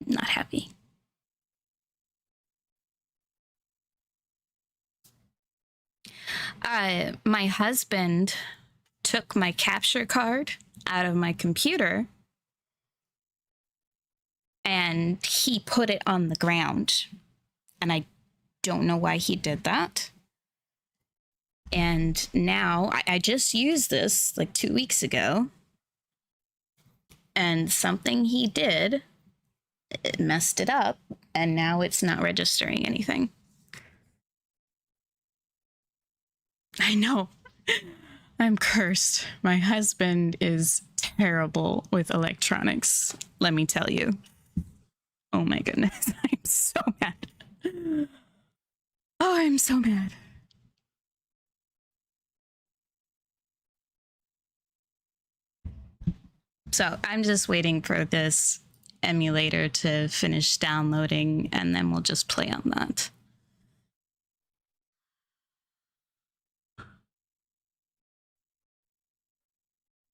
Not happy. My husband took my capture card out of my computer and he put it on the ground. And I don't know why he did that. And now I just used this like 2 weeks ago. And something he did, it messed it up. And now it's not registering anything. I know. I'm cursed. My husband is terrible with electronics, let me tell you. Oh my goodness. I'm so mad. Oh, I'm so mad. So I'm just waiting for this emulator to finish downloading and then we'll just play on that.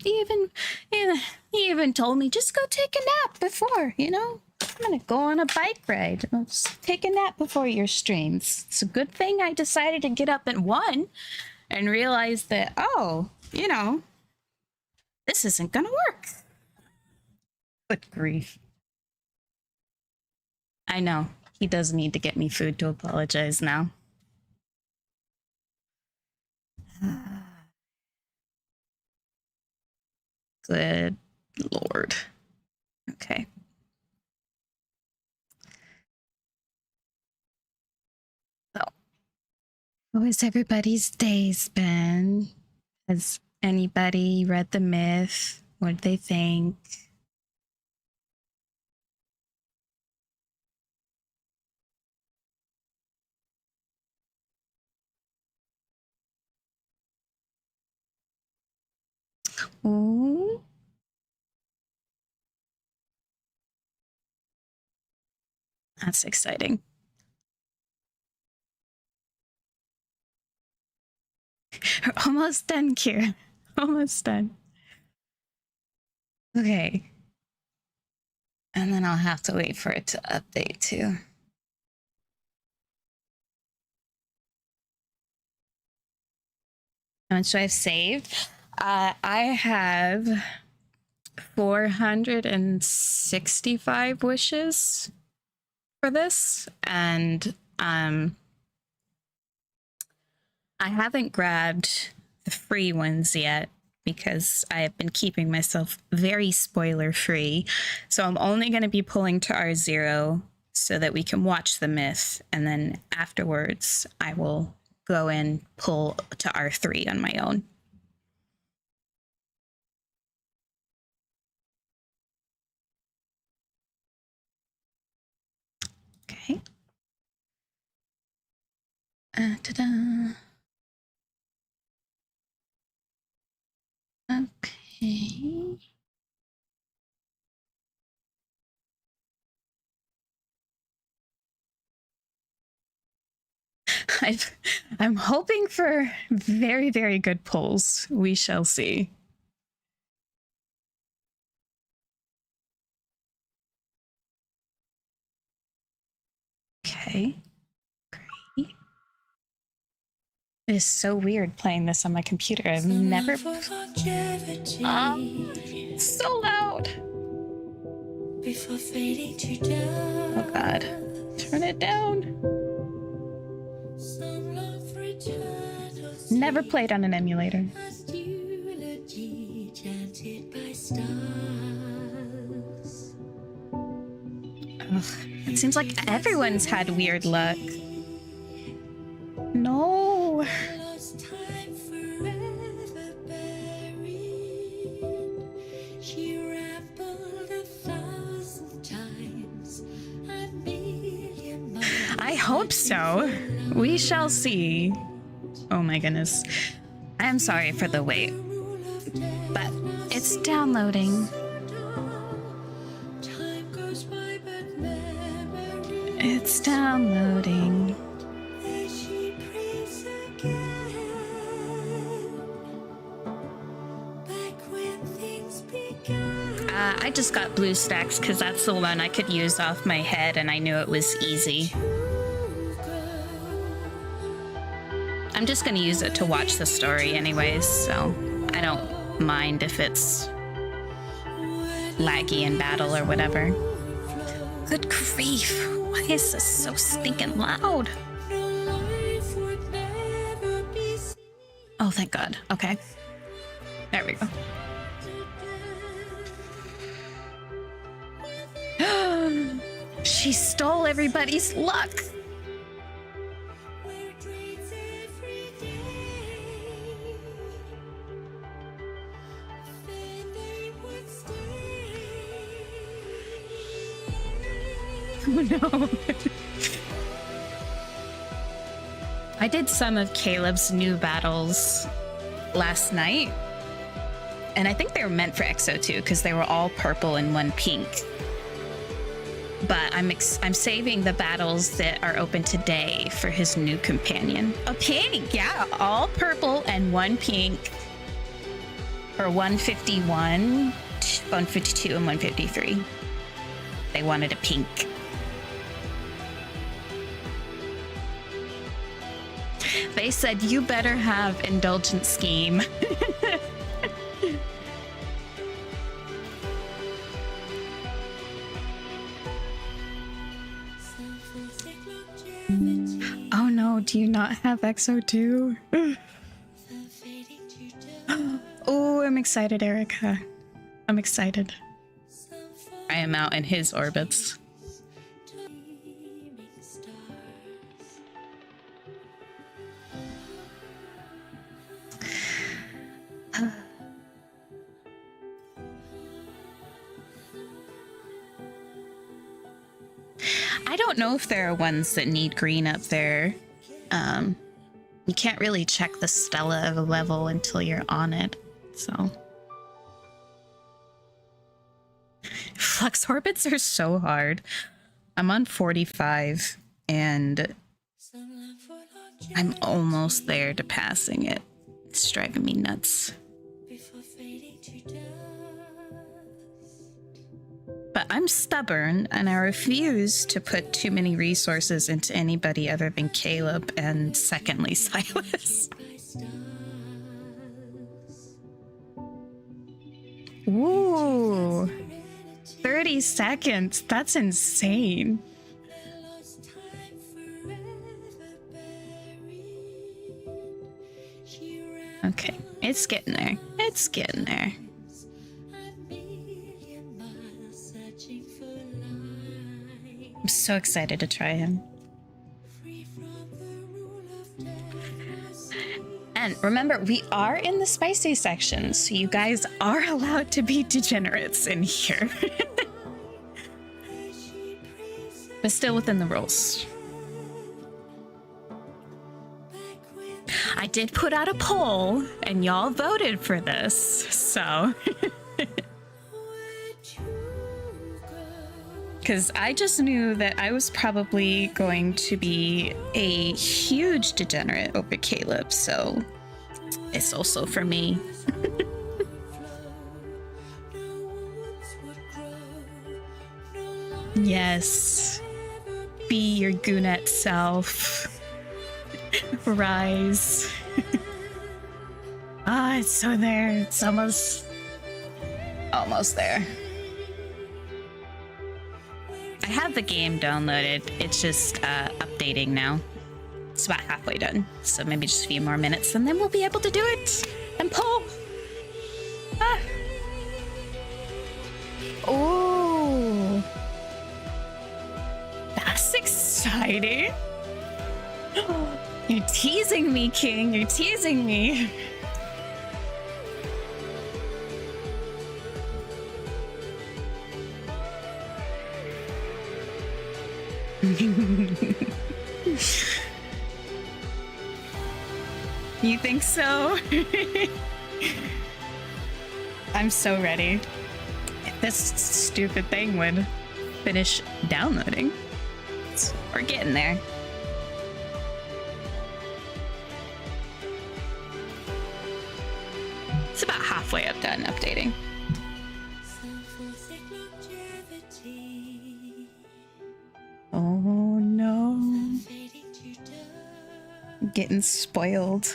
He even told me, just go take a nap before, you know? I'm gonna go on a bike ride. I'll just take a nap before your streams. It's a good thing I decided to get up at 1 and realize that, oh, you know, this isn't gonna work. Good grief. I know. He does need to get me food to apologize now. Good Lord. Okay. So, how has everybody's days been? Has anybody read The Myth? What did they think? Ooh. That's exciting. We're almost done, Kira. Almost done. Okay. And then I'll have to wait for it to update too. How much do I have saved? I have 465 wishes for this, and I haven't grabbed the free ones yet because I have been keeping myself very spoiler free. So I'm only going to be pulling to R0 so that we can watch The Myth, and then afterwards I will go and pull to R3 on my own. Okay. Ta-da. Okay. I'm hoping for very, very good pulls. We shall see. Okay. Great. It is so weird playing this on my computer. I've never. It's so loud. Oh God. Turn it down. Never played on an emulator. Ugh, it seems like everyone's had weird luck. No. I hope so. We shall see. Oh my goodness. I'm sorry for the wait, but it's downloading. It's downloading. I just got BlueStacks because that's the one I could use off my head and I knew it was easy. I'm just gonna use it to watch the story anyways, so I don't mind if it's laggy in battle or whatever. Good grief, why is this so stinking loud? Oh, thank God. Okay. There we go. She stole everybody's luck. Oh no. I did some of Caleb's new battles last night, and I think they were meant for EXO2 because they were all purple and one pink. But I'm saving the battles that are open today for his new companion. A pink, yeah, all purple and one pink. For 151, 152, and 153. They wanted a pink. They said, you better have Indulgent Scheme. Oh no, do you not have EXO2? Oh, I'm excited, Erica. I'm excited. I am out in his orbits. I don't know if there are ones that need green up there. You can't really check the Stella of a level until you're on it, so. Flux orbits are so hard. I'm on 45 and I'm almost there to passing it. It's driving me nuts. But I'm stubborn and I refuse to put too many resources into anybody other than Caleb and secondly Silas. Ooh, 30 seconds. That's insane. Okay, it's getting there. It's getting there. I'm so excited to try him. And remember, we are in the spicy section, so you guys are allowed to be degenerates in here. But still within the rules. I did put out a poll, and y'all voted for this, so... Because I just knew that I was probably going to be a huge degenerate over Caleb, so it's also for me. Yes. Be your Goonet self. Rise. Ah, it's so there. It's almost there. I have the game downloaded. It's just updating now. It's about halfway done, so maybe just a few more minutes and then we'll be able to do it and pull. Ah. Oh, that's exciting. You're teasing me, King. You're teasing me. You think so? I'm so ready. If this stupid thing would finish downloading. We're getting there. It's about halfway up done updating. getting spoiled.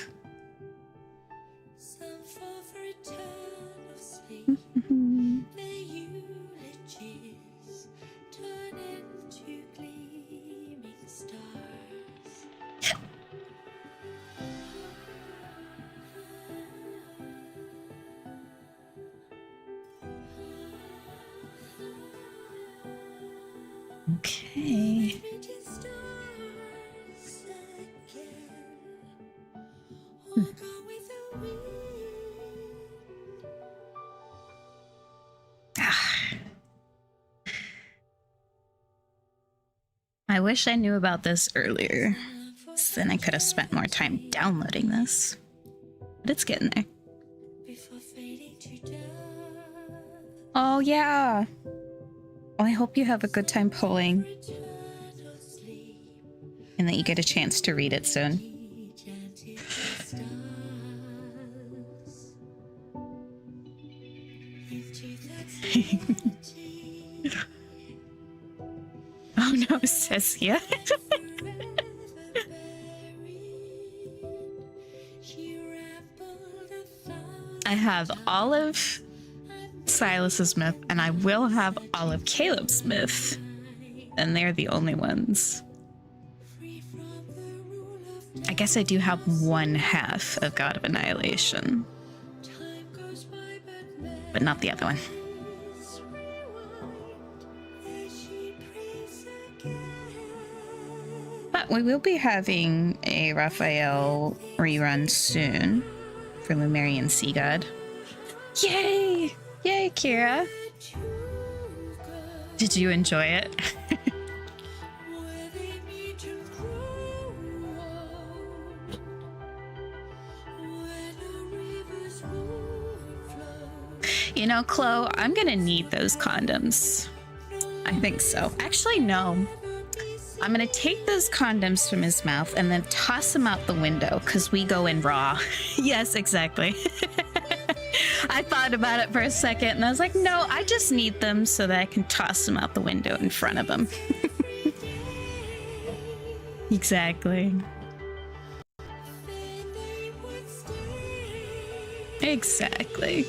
Okay. I wish I knew about this earlier. So then I could have spent more time downloading this. But it's getting there. Oh, yeah. Well, I hope you have a good time polling. And that you get a chance to read it soon. Oh no, Cecia. I have all of Silas's myth, and I will have all of Caleb's myth. And they're the only ones. I guess I do have one half of God of Annihilation. But not the other one. But we will be having a Raphael rerun soon for Lumerian Sea God. Yay! Yay, Kira! Did you enjoy it? You know, Chloe, I'm gonna need those condoms. I think so. Actually, no. I'm gonna take those condoms from his mouth and then toss them out the window because we go in raw. Yes, exactly. I thought about it for a second and I was like, no, I just need them so that I can toss them out the window in front of him. Exactly. Exactly.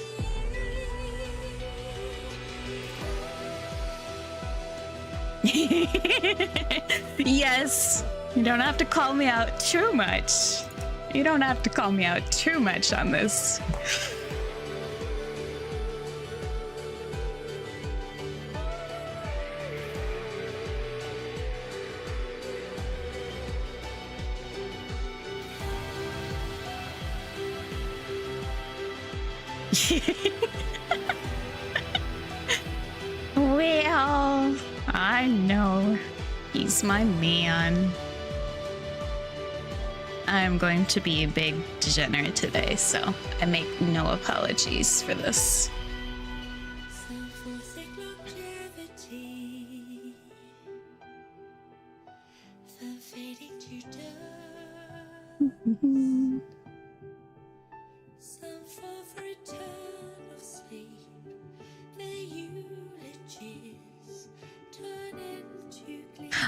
Yes, you don't have to call me out too much. You don't have to call me out too much on this. Well, I know. He's my man. I'm going to be a big degenerate today, so I make no apologies for this.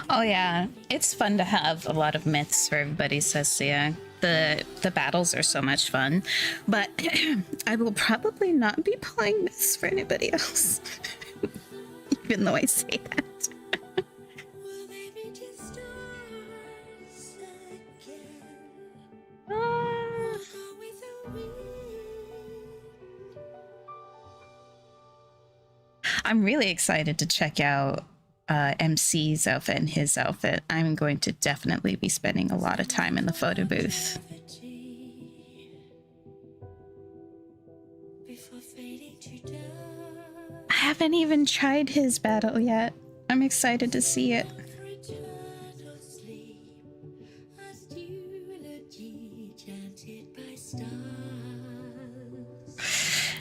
Oh yeah, it's fun to have a lot of myths for everybody, says yeah. The battles are so much fun, but I will probably not be playing this for anybody else, even though I say that. I'm really excited to check out MC's outfit and his outfit. I'm going to definitely be spending a lot of time in the photo booth. I haven't even tried his battle yet. I'm excited to see it.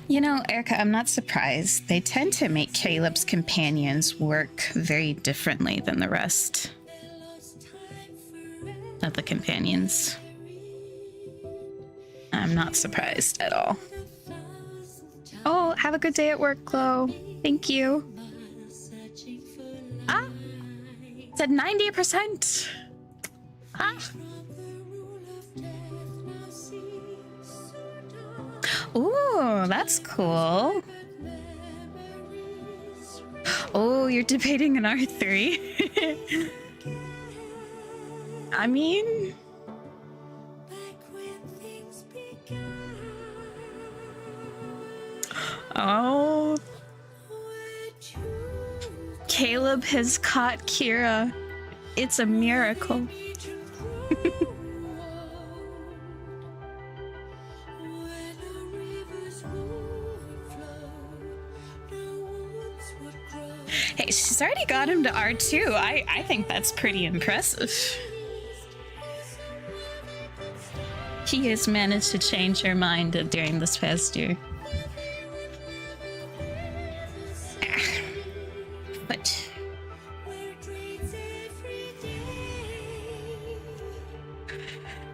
You know, Erica, I'm not surprised. They tend to make Caleb's companions work very differently than the rest of the companions. I'm not surprised at all. Oh, have a good day at work, Chloe. Thank you. Ah, said 90%. Ah. Ooh, that's cool. Oh, you're debating an R3. I mean, oh, Caleb has caught Kira. It's a miracle. Hey, she's already got him to R2. I think that's pretty impressive. He has managed to change her mind during this past year. But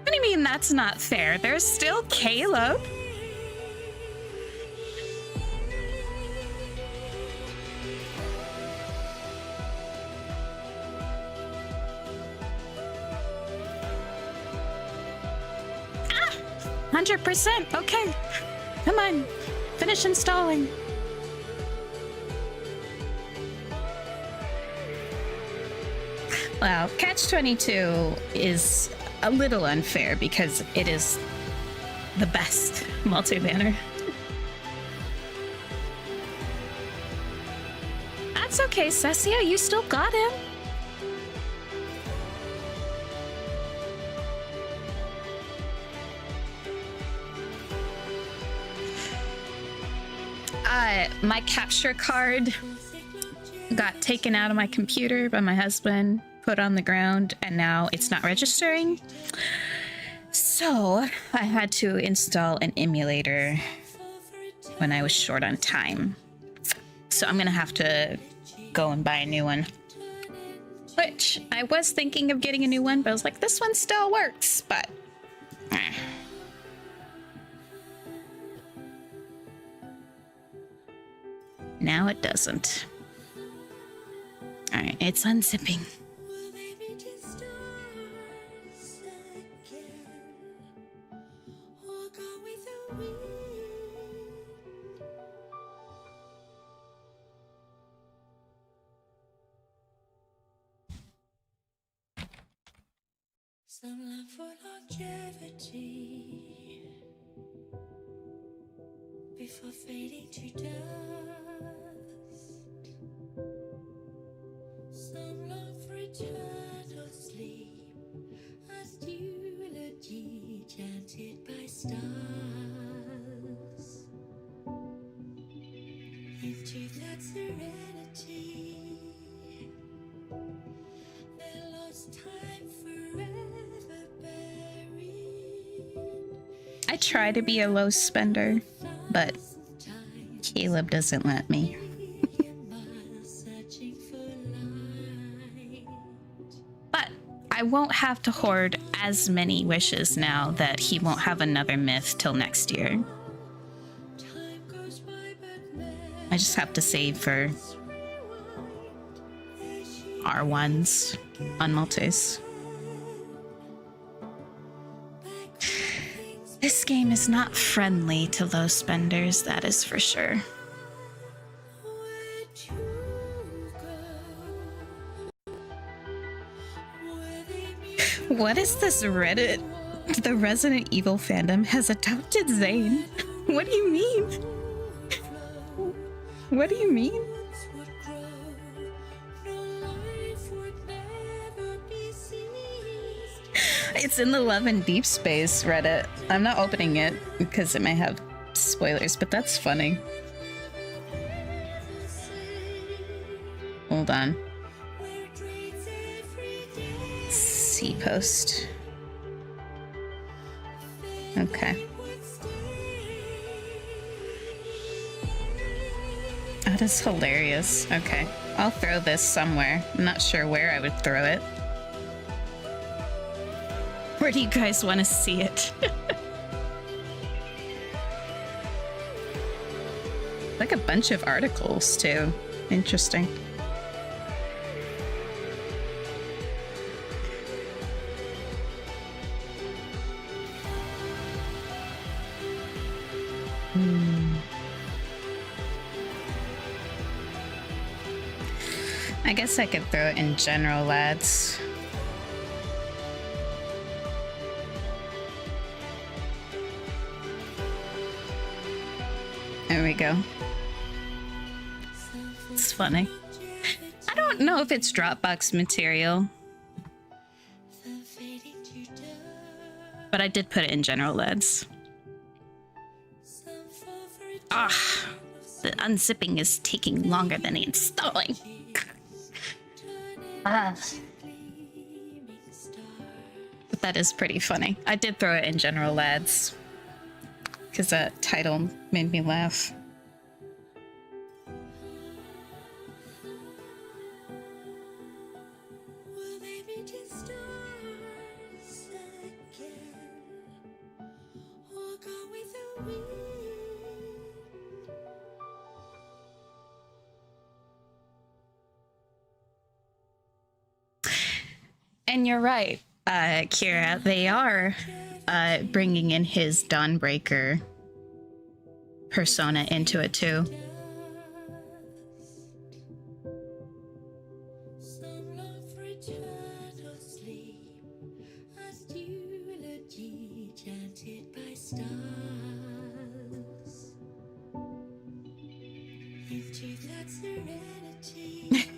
what do you mean that's not fair? There's still Caleb. Ah, 100%. Okay. Come on. Finish installing. Well, Catch-22 is a little unfair because it is the best multi-banner. That's okay, Cecia. You still got him. My capture card got taken out of my computer by my husband, put on the ground, and now it's not registering. So I had to install an emulator when I was short on time. So I'm gonna have to go and buy a new one. Which I was thinking of getting a new one, but I was like, this one still works, but now it doesn't. Alright, it's unzipping. Some love for longevity before fading to dust. Some long for eternal sleep, as eulogy chanted by stars. Into that serenity, their lost time forever buried. I try to be a low spender, but Caleb doesn't let me. But I won't have to hoard as many wishes now that he won't have another myth till next year. I just have to save for R1s on multis. This game is not friendly to low spenders, that is for sure. What is this Reddit? The Resident Evil fandom has adopted Zane. What do you mean? What do you mean? It's in the Love and Deep Space Reddit. I'm not opening it because it may have spoilers, but that's funny. Hold on. C post. Okay. That is hilarious. Okay. I'll throw this somewhere. I'm not sure where I would throw it. Where do you guys want to see it? Like a bunch of articles, too. Interesting. I guess I could throw it in general, lads. There we go. It's funny. I don't know if it's Dropbox material, but I did put it in general, lads. Ah, the unzipping is taking longer than the installing. Ah. But that is pretty funny. I did throw it in general, lads, because that title made me laugh. Will they be just stars again? Or go with the wind? And you're right, Kira. They are bringing in his Dawnbreaker persona into it too. Some long for eternal sleep, as eulogy chanted by stars. Into that serenity.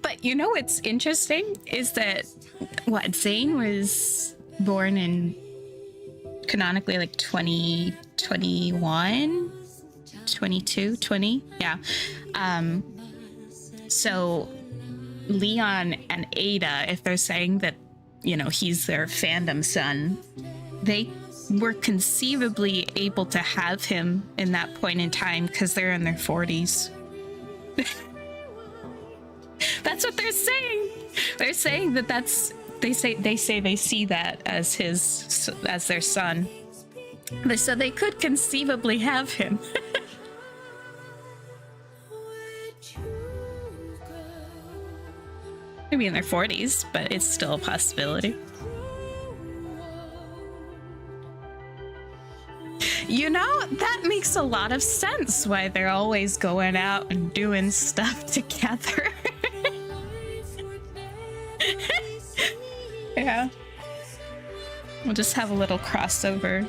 But you know what's interesting is that Zane was born in canonically like 2021, 22, 20, yeah. So Leon and Ada, if they're saying that, you know, he's their fandom son, they were conceivably able to have him in that point in time because they're in their 40s. That's what they're saying. They're saying that they say they see that as their son. So they could conceivably have him. Maybe in their 40s, but it's still a possibility. You know, that makes a lot of sense why they're always going out and doing stuff together. Yeah. We'll just have a little crossover.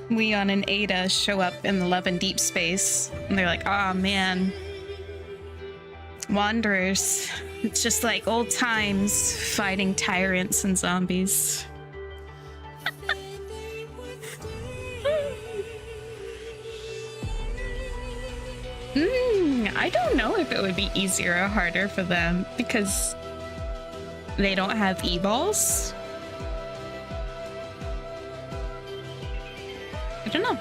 Leon and Ada show up in the Love and Deep Space, and they're like, oh man. Wanderers. It's just like old times fighting tyrants and zombies. I don't know if it would be easier or harder for them because they don't have e-balls. I don't know.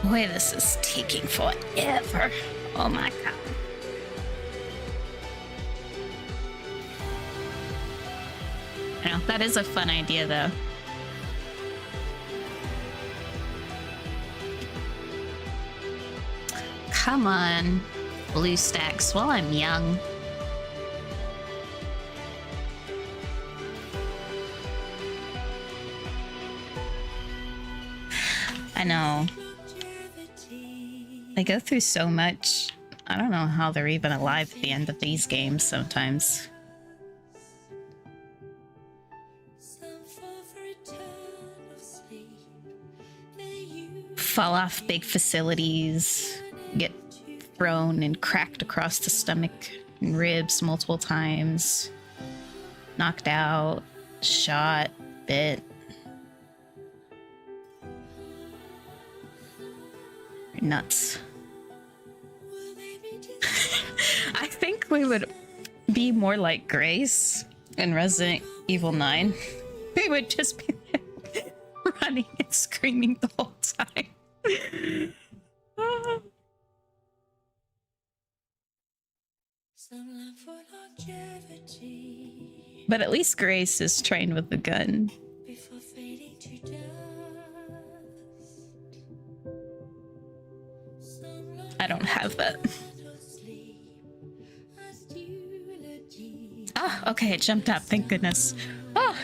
Boy, this is taking forever. Oh my god. I know, that is a fun idea though. Come on, BlueStacks, while I'm young. I know. They go through so much. I don't know how they're even alive at the end of these games sometimes. Fall off big facilities, get thrown and cracked across the stomach and ribs multiple times, knocked out, shot, bit. Nuts. I think we would be more like Grace in Resident Evil 9. We would just be running and screaming the whole time. But at least Grace is trained with the gun. I don't have that. Oh, okay, it jumped up, thank goodness. Oh.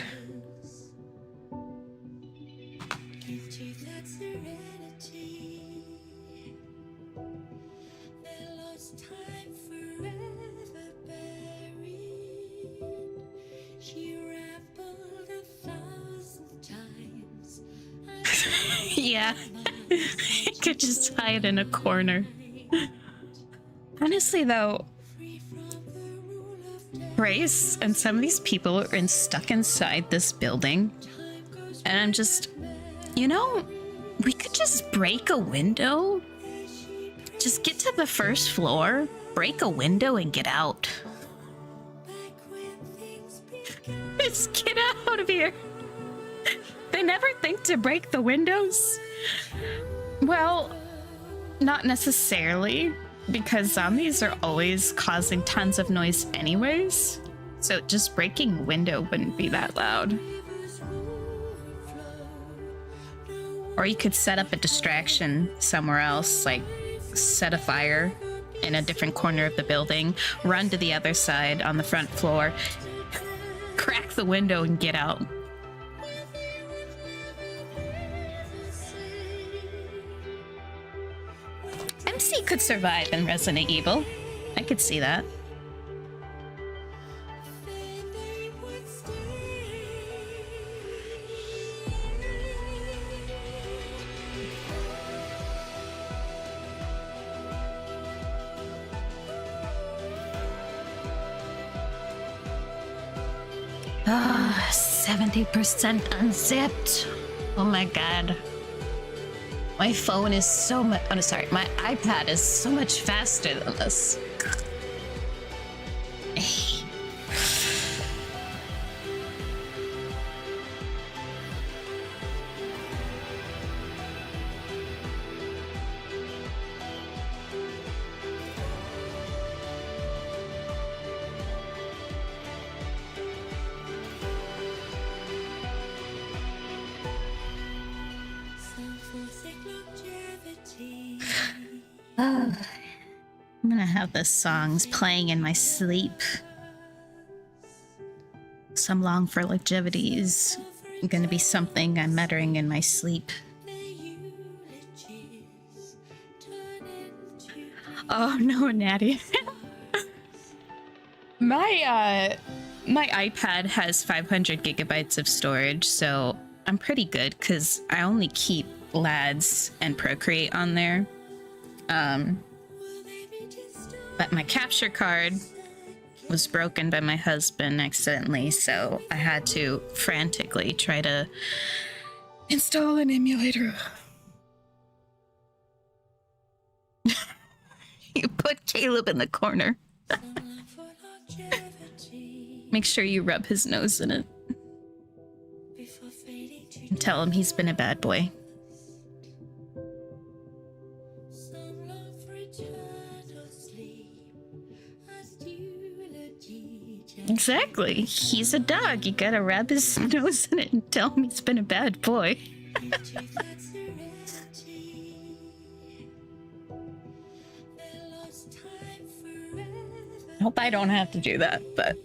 Yeah. I could just hide in a corner. Honestly, though, Grace and some of these people are stuck inside this building. And I'm just, we could just break a window. Just get to the first floor, break a window, and get out. Just get out of here. They never think to break the windows. Well, not necessarily, because zombies are always causing tons of noise anyways. So just breaking a window wouldn't be that loud. Or you could set up a distraction somewhere else, like set a fire in a different corner of the building, run to the other side on the front floor, crack the window and get out. MC could survive in Resident Evil. I could see that. Ah, 70% unzipped. Oh my god. My phone is so much. Oh, sorry. My iPad is so much faster than this. I'm gonna have the songs playing in my sleep. Some long for longevity is gonna be something I'm muttering in my sleep. Oh no, Natty. My iPad has 500 gigabytes of storage, so I'm pretty good because I only keep LADs and Procreate on there. But my capture card was broken by my husband accidentally, so I had to frantically try to install an emulator. You put Caleb in the corner. Make sure you rub his nose in it. And tell him he's been a bad boy. Exactly. He's a dog. You gotta rub his nose in it and tell him he's been a bad boy. I hope I don't have to do that, but...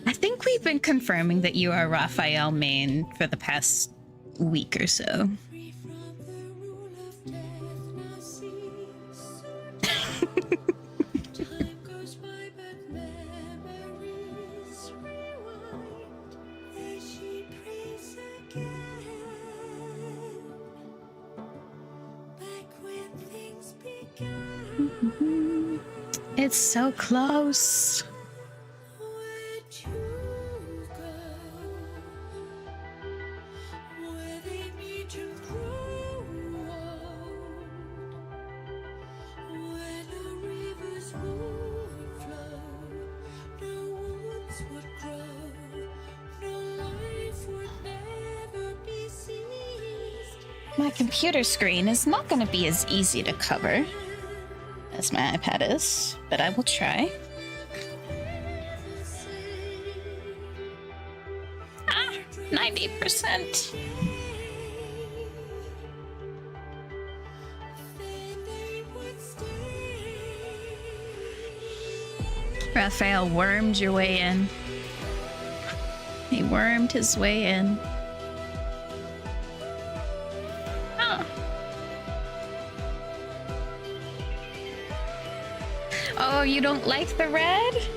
I think we've been confirming that you are Raphael main for the past week or so. It's so close. My computer screen is not going to be as easy to cover as my iPad is, but I will try. 90%. Raphael wormed your way in. He wormed his way in. Oh, you don't like the red?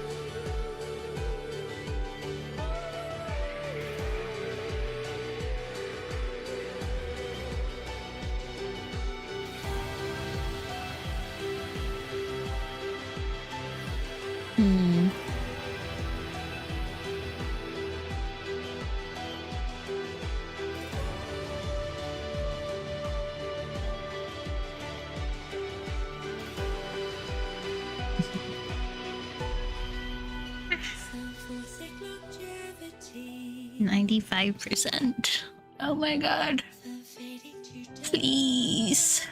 95%. Oh my god. the fading to dust. Please.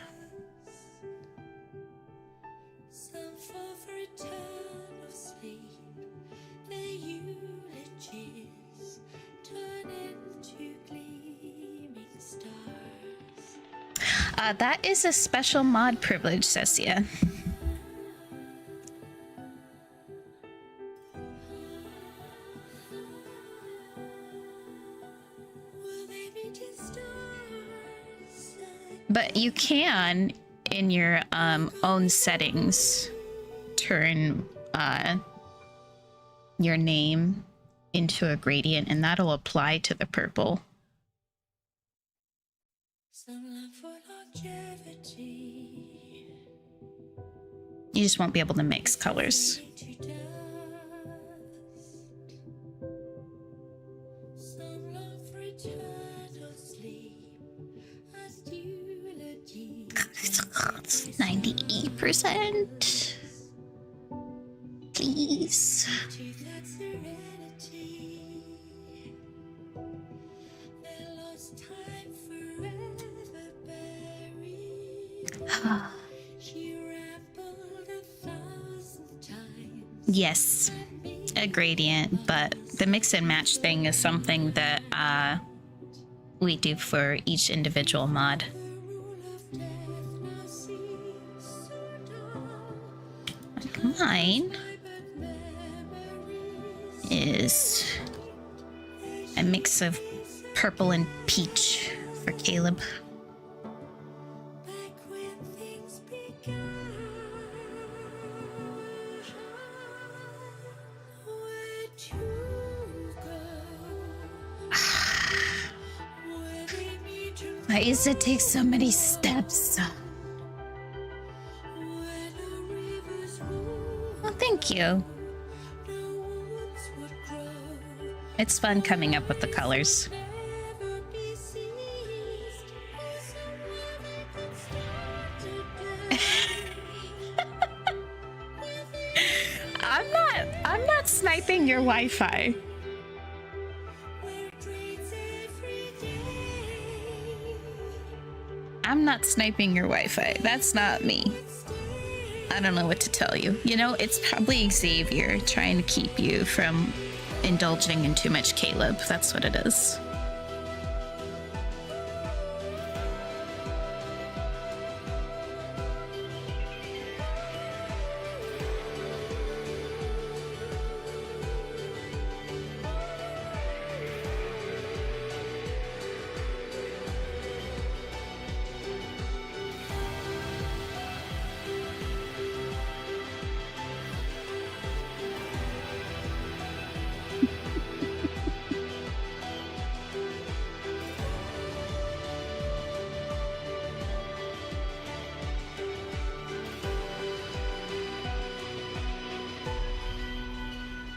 Some fall for eternal sleep. Their eulogies turn into gleaming stars. That is a special mod privilege, Cecia. Will they be just stars But you can, in your own settings, turn your name into a gradient, and that'll apply to the purple. Some long for longevity. You just won't be able to mix colors. To dust. Some long for eternal sleep. As eulogies 98%. Please. to that serenity. Their lost time forever buried. She rambled 1,000 times. Yes, a gradient, but the mix and match thing is something that we do for each individual mod. The rule of death now seems so dull. Mine But memories is a mix of purple and peach for Caleb. back when things began. Where to go? Where they need to Why does it take so many steps? where the rivers rule, Well, thank you. no woods would grow. It's fun coming up with the colors. Never be seized. Somewhere they could start today. I'm not sniping your Wi-Fi. Where it rains every day. I'm not sniping your Wi-Fi. That's not me. I don't know what to tell you. You know, it's probably Xavier trying to keep you from indulging in too much Caleb. That's what it is.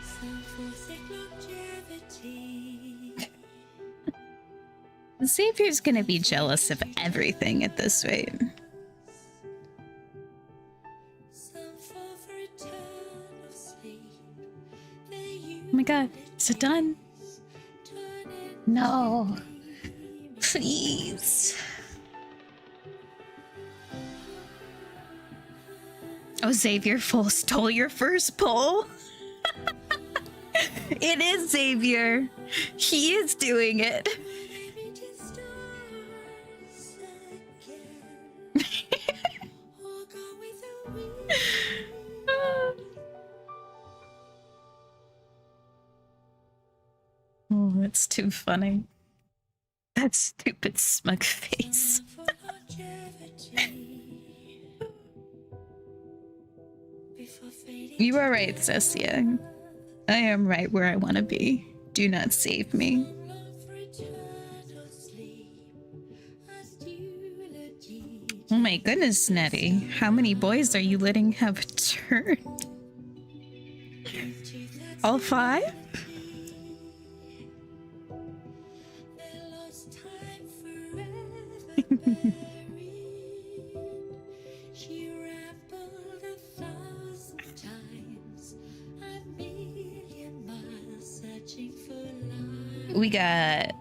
Some forsake longevity. Xavier's gonna be jealous of everything at this rate. Some fall for eternal sleep. Their Oh my god, is it done? turn into No. Please. Oh, Xavier full stole your first pull. It is Xavier. He is doing it. maybe just stars again. Or go with the wind. Oh, it's too funny. That stupid smug face. For longevity. Before fading You are right, Cecia. I am right where I want to be. Do not save me. long for eternal sleep. As eulogies Oh my goodness, Nettie. How many boys are you letting have a turn? to that All 5? their lost time forever buried. She rambled 1,000 times, a million miles searching for love. We got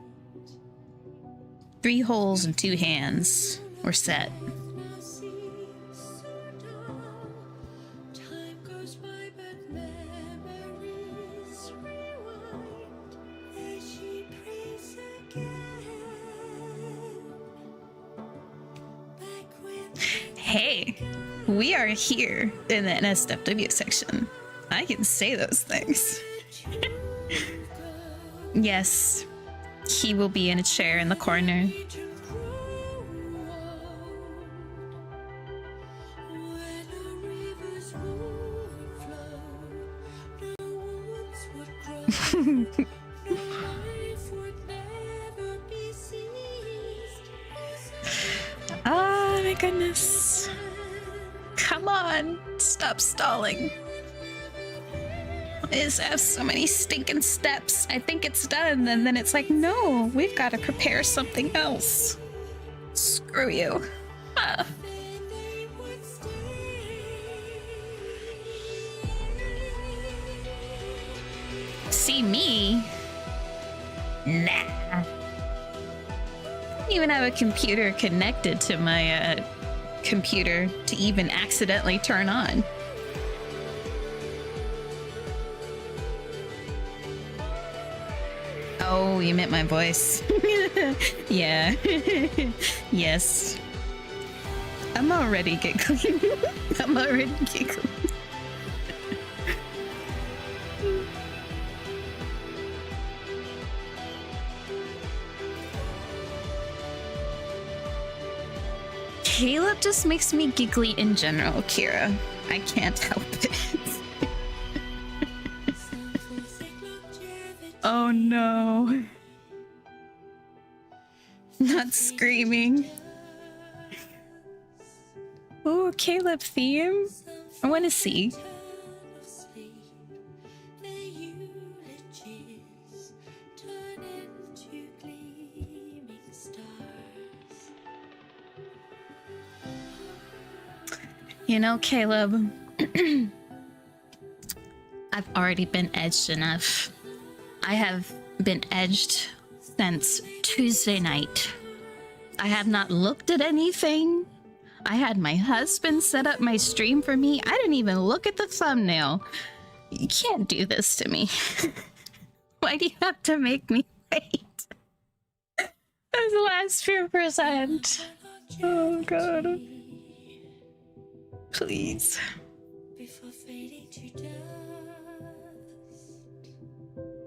3 holes and 2 hands. We're set. now seems so dull. Time goes by, but memories rewind as she prays again. Back when Hey, we are here in the NSFW section. I can say those things. Yes, he will be in a chair in the corner. to grow old, when the rivers would flow, no woods would grow, no life would never be ceased. Oh my goodness. Come on, stop stalling. Is have so many stinking steps. I think it's done, and then it's like, no, we've got to prepare something else. Screw you. Ah. And they would See me? Nah. I don't even have a computer connected to my computer to even accidentally turn on. Oh, you meant my voice. Yeah. Yes. I'm already giggling. I'm already giggling. Caleb just makes me giggly in general, Kira. I can't help it. Oh no. Not screaming. Oh, Caleb theme. I want to see. sleep. The eulogies turn into gleaming stars. You know, Caleb, I've already been edged enough. I have been edged since Tuesday night. I have not looked at anything. I had my husband set up my stream for me. I didn't even look at the thumbnail. You can't do this to me. Why do you have to make me wait? Those last few percent. Oh god. Please. Before fading to dust.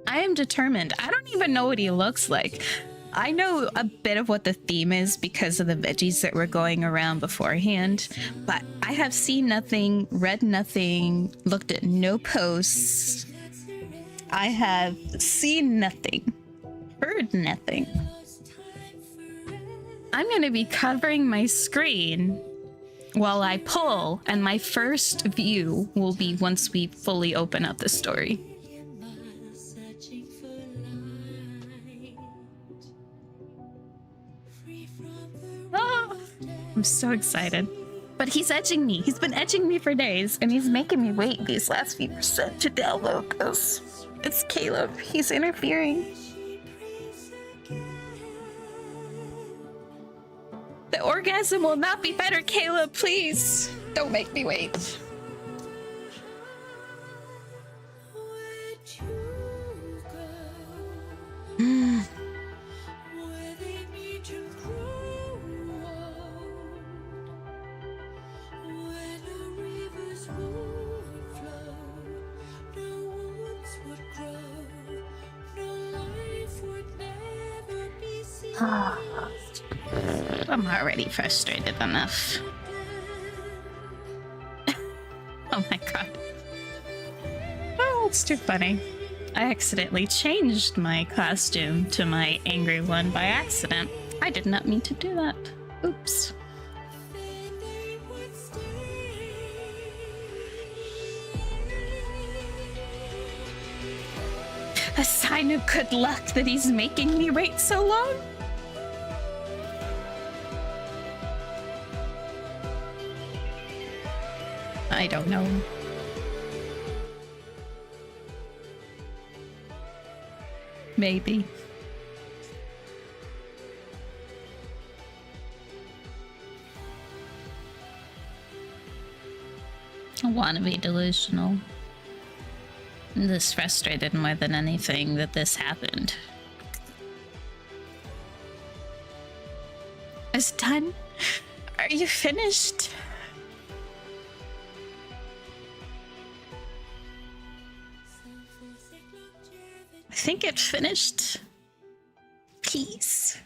I am determined. I don't even know what he looks like. I know a bit of what the theme is because of the veggies that were going around beforehand, but I have seen nothing, read nothing, looked at no posts. I have seen nothing, heard nothing. I'm going to be covering my screen while I pull, and my first view will be once we fully open up the story. Searching for light. Free from the Oh, I'm so excited. But he's edging me. He's been edging me for days, and he's making me wait these last few percent to download this. It's Caleb. He's interfering. The orgasm will not be better, Caleb. Please don't make me wait. where'd you go? Where they meet to grow old. Where no rivers would flow, no woods would grow, no life would never be ceased. I'm already frustrated enough. Oh my god. Oh, it's too funny. I accidentally changed my costume to my angry one by accident. I did not mean to do that. Oops. A sign of good luck that he's making me wait so long? I don't know. Maybe. I want to be delusional. I'm just frustrated more than anything that this happened. It's done? Are you finished? I think it finished. Peace.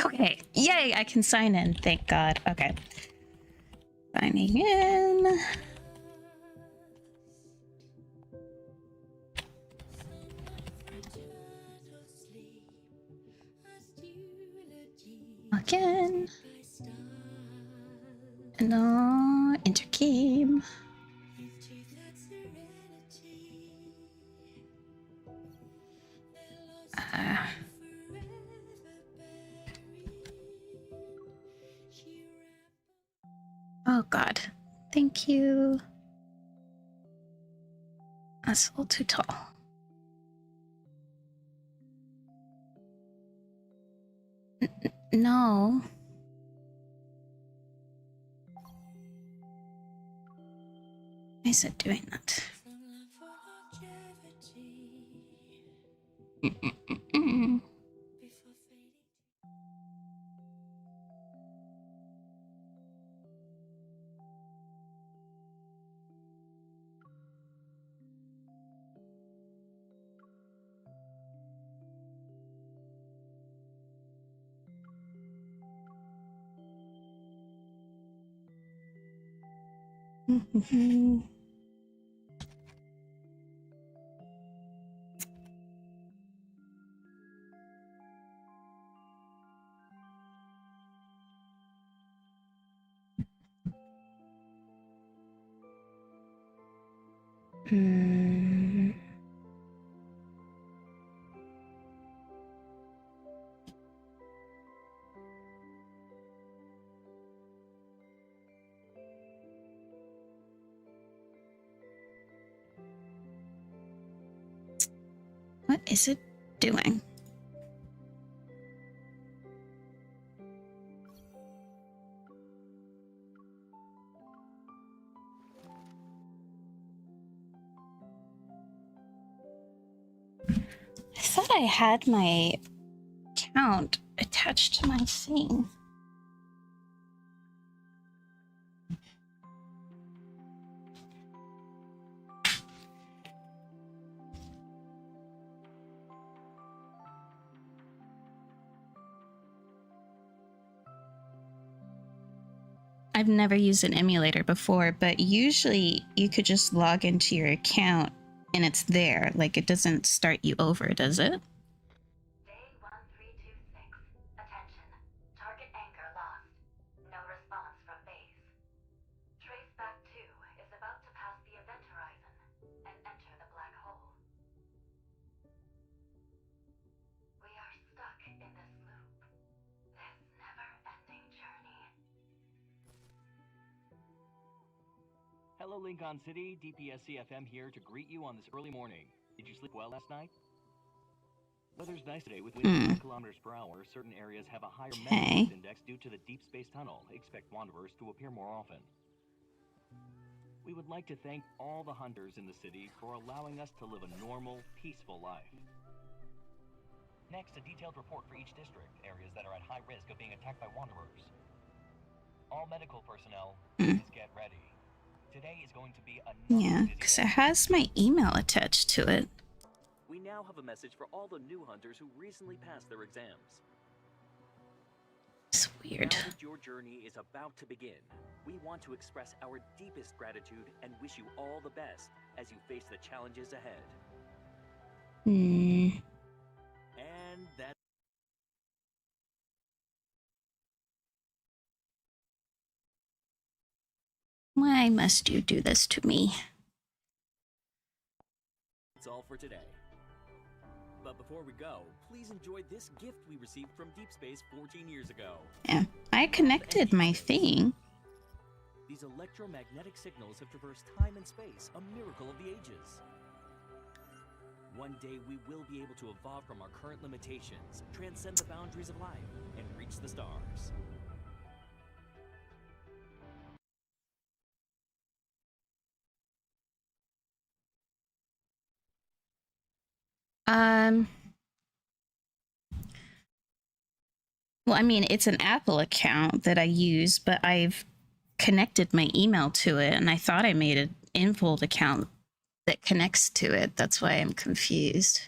Okay, yay, I can sign in, thank God. Okay. Signing in. Again. No, enter game. Oh God, thank you. That's a little too tall. No. Why is it doing that? What is it doing? I thought I had my account attached to my thing. I've never used an emulator before, but usually you could just log into your account and it's there. Like, it doesn't start you over, does it? Day 1326. Attention. Target anchor lost. No response from base. Traceback 2 is about to pass the event horizon and enter the black hole. We are stuck in this loop. This never-ending journey. Hello, Lincoln City. DPSC-FM here to greet you on this early morning. Did you sleep well last night? Weather's nice today with winds 10 kilometers per hour. Certain areas have a higher Metro index due to the deep space tunnel. Expect wanderers to appear more often. We would like to thank all the hunters in the city for allowing us to live a normal, peaceful life. Next, a detailed report for each district, areas that are at high risk of being attacked by wanderers. All medical personnel, please get ready. Today is going to be another Yeah, busy because day. it has my email attached to it. We now have a message for all the new hunters who recently passed their exams. It's weird. Now that your journey is about to begin, we want to express our deepest gratitude and wish you all the best as you face the challenges ahead. And that's Why must you do this to me? That's all for today. But before we go, please enjoy this gift we received from Deep Space 14 years ago. Yeah, I connected my thing. These electromagnetic signals have traversed time and space, a miracle of the ages. One day we will be able to evolve from our current limitations, transcend the boundaries of life, and reach the stars. Well, I mean, it's an Apple account that I use, but I've connected my email to it, and I thought I made an Infold account that connects to it. That's why I'm confused.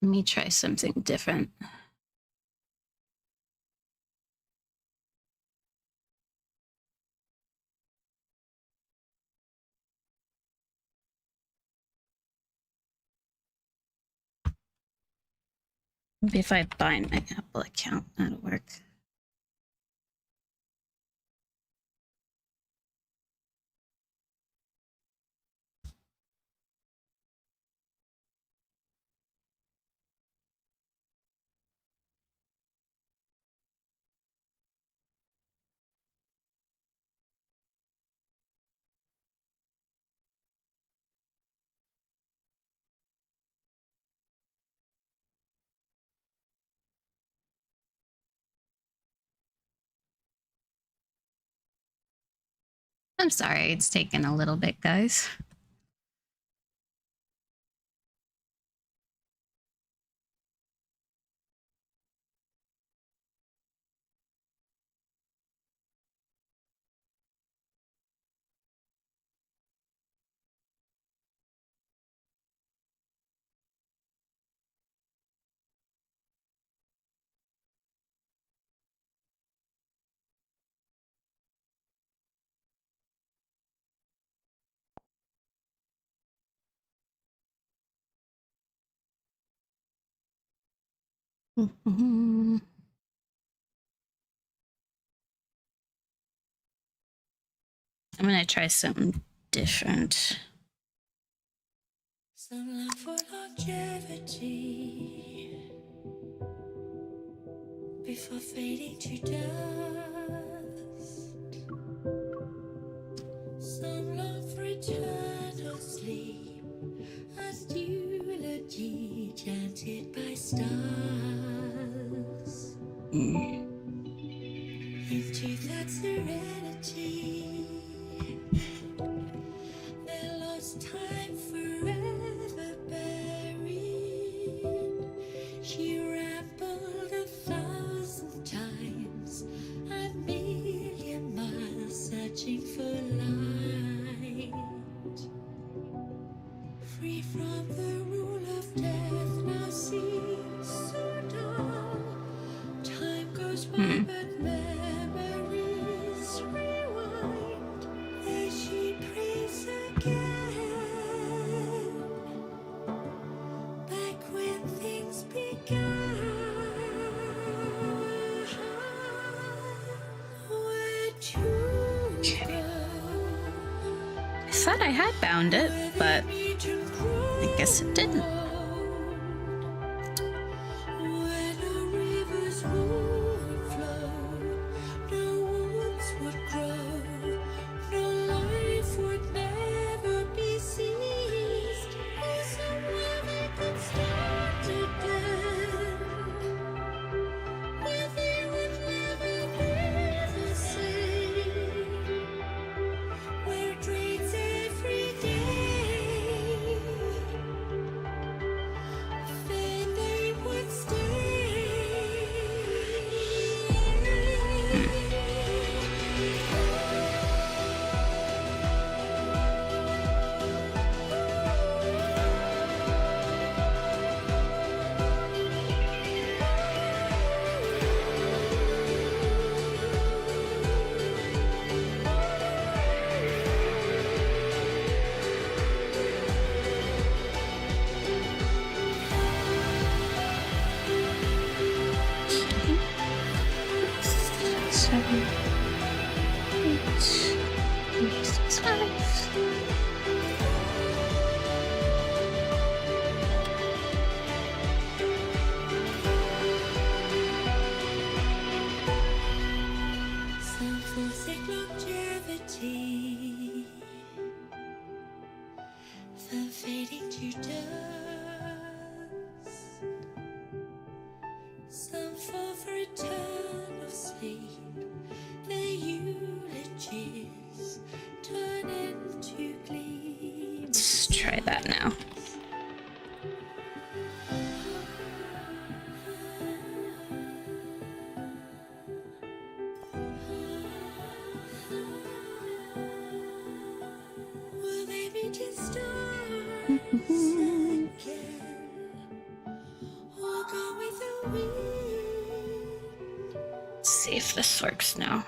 Let me try something different. Maybe if I bind my Apple account, that'll work. I'm sorry, it's taken a little bit, guys. I'm gonna try something different. Some love for longevity before fading to dust. Some long for eternal sleep, as eulogy chanted by stars. Into that serenity, their lost time forever buried. She rambled 1,000 times, a million miles searching for light. Free from the rule of death, now seems so dull. Time goes by, but memories rewind as she prays again. Back when things began, where to go? I thought I had bound it, but I guess it didn't. Where no rivers would flow, no woods would grow, no life would never be ceased. Or somewhere they could start again, where they would never be the same, where dreams every day life. Some forsake longevity, then fading to dust. Some fall for eternal sleep, their eulogies turn into gleams. Let's try that now. Will they be just stars again, or go with the wind? Let's see if this works now.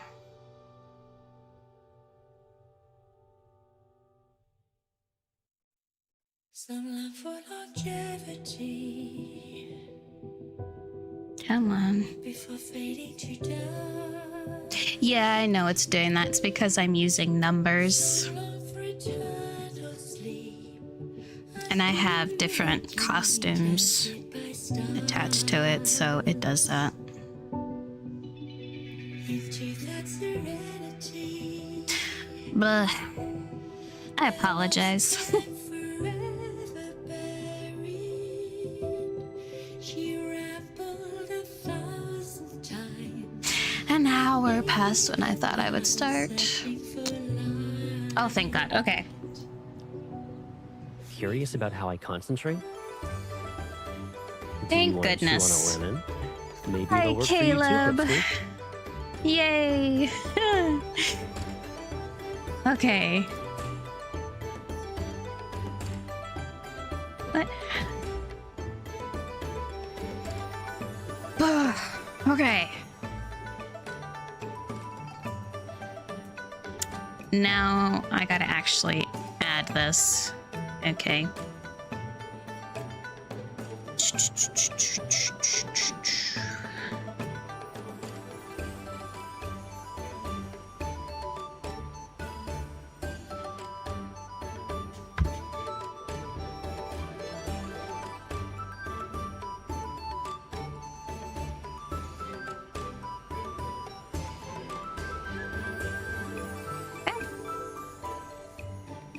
Some long for longevity Come on. before fading to dust. Yeah, I know it's doing that. It's because I'm using numbers. Long for eternal sleep, And I have different costumes by stars attached to it, so it does that. into that serenity. Blah. I apologize. Forever buried, she rambled 1,000 times. An hour passed when I thought I would start. For life. Oh, thank God. Okay. Curious about how I concentrate? Thank You goodness. wanna learn? Maybe Hi, it'll work Caleb. for you too, Pipsqueak. Yay. Okay. What? Okay. Now I gotta actually add this. Okay.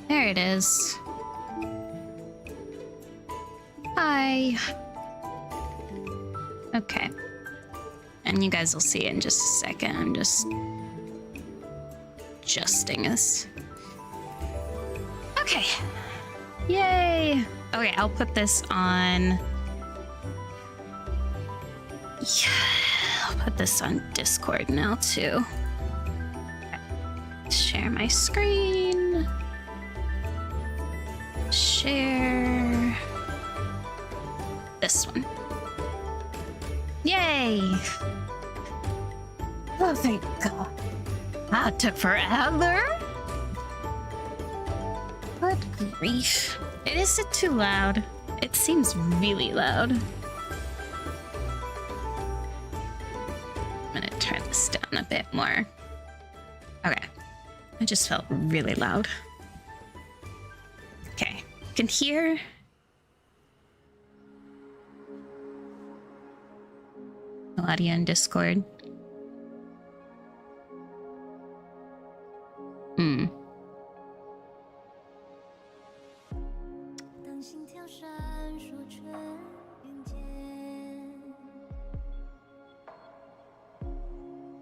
There it is. Hi. Okay. And you guys will see it in just a second. I'm just adjusting this. Okay. Yay. Okay, I'll put this on. Yeah, I'll put this on Discord now too. Okay. Share my screen. Share this one. Yay! Oh, thank God. That took forever. Good grief. Is it too loud? It seems really loud. I'm gonna turn this down a bit more. Okay. I just felt really loud. Okay. You can hear. Audio in Discord. Hmm. 当心跳闪烁春云间，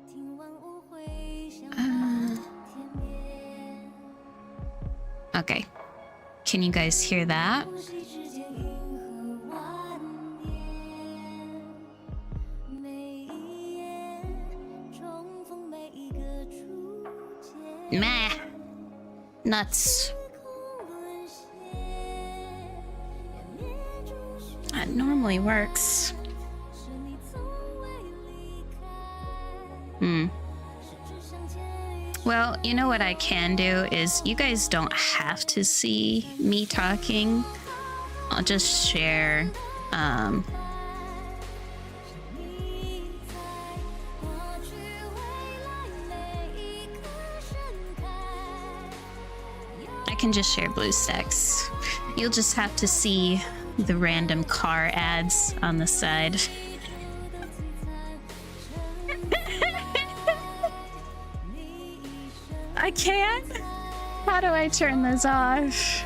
听万物回响满天边。 Okay. Can you guys hear that? 呼吸之间银河万年，每一夜重逢每一个初见。 Meh. Nuts. That normally works. Hmm. Well, you know what I can do is you guys don't have to see me talking. I'll just share can just share BlueStacks. You'll just have to see the random car ads on the side. I can't? How do I turn this off?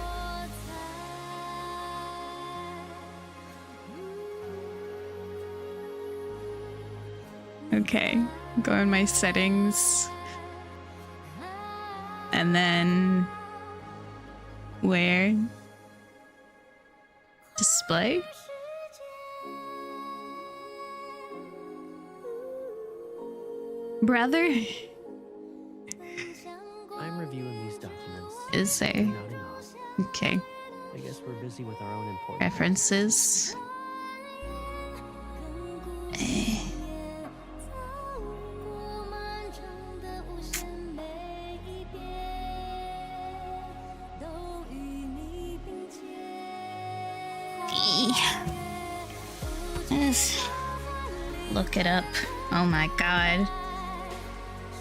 Okay, go in my settings. And then where? Display? Brother? I'm reviewing these documents. Is there? Nodding off. Okay. I guess we're busy with our own important References. Eh. Yes. Look it up. Oh my god.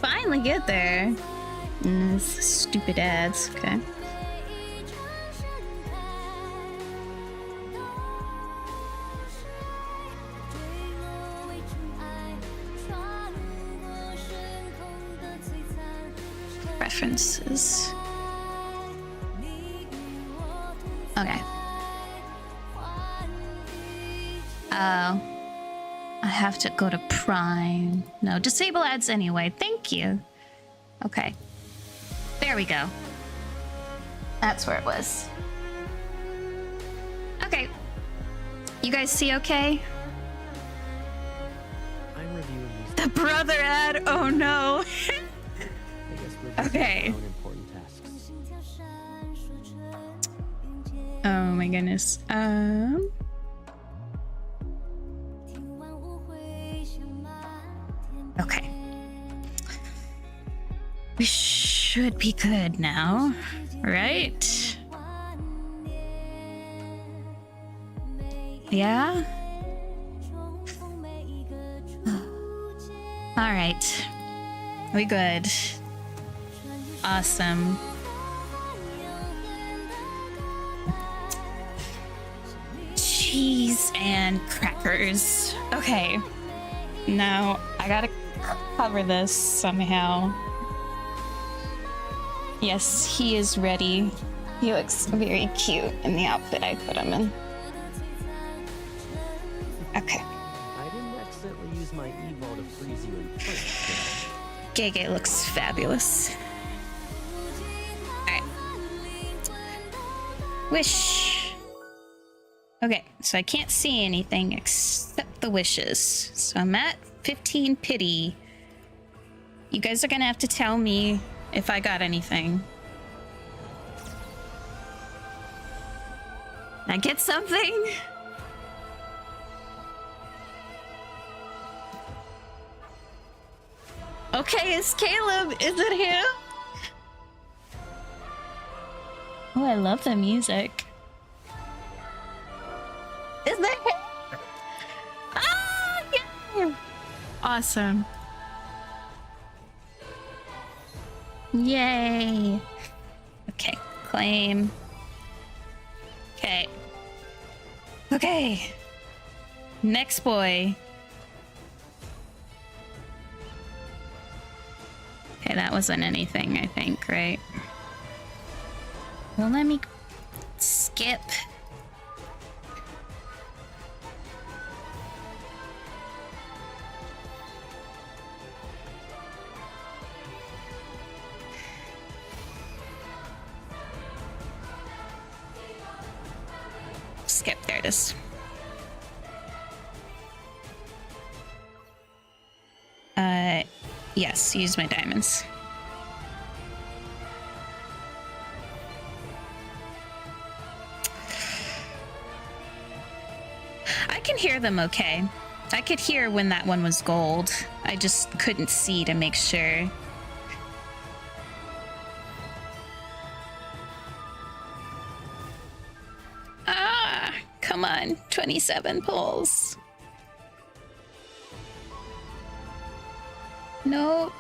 Finally get there. Stupid ads. Okay. References. Okay. I have to go to Prime. No, disable ads anyway. Thank you. Okay. There we go. That's where it was. Okay. You guys see okay? I'm reviewing these The brother ad. Oh no. I guess we're busy Okay. with our own important tasks. Oh my goodness. Okay. We should be good now, right? Yeah? All right. We good. Awesome. Cheese and crackers. Okay. Now I gotta cover this somehow. Yes, he is ready. He looks very cute in the outfit I put him in. Okay. I didn't accidentally use my evol to freeze you in place. Gege looks fabulous. Alright. Wish. Okay, so I can't see anything except the wishes. So I'm at 15 pity. You guys are gonna have to tell me if I got anything. I get something? Okay, it's Caleb. Is it him? Oh, I love the music. Is that him? Ah, yeah. Awesome. Yay. Okay, claim. Okay. Okay. Next boy. Okay, that wasn't anything, I think, right? Well, let me skip. Skip, there it is. Yes, use my diamonds. I can hear them okay. I could hear when that one was gold. I just couldn't see to make sure. Ah, come on, 27 pulls. Nope.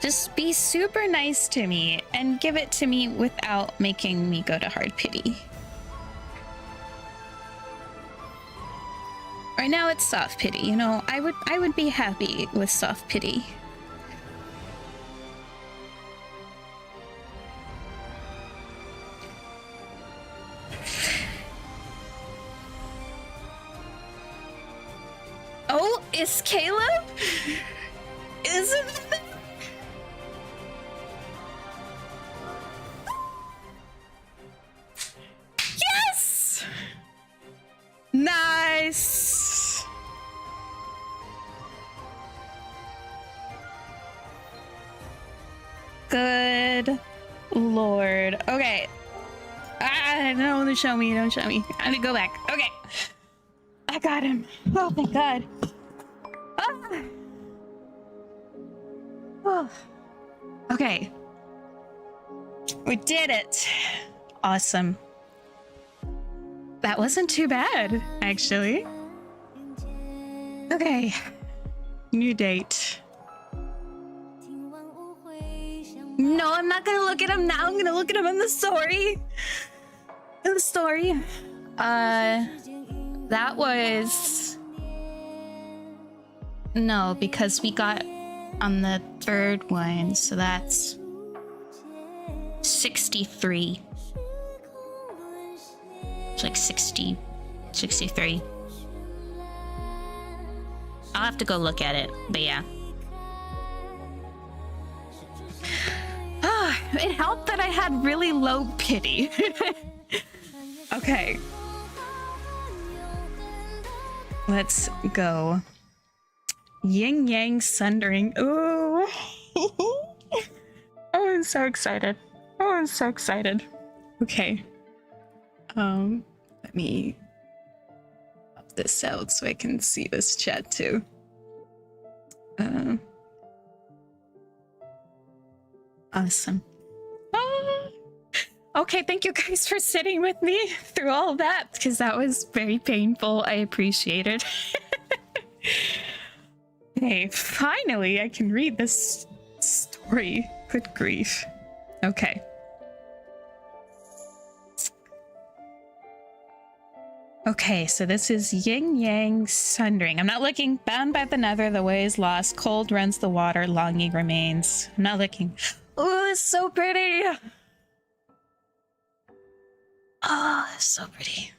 Just be super nice to me and give it to me without making me go to hard pity. Right now it's soft pity, you know. I would be happy with soft pity. Oh, is Caleb? Isn't it? Yes! Nice! Good lord. Okay. No, don't show me, don't show me. I need to go back. Okay. I got him. Oh, thank God. Ah. Oh. Okay. We did it. Awesome. That wasn't too bad, actually. Okay. New date. No, I'm not gonna look at him now. I'm gonna look at him in the story. In the story. That was... No, because we got on the third one, so that's 63. It's like 60, 63. I'll have to go look at it, but yeah. Ah, it helped that I had really low pity. Okay. Let's go. Yin Yang Sundering. Ooh. Oh, I'm so excited. Oh, I'm so excited. Okay. Let me up this out so I can see this chat too. Awesome. Okay, thank you guys for sitting with me through all that, because that was very painful. I appreciate it. Okay, finally I can read this story. Good grief. Okay. Okay, so this is Yin Yang Sundering. I'm not looking. Bound by the nether, the way is lost. Cold runs the water, longing remains. I'm not looking. Oh, it's so pretty. Oh, it's so pretty.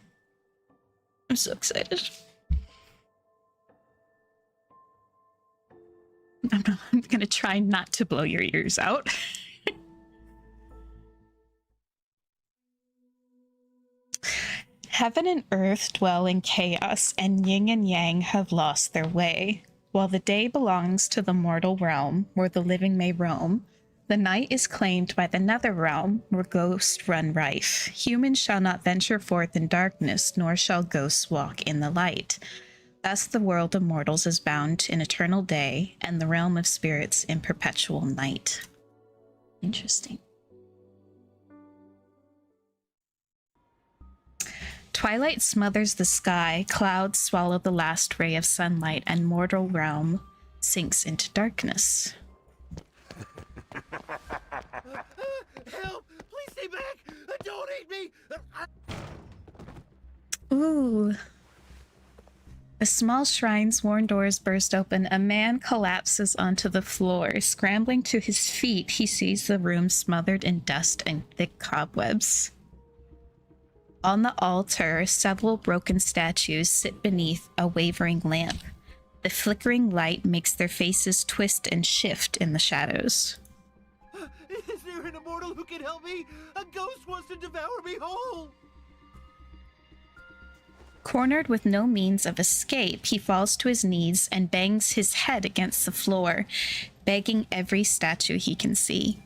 I'm so excited. I'm gonna try not to blow your ears out. Heaven and earth dwell in chaos, and yin and yang have lost their way. While the day belongs to the mortal realm, where the living may roam, the night is claimed by the nether realm, where ghosts run rife. Humans shall not venture forth in darkness, nor shall ghosts walk in the light. Thus the world of mortals is bound in eternal day, and the realm of spirits in perpetual night. Interesting. Twilight smothers the sky, clouds swallow the last ray of sunlight, and mortal realm sinks into darkness. Help! Please stay back! Don't eat me! Ooh. A small shrine's worn doors burst open. A man collapses onto the floor. Scrambling to his feet, he sees the room smothered in dust and thick cobwebs. On the altar, several broken statues sit beneath a wavering lamp. The flickering light makes their faces twist and shift in the shadows. Is there an immortal who can help me? A ghost wants to devour me whole! Cornered with no means of escape, he falls to his knees and bangs his head against the floor, begging every statue he can see.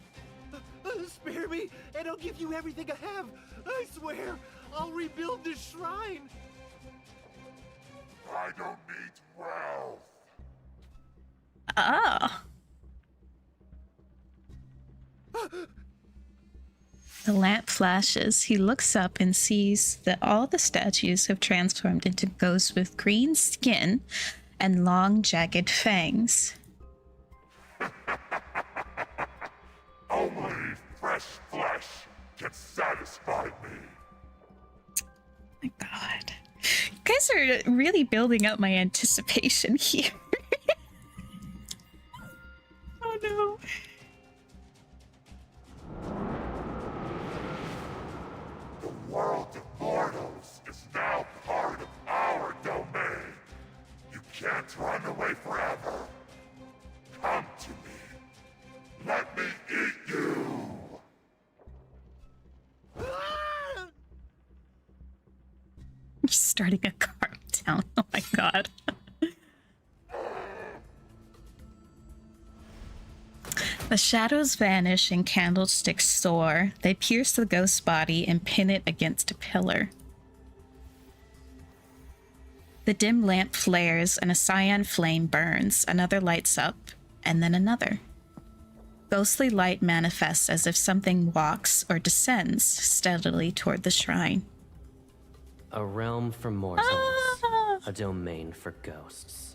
Spare me, and I'll give you everything I have! I swear, I'll rebuild this shrine! I don't need wealth. Ah. The lamp flashes. He looks up and sees that all the statues have transformed into ghosts with green skin and long, jagged fangs. guys are really building up my anticipation here. Oh no. The world of mortals is now part of our domain. You can't run away forever. Come to me. Let me eat you. You're starting a carp down. Oh my god. The shadows vanish and candlesticks soar. They pierce the ghost's body and pin it against a pillar. The dim lamp flares and a cyan flame burns. Another lights up, and then another. Ghostly light manifests as if something walks or descends steadily toward the shrine. A realm for mortals, a domain for ghosts.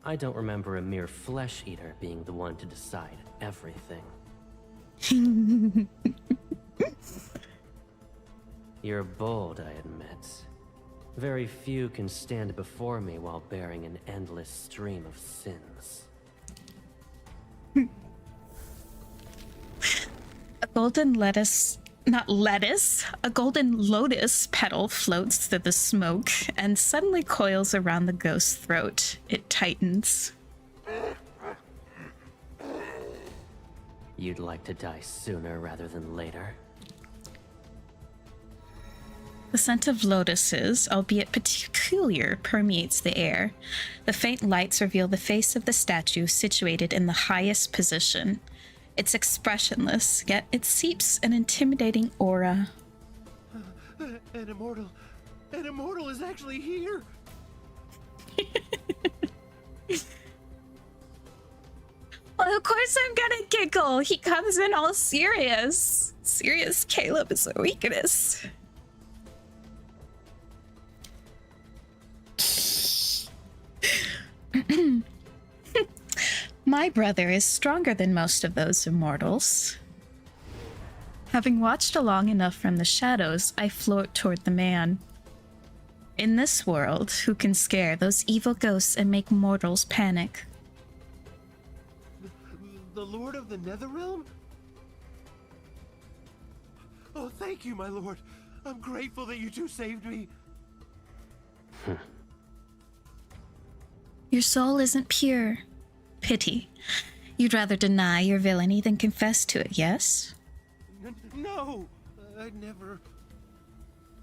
I don't remember a mere flesh eater being the one to decide everything. You're bold, I admit. Very few can stand before me while bearing an endless stream of sins. A golden a golden lotus petal floats through the smoke and suddenly coils around the ghost's throat. It tightens. You'd like to die sooner rather than later? The scent of lotuses, albeit peculiar, permeates the air. The faint lights reveal the face of the statue situated in the highest position. It's expressionless, yet it seeps an intimidating aura. An immortal is actually here. Well, of course I'm gonna giggle. He comes in all serious. Serious Caleb is a weakness. My brother is stronger than most of those immortals. Having watched along enough from the shadows, I float toward the man. In this world, who can scare those evil ghosts and make mortals panic? The Lord of the Netherrealm? Oh, thank you, my lord. I'm grateful that you two saved me. Your soul isn't pure. Pity. You'd rather deny your villainy than confess to it, yes? No, I'd never.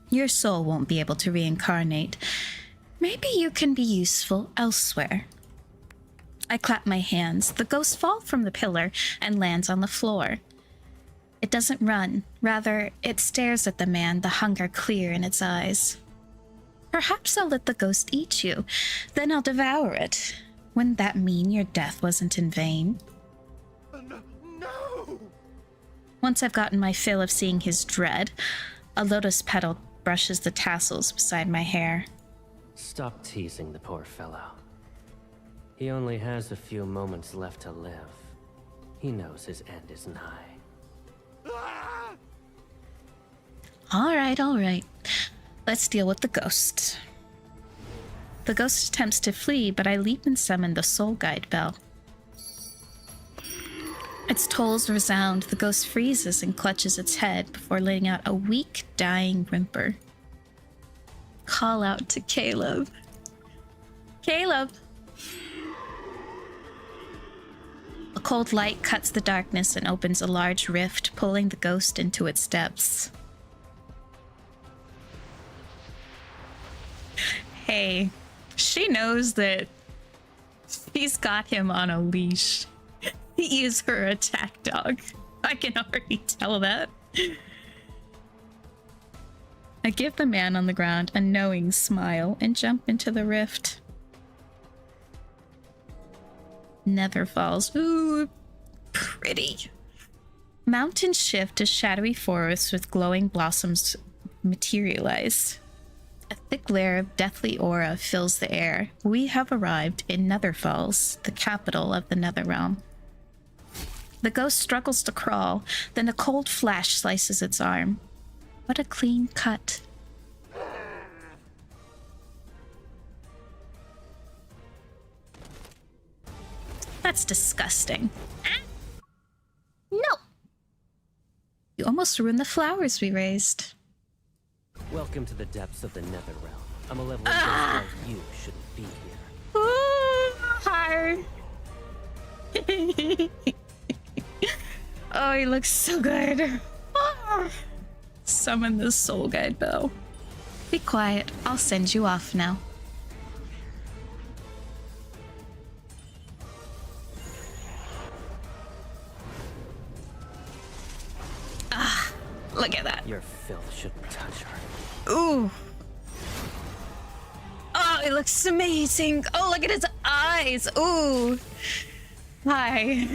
Your soul won't be able to reincarnate. Maybe you can be useful elsewhere. I clap my hands. The ghost falls from the pillar and lands on the floor. It doesn't run. Rather, it stares at the man, the hunger clear in its eyes. Perhaps I'll let the ghost eat you. Then I'll devour it. Wouldn't that mean your death wasn't in vain? No! Once I've gotten my fill of seeing his dread, a lotus petal brushes the tassels beside my hair. Stop teasing the poor fellow. He only has a few moments left to live. He knows his end is nigh. Ah! All right. Let's deal with the ghost. The ghost attempts to flee, but I leap and summon the soul guide bell. Its tolls resound. The ghost freezes and clutches its head before letting out a weak, dying whimper. Call out to Caleb. Caleb! A cold light cuts the darkness and opens a large rift, pulling the ghost into its depths. Hey, she knows that she's got him on a leash. He is her attack dog. I can already tell that. I give the man on the ground a knowing smile and jump into the rift. Nether Falls. Ooh, pretty. Mountains shift as shadowy forests with glowing blossoms materialize. A thick layer of deathly aura fills the air. We have arrived in Nether Falls, the capital of the Netherrealm. The ghost struggles to crawl, then a cold flash slices its arm. What a clean cut. That's disgusting. No! You almost ruined the flowers we raised. Welcome to the depths of the Nether Realm. I'm a level of ghost like you shouldn't be here. Ooh, hi. Oh, he looks so good. Summon the soul guide bell. Be quiet. I'll send you off now. Ah, look at that. Your filth shouldn't touch her. Ooh. Oh, it looks amazing. Oh, look at his eyes. Ooh. Hi.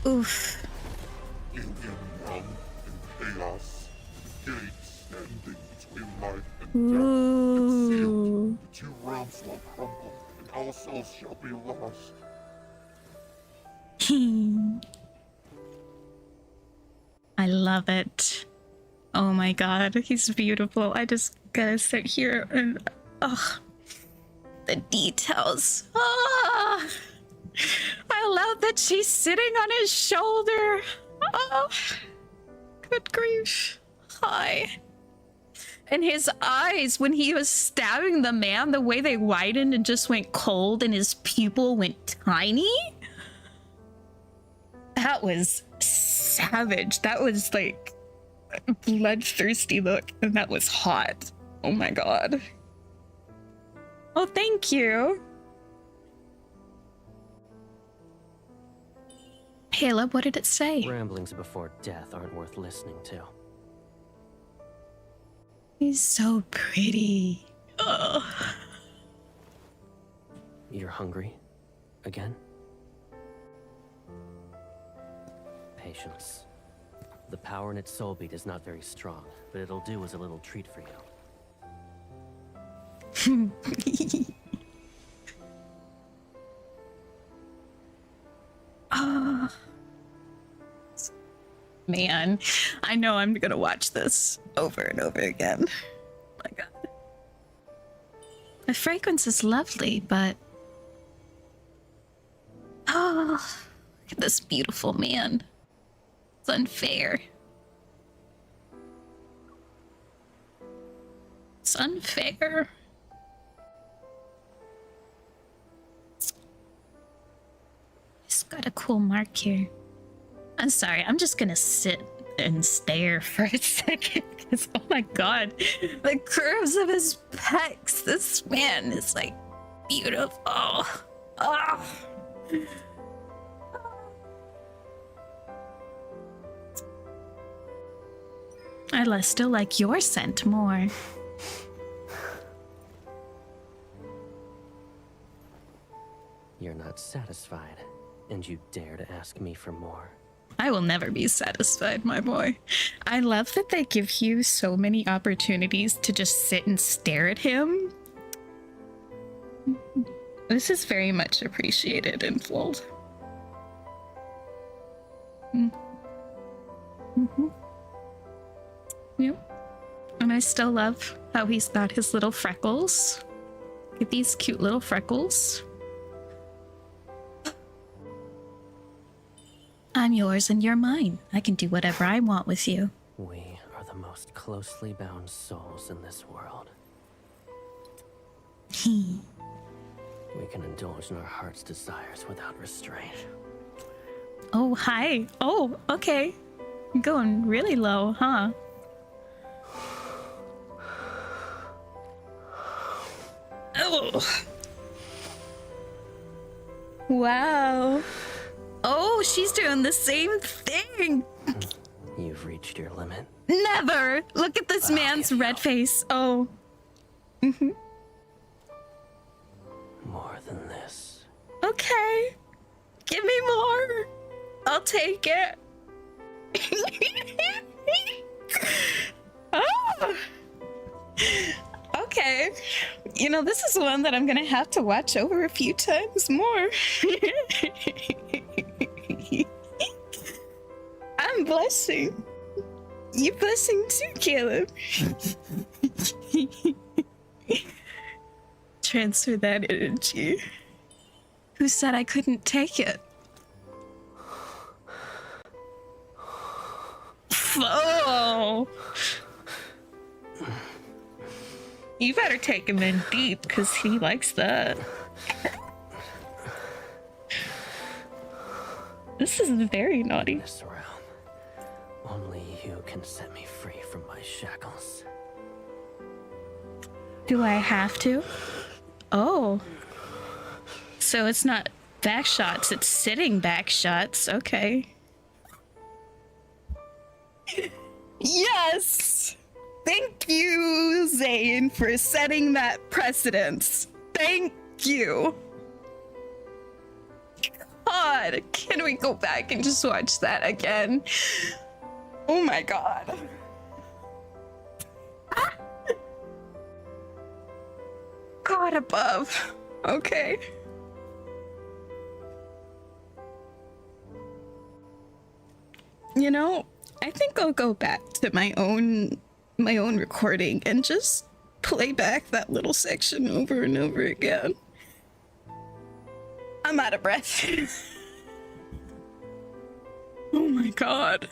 Oof. In realm and chaos, gates standing between life and death. Ooh. The two realms will crumble, and all souls shall be lost. I love it. Oh my god, he's beautiful. I just gotta sit here and the details. Ah, I love that she's sitting on his shoulder. Oh, good grief. Hi. And his eyes, when he was stabbing the man, the way they widened and just went cold and his pupil went tiny. That was savage. That was like a bloodthirsty look, and that was hot. Oh my god. Oh, thank you. Caleb, what did it say? Ramblings before death aren't worth listening to. He's so pretty. Ugh. You're hungry? Again? Patience. The power in its soul beat is not very strong, but it'll do as a little treat for you. Man, I know I'm gonna watch this over and over again. Oh my god. The fragrance is lovely, but look at this beautiful man. It's unfair. It's unfair. He's got a cool mark here. I'm sorry, I'm just gonna sit and stare for a second because, oh my god, the curves of his pecs. This man is like beautiful. Oh. I still like your scent more. You're not satisfied, and you dare to ask me for more. I will never be satisfied, my boy. I love that they give you so many opportunities to just sit and stare at him. This is very much appreciated in Fold. Yep. And I still love how he's got his little freckles. Look at these cute little freckles. I'm yours and you're mine. I can do whatever I want with you. We are the most closely bound souls in this world. We can indulge in our heart's desires without restraint. Oh, hi. Oh, okay. I'm going really low, huh? Oh. Wow. Oh, she's doing the same thing. You've reached your limit. Never. Look at this man's red face. Oh. More than this. Okay. Give me more. I'll take it. Oh. Okay. You know, this is one that I'm gonna have to watch over a few times more. I'm blushing. You blushing too, Caleb. transfer that energy? Who said I couldn't take it? Oh. You better take him in deep, because he likes that. This is very naughty. This realm. Only you can set me free from my shackles. Do I have to? Oh. So it's not back shots, it's sitting back shots. Okay. Yes! Thank you, Zane, for setting that precedence. Thank you. God, can we go back and just watch that again? Oh my god. God above. Okay. You know, I think I'll go back to my own recording and just play back that little section over and over again. I'm out of breath. Oh my god.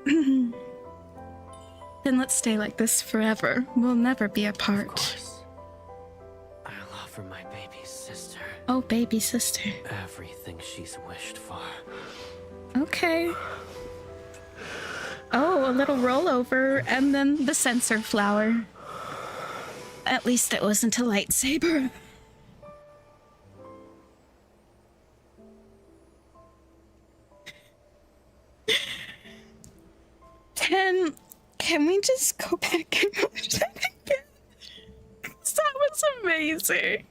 Then let's stay like this forever. We'll never be apart. Of course. I'll offer my baby sister Oh, baby sister. everything she's wished for. Okay. Oh, a little rollover, and then the sensor flower. At least it wasn't a lightsaber. Can we just go back and watch that again? 'Cause that was amazing.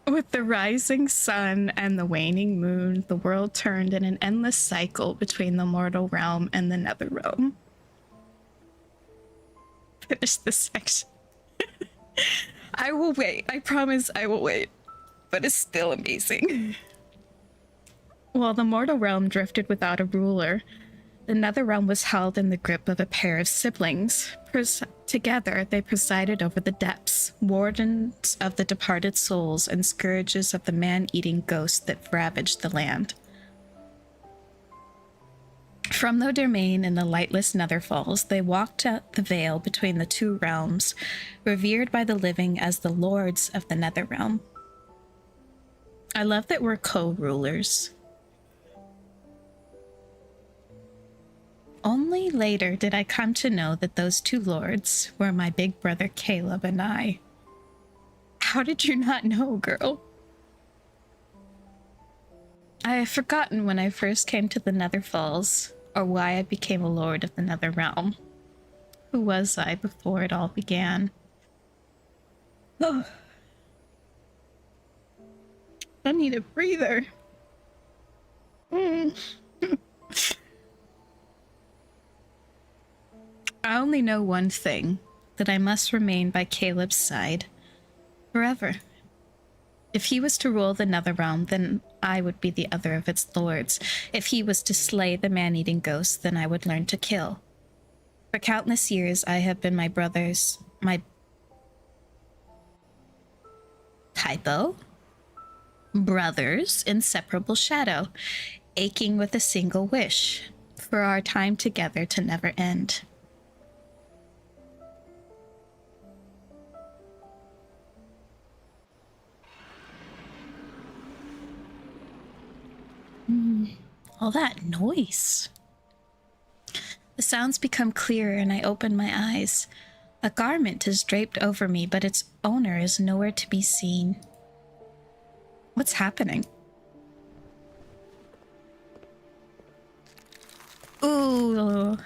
With the rising sun and the waning moon, the world turned in an endless cycle between the mortal realm and the nether realm. Finish this section. I will wait. I promise I will wait. But it's still amazing. While the mortal realm drifted without a ruler, the nether realm was held in the grip of a pair of siblings. Together, they presided over the depths, wardens of the departed souls and scourges of the man-eating ghosts that ravaged the land. From their domain in the lightless Netherfalls, they walked out the veil between the two realms, revered by the living as the lords of the nether realm. I love that we're co-rulers. Only later did I come to know that those two lords were my big brother Caleb and I. How did you not know, girl? I have forgotten when I first came to the Netherfalls, or why I became a lord of the Nether Realm. Who was I before it all began? Oh. I need a breather. I only know one thing, that I must remain by Caleb's side forever. If he was to rule the Netherrealm, then I would be the other of its lords. If he was to slay the man-eating ghosts, then I would learn to kill. For countless years, I have been my brother's inseparable shadow, aching with a single wish, for our time together to never end. All that noise. The sounds become clearer and I open my eyes. A garment is draped over me, but its owner is nowhere to be seen. What's happening? Ooh.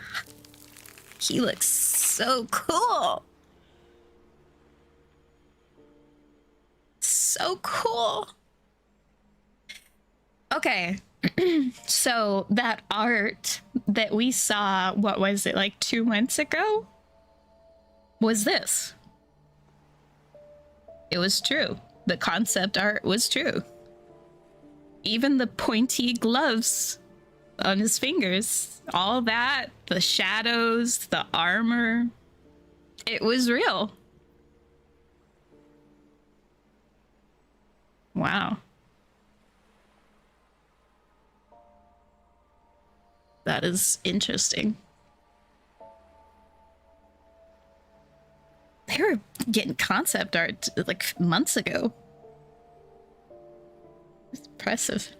He looks so cool. So cool. Okay. So that art that we saw, what was it, like 2 months ago? Was this. It was true. The concept art was true. Even the pointy gloves on his fingers, all that, the shadows, the armor. It was real. Wow. That is interesting. They were getting concept art like months ago. It's impressive.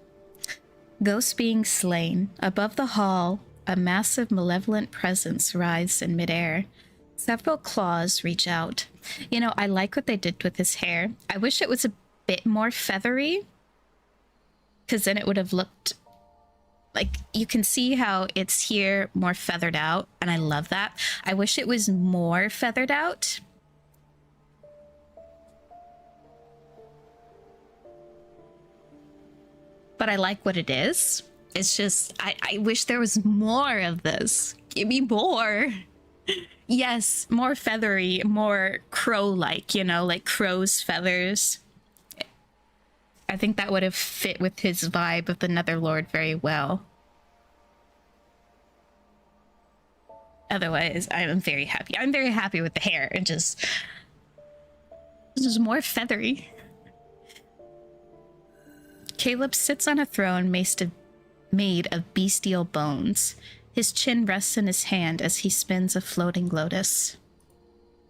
Ghosts being slain. Above the hall, a massive malevolent presence writhes in midair. Several claws reach out. You know, I like what they did with his hair. I wish it was a bit more feathery, because then it would have looked like, you can see how it's here more feathered out, and I love that. I wish it was more feathered out. But I like what it is. It's just, I wish there was more of this. Give me more. Yes, more feathery, more crow-like, you know, like crow's feathers. I think that would have fit with his vibe of the Netherlord very well. Otherwise, I'm very happy. I'm very happy with the hair. It just more feathery. Caleb sits on a throne made of bestial bones. His chin rests in his hand as he spins a floating lotus.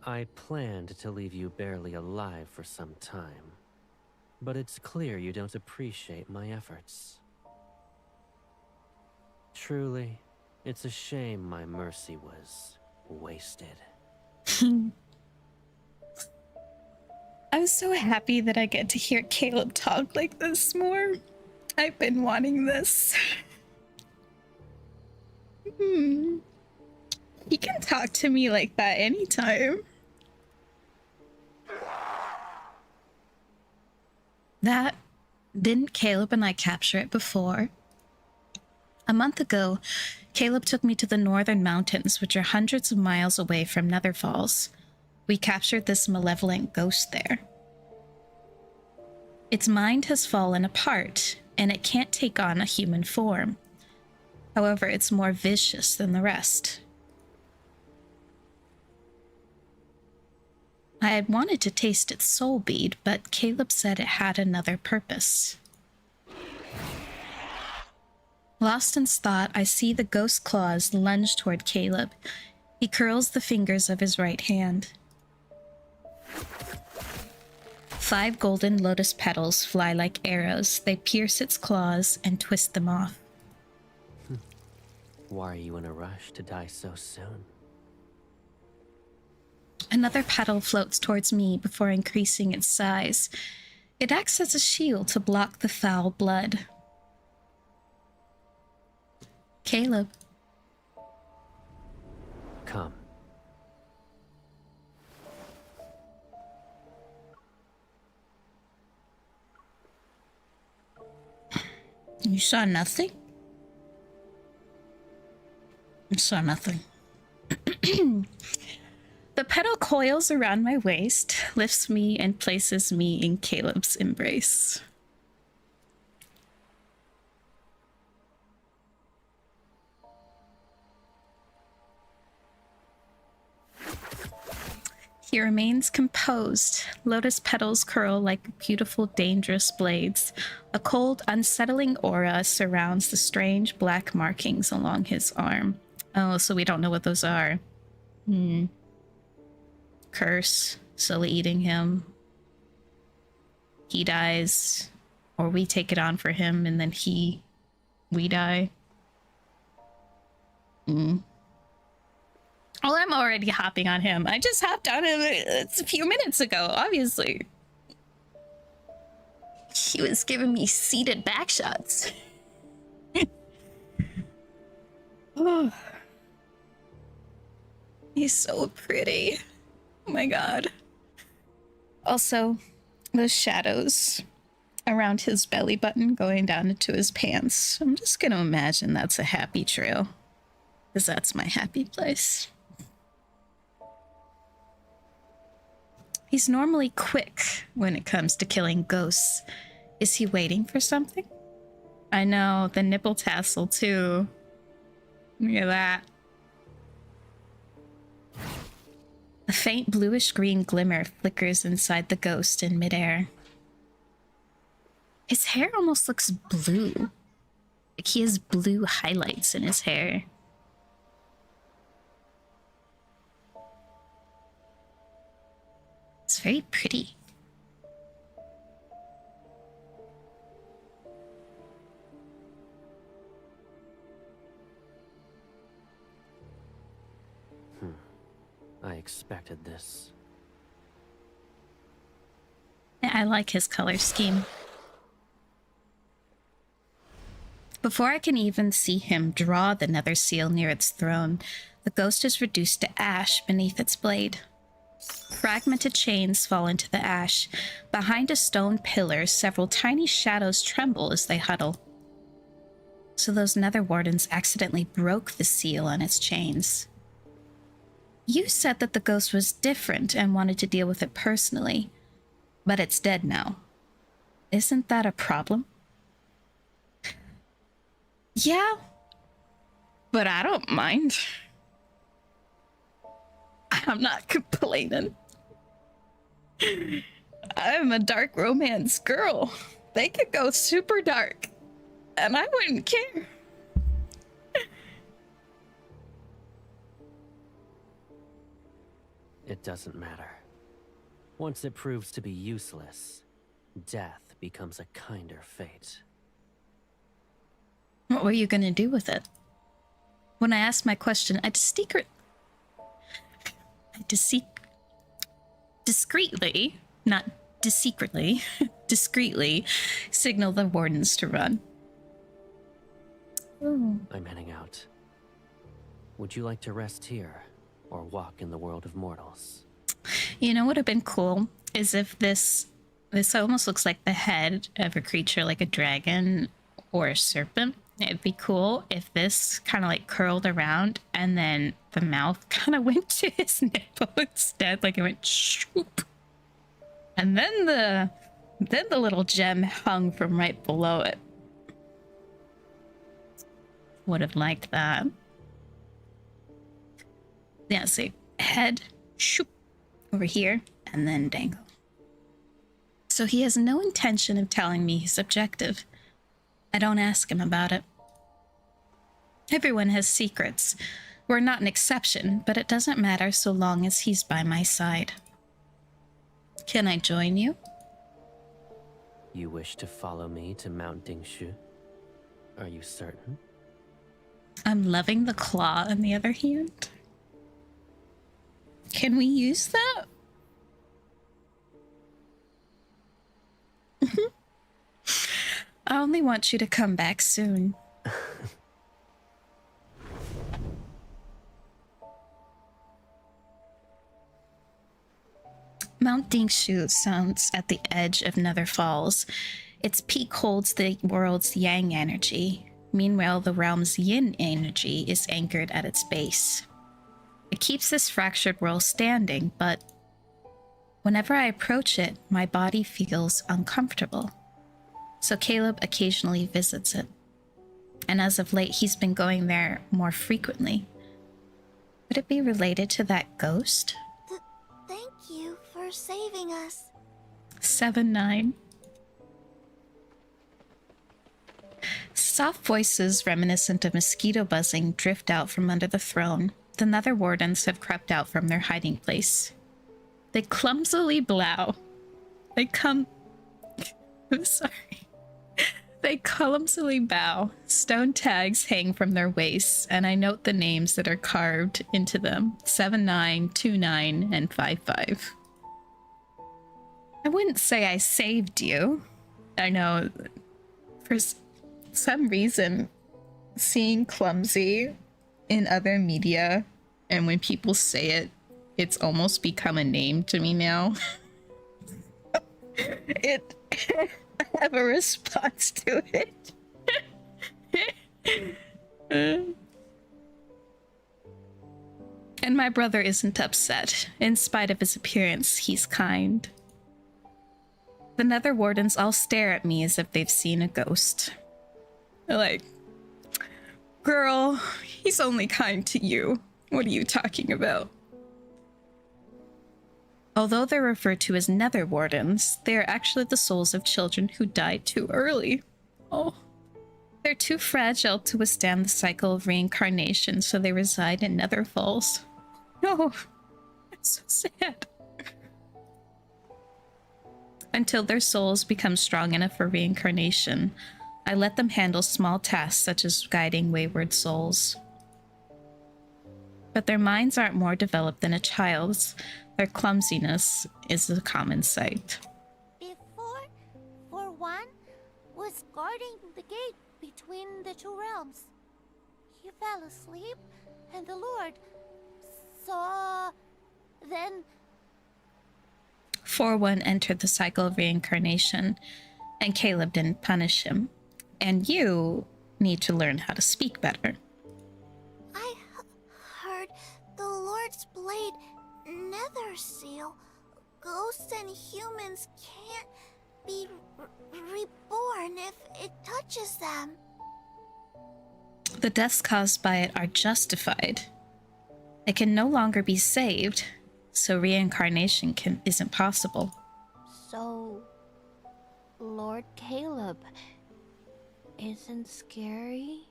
I planned to leave you barely alive for some time, but it's clear you don't appreciate my efforts. Truly, it's a shame my mercy was wasted. I'm so happy that I get to hear Caleb talk like this more. I've been wanting this. He can talk to me like that anytime. That, didn't Caleb and I capture it before? A month ago, Caleb took me to the northern mountains, which are hundreds of miles away from Nether Falls. We captured this malevolent ghost there. Its mind has fallen apart, and it can't take on a human form. However, it's more vicious than the rest. I had wanted to taste its soul bead, but Caleb said it had another purpose. Lost in thought, I see the ghost claws lunge toward Caleb. He curls the fingers of his right hand. 5 golden lotus petals fly like arrows. They pierce its claws and twist them off. Why are you in a rush to die so soon? Another petal floats towards me before increasing its size. It acts as a shield to block the foul blood. Caleb. Come. You saw nothing? I saw nothing. The petal coils around my waist, lifts me, and places me in Caleb's embrace. He remains composed. Lotus petals curl like beautiful, dangerous blades. A cold, unsettling aura surrounds the strange black markings along his arm. Oh, so we don't know what those are. Curse, slowly eating him. He dies, or we take it on for him, and then we die. Well, I'm already hopping on him. I just hopped on him a few minutes ago, obviously. He was giving me seated back shots. Oh. He's so pretty. Oh my god. Also, those shadows around his belly button going down into his pants. I'm just gonna imagine that's a happy trail, because that's my happy place. He's normally quick when it comes to killing ghosts. Is he waiting for something? I know, the nipple tassel too. Look at that. A faint bluish-green glimmer flickers inside the ghost in midair. His hair almost looks blue. Like he has blue highlights in his hair. It's very pretty. I expected this. Yeah, I like his color scheme. Before I can even see him draw the nether seal near its throne, the ghost is reduced to ash beneath its blade. Fragmented chains fall into the ash. Behind a stone pillar, several tiny shadows tremble as they huddle. So those nether wardens accidentally broke the seal on its chains. You said that the ghost was different and wanted to deal with it personally, but it's dead now. Isn't that a problem? Yeah, but I don't mind. I'm not complaining. I'm a dark romance girl. They could go super dark, and I wouldn't care. It doesn't matter. Once it proves to be useless, death becomes a kinder fate. What were you gonna do with it? When I asked my question, I discreetly, not secretly, discreetly signal the wardens to run. Ooh. I'm heading out. Would you like to rest here, or walk in the world of mortals? You know what would have been cool is if this almost looks like the head of a creature like a dragon or a serpent. It'd be cool if this kind of like curled around and then the mouth kind of went to his nipple instead, like it went shoop. And then the little gem hung from right below it. Would have liked that. Yeah, see, head, shoop, over here, and then dangle. So he has no intention of telling me his objective. I don't ask him about it. Everyone has secrets. We're not an exception, but it doesn't matter so long as he's by my side. Can I join you? You wish to follow me to Mount Dingshu? Are you certain? I'm loving the claw in the other hand. Can we use that? I only want you to come back soon. Mount Dingshu sounds at the edge of Nether Falls. Its peak holds the world's yang energy. Meanwhile, the realm's yin energy is anchored at its base. It keeps this fractured world standing, but whenever I approach it, my body feels uncomfortable. So Caleb occasionally visits it. And as of late, he's been going there more frequently. Could it be related to that ghost? Thank you for saving us. 7-9. Soft voices reminiscent of mosquito buzzing drift out from under the throne. The nether wardens have crept out from their hiding place. They clumsily blow. I'm sorry. They clumsily bow. Stone tags hang from their waists, and I note the names that are carved into them: 7-9, 2-9, and 5-5. I wouldn't say I saved you. I know, for some reason, seeing clumsy in other media, and when people say it, it's almost become a name to me now. I have a response to it. And my brother isn't upset. In spite of his appearance, he's kind. The nether wardens all stare at me as if they've seen a ghost. They're like, girl, he's only kind to you. What are you talking about? Although they're referred to as Nether Wardens, they are actually the souls of children who died too early. Oh. They're too fragile to withstand the cycle of reincarnation, so they reside in Nether Falls. No, it's so sad. Until their souls become strong enough for reincarnation, I let them handle small tasks such as guiding wayward souls. But their minds aren't more developed than a child's. Their clumsiness is a common sight. Before, for one, was guarding the gate between the two realms. He fell asleep, and the Lord saw. Then 4-1 entered the cycle of reincarnation, and Caleb didn't punish him. And you need to learn how to speak better. I heard the Lord's blade nether seal. Ghosts and humans can't be reborn if it touches them. The deaths caused by it are justified. It can no longer be saved, so reincarnation isn't possible. So, Lord Caleb isn't scary?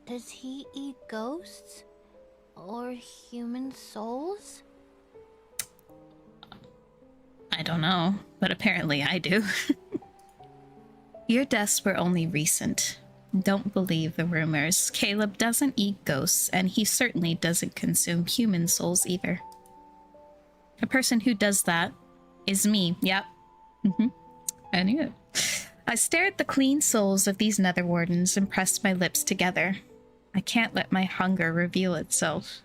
Does he eat ghosts? Or human souls? I don't know, but apparently I do. Your deaths were only recent. Don't believe the rumors. Caleb doesn't eat ghosts, and he certainly doesn't consume human souls either. A person who does that is me. Yep. I knew it. I stared at the clean souls of these Nether Wardens and pressed my lips together. I can't let my hunger reveal itself.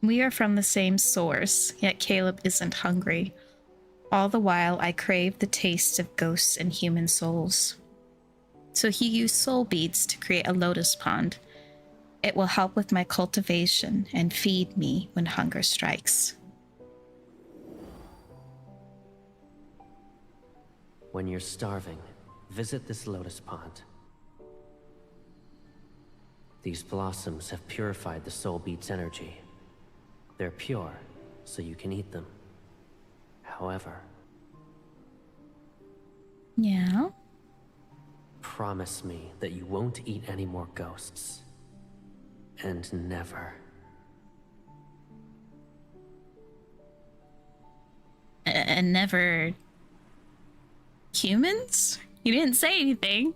We are from the same source, yet Caleb isn't hungry. All the while, I crave the taste of ghosts and human souls. So he used soul beads to create a lotus pond. It will help with my cultivation and feed me when hunger strikes. When you're starving, visit this lotus pond. These blossoms have purified the soul bead's energy. They're pure, so you can eat them. However... Yeah? Promise me that you won't eat any more ghosts. And never. And never... humans? You didn't say anything.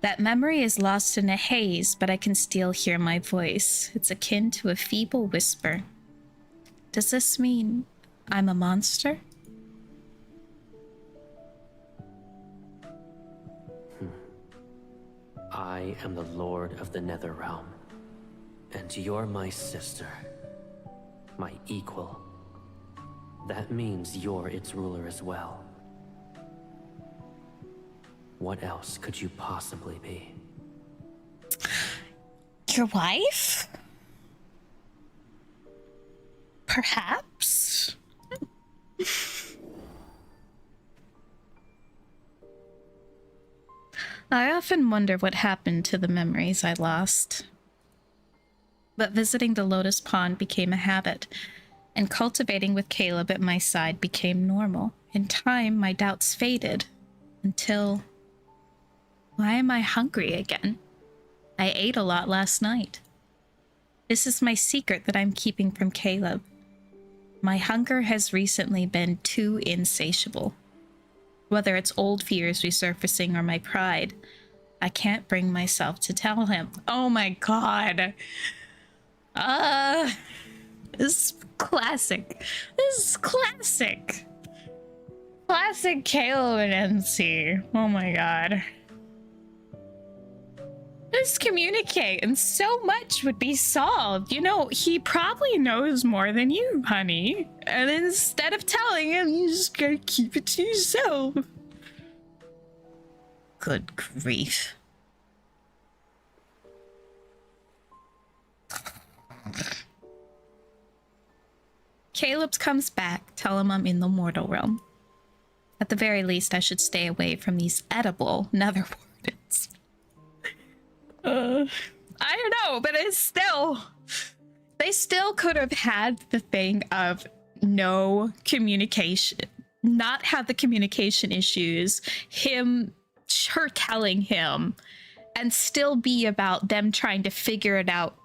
That memory is lost in a haze, but I can still hear my voice. It's akin to a feeble whisper. Does this mean I'm a monster? I am the Lord of the Netherrealm, and you're my sister, my equal. That means you're its ruler as well. What else could you possibly be? Your wife? Perhaps? I often wonder what happened to the memories I lost. But visiting the Lotus Pond became a habit, and cultivating with Caleb at my side became normal. In time, my doubts faded, until... Why am I hungry again? I ate a lot last night. This is my secret that I'm keeping from Caleb. My hunger has recently been too insatiable. Whether it's old fears resurfacing or my pride, I can't bring myself to tell him. Oh my god. This is classic. This is classic. Classic Caleb and NC. Oh my god. Just communicate and so much would be solved. You know, he probably knows more than you, honey. And instead of telling him, you just gotta keep it to yourself. Good grief. Caleb comes back. Tell him I'm in the mortal realm. At the very least, I should stay away from these edible nether wardens. I don't know, but it's still, they still could have had the thing of no communication, not have the communication issues, her telling him, and still be about them trying to figure it out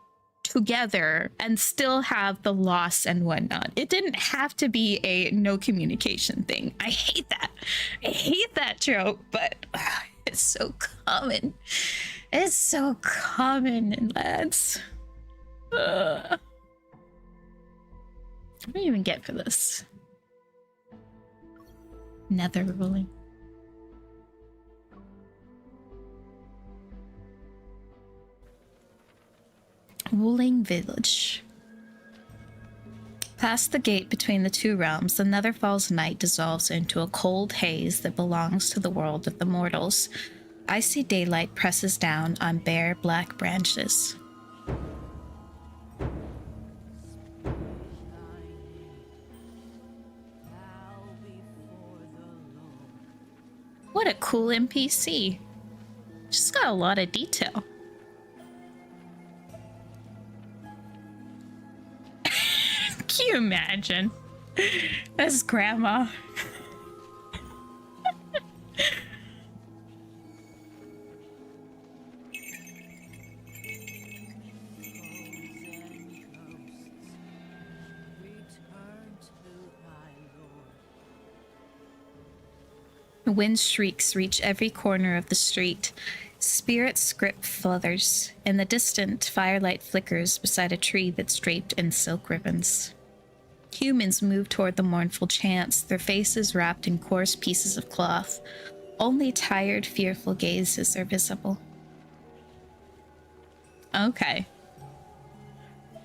together and still have the loss and whatnot. It didn't have to be a no communication thing. I hate that. I hate that trope, but it's so common. It's so common in lads. What do you even get for this? Nether ruling. Wuling Village. Past the gate between the two realms, the Netherfall's night dissolves into a cold haze that belongs to the world of the mortals. Icy daylight presses down on bare black branches. What a cool NPC. Just got a lot of detail. Can you imagine? That's grandma. Wind shrieks reach every corner of the street. Spirit script flutters. In the distant, firelight flickers beside a tree that's draped in silk ribbons. Humans move toward the mournful chants, their faces wrapped in coarse pieces of cloth. Only tired, fearful gazes are visible. Okay.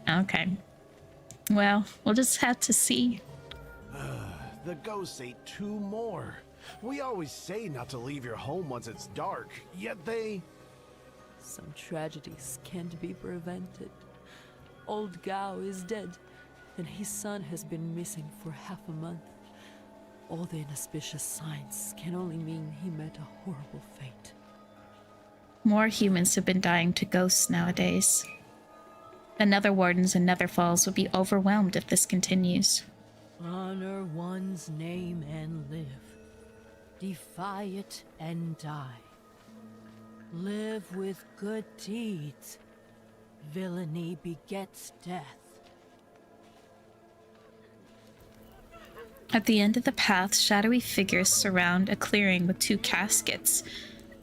Okay. Well, we'll just have to see. The ghosts ate 2 more. We always say not to leave your home once it's dark, yet they... Some tragedies can't be prevented. Old Gao is dead, and his son has been missing for half a month. All the inauspicious signs can only mean he met a horrible fate. More humans have been dying to ghosts nowadays. The Nether Wardens and Netherfalls will be overwhelmed if this continues. Honor one's name and live. Defy it and die. Live with good deeds. Villainy begets death. At the end of the path, shadowy figures surround a clearing with 2 caskets.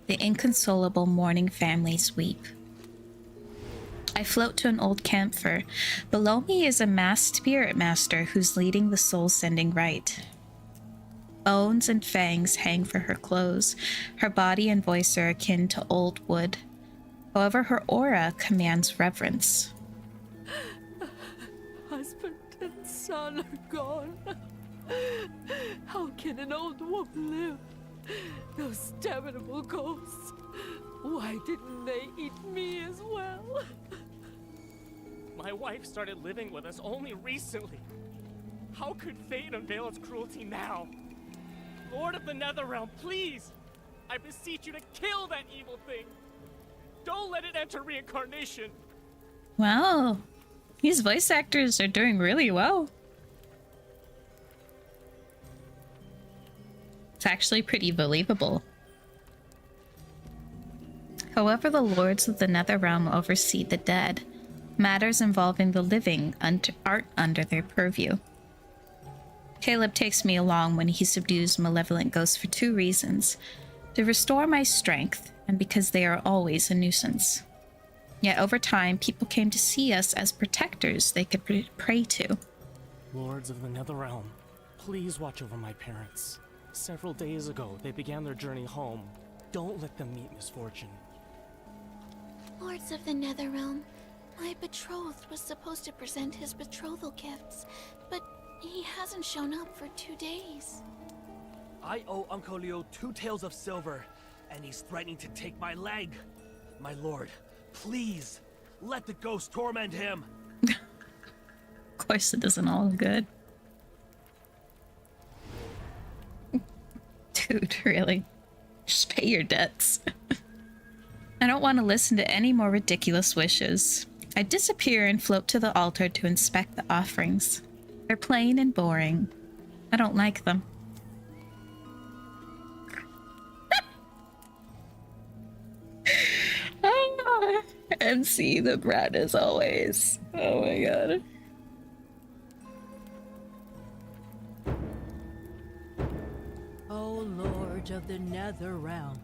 The inconsolable mourning families weep. I float to an old camphor. Below me is a masked spirit master who's leading the soul-sending rite. Bones and fangs hang for her clothes. Her body and voice are akin to old wood. However, her aura commands reverence. Husband and son are gone. How can an old woman live? Those damnable ghosts. Why didn't they eat me as well? My wife started living with us only recently. How could fate unveil its cruelty now? Lord of the Netherrealm, please! I beseech you to kill that evil thing! Don't let it enter reincarnation! Wow. These voice actors are doing really well. It's actually pretty believable. However, the lords of the Netherrealm oversee the dead. Matters involving the living aren't under their purview. Caleb takes me along when he subdues malevolent ghosts for 2 reasons. To restore my strength, and because they are always a nuisance. Yet over time, people came to see us as protectors they could pray to. Lords of the Netherrealm, please watch over my parents. Several days ago, they began their journey home. Don't let them meet misfortune. Lords of the Netherrealm, my betrothed was supposed to present his betrothal gifts, but he hasn't shown up for 2 days. I owe Uncle Leo 2 taels of silver, and he's threatening to take my leg. My lord, please, let the ghost torment him. Of course it doesn't all look good. Dude, really? Just pay your debts. I don't want to listen to any more ridiculous wishes. I disappear and float to the altar to inspect the offerings. They're plain and boring. I don't like them. Oh, MC the brat as always. Oh my god. O Lord of the Nether Realm,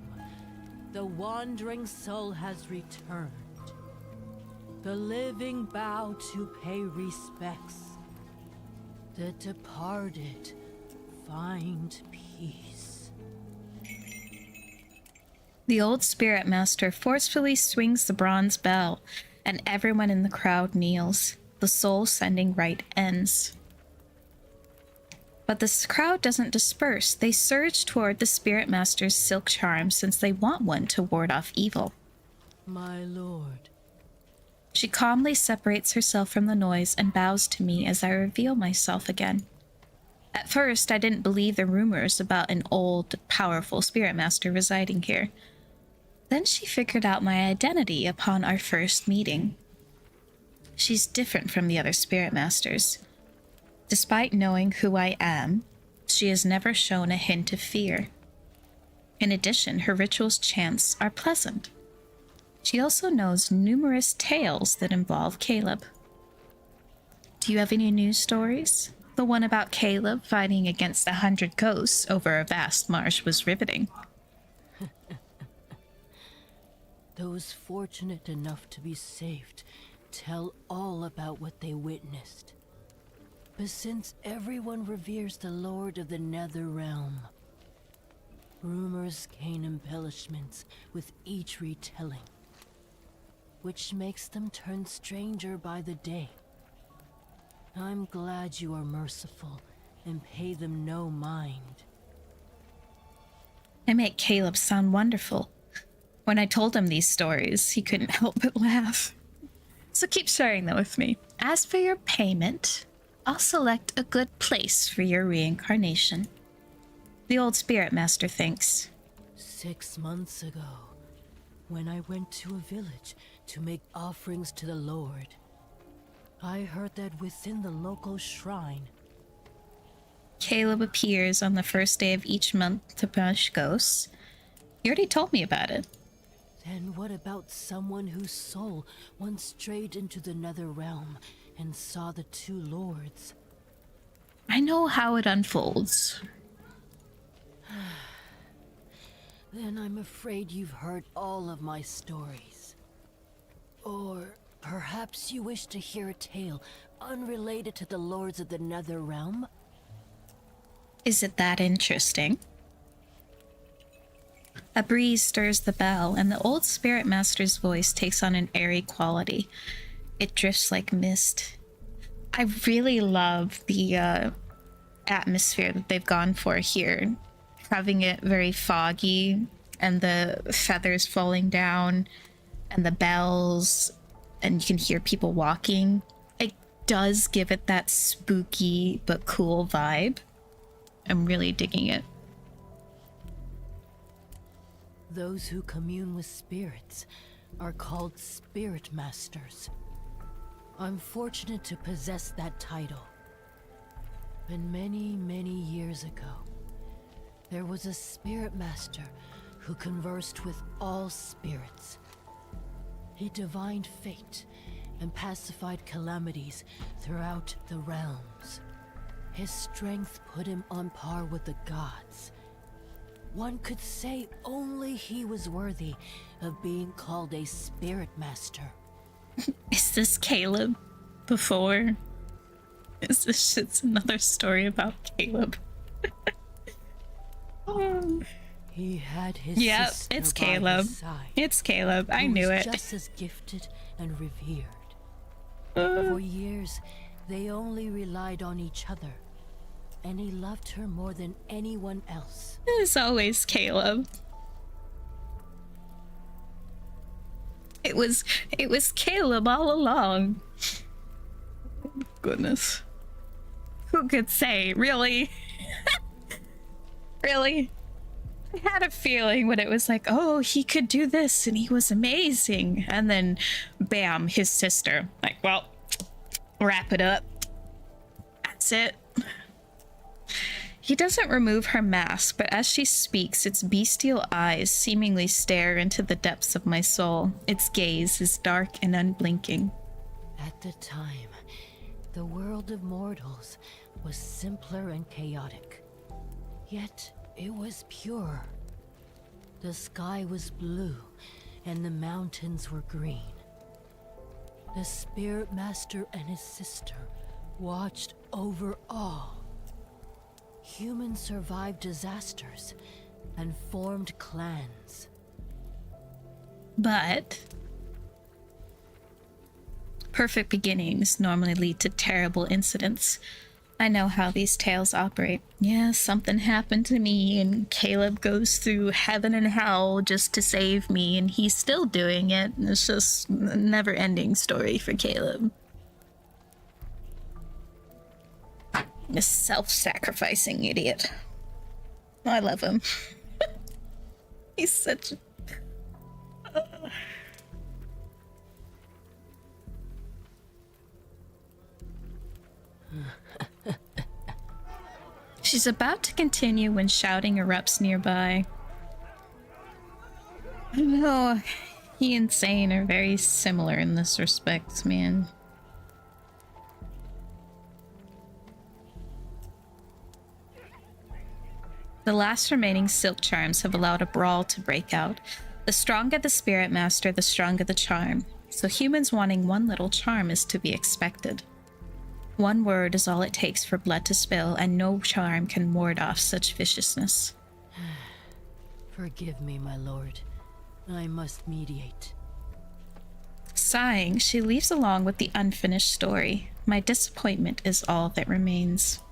the wandering soul has returned. The living bow to pay respects. The departed find peace. The old spirit master forcefully swings the bronze bell, and everyone in the crowd kneels. The soul sending rite ends. But this crowd doesn't disperse. They surge toward the spirit master's silk charm since they want one to ward off evil. My lord. She calmly separates herself from the noise and bows to me as I reveal myself again. At first, I didn't believe the rumors about an old, powerful spirit master residing here. Then she figured out my identity upon our first meeting. She's different from the other spirit masters. Despite knowing who I am, she has never shown a hint of fear. In addition, her ritual's chants are pleasant. She also knows numerous tales that involve Caleb. Do you have any news stories? The one about Caleb fighting against 100 ghosts over a vast marsh was riveting. Those fortunate enough to be saved tell all about what they witnessed. But since everyone reveres the Lord of the Nether Realm, rumors gain embellishments with each retelling, which makes them turn stranger by the day. I'm glad you are merciful and pay them no mind. I make Caleb sound wonderful. When I told him these stories, he couldn't help but laugh. So keep sharing them with me. As for your payment, I'll select a good place for your reincarnation. The old spirit master thinks. 6 months ago, when I went to a village to make offerings to the Lord, I heard that within the local shrine, Caleb appears on the first day of each month to punish ghosts. You already told me about it. then what about someone whose soul once strayed into the Nether Realm and saw the two lords? I know how it unfolds. Then I'm afraid you've heard all of my stories. Or perhaps you wish to hear a tale unrelated to the lords of the Nether Realm? Is it that interesting? A breeze stirs the bell, and the old spirit master's voice takes on an airy quality. It drifts like mist. I really love the atmosphere that they've gone for here, having it very foggy, and the feathers falling down, and the bells, and you can hear people walking. It does give it that spooky but cool vibe. I'm really digging it. Those who commune with spirits are called spirit masters. I'm fortunate to possess that title. But many, many years ago, there was a spirit master who conversed with all spirits. He divined fate and pacified calamities throughout the realms. His strength put him on par with the gods. One could say only he was worthy of being called a spirit master. Is this Caleb before? Is this just another story about Caleb? He had his Yep, sister it's by Caleb. his side, It's Caleb. I who knew was it. just as gifted and revered. For years, they only relied on each other, and he loved her more than anyone else. It's always Caleb. It was Caleb all along. Goodness. Who could say? Really? Really? I had a feeling when it was like, oh, he could do this and he was amazing. And then, bam, his sister. Like, well, wrap it up. That's it. He doesn't remove her mask, but as she speaks, its bestial eyes seemingly stare into the depths of my soul. Its gaze is dark and unblinking. At the time, the world of mortals was simpler and chaotic. Yet, it was pure. The sky was blue, and the mountains were green. The Spirit Master and his sister watched over all. Humans survived disasters and formed clans. But perfect beginnings normally lead to terrible incidents. I know how these tales operate. Yeah, something happened to me, and Caleb goes through heaven and hell just to save me, and he's still doing it. It's just a never-ending story for Caleb. A self-sacrificing idiot. I love him. He's such... She's about to continue when shouting erupts nearby. I know, he and Zane are very similar in this respect, man. The last remaining silk charms have allowed a brawl to break out. The stronger the Spirit Master, the stronger the charm. So humans wanting one little charm is to be expected. One word is all it takes for blood to spill, and no charm can ward off such viciousness. Forgive me, my lord. I must mediate. Sighing, she leaves along with the unfinished story. My disappointment is all that remains.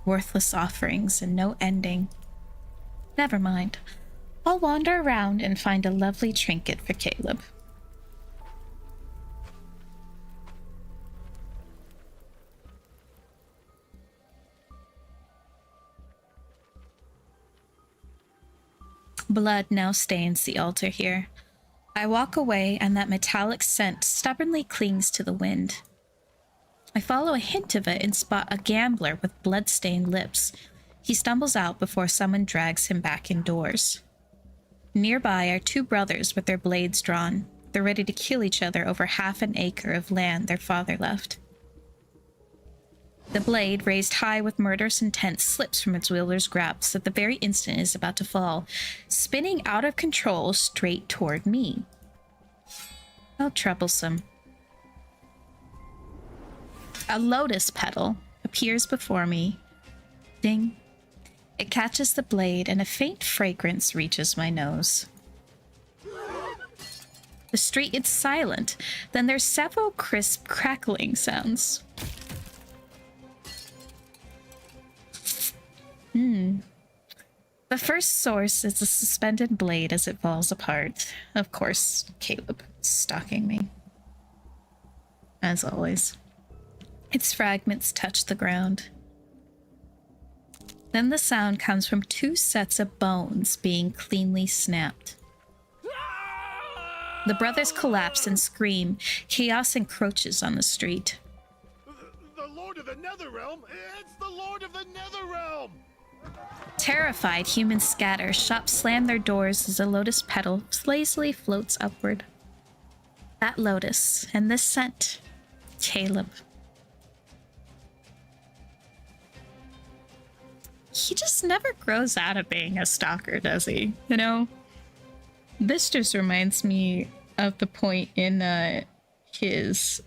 Worthless offerings and no ending. Never mind. I'll wander around and find a lovely trinket for Caleb. Blood now stains the altar here. I walk away, and that metallic scent stubbornly clings to the wind. I follow a hint of it and spot a gambler with blood-stained lips. He stumbles out before someone drags him back indoors. Nearby are two brothers with their blades drawn. They're ready to kill each other over half an acre of land their father left. The blade, raised high with murderous intent, slips from its wielder's grasp at the very instant it is about to fall, spinning out of control straight toward me. How troublesome. A lotus petal appears before me. Ding. It catches the blade, and a faint fragrance reaches my nose. The street is silent. Then there's several crisp crackling sounds. The first source is a suspended blade as it falls apart. Of course, Caleb is stalking me. As always. Its fragments touch the ground. Then the sound comes from two sets of bones being cleanly snapped. The brothers collapse and scream. Chaos encroaches on the street. The Lord of the Netherrealm? It's the Lord of the Netherrealm! Terrified, humans scatter. Shops slam their doors as a lotus petal lazily floats upward. That lotus and this scent. Caleb. He just never grows out of being a stalker, does he? You know? This just reminds me of the point in his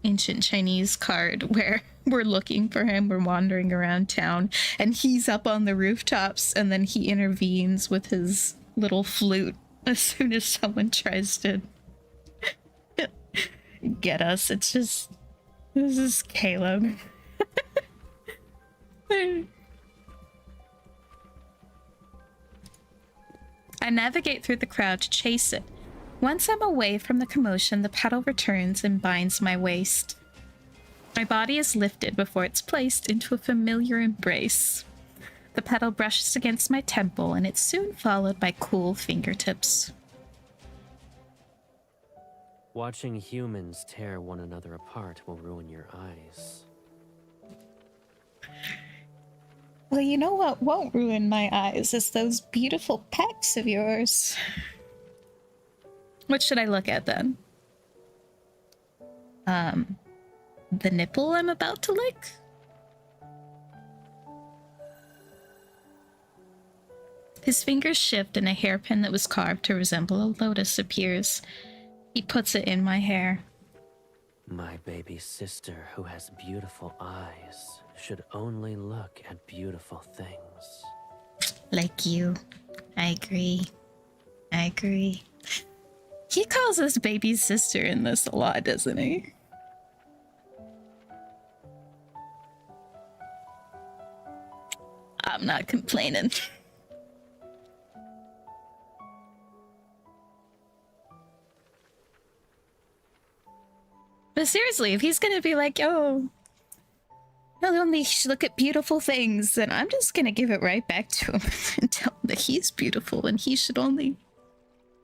ancient Chinese card where we're looking for him, we're wandering around town, and he's up on the rooftops, and then he intervenes with his little flute as soon as someone tries to get us. It's just, this is Caleb. I navigate through the crowd to chase it. Once I'm away from the commotion, the petal returns and binds my waist. My body is lifted before it's placed into a familiar embrace. The petal brushes against my temple, and it's soon followed by cool fingertips. Watching humans tear one another apart will ruin your eyes. Well, you know what won't ruin my eyes is those beautiful pecs of yours. What should I look at then? The nipple I'm about to lick? His fingers shift and a hairpin that was carved to resemble a lotus appears. He puts it in my hair. My baby sister, who has beautiful eyes, should only look at beautiful things. Like you. I agree. I agree. He calls us baby sister in this a lot, doesn't he? I'm not complaining. But seriously, if he's gonna be like, oh, I'll only look at beautiful things, then I'm just gonna give it right back to him and tell him that he's beautiful and he should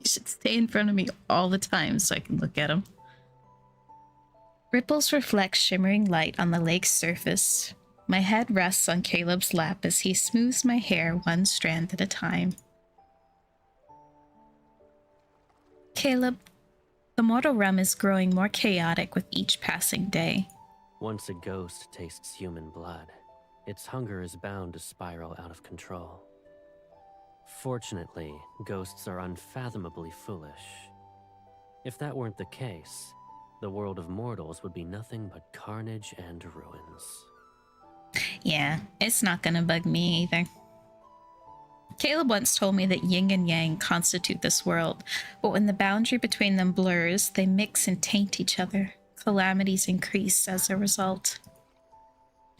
stay in front of me all the time so I can look at him. Ripples reflect shimmering light on the lake's surface. My head rests on Caleb's lap as he smooths my hair one strand at a time. Caleb, the mortal realm is growing more chaotic with each passing day. Once a ghost tastes human blood, its hunger is bound to spiral out of control. Fortunately, ghosts are unfathomably foolish. If that weren't the case, the world of mortals would be nothing but carnage and ruins. Yeah, it's not gonna bug me either. Caleb once told me that yin and yang constitute this world, but when the boundary between them blurs, they mix and taint each other. Calamities increase as a result.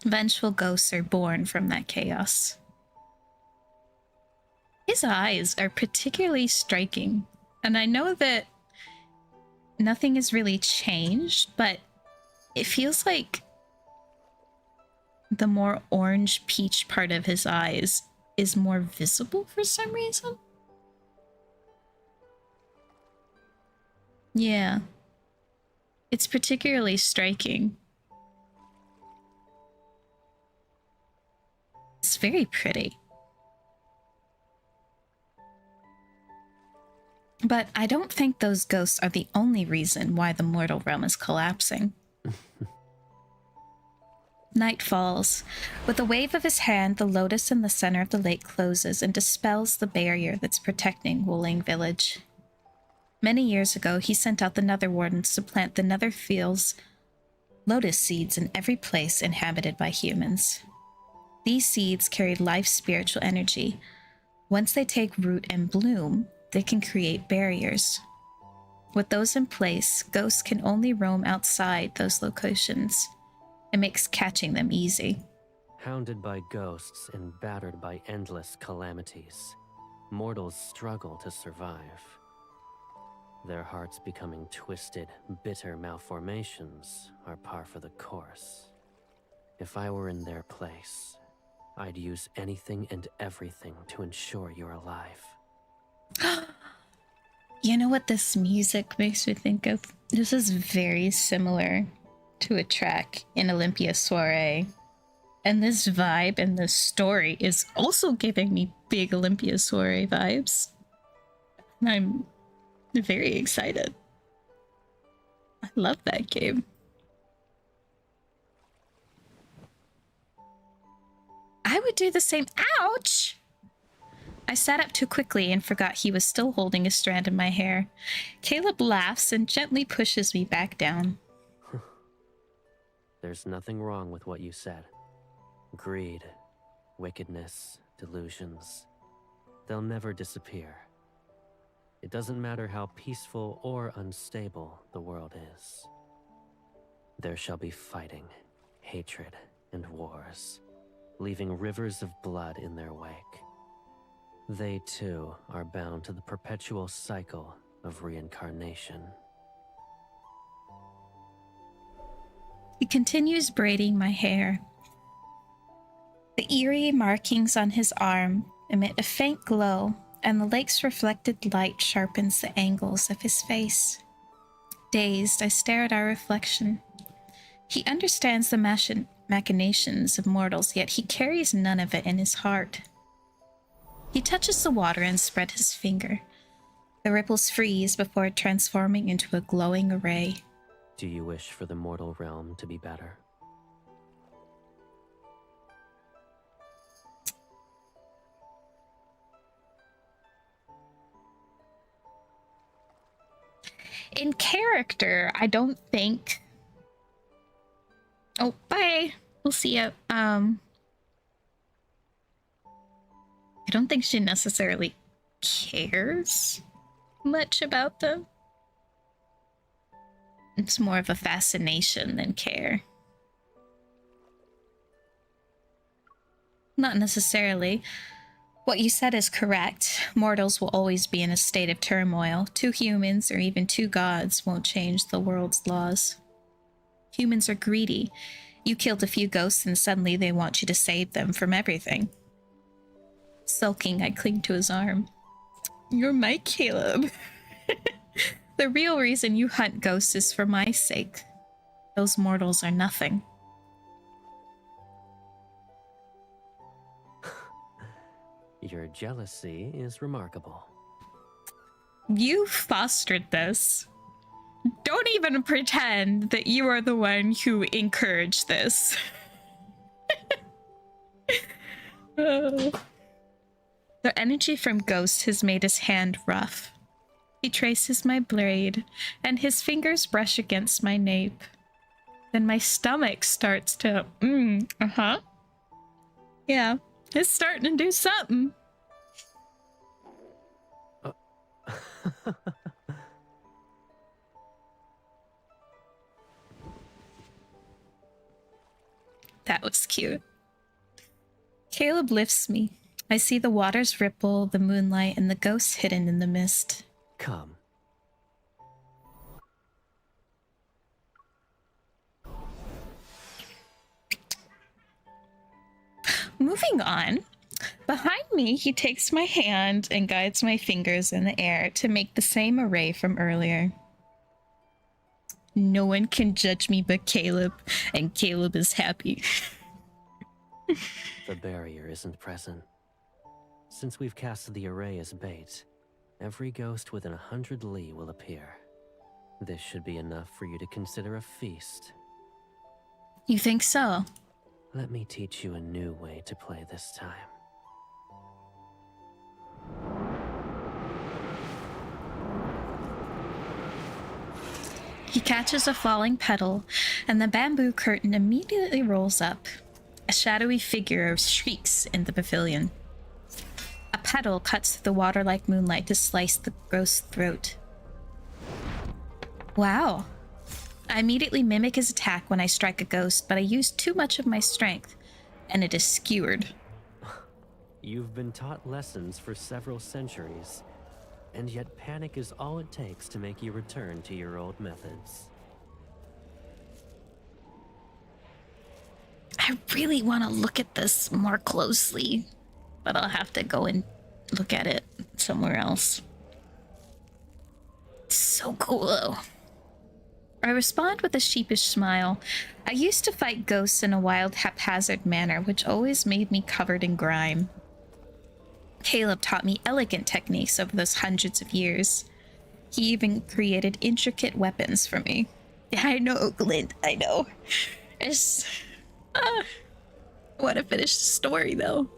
Vengeful ghosts are born from that chaos. His eyes are particularly striking, and I know that nothing has really changed, but it feels like the more orange peach part of his eyes is more visible for some reason. Yeah. It's particularly striking. It's very pretty. But I don't think those ghosts are the only reason why the mortal realm is collapsing. Night falls. With a wave of his hand, the lotus in the center of the lake closes and dispels the barrier that's protecting Wuling Village. Many years ago, he sent out the Nether Wardens to plant the Nether Fields lotus seeds in every place inhabited by humans. These seeds carry life's spiritual energy. Once they take root and bloom, they can create barriers. With those in place, ghosts can only roam outside those locations. It makes catching them easy. Hounded by ghosts and battered by endless calamities, mortals struggle to survive. Their hearts becoming twisted, bitter malformations are par for the course. If I were in their place, I'd use anything and everything to ensure you're alive. You know what this music makes me think of? This is very similar to a track in Olympia Soiree. And this vibe and this story is also giving me big Olympia Soiree vibes. And I'm very excited. I love that game. I would do the same. Ouch! I sat up too quickly and forgot he was still holding a strand in my hair. Caleb laughs and gently pushes me back down. There's nothing wrong with what you said. Greed, wickedness, delusions, they'll never disappear. It doesn't matter how peaceful or unstable the world is. There shall be fighting, hatred, and wars, leaving rivers of blood in their wake. They too are bound to the perpetual cycle of reincarnation. He continues braiding my hair. The eerie markings on his arm emit a faint glow, and the lake's reflected light sharpens the angles of his face. Dazed, I stare at our reflection. He understands the machinations of mortals, yet he carries none of it in his heart. He touches the water and spreads his finger. The ripples freeze before transforming into a glowing array. Do you wish for the mortal realm to be better? In character, I don't think... Oh, bye! We'll see you. I don't think she necessarily cares much about them. It's more of a fascination than care. Not necessarily. What you said is correct. Mortals will always be in a state of turmoil. 2 humans or even 2 gods won't change the world's laws. Humans are greedy. You killed a few ghosts and suddenly they want you to save them from everything. Sulking, I cling to his arm. You're my Caleb. The real reason you hunt ghosts is for my sake. Those mortals are nothing. Your jealousy is remarkable. You fostered this. Don't even pretend that you are the one who encouraged this. Oh. The energy from Ghost has made his hand rough. He traces my blade, and his fingers brush against my nape. Then my stomach starts to, Yeah, it's starting to do something. That was cute. Caleb lifts me. I see the waters ripple, the moonlight, and the ghosts hidden in the mist. Come. Moving on. Behind me, he takes my hand and guides my fingers in the air to make the same array from earlier. No one can judge me but Caleb, and Caleb is happy. The barrier isn't present. Since we've cast the array as bait, every ghost within 100 li will appear. This should be enough for you to consider a feast. You think so? Let me teach you a new way to play this time. He catches a falling petal, and the bamboo curtain immediately rolls up. A shadowy figure shrieks in the pavilion. A petal cuts through the water like moonlight to slice the ghost's throat. Wow. I immediately mimic his attack when I strike a ghost, but I use too much of my strength, and it is skewered. You've been taught lessons for several centuries, and yet panic is all it takes to make you return to your old methods. I really want to look at this more closely, but I'll have to go and look at it somewhere else. It's so cool, though. I respond with a sheepish smile. I used to fight ghosts in a wild, haphazard manner, which always made me covered in grime. Caleb taught me elegant techniques over those hundreds of years. He even created intricate weapons for me. I know, Glint, I know. I want to finish the story, though.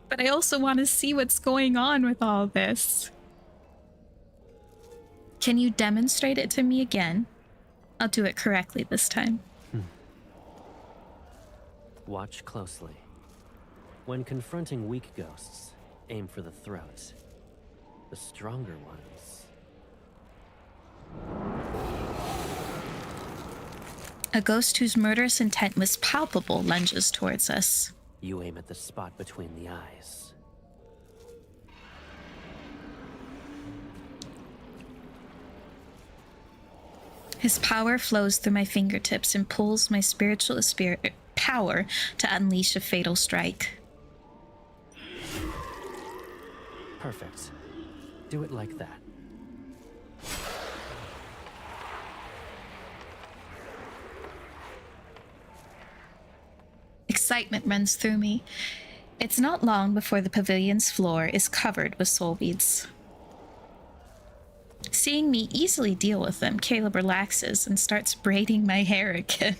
But I also want to see what's going on with all this. Can you demonstrate it to me again? I'll do it correctly this time. Watch closely. When confronting weak ghosts, aim for the throat. The stronger ones... A ghost whose murderous intent was palpable lunges towards us. You aim at the spot between the eyes. His power flows through my fingertips and pulls my spiritual power to unleash a fatal strike. Perfect. Do it like that. Excitement runs through me. It's not long before the pavilion's floor is covered with soul beads. Seeing me easily deal with them, Caleb relaxes and starts braiding my hair again.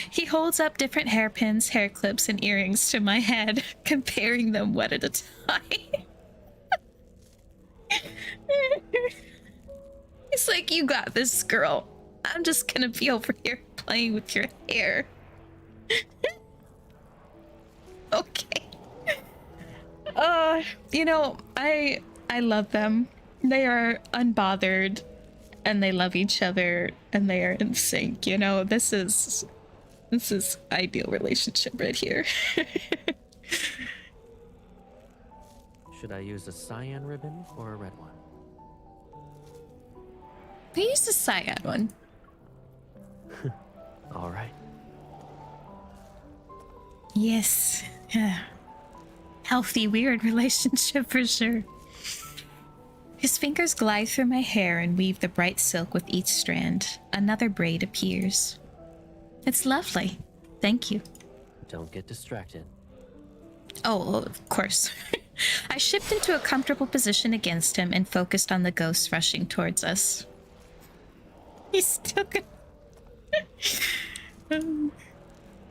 He holds up different hairpins, hair clips, and earrings to my head, comparing them one at a time. He's like, "You got this, girl. I'm just gonna be over here playing with your hair." Okay. You know, I love them. They are unbothered and they love each other and they are in sync. You know, this is ideal relationship right here. Should I use a cyan ribbon or a red one? I used a cyan one. All right. Yes. Yeah. Healthy, weird relationship for sure. His fingers glide through my hair and weave the bright silk with each strand. Another braid appears. It's lovely. Thank you. Don't get distracted. Oh, of course. I shift into a comfortable position against him and focused on the ghost rushing towards us. He's still good.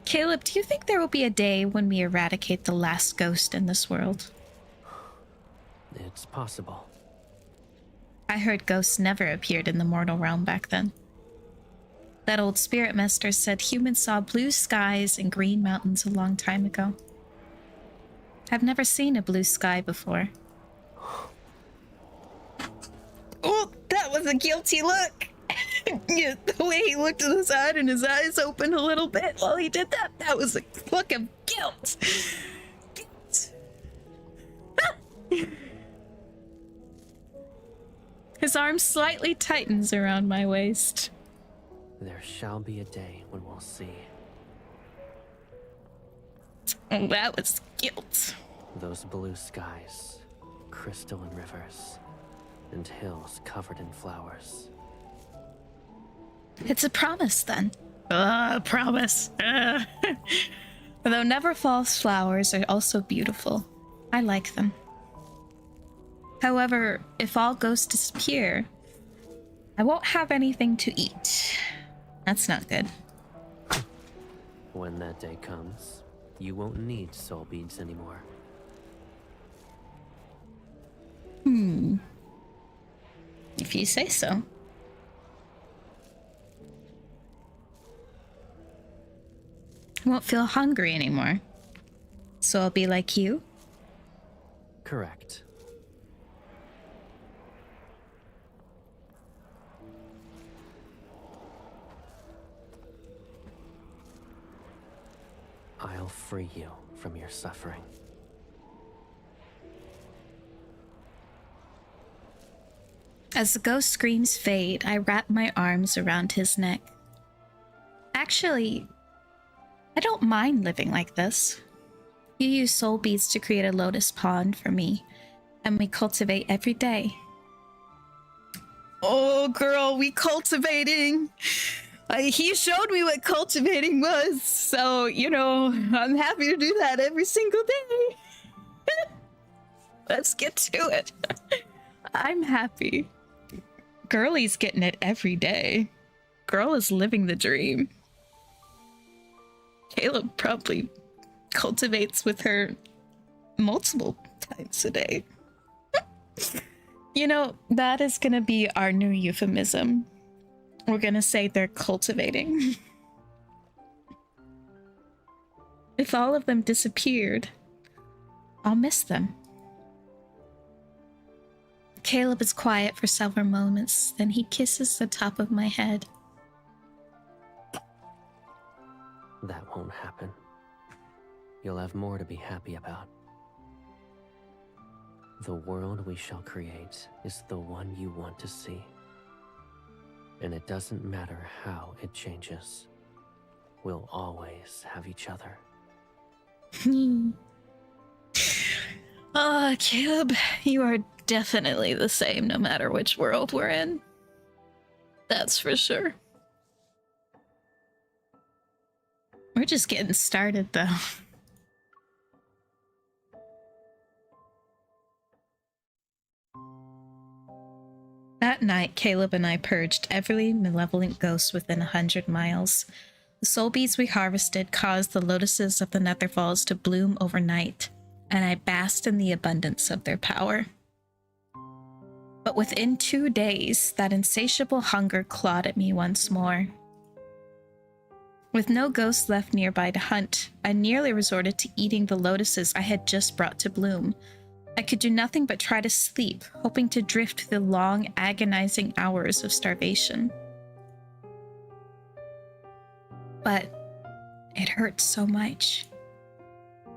Caleb, do you think there will be a day when we eradicate the last ghost in this world? It's possible. I heard ghosts never appeared in the mortal realm back then. That old spirit master said humans saw blue skies and green mountains a long time ago. I've never seen a blue sky before. Oh, that was a guilty look. Yeah, the way he looked at the side and his eyes opened a little bit while he did that, that was a look of guilt. Guilt. His arm slightly tightens around my waist. There shall be a day when we'll see. Oh, that was guilt. Those blue skies, crystalline rivers, and hills covered in flowers. It's a promise, then. Promise. Though never false flowers are also beautiful. I like them. However, if all ghosts disappear, I won't have anything to eat. That's not good. When that day comes, you won't need soul beads anymore. If you say so. I won't feel hungry anymore. So I'll be like you? Correct. I'll free you from your suffering. As the ghost screams fade, I wrap my arms around his neck. Actually, I don't mind living like this. You use soul beads to create a lotus pond for me, and we cultivate every day. Oh, girl, we cultivating. He showed me what cultivating was, so, you know, I'm happy to do that every single day. Let's get to it. I'm happy. Girlie's getting it every day. Girl is living the dream. Caleb probably cultivates with her multiple times a day. You know, that is gonna be our new euphemism. We're gonna say they're cultivating. If all of them disappeared, I'll miss them. Caleb is quiet for several moments, then he kisses the top of my head. That won't happen. You'll have more to be happy about. The world we shall create is the one you want to see. And it doesn't matter how it changes. We'll always have each other. Caleb, you are definitely the same no matter which world we're in. That's for sure. We're just getting started, though. That night, Caleb and I purged every malevolent ghost within 100 miles. The soul beads we harvested caused the lotuses of the Netherfalls to bloom overnight, and I basked in the abundance of their power. But within 2 days, that insatiable hunger clawed at me once more. With no ghosts left nearby to hunt, I nearly resorted to eating the lotuses I had just brought to bloom. I could do nothing but try to sleep, hoping to drift through the long, agonizing hours of starvation. But it hurts so much.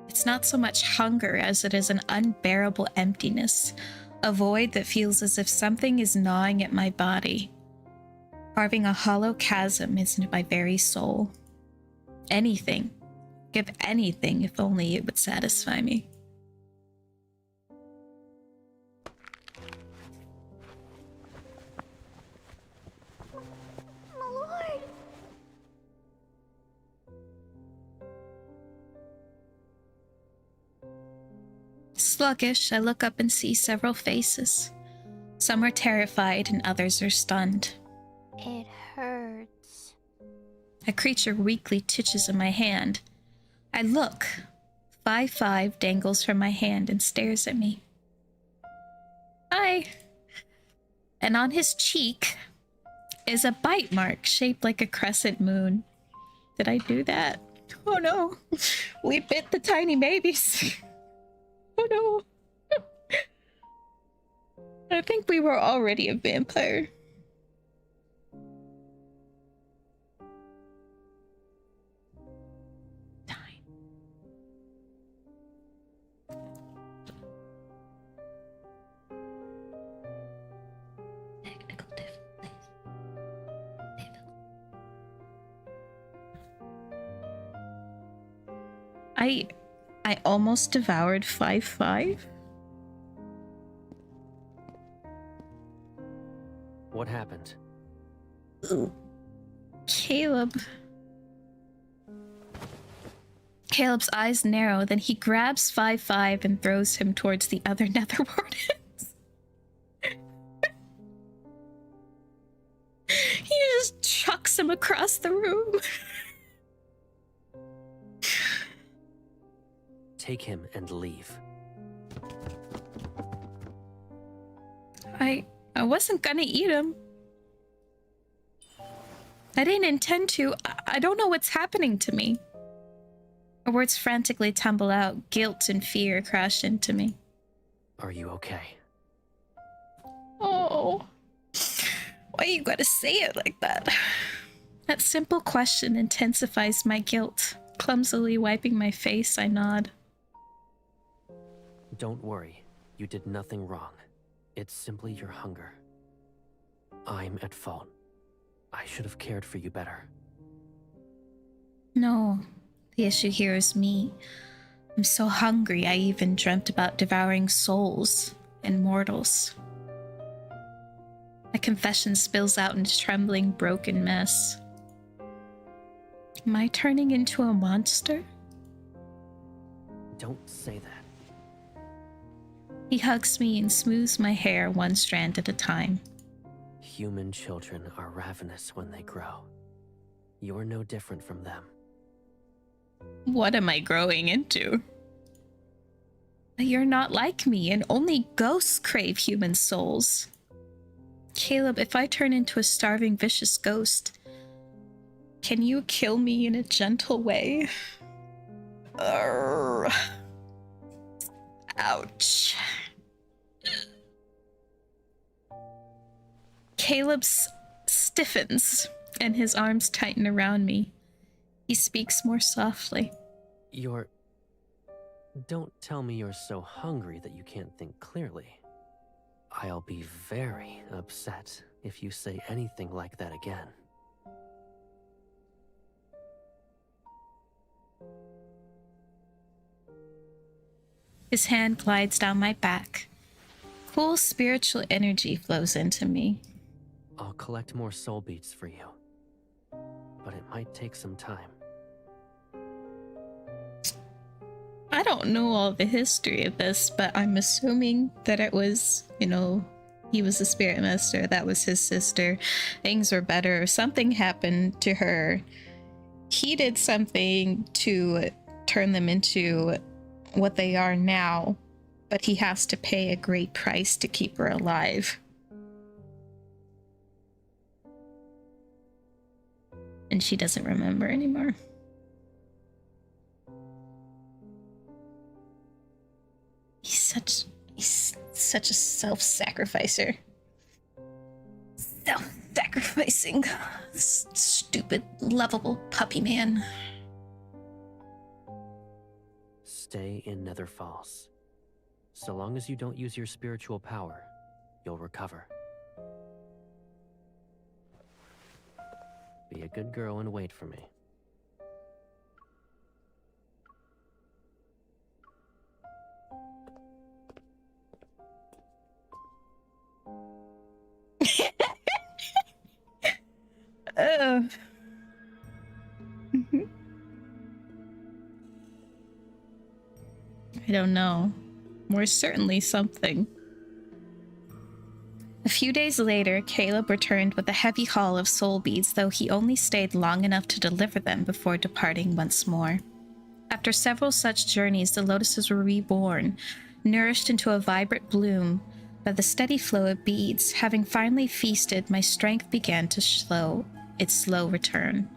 It's not so much hunger as it is an unbearable emptiness, a void that feels as if something is gnawing at my body, carving a hollow chasm into my very soul. Anything, give anything if only it would satisfy me. My lord! Sluggish, I look up and see several faces. Some are terrified and others are stunned. It hurts. A creature weakly twitches in my hand. I look. 5-5 dangles from my hand and stares at me. Hi. And on his cheek is a bite mark shaped like a crescent moon. Did I do that? Oh no. We bit the tiny babies. Oh no. I think we were already a vampire. I almost devoured 5-5. What happened? Ooh. Caleb's eyes narrow, then he grabs 5-5 and throws him towards the other nether wardens. He just chucks him across the room. Take him and leave. I wasn't gonna eat him. I didn't intend to. I don't know what's happening to me. Her words frantically tumble out. Guilt and fear crash into me. Are you okay? Oh. Why you gotta say it like that? That simple question intensifies my guilt. Clumsily wiping my face, I nod. Don't worry. You did nothing wrong. It's simply your hunger. I'm at fault. I should have cared for you better. No, the issue here is me. I'm so hungry I even dreamt about devouring souls and mortals. My confession spills out into trembling, broken mess. Am I turning into a monster? Don't say that. He hugs me and smooths my hair one strand at a time. Human children are ravenous when they grow. You're no different from them. What am I growing into? You're not like me, and only ghosts crave human souls. Caleb, if I turn into a starving, vicious ghost, can you kill me in a gentle way? Urgh. Ouch. Caleb stiffens, and his arms tighten around me. He speaks more softly. Don't tell me you're so hungry that you can't think clearly. I'll be very upset if you say anything like that again. His hand glides down my back. Cool spiritual energy flows into me. I'll collect more soul beats for you. But it might take some time. I don't know all the history of this, but I'm assuming that it was, he was the spirit master, that was his sister. Things were better. Something happened to her. He did something to turn them into what they are now, but he has to pay a great price to keep her alive. And she doesn't remember anymore. He's such a self-sacrificer. Self-sacrificing, stupid, lovable puppy man. Stay in Nether Falls. So long as you don't use your spiritual power, you'll recover. Be a good girl and wait for me. I don't know. We're certainly something. A few days later, Caleb returned with a heavy haul of soul beads, though he only stayed long enough to deliver them before departing once more. After several such journeys, the lotuses were reborn, nourished into a vibrant bloom by the steady flow of beads. Having finally feasted, my strength began to slow its slow return.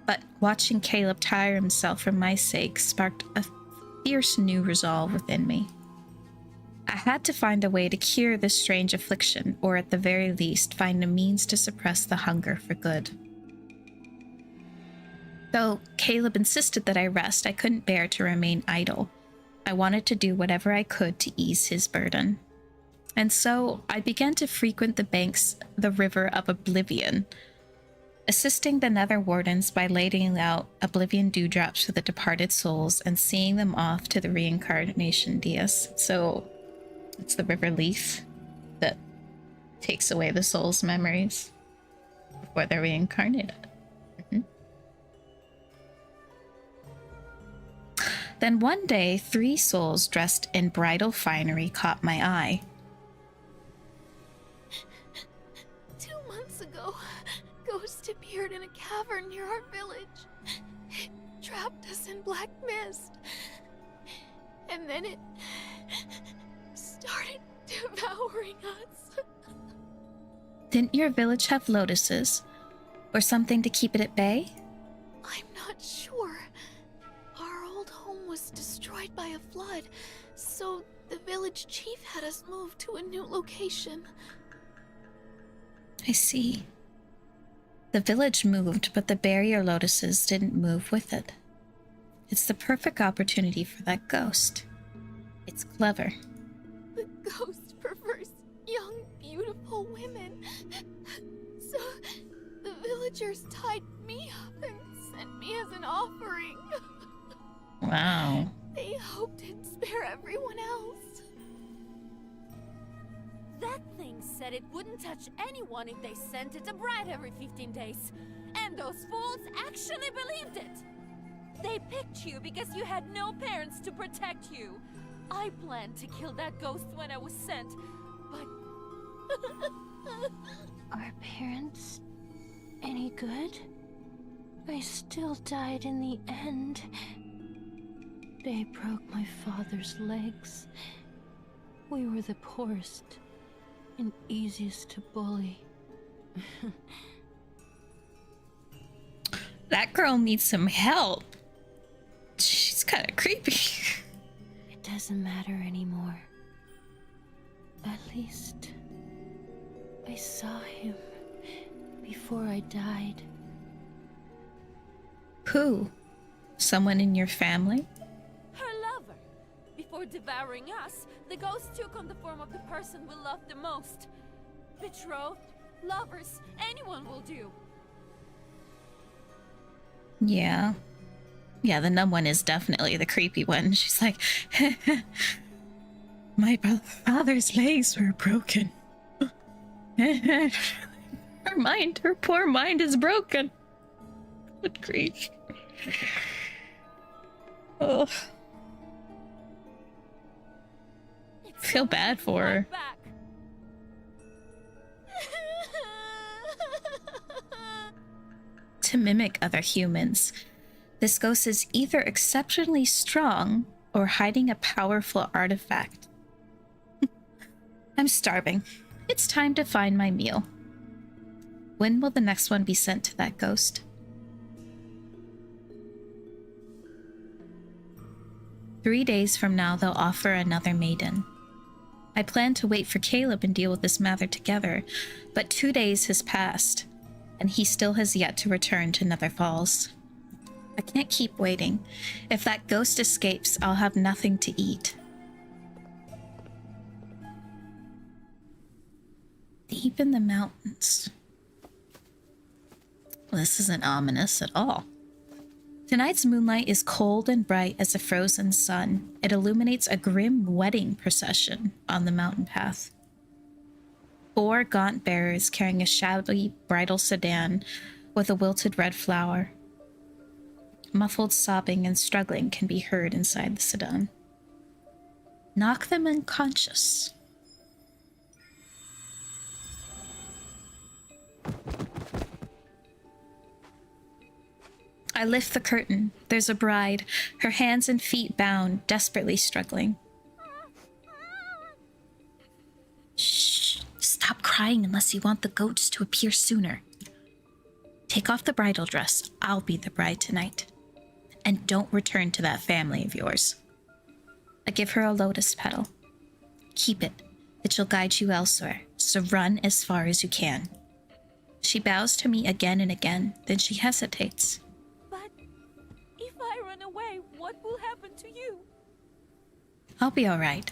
But watching Caleb tire himself for my sake sparked a fierce new resolve within me. I had to find a way to cure this strange affliction, or at the very least, find a means to suppress the hunger for good. Though Caleb insisted that I rest, I couldn't bear to remain idle. I wanted to do whatever I could to ease his burden. And so I began to frequent the river of Oblivion, assisting the Nether Wardens by laying out Oblivion dewdrops for the departed souls and seeing them off to the reincarnation dais. So it's the river leaf that takes away the soul's memories before they're reincarnated. Then one day, 3 souls dressed in bridal finery caught my eye. 2 months ago, Ghost appeared in a cavern near our village. It trapped us in black mist. And then it started devouring us. Didn't your village have lotuses? Or something to keep it at bay? I'm not sure. Our old home was destroyed by a flood, so the village chief had us move to a new location. I see. The village moved, but the barrier lotuses didn't move with it. It's the perfect opportunity for that ghost. It's clever. The ghost prefers young, beautiful women. So the villagers tied me up and sent me as an offering. Wow. They hoped it'd spare everyone else. That thing said it wouldn't touch anyone if they sent it a bride every 15 days. And those fools actually believed it. They picked you because you had no parents to protect you. I planned to kill that ghost when I was sent, but... Are parents any good? I still died in the end. They broke my father's legs. We were the poorest and easiest to bully. That girl needs some help. She's kind of creepy. It doesn't matter anymore. At least I saw him before I died. Who? Someone in your family? Her lover. Before devouring us, the ghost took on the form of the person we love the most. Betrothed, lovers, anyone will do. Yeah. Yeah, the numb one is definitely the creepy one. She's like, My father's legs were broken. Her poor mind is broken. Good grief. Oh. Feel bad for her. To mimic other humans, this ghost is either exceptionally strong or hiding a powerful artifact. I'm starving. It's time to find my meal. When will the next one be sent to that ghost? Three days from now, they'll offer another maiden. I plan to wait for Caleb and deal with this matter together, but 2 days has passed, and he still has yet to return to Nether Falls. I can't keep waiting. If that ghost escapes, I'll have nothing to eat. Deep in the mountains. Well, this isn't ominous at all. Tonight's moonlight is cold and bright as a frozen sun. It illuminates a grim wedding procession on the mountain path. 4 gaunt bearers carrying a shabby bridal sedan with a wilted red flower. Muffled sobbing and struggling can be heard inside the sedan. Knock them unconscious. I lift the curtain. There's a bride, her hands and feet bound, desperately struggling. Shh! Stop crying unless you want the goats to appear sooner. Take off the bridal dress. I'll be the bride tonight. And don't return to that family of yours. I give her a lotus petal. Keep it. It shall guide you elsewhere, so run as far as you can. She bows to me again and again, then she hesitates. If I run away, what will happen to you? I'll be all right.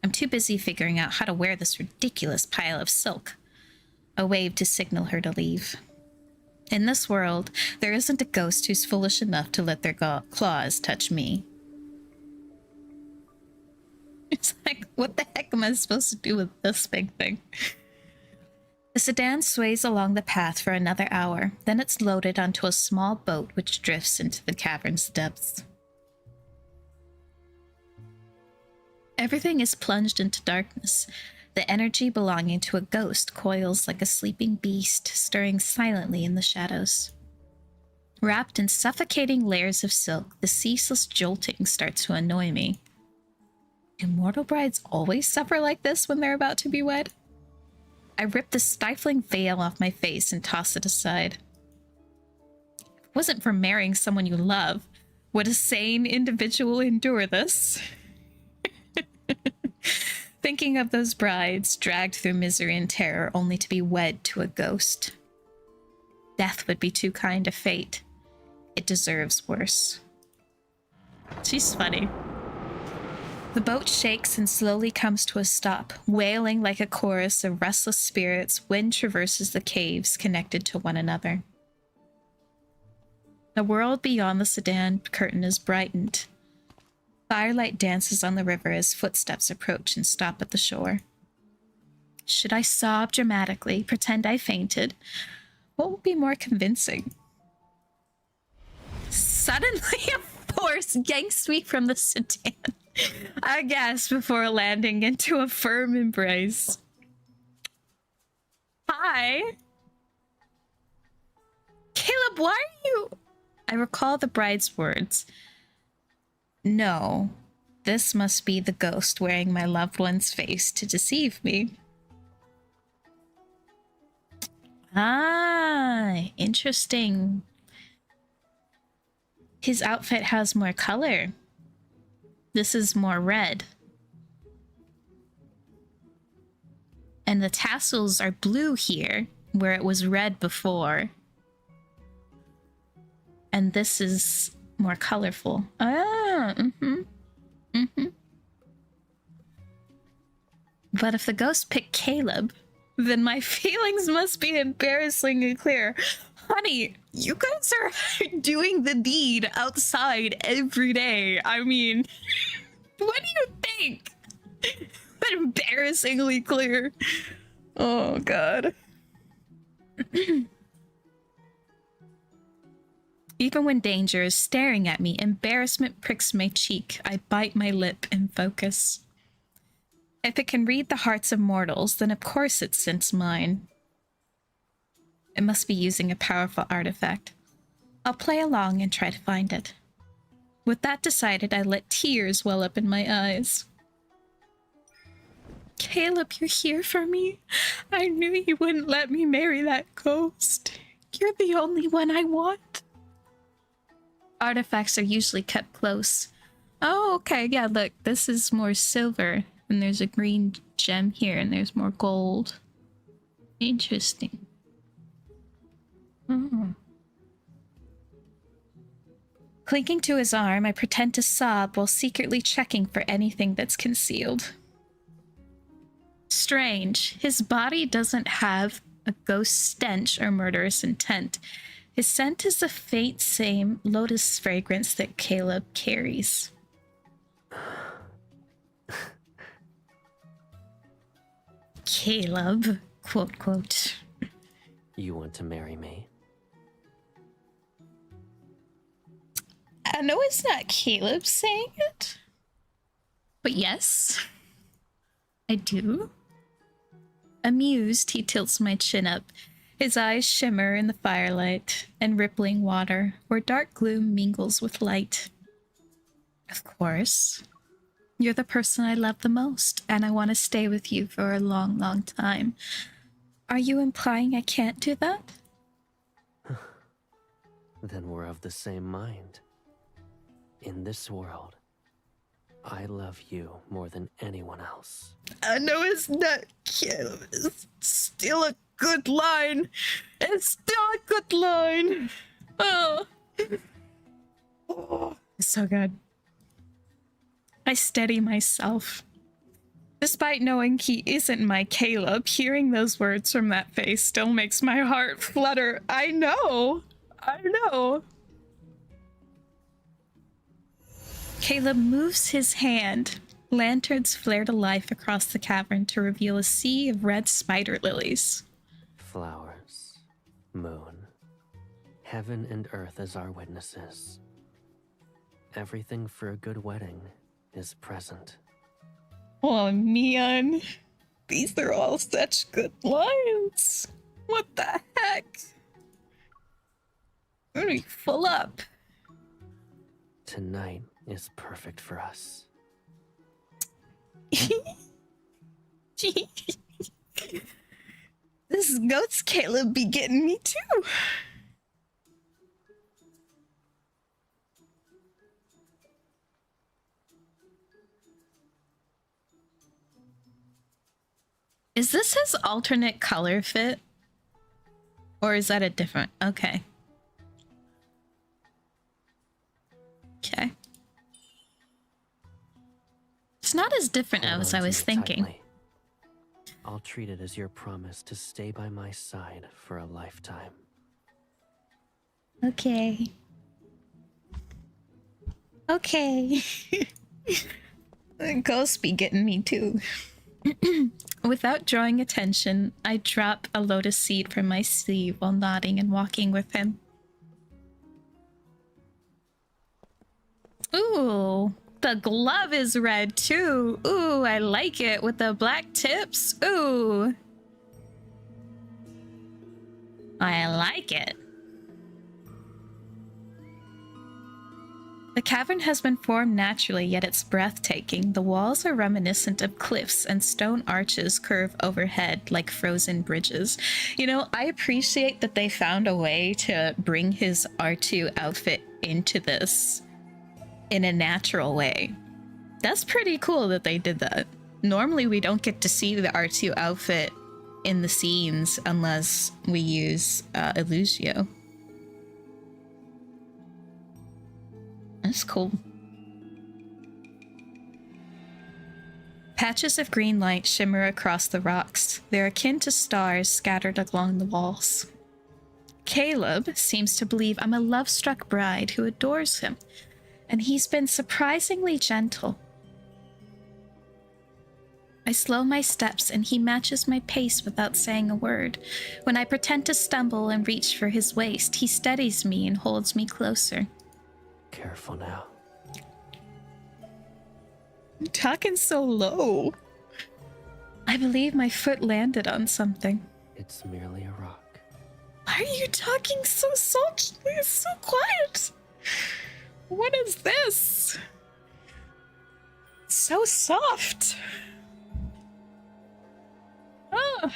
I'm too busy figuring out how to wear this ridiculous pile of silk. I wave to signal her to leave. In this world, there isn't a ghost who's foolish enough to let their claws touch me. It's like, what the heck am I supposed to do with this big thing? The sedan sways along the path for another hour, then it's loaded onto a small boat which drifts into the cavern's depths. Everything is plunged into darkness. The energy belonging to a ghost coils like a sleeping beast, stirring silently in the shadows. Wrapped in suffocating layers of silk, the ceaseless jolting starts to annoy me. Do mortal brides always suffer like this when they're about to be wed? I rip the stifling veil off my face and toss it aside. If it wasn't for marrying someone you love, would a sane individual endure this? Thinking of those brides dragged through misery and terror only to be wed to a ghost. Death would be too kind a fate. It deserves worse. She's funny. The boat shakes and slowly comes to a stop. Wailing like a chorus of restless spirits, wind traverses the caves connected to one another. The world beyond the sedan curtain is brightened. Firelight dances on the river as footsteps approach and stop at the shore. Should I sob dramatically, pretend I fainted? What would be more convincing? Suddenly, a force yanks me from the sedan. I gasp before landing into a firm embrace. Hi. Caleb, why are you... I recall the bride's words. No, this must be the ghost wearing my loved one's face to deceive me. Ah, interesting. His outfit has more color. This is more red. And the tassels are blue here, where it was red before. And this is more colorful. Ah, But if the ghost picked Caleb, then my feelings must be embarrassingly clear. Honey, you guys are doing the deed outside every day. I mean, what do you think? embarrassingly clear. Oh, God. Even when danger is staring at me, embarrassment pricks my cheek. I bite my lip and focus. If it can read the hearts of mortals, then of course it scents mine. It must be using a powerful artifact. I'll play along and try to find it. With that decided, I let tears well up in my eyes. Caleb, you're here for me. I knew you wouldn't let me marry that ghost. You're the only one I want. Artifacts are usually kept close. Oh, okay, yeah, look, this is more silver, and there's a green gem here, and there's more gold. Interesting. Clinging to his arm, I pretend to sob while secretly checking for anything that's concealed. Strange, his body doesn't have a ghost stench or murderous intent. His scent is the faint same lotus fragrance that Caleb carries. Caleb, quote, quote. You want to marry me? I know it's not Caleb saying it, but yes, I do. Amused, he tilts my chin up. His eyes shimmer in the firelight and rippling water, where dark gloom mingles with light. Of course. You're the person I love the most, and I want to stay with you for a long, long time. Are you implying I can't do that? Then we're of the same mind. In this world, I love you more than anyone else. I know it's not Caleb. It's still a good line. It's still a good line. Oh. It's so good. I steady myself. Despite knowing he isn't my Caleb, hearing those words from that face still makes my heart flutter. I know. Caleb moves his hand. Lanterns flare to life across the cavern to reveal a sea of red spider lilies. Flowers, moon, heaven and earth as our witnesses. Everything for a good wedding is present. Oh, man. These are all such good lines. What the heck? I'm gonna be full up. Tonight is perfect for us. This goat's Caleb be getting me too. Is this his alternate color fit? Or is that a different? Okay. Okay. It's not as different as I was thinking. Tightly. I'll treat it as your promise to stay by my side for a lifetime. Okay. Okay. Ghosts be getting me too. Without drawing attention, I drop a lotus seed from my sleeve while nodding and walking with him. Ooh, the glove is red too. Ooh, I like it with the black tips. Ooh. I like it. The cavern has been formed naturally, yet it's breathtaking. The walls are reminiscent of cliffs, and stone arches curve overhead like frozen bridges. You know, I appreciate that they found a way to bring his R2 outfit into this in a natural way. That's pretty cool that they did that. Normally, we don't get to see the R2 outfit in the scenes unless we use Illusio. That's cool. Patches of green light shimmer across the rocks. They're akin to stars scattered along the walls. Caleb seems to believe I'm a love-struck bride who adores him, and he's been surprisingly gentle. I slow my steps and he matches my pace without saying a word. When I pretend to stumble and reach for his waist, he steadies me and holds me closer. Careful now. I'm talking so low. I believe my foot landed on something. It's merely a rock. Why are you talking so softly? It's so quiet. What is this? It's so soft. Oh.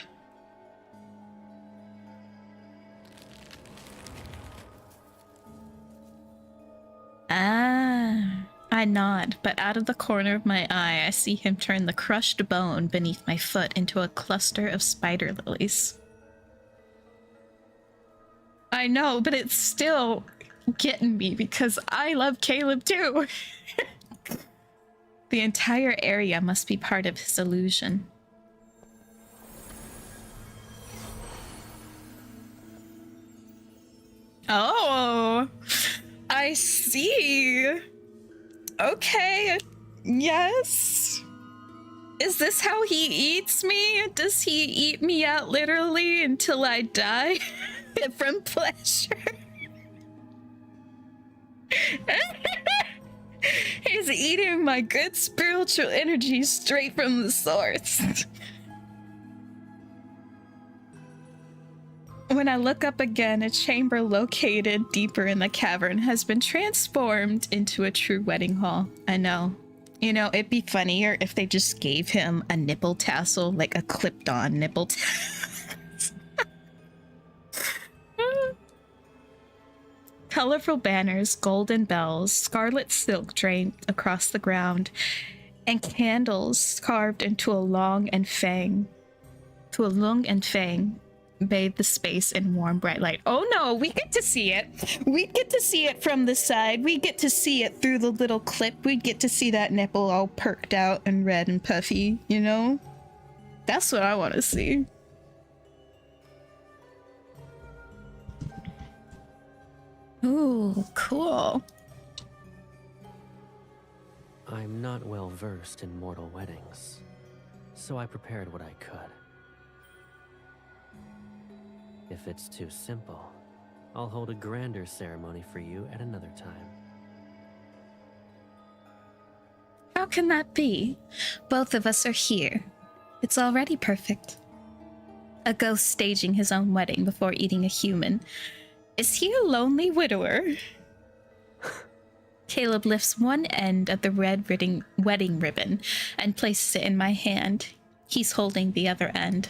I nod, but out of the corner of my eye, I see him turn the crushed bone beneath my foot into a cluster of spider lilies. I know, but it's still getting me because I love Caleb too. The entire area must be part of his illusion. Oh, I see. Okay, yes. Is this how he eats me? Does he eat me out literally until I die from pleasure? He's eating my good spiritual energy straight from the source. When I look up again, a chamber located deeper in the cavern has been transformed into a true wedding hall. I know. You know, it'd be funnier if they just gave him a nipple tassel, like a clipped-on nipple tassel. Colorful banners, golden bells, scarlet silk draped across the ground, and candles carved into a lung and fang bathe the space in warm, bright light. Oh no, we get to see it. We get to see it from the side. We get to see it through the little clip. We get to see that nipple all perked out and red and puffy, you know? That's what I want to see. Ooh, cool. I'm not well versed in mortal weddings, so I prepared what I could. If it's too simple, I'll hold a grander ceremony for you at another time. How can that be? Both of us are here. It's already perfect. A ghost staging his own wedding before eating a human. Is he a lonely widower? Caleb lifts one end of the red wedding ribbon and places it in my hand. He's holding the other end.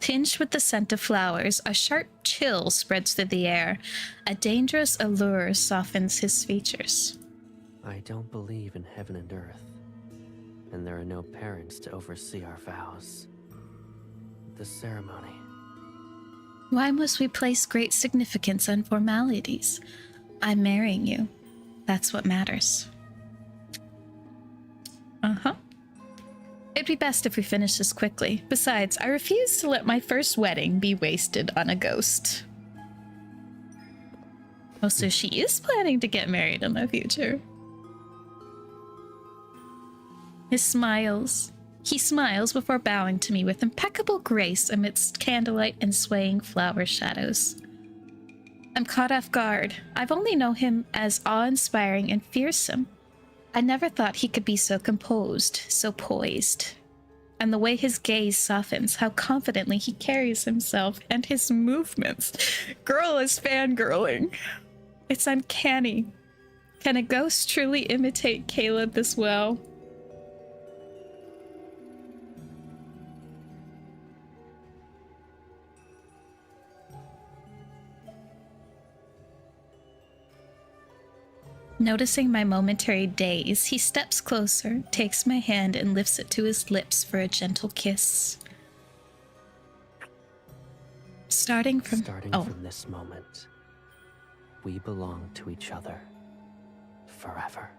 Tinged with the scent of flowers, a sharp chill spreads through the air. A dangerous allure softens his features. I don't believe in heaven and earth, and there are no parents to oversee our vows. The ceremony. Why must we place great significance on formalities? I'm marrying you. That's what matters. Uh-huh. It'd be best if we finish this quickly. Besides, I refuse to let my first wedding be wasted on a ghost. Oh, so she is planning to get married in the future. He smiles before bowing to me with impeccable grace amidst candlelight and swaying flower shadows. I'm caught off guard. I've only known him as awe-inspiring and fearsome. I never thought he could be so composed, so poised. And the way his gaze softens, how confidently he carries himself, and his movements. Girl is fangirling. It's uncanny. Can a ghost truly imitate Caleb this well? Noticing my momentary daze, he steps closer, takes my hand, and lifts it to his lips for a gentle kiss. Starting from this moment, we belong to each other forever.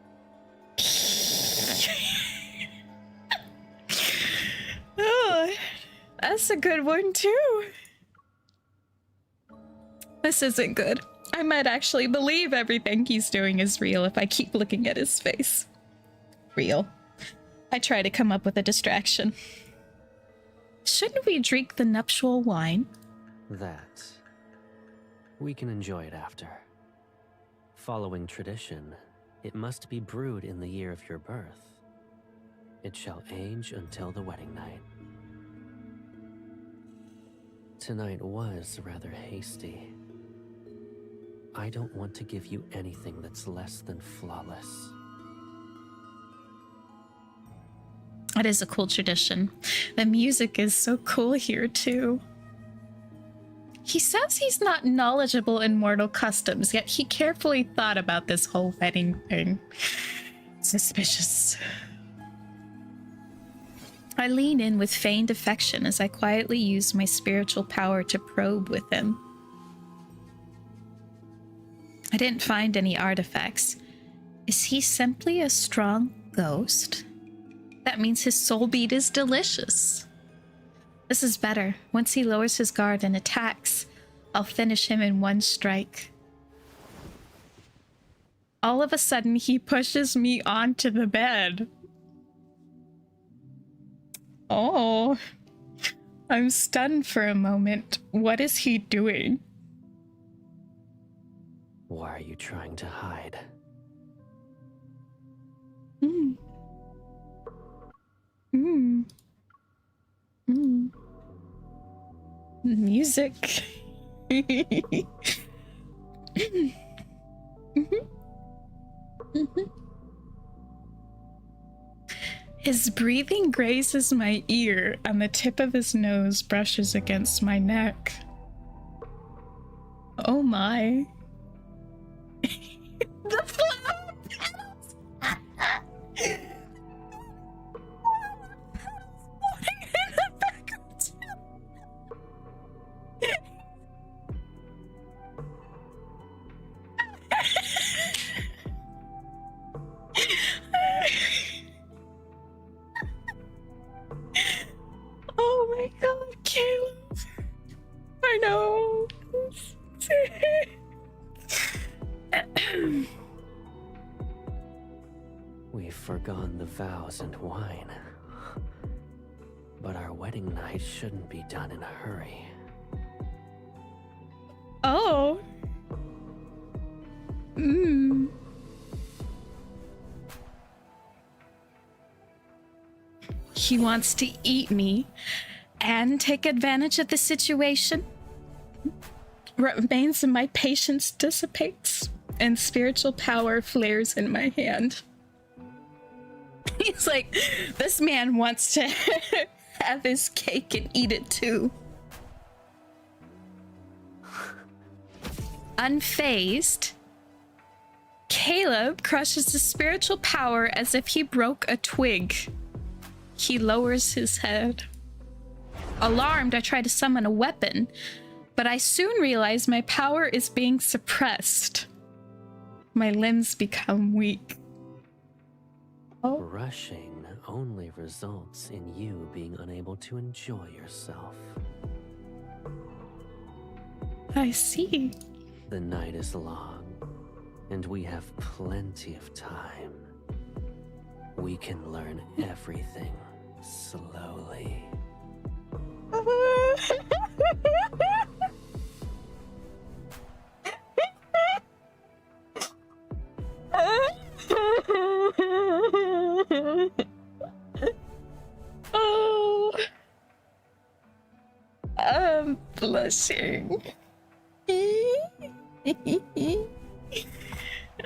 Oh, that's a good one too. This isn't good. I might actually believe everything he's doing is real if I keep looking at his face. Real. I try to come up with a distraction. Shouldn't we drink the nuptial wine? That. We can enjoy it after. Following tradition, it must be brewed in the year of your birth. It shall age until the wedding night. Tonight was rather hasty. I don't want to give you anything that's less than flawless. It is a cool tradition. The music is so cool here, too. He says he's not knowledgeable in mortal customs, yet he carefully thought about this whole wedding thing. Suspicious. I lean in with feigned affection as I quietly use my spiritual power to probe with him. I didn't find any artifacts. Is he simply a strong ghost? That means his soul bead is delicious. This is better. Once he lowers his guard and attacks, I'll finish him in one strike. All of a sudden, he pushes me onto the bed. Oh, I'm stunned for a moment. What is he doing? Why are you trying to hide? Music. His breathing grazes my ear, and the tip of his nose brushes against my neck. Oh my. The flower petals! Floating in the background. Oh my god, Caleb. I know. We've forgone the vows and wine. But our wedding night shouldn't be done in a hurry. Oh. He wants to eat me and take advantage of the situation. What remains of my patience dissipates, and spiritual power flares in my hand. He's like, this man wants to have his cake and eat it too. Unfazed, Caleb crushes the spiritual power as if he broke a twig. He lowers his head. Alarmed, I try to summon a weapon, but I soon realize my power is being suppressed. My limbs become weak. Oh. Rushing only results in you being unable to enjoy yourself. I see. The night is long, and we have plenty of time. We can learn everything slowly. Oh, I'm blushing.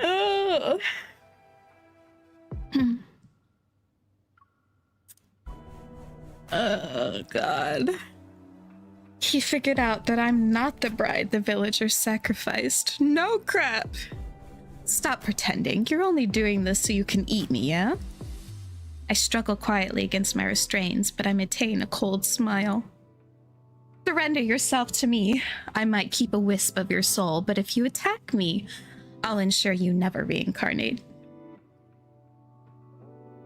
Oh. Oh, God. He figured out that I'm not the bride the villagers sacrificed. No crap. Stop pretending. You're only doing this so you can eat me, yeah? I struggle quietly against my restraints, but I maintain a cold smile. Surrender yourself to me. I might keep a wisp of your soul, but if you attack me, I'll ensure you never reincarnate.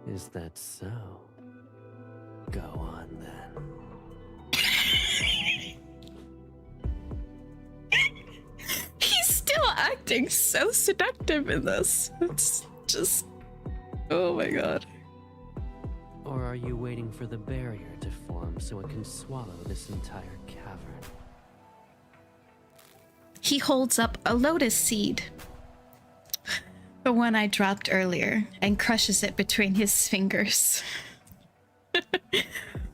Is that so? Go on then. He's still acting so seductive in this. It's just... oh my god. Or are you waiting for the barrier to form so it can swallow this entire cavern? He holds up a lotus seed, the one I dropped earlier, and crushes it between his fingers.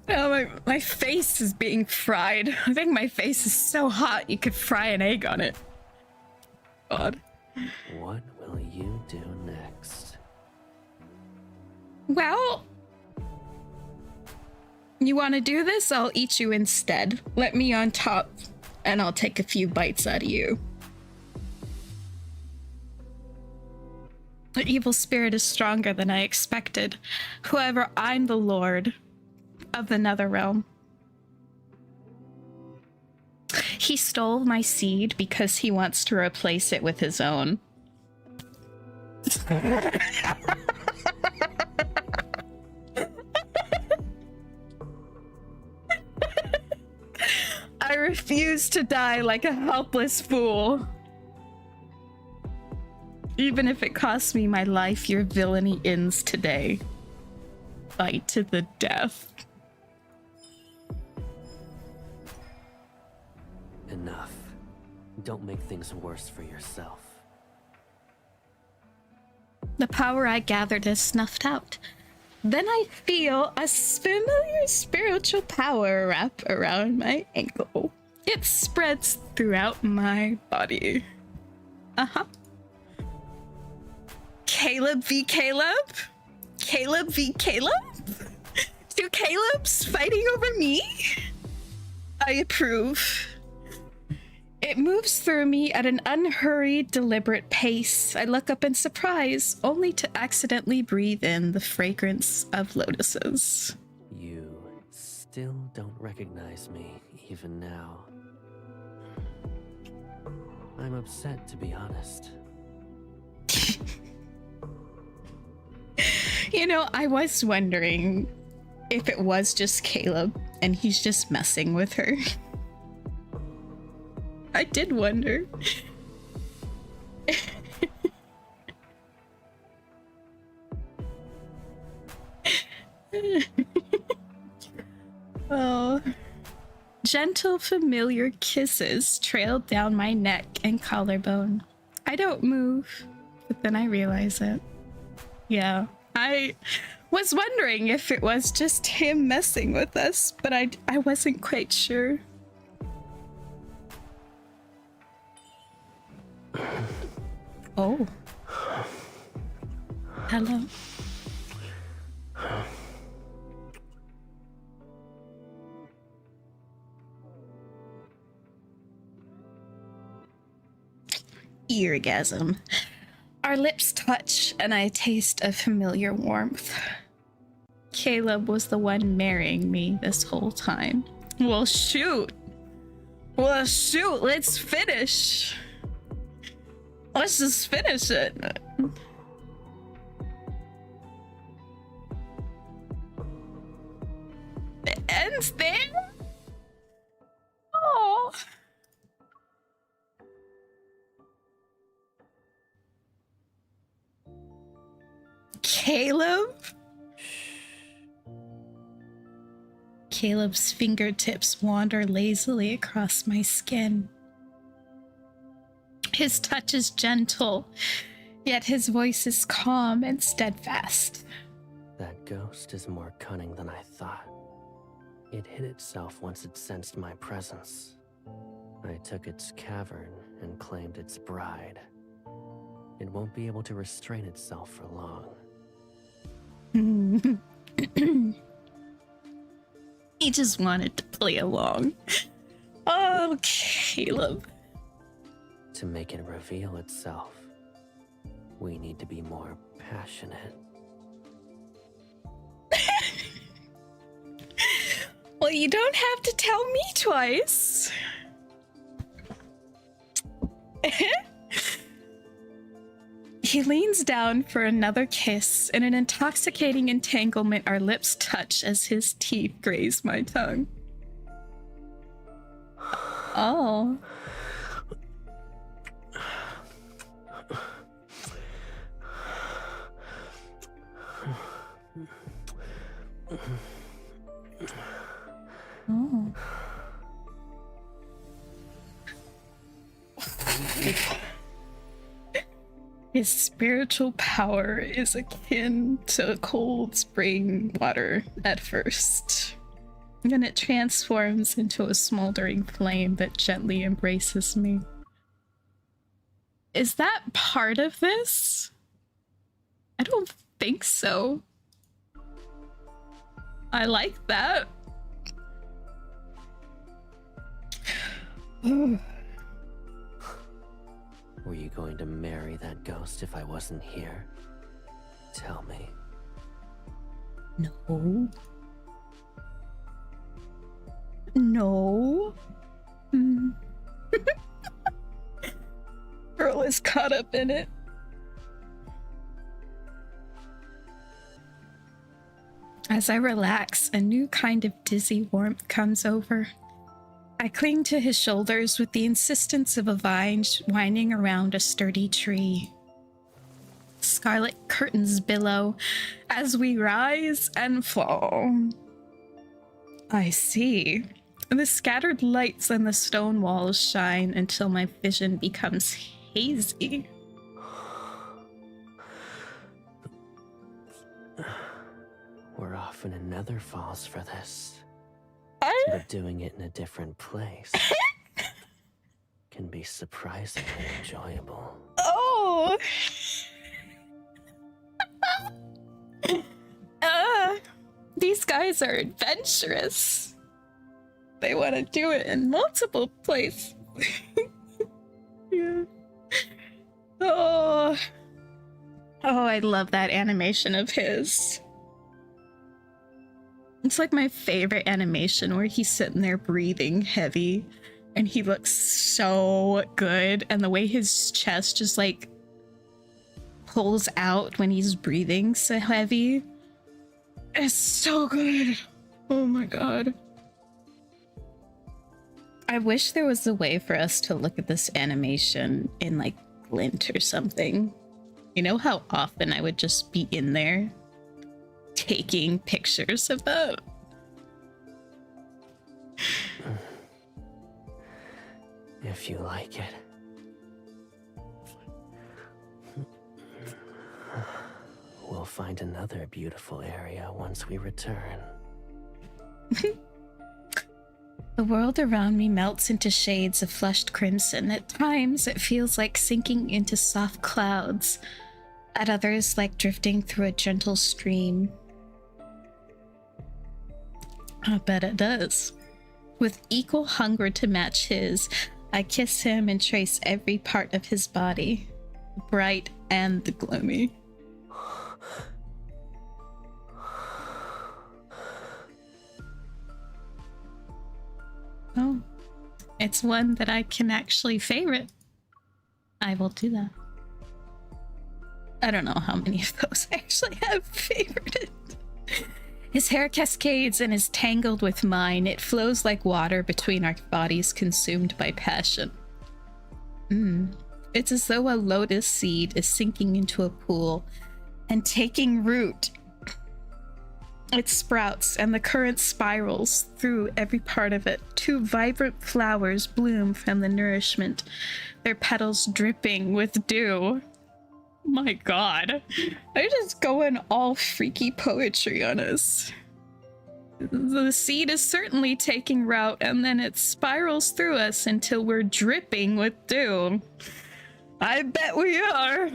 Oh, my face is being fried. I think my face is so hot you could fry an egg on it. God. What will you do next? Well, you want to do this? I'll eat you instead. Let me on top, and I'll take a few bites out of you. The evil spirit is stronger than I expected. However, I'm the lord of the Netherrealm. He stole my seed because he wants to replace it with his own. I refuse to die like a helpless fool. Even if it costs me my life, your villainy ends today. Fight to the death. Enough. Don't make things worse for yourself. The power I gathered is snuffed out. Then I feel a familiar spiritual power wrap around my ankle. It spreads throughout my body. Uh-huh. Caleb v. Caleb? Caleb v. Caleb? Two Calebs fighting over me? I approve. It moves through me at an unhurried, deliberate pace. I look up in surprise, only to accidentally breathe in the fragrance of lotuses. You still don't recognize me, even now. I'm upset, to be honest. You know, I was wondering if it was just Caleb and he's just messing with her. I did wonder. Oh. Gentle, familiar kisses trailed down my neck and collarbone. I don't move, but then I realize it. Yeah, I was wondering if it was just him messing with us, but I wasn't quite sure. Oh. Hello. Eargasm. Our lips touch, and I taste a familiar warmth. Caleb was the one marrying me this whole time. Well, shoot. Let's finish. Let's just finish it. It ends there? Oh. Caleb? Caleb's fingertips wander lazily across my skin. His touch is gentle, yet his voice is calm and steadfast. That ghost is more cunning than I thought. It hid itself once it sensed my presence. I took its cavern and claimed its bride. It won't be able to restrain itself for long. He just wanted to play along. Oh, Caleb. To make it reveal itself, we need to be more passionate. Well, you don't have to tell me twice. He leans down for another kiss. In an intoxicating entanglement, our lips touch as his teeth graze my tongue. Oh. Oh. His spiritual power is akin to cold spring water at first. Then it transforms into a smoldering flame that gently embraces me. Is that part of this? I don't think so. I like that. Were you going to marry that ghost if I wasn't here? Tell me. No. No. Girl is caught up in it. As I relax, a new kind of dizzy warmth comes over. I cling to his shoulders with the insistence of a vine winding around a sturdy tree. Scarlet curtains billow as we rise and fall. I see. The scattered lights on the stone walls shine until my vision becomes hazy. We're off in another falls for this. But doing it in a different place can be surprisingly enjoyable. Oh! These guys are adventurous. They want to do it in multiple places. Yeah. Oh, I love that animation of his. It's like my favorite animation where he's sitting there breathing heavy and he looks so good. And the way his chest just like pulls out when he's breathing so heavy. It's so good. Oh my god. I wish there was a way for us to look at this animation in like Glint or something. You know how often I would just be in there taking pictures of that? If you like it. We'll find another beautiful area once we return. The world around me melts into shades of flushed crimson. At times, it feels like sinking into soft clouds. At others, like drifting through a gentle stream. I bet it does. With equal hunger to match his, I kiss him and trace every part of his body, bright and gloomy. Oh, it's one that I can actually favorite. I will do that. I don't know how many of those I actually have favorited. His hair cascades and is tangled with mine. It flows like water between our bodies consumed by passion. It's as though a lotus seed is sinking into a pool and taking root. It sprouts and the current spirals through every part of it. Two vibrant flowers bloom from the nourishment, their petals dripping with dew. My god, they're just going all freaky poetry on us. The seed is certainly taking root and then it spirals through us until we're dripping with dew. I bet we are.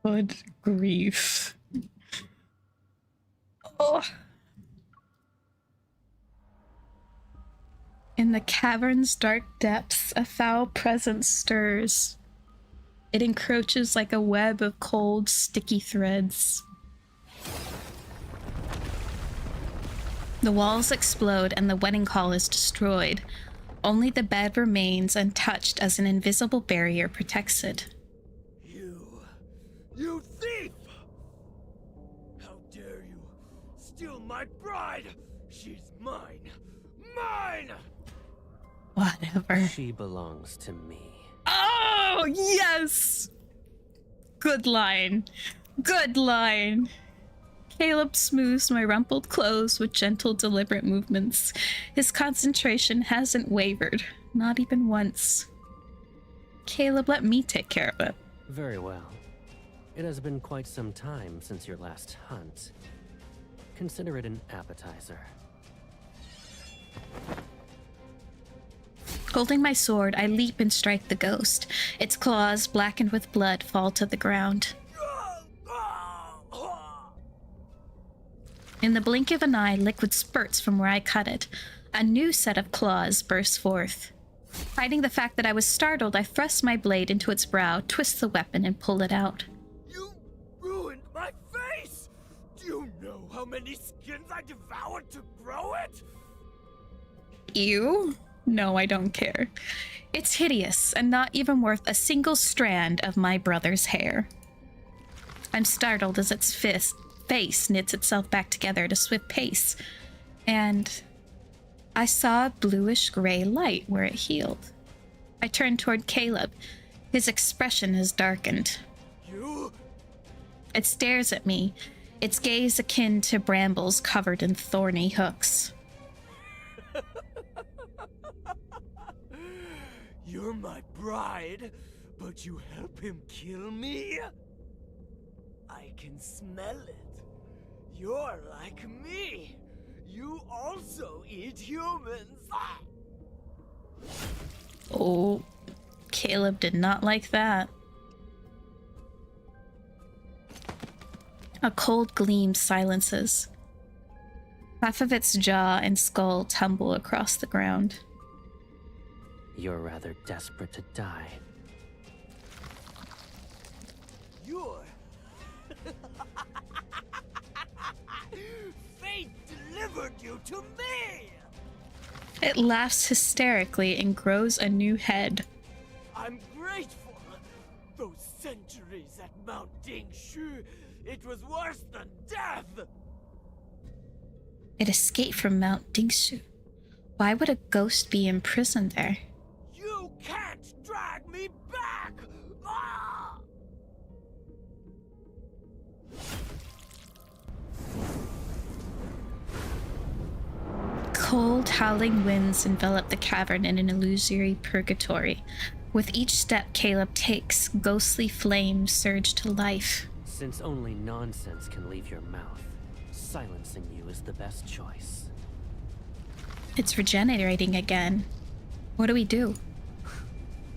Good grief. Oh. In the cavern's dark depths, a foul presence stirs. It encroaches like a web of cold, sticky threads. The walls explode and the wedding hall is destroyed. Only the bed remains untouched as an invisible barrier protects it. You thief! How dare you steal my bride! She's mine! Mine! Whatever. She belongs to me. Oh, yes! Good line. Good line. Caleb smooths my rumpled clothes with gentle, deliberate movements. His concentration hasn't wavered, not even once. Caleb, let me take care of it. Very well. It has been quite some time since your last hunt. Consider it an appetizer. Holding my sword, I leap and strike the ghost. Its claws, blackened with blood, fall to the ground. In the blink of an eye, liquid spurts from where I cut it. A new set of claws bursts forth. Hiding the fact that I was startled, I thrust my blade into its brow, twist the weapon, and pull it out. You ruined my face! Do you know how many skins I devoured to grow it? Ew? No, I don't care. It's hideous and not even worth a single strand of my brother's hair. I'm startled as its face knits itself back together at a swift pace, and I saw a bluish-gray light where it healed. I turned toward Caleb. His expression has darkened. You? It stares at me, its gaze akin to brambles covered in thorny hooks. You're my bride, but you help him kill me? I can smell it. You're like me. You also eat humans. Oh, Caleb did not like that. A cold gleam silences. Half of its jaw and skull tumble across the ground. You're rather desperate to die. You're... Fate delivered you to me! It laughs hysterically and grows a new head. I'm grateful. Those centuries at Mount Dingshu, it was worse than death! It escaped from Mount Dingshu. Why would a ghost be imprisoned there? You can't drag me back! Ah! Cold, howling winds envelop the cavern in an illusory purgatory. With each step Caleb takes, ghostly flames surge to life. Since only nonsense can leave your mouth, silencing you is the best choice. It's regenerating again. What do we do?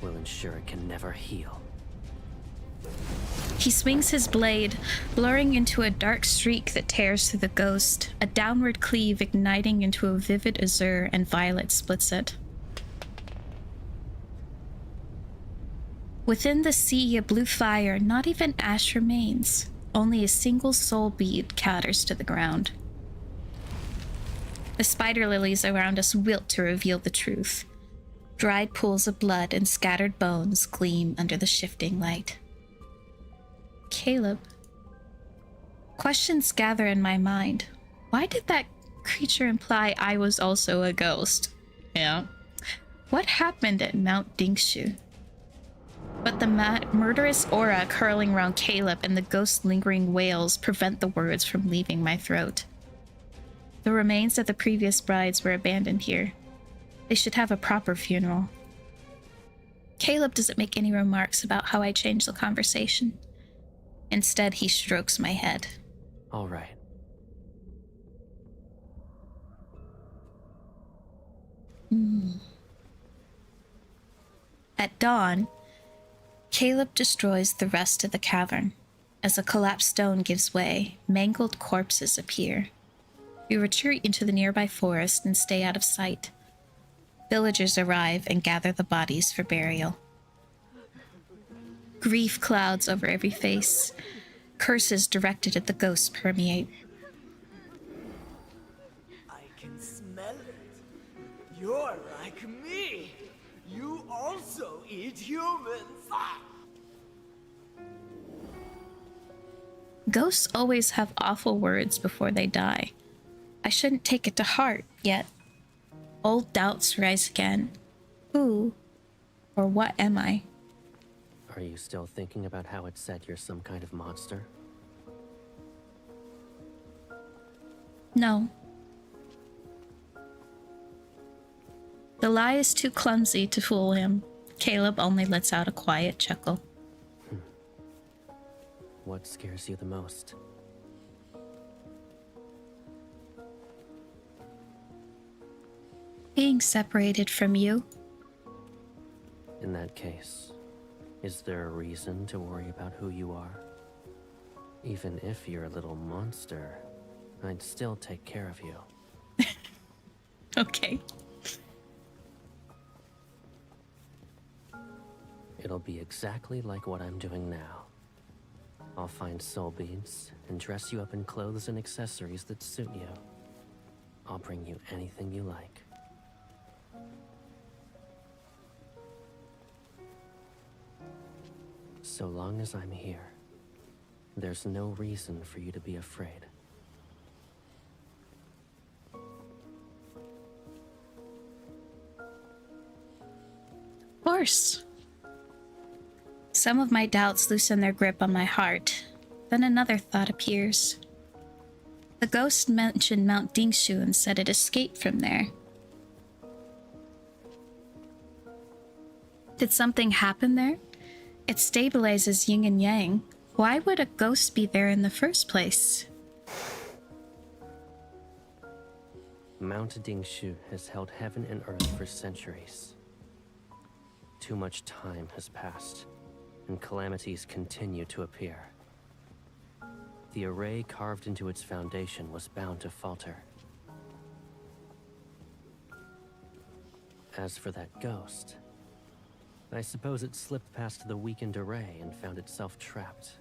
We'll ensure it can never heal. He swings his blade, blurring into a dark streak that tears through the ghost. A downward cleave igniting into a vivid azure, and violet splits it. Within the sea of blue fire, not even ash remains. Only a single soul bead catters to the ground. The spider lilies around us wilt to reveal the truth. Dried pools of blood and scattered bones gleam under the shifting light. Caleb. Questions gather in my mind. Why did that creature imply I was also a ghost? Yeah. What happened at Mount Dingshu? But the murderous aura curling around Caleb and the ghost lingering wails prevent the words from leaving my throat. The remains of the previous brides were abandoned here. They should have a proper funeral. Caleb doesn't make any remarks about how I changed the conversation. Instead, he strokes my head. All right. At dawn, Caleb destroys the rest of the cavern. As a collapsed stone gives way, mangled corpses appear. We retreat into the nearby forest and stay out of sight. Villagers arrive and gather the bodies for burial. Grief clouds over every face. Curses directed at the ghosts permeate. I can smell it. You're like me. You also eat humans. Ah! Ghosts always have awful words before they die. I shouldn't take it to heart yet. Old doubts rise again. Who or what am I? Are you still thinking about how it said you're some kind of monster? No. The lie is too clumsy to fool him. Caleb only lets out a quiet chuckle. What scares you the most? Being separated from you. In that case, is there a reason to worry about who you are? Even if you're a little monster, I'd still take care of you. Okay. It'll be exactly like what I'm doing now. I'll find soul beads and dress you up in clothes and accessories that suit you. I'll bring you anything you like. So long as I'm here, there's no reason for you to be afraid. Of course. Some of my doubts loosen their grip on my heart. Then another thought appears. The ghost mentioned Mount Dingshu and said it escaped from there. Did something happen there? It stabilizes yin and yang. Why would a ghost be there in the first place? Mount Dingshu has held heaven and earth for centuries. Too much time has passed, and calamities continue to appear. The array carved into its foundation was bound to falter. As for that ghost, I suppose it slipped past the weakened array and found itself trapped.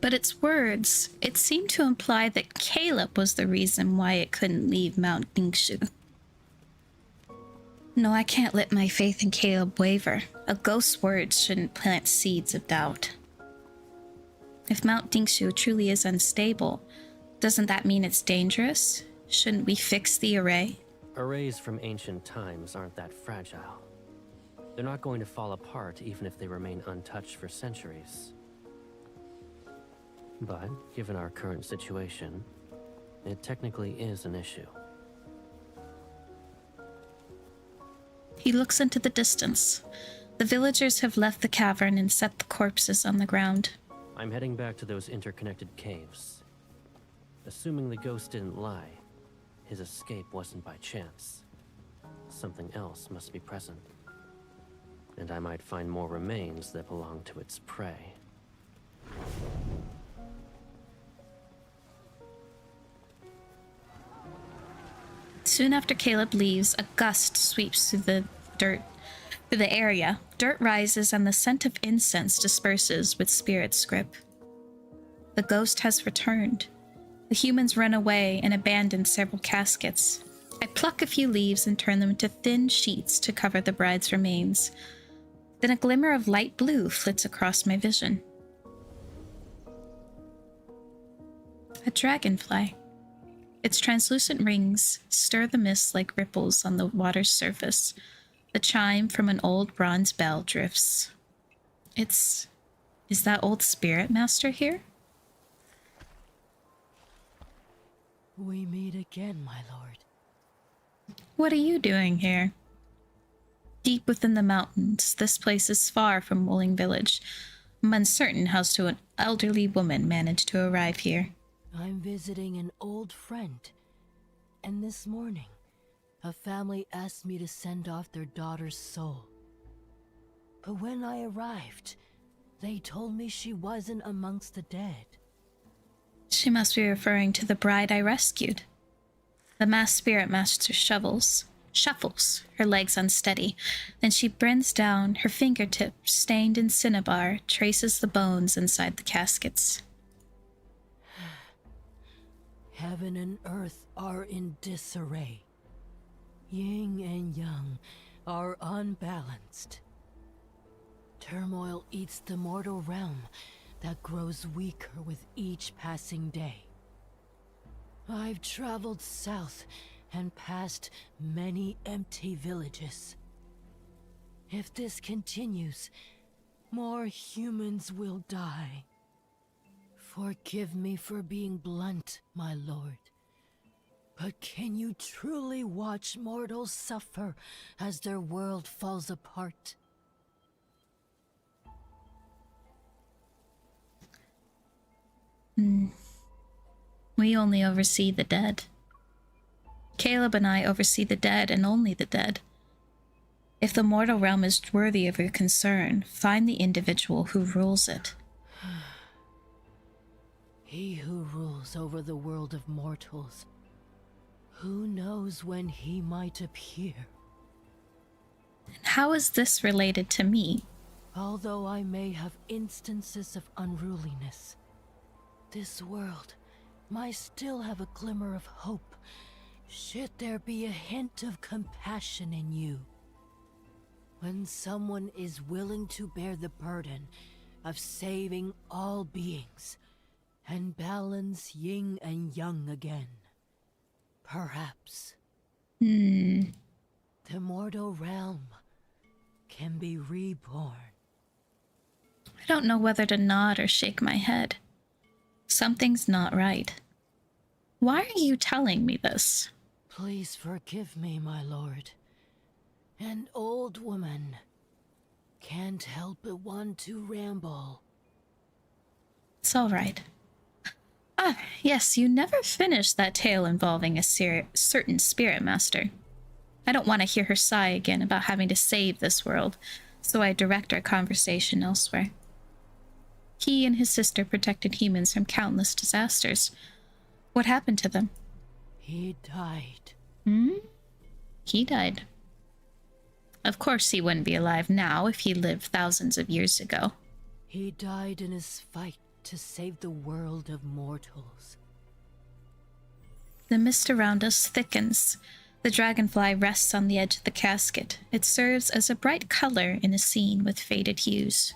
But its words, it seemed to imply that Caleb was the reason why it couldn't leave Mount Dingshu. No, I can't let my faith in Caleb waver. A ghost's words shouldn't plant seeds of doubt. If Mount Dingshu truly is unstable, doesn't that mean it's dangerous? Shouldn't we fix the array? Arrays from ancient times aren't that fragile. They're not going to fall apart even if they remain untouched for centuries. But, given our current situation, it technically is an issue. He looks into the distance. The villagers have left the cavern and set the corpses on the ground. I'm heading back to those interconnected caves. Assuming the ghost didn't lie, his escape wasn't by chance. Something else must be present. And I might find more remains that belong to its prey. Soon after Caleb leaves, a gust sweeps through the area. Dirt rises and the scent of incense disperses with Spirit's grip. The ghost has returned. The humans run away and abandon several caskets. I pluck a few leaves and turn them into thin sheets to cover the bride's remains. Then a glimmer of light blue flits across my vision. A dragonfly. Its translucent rings stir the mist like ripples on the water's surface. The chime from an old bronze bell drifts. Is that old spirit master here? We meet again, my lord. What are you doing here? Deep within the mountains, this place is far from Wooling Village. I'm uncertain how an elderly woman managed to arrive here. I'm visiting an old friend. And this morning, a family asked me to send off their daughter's soul. But when I arrived, they told me she wasn't amongst the dead. She must be referring to the bride I rescued. The masked spirit master shuffles, her legs unsteady. Then she bends down, her fingertips stained in cinnabar, traces the bones inside the caskets. Heaven and earth are in disarray. Yin and yang are unbalanced. Turmoil eats the mortal realm, that grows weaker with each passing day. I've traveled south and past many empty villages. If this continues, more humans will die. Forgive me for being blunt, my lord. But can you truly watch mortals suffer as their world falls apart? We only oversee the dead. Caleb and I oversee the dead and only the dead. If the mortal realm is worthy of your concern, find the individual who rules it. He who rules over the world of mortals. Who knows when he might appear? And how is this related to me? Although I may have instances of unruliness, this world might still have a glimmer of hope, should there be a hint of compassion in you. When someone is willing to bear the burden of saving all beings and balance yin and yang again, perhaps the mortal realm can be reborn. I don't know whether to nod or shake my head. Something's not right. Why are you telling me this? Please forgive me, my lord. An old woman can't help but want to ramble. It's all right. Ah, yes, you never finished that tale involving a certain spirit master. I don't want to hear her sigh again about having to save this world, so I direct our conversation elsewhere. He and his sister protected humans from countless disasters. What happened to them? He died. He died. Of course he wouldn't be alive now if he lived thousands of years ago. He died in his fight to save the world of mortals. The mist around us thickens. The dragonfly rests on the edge of the casket. It serves as a bright color in a scene with faded hues.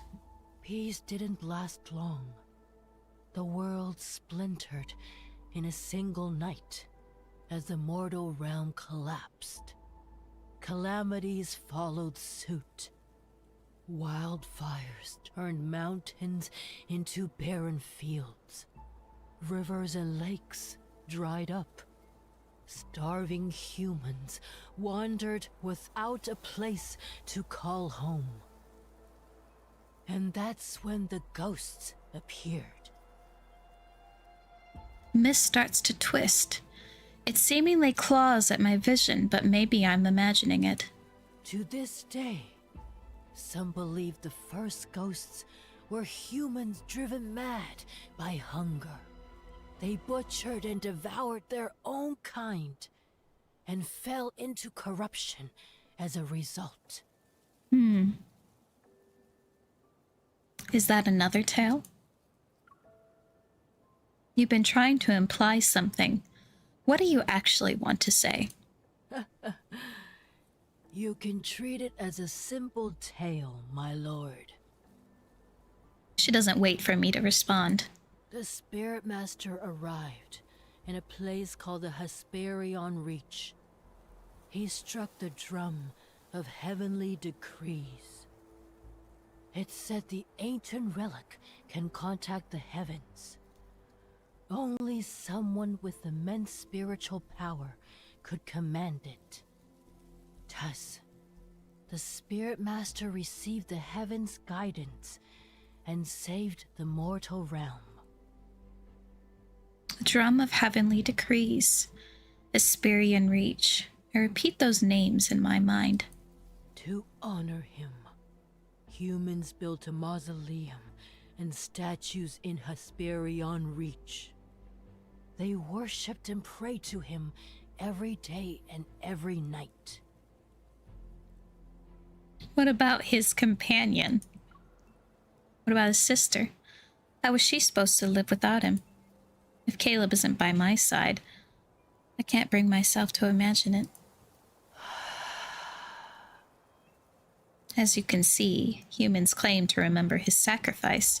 Peace didn't last long. The world splintered in a single night as the mortal realm collapsed. Calamities followed suit. Wildfires turned mountains into barren fields. Rivers and lakes dried up. Starving humans wandered without a place to call home. And that's when the ghosts appeared. Mist starts to twist. It seemingly claws at my vision, but maybe I'm imagining it. To this day, some believe the first ghosts were humans driven mad by hunger. They butchered and devoured their own kind and fell into corruption as a result. Is that another tale? You've been trying to imply something. What do you actually want to say? You can treat it as a simple tale, my lord. She doesn't wait for me to respond. The Spirit Master arrived in a place called the Hesperion Reach. He struck the drum of heavenly decrees. It said the ancient relic can contact the heavens. Only someone with immense spiritual power could command it. Thus, the Spirit Master received the heavens' guidance and saved the mortal realm. The drum of heavenly decrees. Hesperion Reach. I repeat those names in my mind. To honor him, humans built a mausoleum and statues in Hesperion Reach. They worshipped and prayed to him every day and every night. What about his companion? What about his sister? How was she supposed to live without him? If Caleb isn't by my side, I can't bring myself to imagine it. As you can see, humans claim to remember his sacrifice,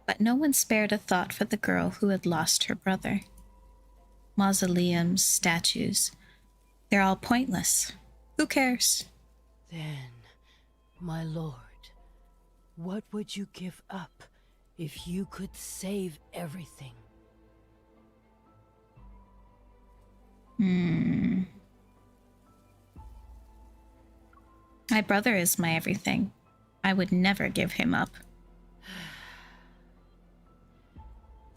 But no one spared a thought for the girl who had lost her brother. Mausoleums, statues, they're all pointless. Who cares? Then, my lord, what would you give up if you could save everything? My brother is my everything. I would never give him up.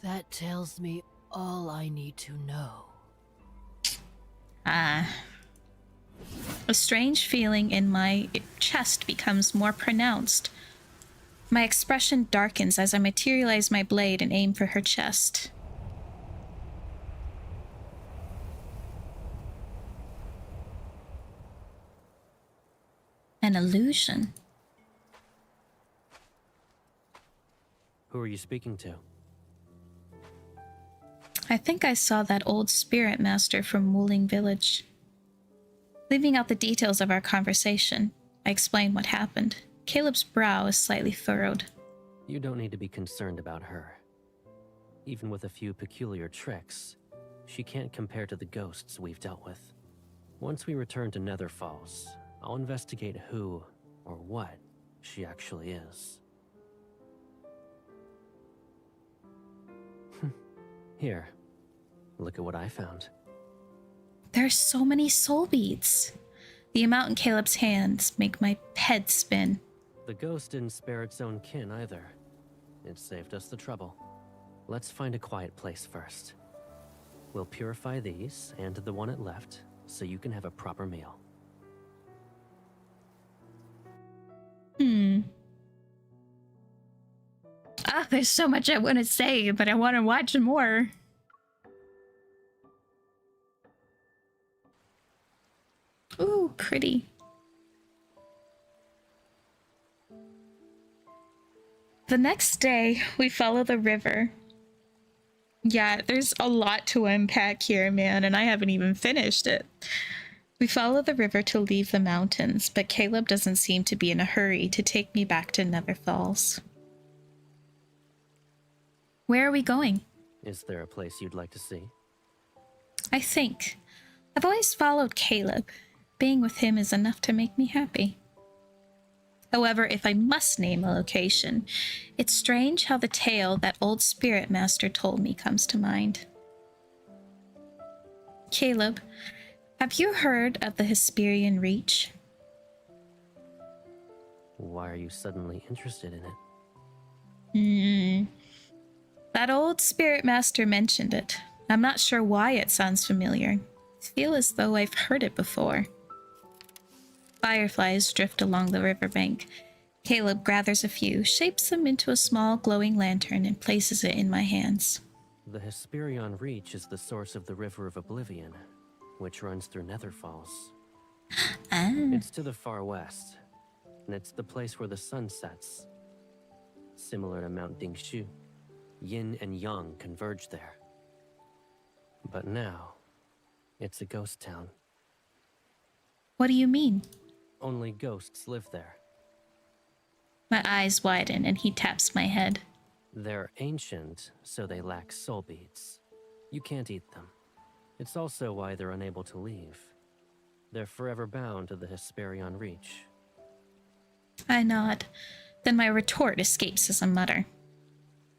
That tells me all I need to know. A strange feeling in my chest becomes more pronounced. My expression darkens as I materialize my blade and aim for her chest. An illusion. Who are you speaking to? I think I saw that old spirit master from Wuling Village. Leaving out the details of our conversation, I explained what happened. Caleb's brow is slightly furrowed. You don't need to be concerned about her. Even with a few peculiar tricks, she can't compare to the ghosts we've dealt with. Once we return to Nether Falls, I'll investigate who or what she actually is. Here, look at what I found. There's so many soul beads. The amount in Caleb's hands make my head spin. The ghost didn't spare its own kin either. It saved us the trouble. Let's find a quiet place first. We'll purify these and the one it left so you can have a proper meal. There's so much I want to say, but I want to watch more. Ooh, pretty. The next day, we follow the river. Yeah, there's a lot to unpack here, man, and I haven't even finished it. We follow the river to leave the mountains, but Caleb doesn't seem to be in a hurry to take me back to Nether Falls. Where are we going? Is there a place you'd like to see? I think. I've always followed Caleb. Being with him is enough to make me happy. However, if I must name a location, it's strange how the tale that old spirit master told me comes to mind. Caleb, have you heard of the Hesperian Reach? Why are you suddenly interested in it? That old spirit master mentioned it. I'm not sure why it sounds familiar. I feel as though I've heard it before. Fireflies drift along the riverbank. Caleb gathers a few, shapes them into a small glowing lantern, and places it in my hands. The Hesperian Reach is the source of the River of Oblivion, which runs through Nether Falls. It's to the far west, and it's the place where the sun sets. Similar to Mount Dingshu, yin and yang converge there. But now, it's a ghost town. What do you mean? Only ghosts live there. My eyes widen and he taps my head. They're ancient, so they lack soul beads. You can't eat them. It's also why they're unable to leave. They're forever bound to the Hesperian Reach. I nod. Then my retort escapes as a mutter.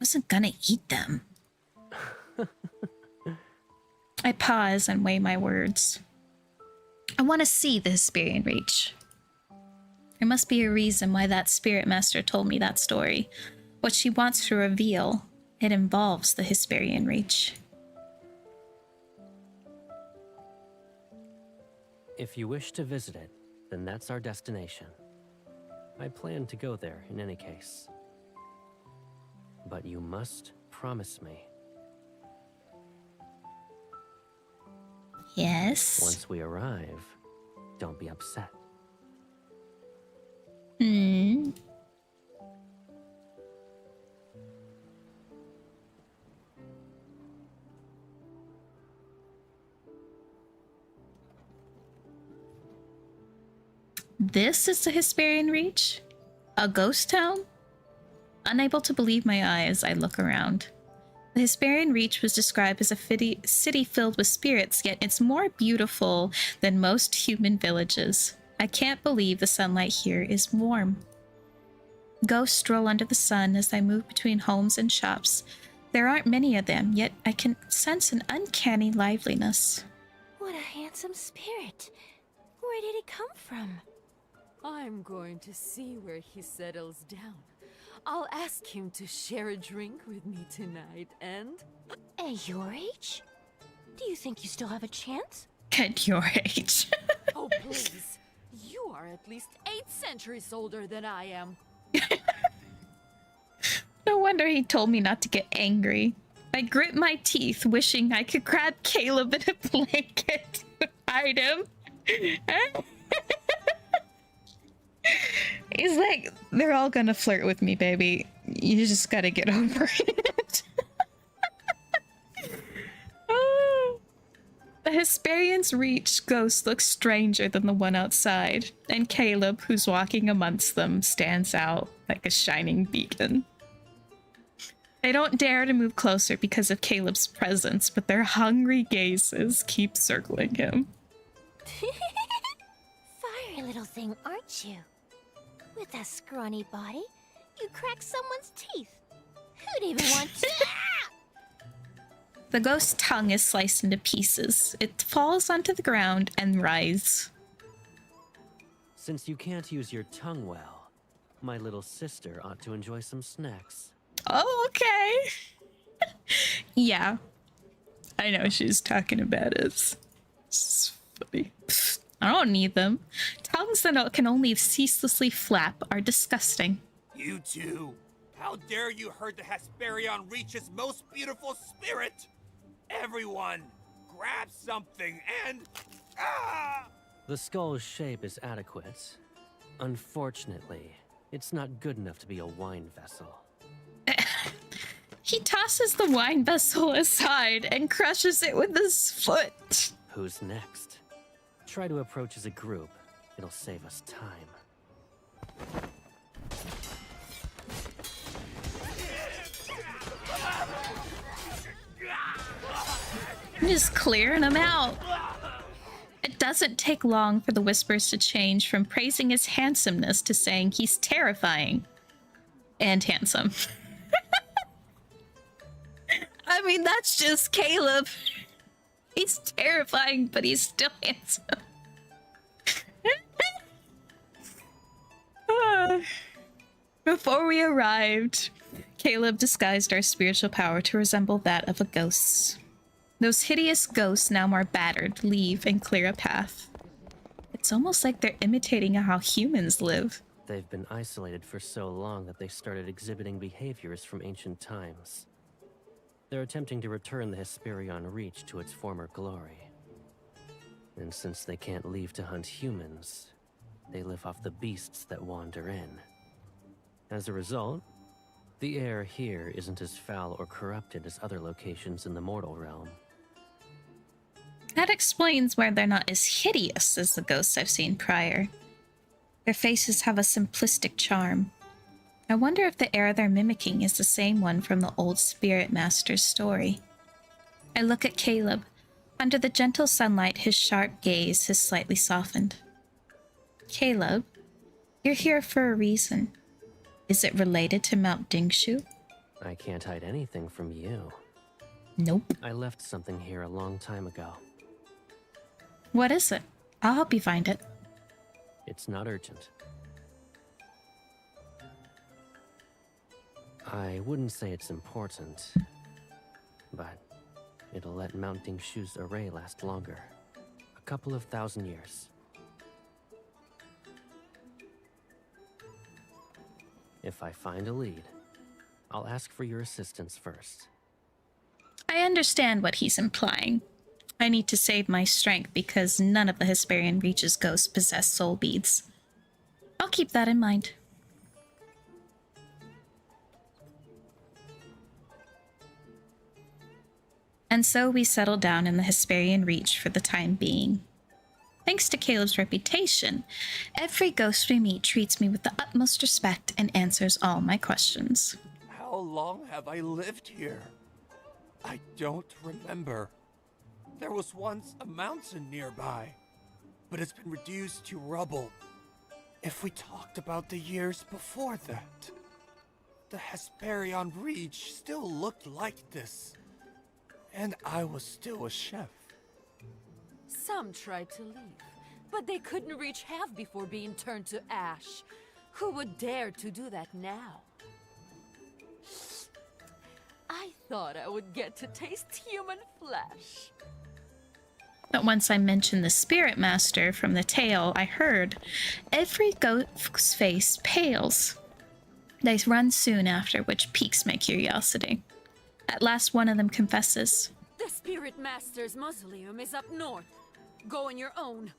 Wasn't gonna eat them. I pause and weigh my words. I want to see the Hesperian Reach. There must be a reason why that spirit master told me that story. What she wants to reveal, it involves the Hesperian Reach. If you wish to visit it, then that's our destination. I plan to go there in any case. But you must promise me. Yes? Once we arrive, don't be upset. This is the Hesperian Reach? A ghost town? unable to believe my eyes, I look around. The Hesperian Reach was described as a city filled with spirits, yet it's more beautiful than most human villages. I can't believe the sunlight here is warm. Ghosts stroll under the sun as I move between homes and shops. There aren't many of them, yet I can sense an uncanny liveliness. What a handsome spirit. Where did he come from? I'm going to see where he settles down. I'll ask him to share a drink with me tonight, and... At your age? Do you think you still have a chance? At your age. Oh, please. You are at least 8 centuries older than I am. No wonder he told me not to get angry. I grit my teeth, wishing I could grab Caleb in a blanket to hide him. He's like, they're all gonna flirt with me, baby. You just gotta get over it. The Hesperian's Reach ghost looks stranger than the one outside, and Caleb, who's walking amongst them, stands out like a shining beacon. They don't dare to move closer because of Caleb's presence, but their hungry gazes keep circling him. Fiery little thing, aren't you? With that scrawny body, you crack someone's teeth. Who'd even want to? The ghost's tongue is sliced into pieces. It falls onto the ground and writhes. Since you can't use your tongue well, my little sister ought to enjoy some snacks. Oh, okay. Yeah. I know what she's talking about. It's funny. I don't need them. Tongues that can only ceaselessly flap are disgusting. You two! How dare you hurt the Hesperian Reach's most beautiful spirit! Everyone, grab something and... Ah! The skull's shape is adequate. Unfortunately, it's not good enough to be a wine vessel. He tosses the wine vessel aside and crushes it with his foot. Who's next? Try to approach as a group. It'll save us time. I'm just clearing him out. It doesn't take long for the whispers to change from praising his handsomeness to saying he's terrifying and handsome. I mean, that's just Caleb. He's terrifying, but he's still handsome. Before we arrived, Caleb disguised our spiritual power to resemble that of a ghost. Those hideous ghosts, now more battered, leave and clear a path. It's almost like they're imitating how humans live. They've been isolated for so long that they started exhibiting behaviors from ancient times. They're attempting to return the Hesperian Reach to its former glory. And since they can't leave to hunt humans, they live off the beasts that wander in. As a result, the air here isn't as foul or corrupted as other locations in the mortal realm. That explains why they're not as hideous as the ghosts I've seen prior. Their faces have a simplistic charm. I wonder if the air they're mimicking is the same one from the old Spirit Master's story. I look at Caleb. Under the gentle sunlight, his sharp gaze has slightly softened. Caleb, you're here for a reason. Is it related to Mount Dingshu? I can't hide anything from you. Nope. I left something here a long time ago. What is it? I'll help you find it. It's not urgent. I wouldn't say it's important, but it'll let Mount Dingshu's array last longer. A couple of thousand years. If I find a lead, I'll ask for your assistance first. I understand what he's implying. I need to save my strength because none of the Hesperian Reach's ghosts possess soul beads. I'll keep that in mind. And so we settle down in the Hesperian Reach for the time being. Thanks to Caleb's reputation, every ghost we meet treats me with the utmost respect and answers all my questions. How long have I lived here? I don't remember. There was once a mountain nearby, but it's been reduced to rubble. If we talked about the years before that, the Hesperion Reach still looked like this, and I was still a chef. Some tried to leave, but they couldn't reach half before being turned to ash. Who would dare to do that now? I thought I would get to taste human flesh. But once I mentioned the Spirit Master from the tale I heard, every ghost's face pales. They run soon after, which piques my curiosity. At last one of them confesses. The Spirit Master's mausoleum is up north. Go on your own.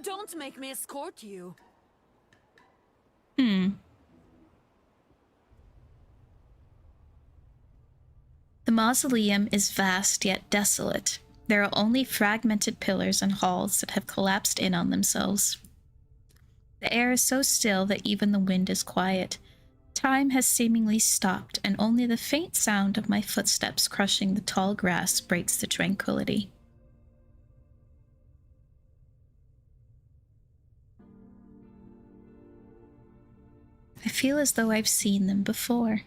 Don't make me escort you. The mausoleum is vast yet desolate. There are only fragmented pillars and halls that have collapsed in on themselves. The air is so still that even the wind is quiet. Time has seemingly stopped, and only the faint sound of my footsteps crushing the tall grass breaks the tranquility. I feel as though I've seen them before.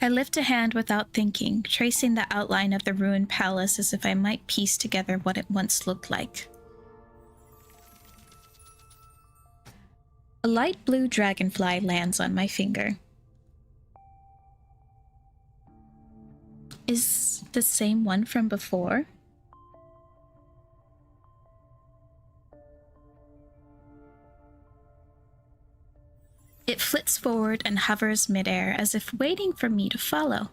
I lift a hand without thinking, tracing the outline of the ruined palace as if I might piece together what it once looked like. A light blue dragonfly lands on my finger. Is the same one from before? It flits forward and hovers midair as if waiting for me to follow.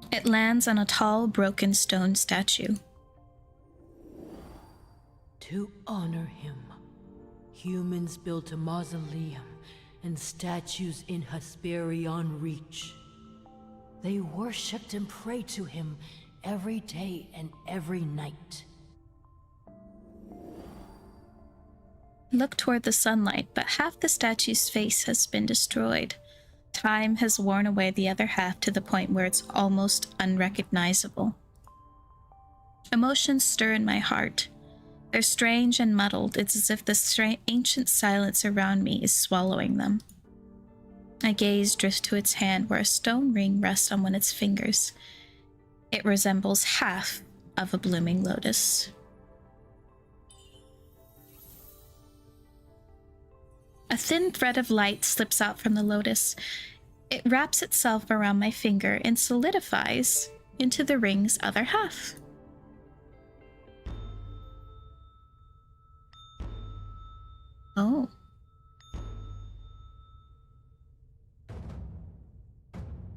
It lands on a tall, broken stone statue. To honor him, humans built a mausoleum and statues in Hesperion Reach. They worshipped and prayed to him every day and every night. Look toward the sunlight, but half the statue's face has been destroyed. Time has worn away the other half to the point where it's almost unrecognizable. Emotions stir in my heart. They're strange and muddled. It's as if the ancient silence around me is swallowing them. My gaze drifts to its hand where a stone ring rests on one of its fingers. It resembles half of a blooming lotus. A thin thread of light slips out from the lotus. It wraps itself around my finger and solidifies into the ring's other half. Oh.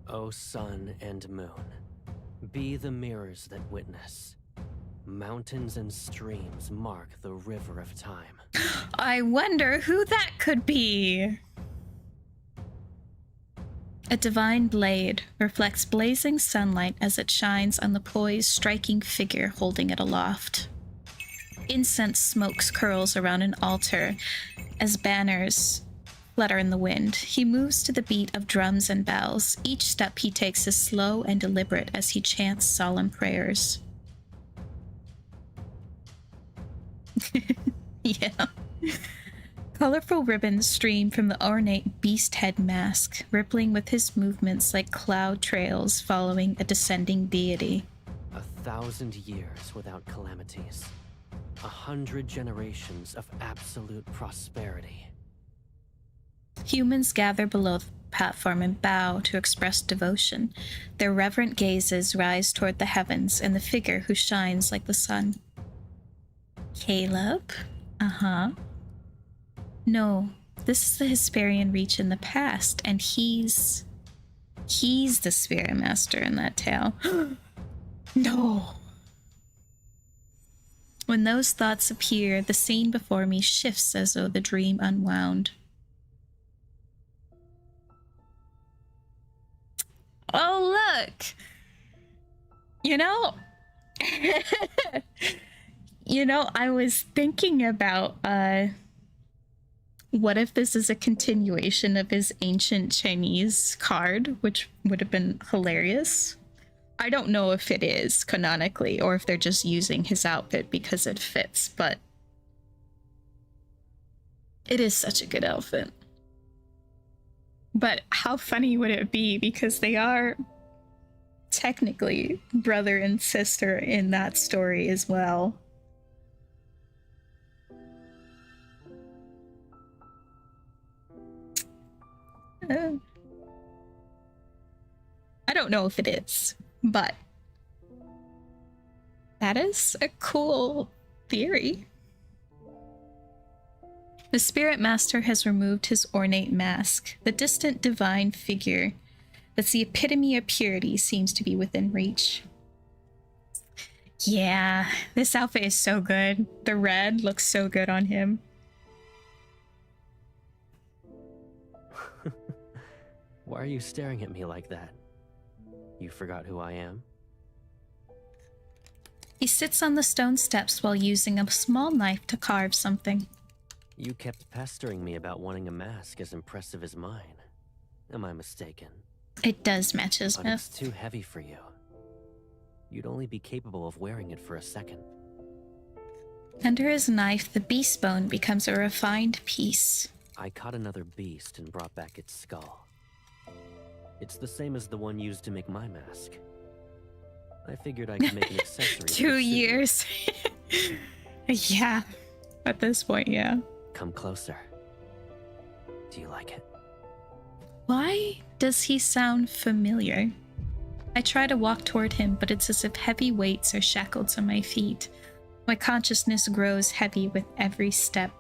O sun and moon, be the mirrors that witness. Mountains and streams mark the river of time. I wonder who that could be. A divine blade reflects blazing sunlight as it shines on the poised, striking figure holding it aloft. Incense smokes curls around an altar as banners flutter in the wind. He moves to the beat of drums and bells. Each step he takes is slow and deliberate as he chants solemn prayers. Yeah. Colorful ribbons stream from the ornate beast head mask, rippling with his movements like cloud trails following a descending deity. 1,000 years without calamities. 100 generations of absolute prosperity. Humans gather below the platform and bow to express devotion. Their reverent gazes rise toward the heavens and the figure who shines like the sun. Caleb? Uh-huh. No, this is the Hesperion Reach in the past, and he's the Spirit Master in that tale. No. When those thoughts appear, the scene before me shifts as though the dream unwound. look, you know, I was thinking about what if this is a continuation of his ancient Chinese card, which would have been hilarious. I don't know if it is canonically or if they're just using his outfit because it fits, but it is such a good outfit. But how funny would it be, because they are technically brother and sister in that story as well. I don't know if it is, but that is a cool theory. The Spirit Master has removed his ornate mask. The distant divine figure that's the epitome of purity seems to be within reach. Yeah, this outfit is so good. The red looks so good on him. Why are you staring at me like that? You forgot who I am? He sits on the stone steps while using a small knife to carve something. You kept pestering me about wanting a mask as impressive as mine. Am I mistaken? It does match his But myth. it's too heavy for you. You'd only be capable of wearing it for a second. Under his knife, the beast bone becomes a refined piece. I caught another beast and brought back its skull. It's the same as the one used to make my mask. I figured I could make an accessory. 2 years. Yeah, at this point, yeah. Come closer. Do you like it? Why does he sound familiar? I try to walk toward him, but it's as if heavy weights are shackled to my feet. My consciousness grows heavy with every step.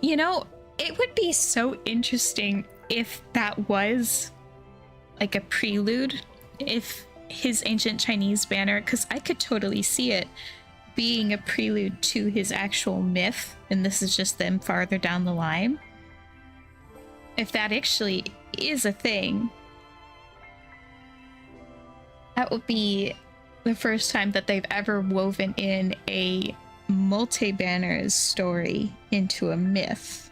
You know, it would be so interesting if that was like a prelude, if his ancient Chinese banner, because I could totally see it being a prelude to his actual myth, and this is just them farther down the line. If that actually is a thing, that would be the first time that they've ever woven in a multi-banner story into a myth.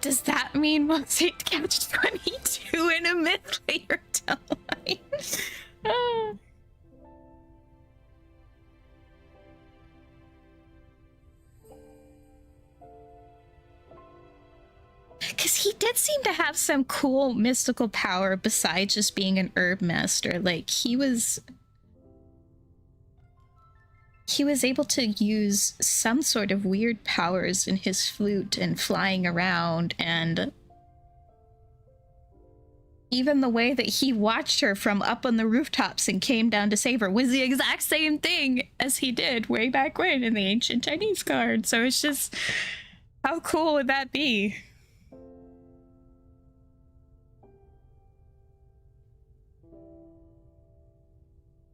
Does that mean Mosaic Couch 22 in a myth later down the line? Because he did seem to have some cool mystical power besides just being an herb master. Like, he was able to use some sort of weird powers in his flute and flying around, and even the way that he watched her from up on the rooftops and came down to save her was the exact same thing as he did way back when in the ancient Chinese card. So it's just, how cool would that be?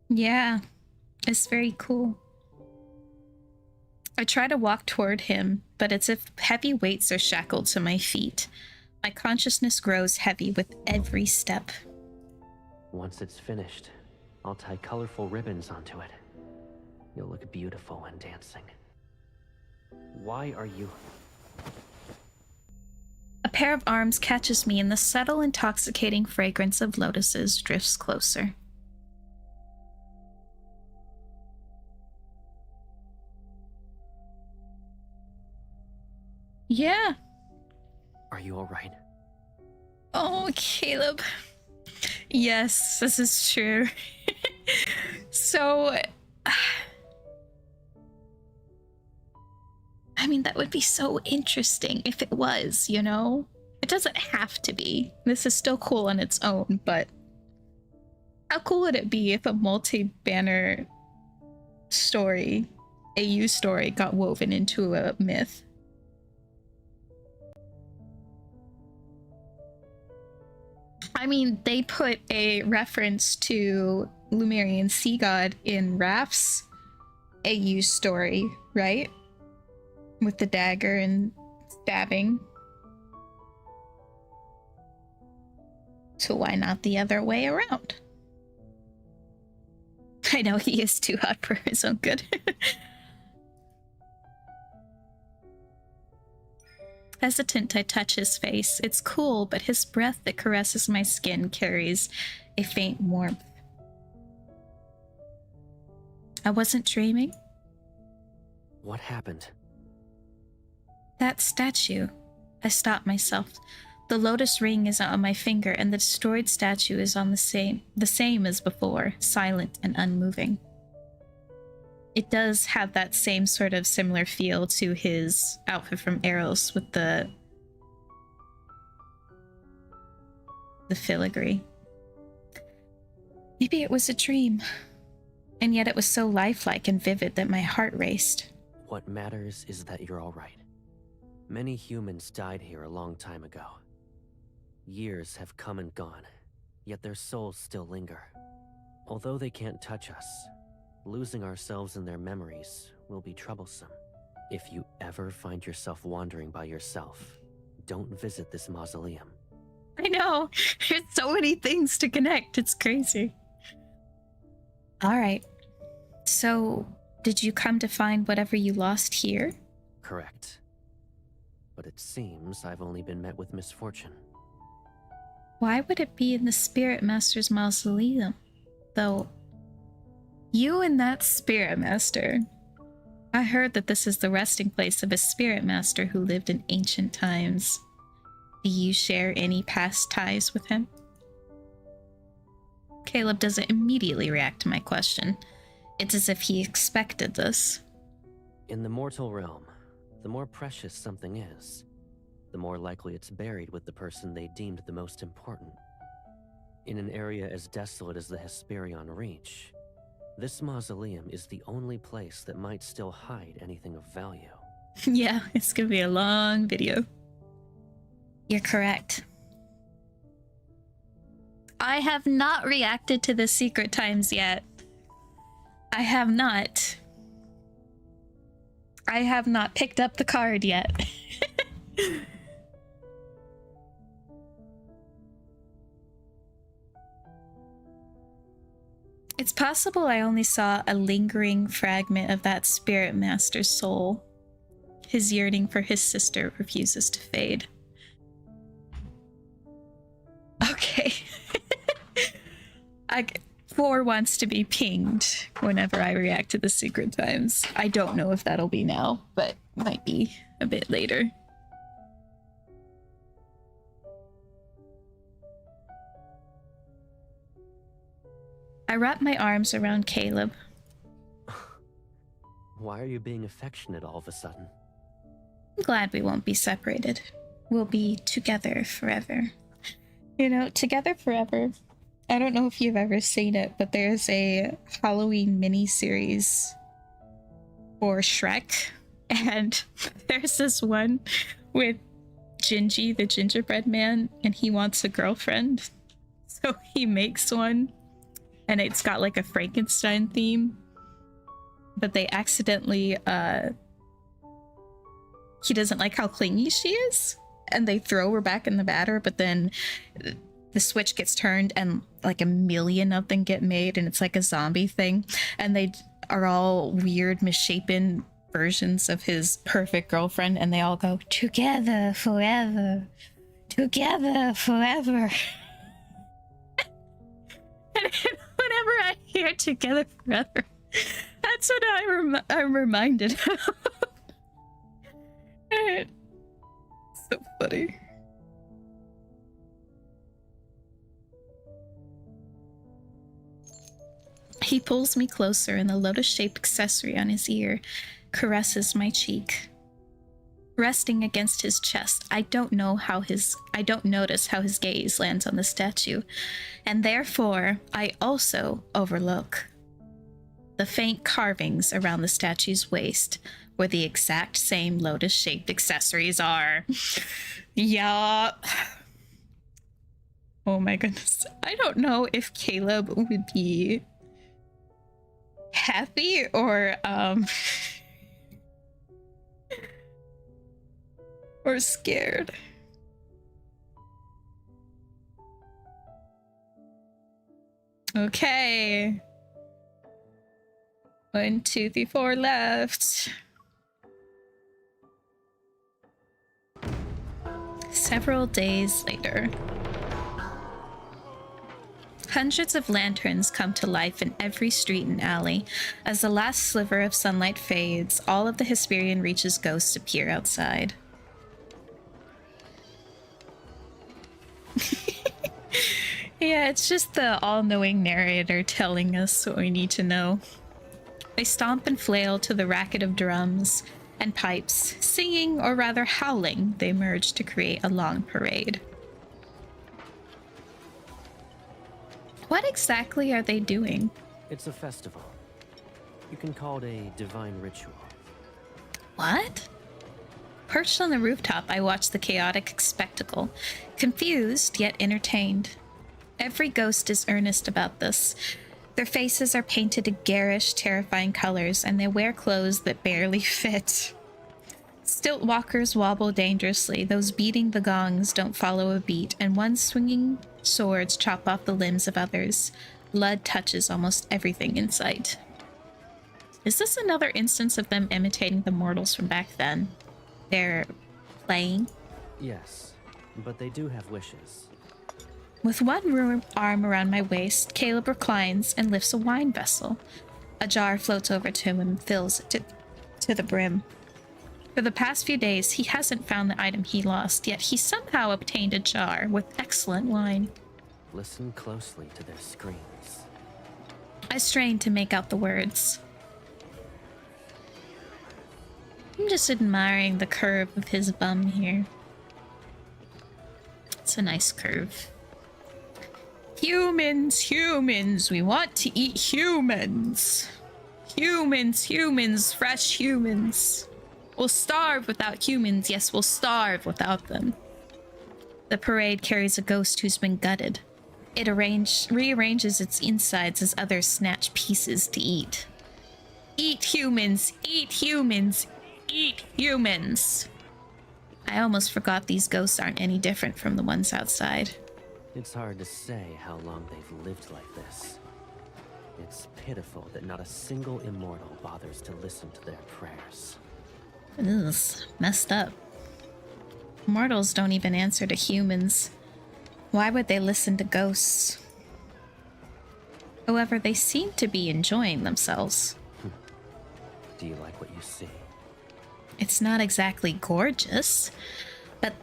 Yeah, it's very cool. I try to walk toward him, but it's as if heavy weights are shackled to my feet. My consciousness grows heavy with every step. Once it's finished, I'll tie colorful ribbons onto it. You'll look beautiful when dancing. Why are you... A pair of arms catches me, and the subtle, intoxicating fragrance of lotuses drifts closer. Yeah. Are you alright? Oh, Caleb. Yes, this is true. So, I mean, that would be so interesting if it was, you know? It doesn't have to be. This is still cool on its own, but how cool would it be if a multi-banner story, AU story, got woven into a myth? I mean, they put a reference to Lumerian sea god in Raph's AU story, right? With the dagger and stabbing. So why not the other way around? I know he is too hot for his own good. Hesitant, I touch his face. It's cool, but his breath that caresses my skin carries a faint warmth. I wasn't dreaming. What happened? That statue. I stopped myself. The lotus ring is on my finger, and the destroyed statue is on the same as before, silent and unmoving. It does have that same sort of similar feel to his outfit from Eros with the filigree. Maybe it was a dream, and yet it was so lifelike and vivid that my heart raced. What matters is that you're all right. Many humans died here a long time ago. Years have come and gone, yet their souls still linger. Although they can't touch us, losing ourselves in their memories will be troublesome. If you ever find yourself wandering by yourself, don't visit this mausoleum. I know! There's so many things to connect, it's crazy. Alright. So, did you come to find whatever you lost here? Correct. But it seems I've only been met with misfortune. Why would it be in the Spirit Master's mausoleum, though? You and that Spirit Master. I heard that this is the resting place of a Spirit Master who lived in ancient times. Do you share any past ties with him? Caleb doesn't immediately react to my question. It's as if he expected this. In the mortal realm, the more precious something is, the more likely it's buried with the person they deemed the most important. In an area as desolate as the Hesperion Reach, this mausoleum is the only place that might still hide anything of value. Yeah, it's gonna be a long video. You're correct. I have not reacted to the secret times yet. I have not. I have not picked up the card yet. It's possible I only saw a lingering fragment of that Spirit Master's soul. His yearning for his sister refuses to fade. Okay. 4 wants to be pinged whenever I react to the secret times. I don't know if that'll be now, but might be a bit later. I wrap my arms around Caleb. Why are you being affectionate all of a sudden? I'm glad we won't be separated. We'll be together forever. You know, Together Forever. I don't know if you've ever seen it, but there's a Halloween mini-series for Shrek. And there's this one with Gingy, the gingerbread man, and he wants a girlfriend. So he makes one. And it's got like a Frankenstein theme. But they accidentally, he doesn't like how clingy she is. And they throw her back in the batter, but then the switch gets turned and like a million of them get made, and it's like a zombie thing. And they are all weird, misshapen versions of his perfect girlfriend, and they all go, "Together forever. Together forever." And whenever I hear "Together Forever," that's what I'm reminded of. So funny. He pulls me closer, and the lotus-shaped accessory on his ear caresses my cheek. Resting against his chest, I don't notice how his gaze lands on the statue, and therefore I also overlook the faint carvings around the statue's waist, where the exact same lotus-shaped accessories are. Yup. Oh my goodness. I don't know if Caleb would be happy or or scared. Okay. 1, 2, 3, 4 left. Several days later. Hundreds of lanterns come to life in every street and alley. As the last sliver of sunlight fades, all of the Hesperian Reach's ghosts appear outside. Yeah, it's just the all-knowing narrator telling us what we need to know. They stomp and flail to the racket of drums and pipes. Singing, or rather howling, they merge to create a long parade. What exactly are they doing? It's a festival. You can call it a divine ritual. What? Perched on the rooftop, I watched the chaotic spectacle, confused yet entertained. Every ghost is earnest about this. Their faces are painted in garish, terrifying colors, and they wear clothes that barely fit. Stilt walkers wobble dangerously. Those beating the gongs don't follow a beat, and ones swinging swords chop off the limbs of others. Blood touches almost everything in sight. Is this another instance of them imitating the mortals from back then? They're playing? Yes, but they do have wishes. With one arm around my waist, Caleb reclines and lifts a wine vessel. A jar floats over to him and fills it to the brim. For the past few days, he hasn't found the item he lost, yet he somehow obtained a jar with excellent wine. Listen closely to their screams. I strain to make out the words. I'm just admiring the curve of his bum here. It's a nice curve. Humans, humans, we want to eat humans. Humans, humans, fresh humans. We'll starve without humans. Yes, we'll starve without them. The parade carries a ghost who's been gutted. It rearranges its insides as others snatch pieces to eat. Eat humans, eat humans, eat humans. I almost forgot these ghosts aren't any different from the ones outside. It's hard to say how long they've lived like this. It's pitiful that not a single immortal bothers to listen to their prayers. Ugh, messed up. Mortals don't even answer to humans. Why would they listen to ghosts? However, they seem to be enjoying themselves. Do you like what you see? It's not exactly gorgeous, but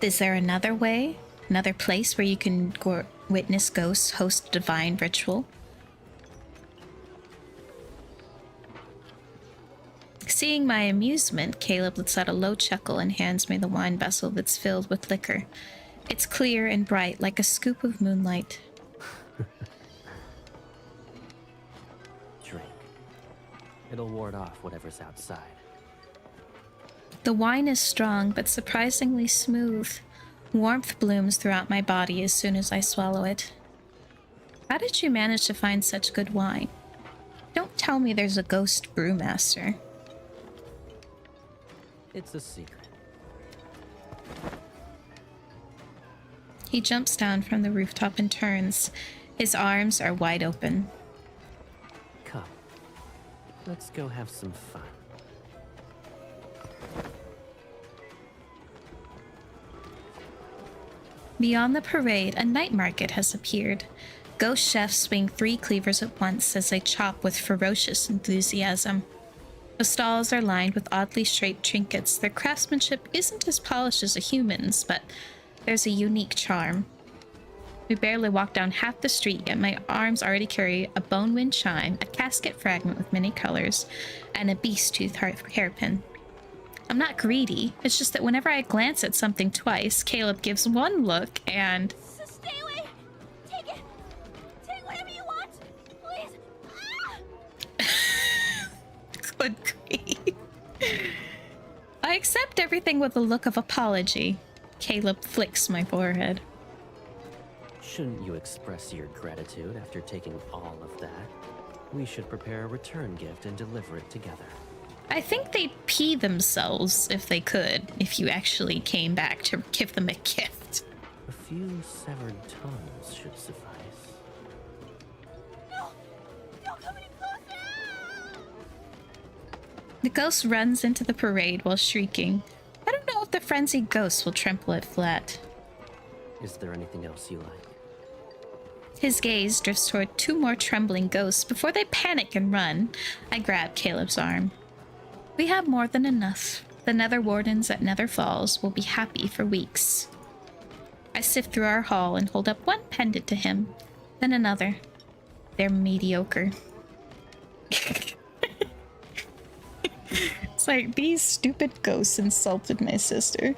is there another way? Another place where you can witness ghosts host a divine ritual? Seeing my amusement, Caleb lets out a low chuckle and hands me the wine vessel that's filled with liquor. It's clear and bright, like a scoop of moonlight. Drink. It'll ward off whatever's outside. The wine is strong, but surprisingly smooth. Warmth blooms throughout my body as soon as I swallow it. How did you manage to find such good wine? Don't tell me there's a ghost brewmaster. It's a secret. He jumps down from the rooftop and turns. His arms are wide open. Come. Let's go have some fun. Beyond the parade, a night market has appeared. Ghost chefs swing 3 cleavers at once as they chop with ferocious enthusiasm. The stalls are lined with oddly shaped trinkets. Their craftsmanship isn't as polished as a human's, but there's a unique charm. We barely walk down half the street, yet my arms already carry a bone wind chime, a casket fragment with many colors, and a beast-tooth hairpin. I'm not greedy, it's just that whenever I glance at something twice, Caleb gives one look and... Stay away! Take it! Take whatever you want! Please! Ah! Good grief. I accept everything with a look of apology. Caleb flicks my forehead. Shouldn't you express your gratitude after taking all of that? We should prepare a return gift and deliver it together. I think they'd pee themselves if they could, if you actually came back to give them a gift. A few severed tongues should suffice. No! Don't come any closer! The ghost runs into the parade while shrieking. I don't know if the frenzied ghost will trample it flat. Is there anything else you like? His gaze drifts toward two more trembling ghosts before they panic and run. I grab Caleb's arm. We have more than enough. The Nether Wardens at Nether Falls will be happy for weeks. I sift through our haul and hold up one pendant to him, then another. They're mediocre. It's like, these stupid ghosts insulted my sister.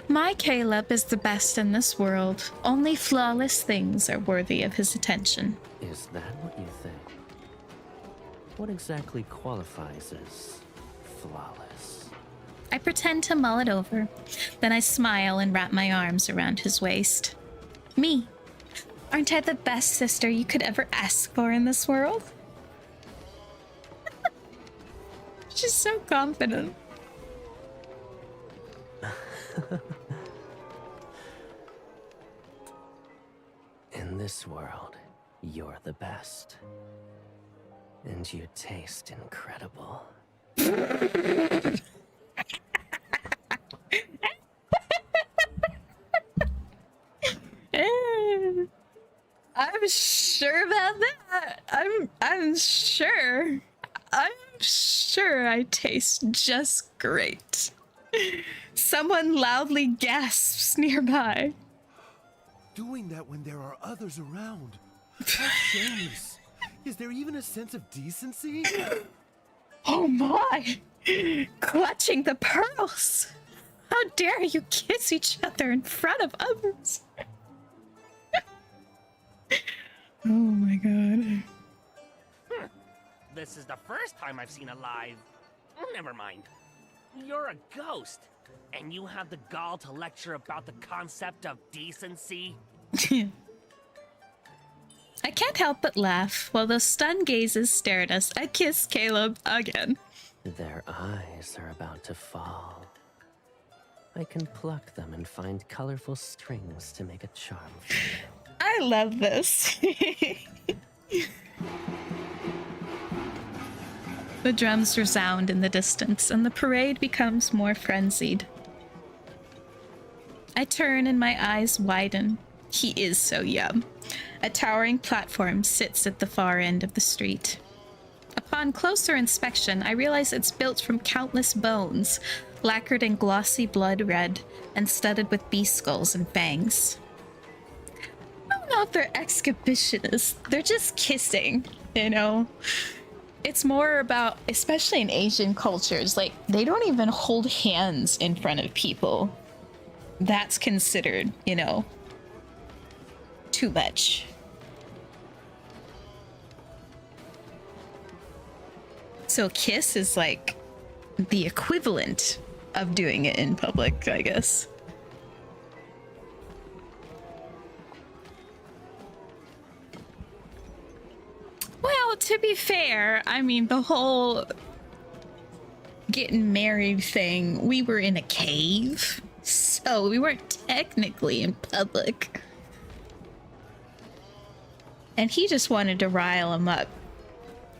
My Caleb is the best in this world. Only flawless things are worthy of his attention. Is that what you think? What exactly qualifies as flawless? I pretend to mull it over. Then I smile and wrap my arms around his waist. Me. Aren't I the best sister you could ever ask for in this world? She's so confident. In this world, you're the best. And you taste incredible. I'm sure about that. I'm sure. I'm sure I taste just great. Someone loudly gasps nearby. Doing that when there are others around. How shameless. Is there even a sense of decency? Oh my! Clutching the pearls! How dare you kiss each other in front of others? Oh my god. This is the first time I've seen a live. Never mind. You're a ghost, and you have the gall to lecture about the concept of decency? I can't help but laugh while those stunned gazes stare at us. I kiss Caleb again. Their eyes are about to fall. I can pluck them and find colorful strings to make a charm for you. I love this. The drums resound in the distance, and the parade becomes more frenzied. I turn and my eyes widen. He is so young. A towering platform sits at the far end of the street. Upon closer inspection, I realize it's built from countless bones, lacquered in glossy blood red, and studded with beast skulls and fangs. I don't know if they're exhibitionists. They're just kissing, you know? It's more about, especially in Asian cultures, like, they don't even hold hands in front of people. That's considered, you know, too much. So kiss is like the equivalent of doing it in public, I guess. Well, to be fair, I mean, the whole getting married thing, we were in a cave, so we weren't technically in public. And he just wanted to rile him up.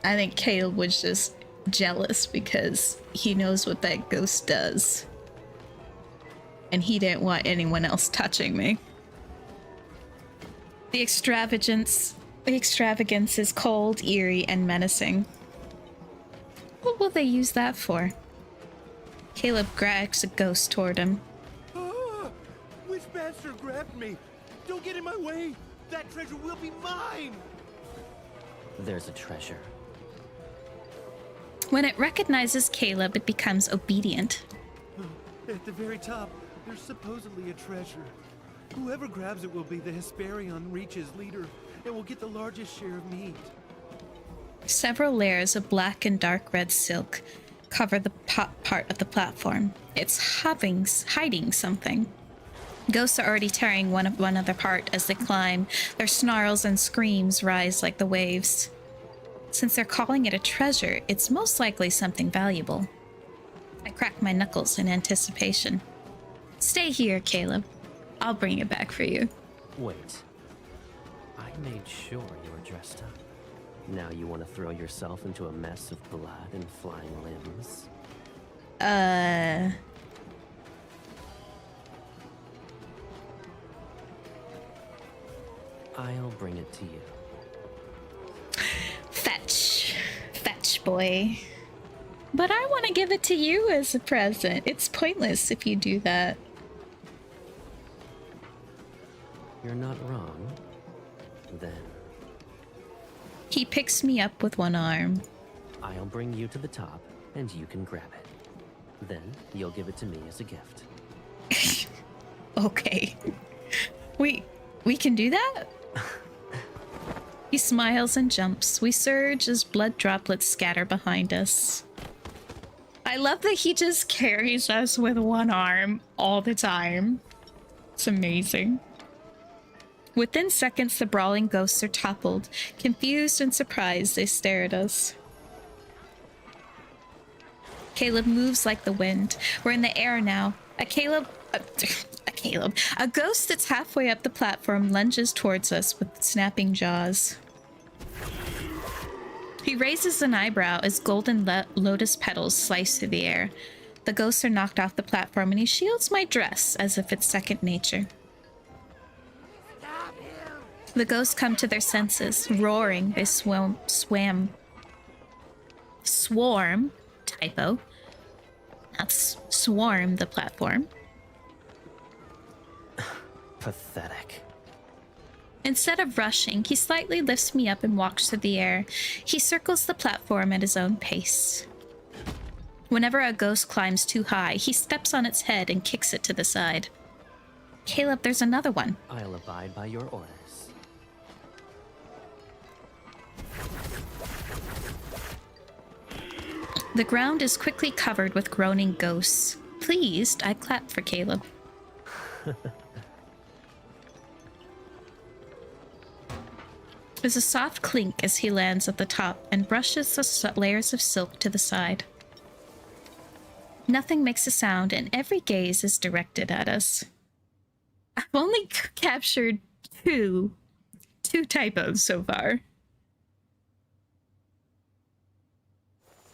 I think Caleb was just jealous because he knows what that ghost does. And he didn't want anyone else touching me. The extravagance is cold, eerie, and menacing. What will they use that for? Caleb drags a ghost toward him. Ah, Wishmaster grabbed me. Don't get in my way. That treasure will be mine. There's a treasure. When it recognizes Caleb, it becomes obedient. At the very top, there's supposedly a treasure. Whoever grabs it will be the Hesperion Reach's leader and will get the largest share of meat. Several layers of black and dark red silk cover the top part of the platform. It's hiding something. Ghosts are already tearing one another apart as they climb. Their snarls and screams rise like the waves. Since they're calling it a treasure, it's most likely something valuable. I crack my knuckles in anticipation. Stay here, Caleb. I'll bring it back for you. Wait. I made sure you were dressed up. Now you want to throw yourself into a mess of blood and flying limbs? I'll bring it to you. Fetch. Fetch, boy. But I want to give it to you as a present. It's pointless if you do that. You're not wrong. Then He picks me up with one arm. I'll bring you to the top, and you can grab it. Then you'll give it to me as a gift. Okay. We can do that? He smiles and jumps. We surge as blood droplets scatter behind us. I love that he just carries us with one arm all the time. It's amazing. Within seconds, the brawling ghosts are toppled. Confused and surprised, they stare at us. Caleb moves like the wind. We're in the air now. A ghost that's halfway up the platform lunges towards us with snapping jaws. He raises an eyebrow as golden lotus petals slice through the air. The ghosts are knocked off the platform and he shields my dress as if it's second nature. The ghosts come to their senses. Roaring, they swarm, typo. That's swarm the platform. Pathetic. Instead of rushing, he slightly lifts me up and walks through the air. He circles the platform at his own pace. Whenever a ghost climbs too high, he steps on its head and kicks it to the side. Caleb, there's another one. I'll abide by your orders. The ground is quickly covered with groaning ghosts. Pleased, I clap for Caleb. There's a soft clink as he lands at the top and brushes the layers of silk to the side. Nothing makes a sound and every gaze is directed at us. I've only captured two typos so far.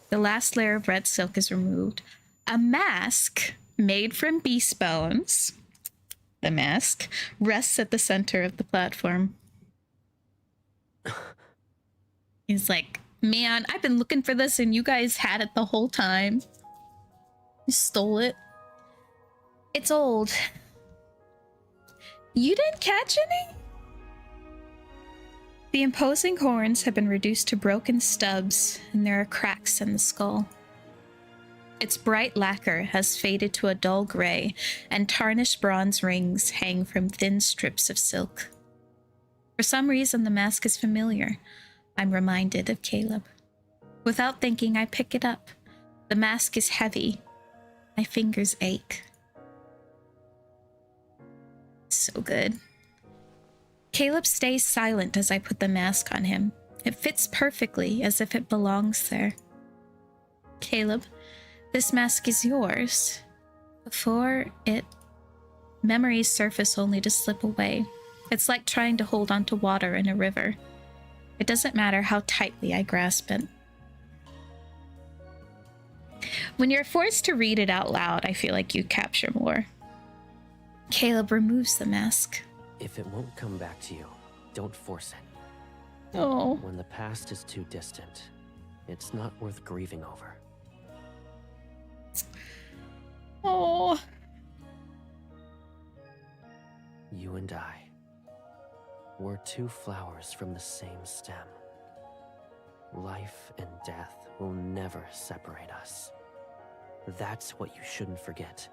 The last layer of red silk is removed. A mask made from beast bones, the mask, rests at the center of the platform. He's like, man, I've been looking for this and you guys had it the whole time. You stole it. It's old. You didn't catch any? The imposing horns have been reduced to broken stubs, and there are cracks in the skull. Its bright lacquer has faded to a dull gray, and tarnished bronze rings hang from thin strips of silk. For some reason, the mask is familiar. I'm reminded of Caleb. Without thinking, I pick it up. The mask is heavy. My fingers ache. So good. Caleb stays silent as I put the mask on him. It fits perfectly, as if it belongs there. Caleb, this mask is yours. Before it, memories surface only to slip away. It's like trying to hold onto water in a river. It doesn't matter how tightly I grasp it. When you're forced to read it out loud, I feel like you capture more. Caleb removes the mask. If it won't come back to you, don't force it. Oh. When the past is too distant, it's not worth grieving over. Oh. You and I, we're two flowers from the same stem. Life and death will never separate us. That's what you shouldn't forget.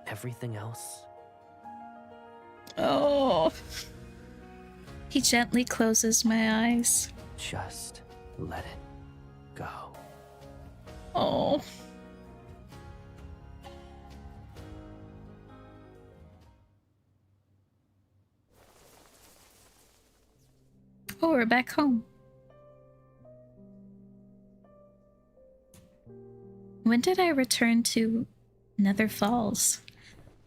Everything else. Oh. He gently closes my eyes. Just let it go. Oh. . we're back home. When did I return to Nether Falls?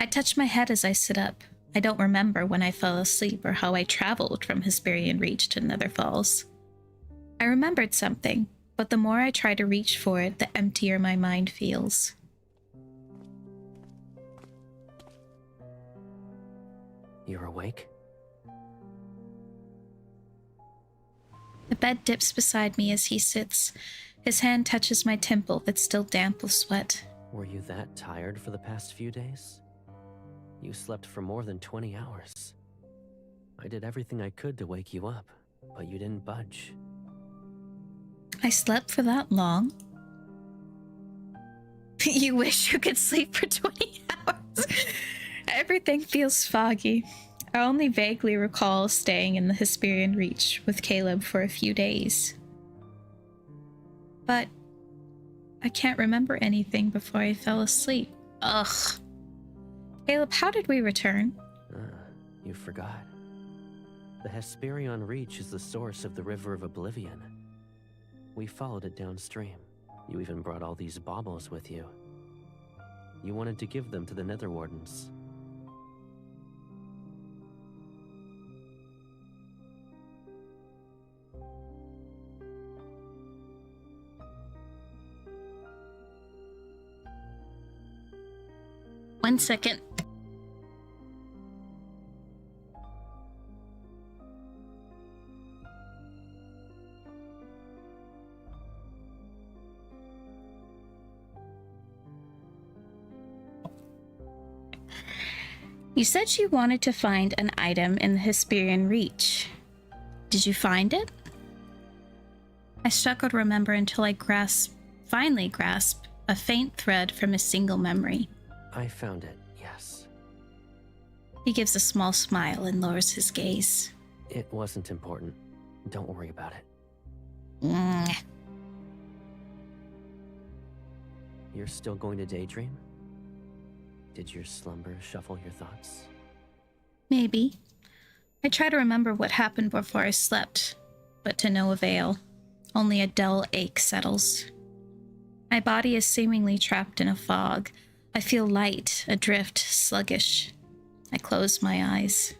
I touch my head as I sit up. I don't remember when I fell asleep or how I traveled from Hesperian Reach to Nether Falls. I remembered something, but the more I try to reach for it, the emptier my mind feels. You're awake? The bed dips beside me as he sits. His hand touches my temple that's still damp with sweat. Were you that tired for the past few days? You slept for more than 20 hours. I did everything I could to wake you up, but you didn't budge. I slept for that long? You wish you could sleep for 20 hours? Everything feels foggy. I only vaguely recall staying in the Hesperian Reach with Caleb for a few days. But I can't remember anything before I fell asleep. Ugh. Caleb, how did we return? You forgot. The Hesperion Reach is the source of the River of Oblivion. We followed it downstream. You even brought all these baubles with you. You wanted to give them to the Nether Wardens. One second. You said you wanted to find an item in the Hesperian Reach. Did you find it? I struggle to remember until I finally grasp a faint thread from a single memory. I found it, yes. He gives a small smile and lowers his gaze. It wasn't important. Don't worry about it. You're still going to daydream? Did your slumber shuffle your thoughts? Maybe. I try to remember what happened before I slept, but to no avail. Only a dull ache settles. My body is seemingly trapped in a fog. I feel light, adrift, sluggish. I close my eyes.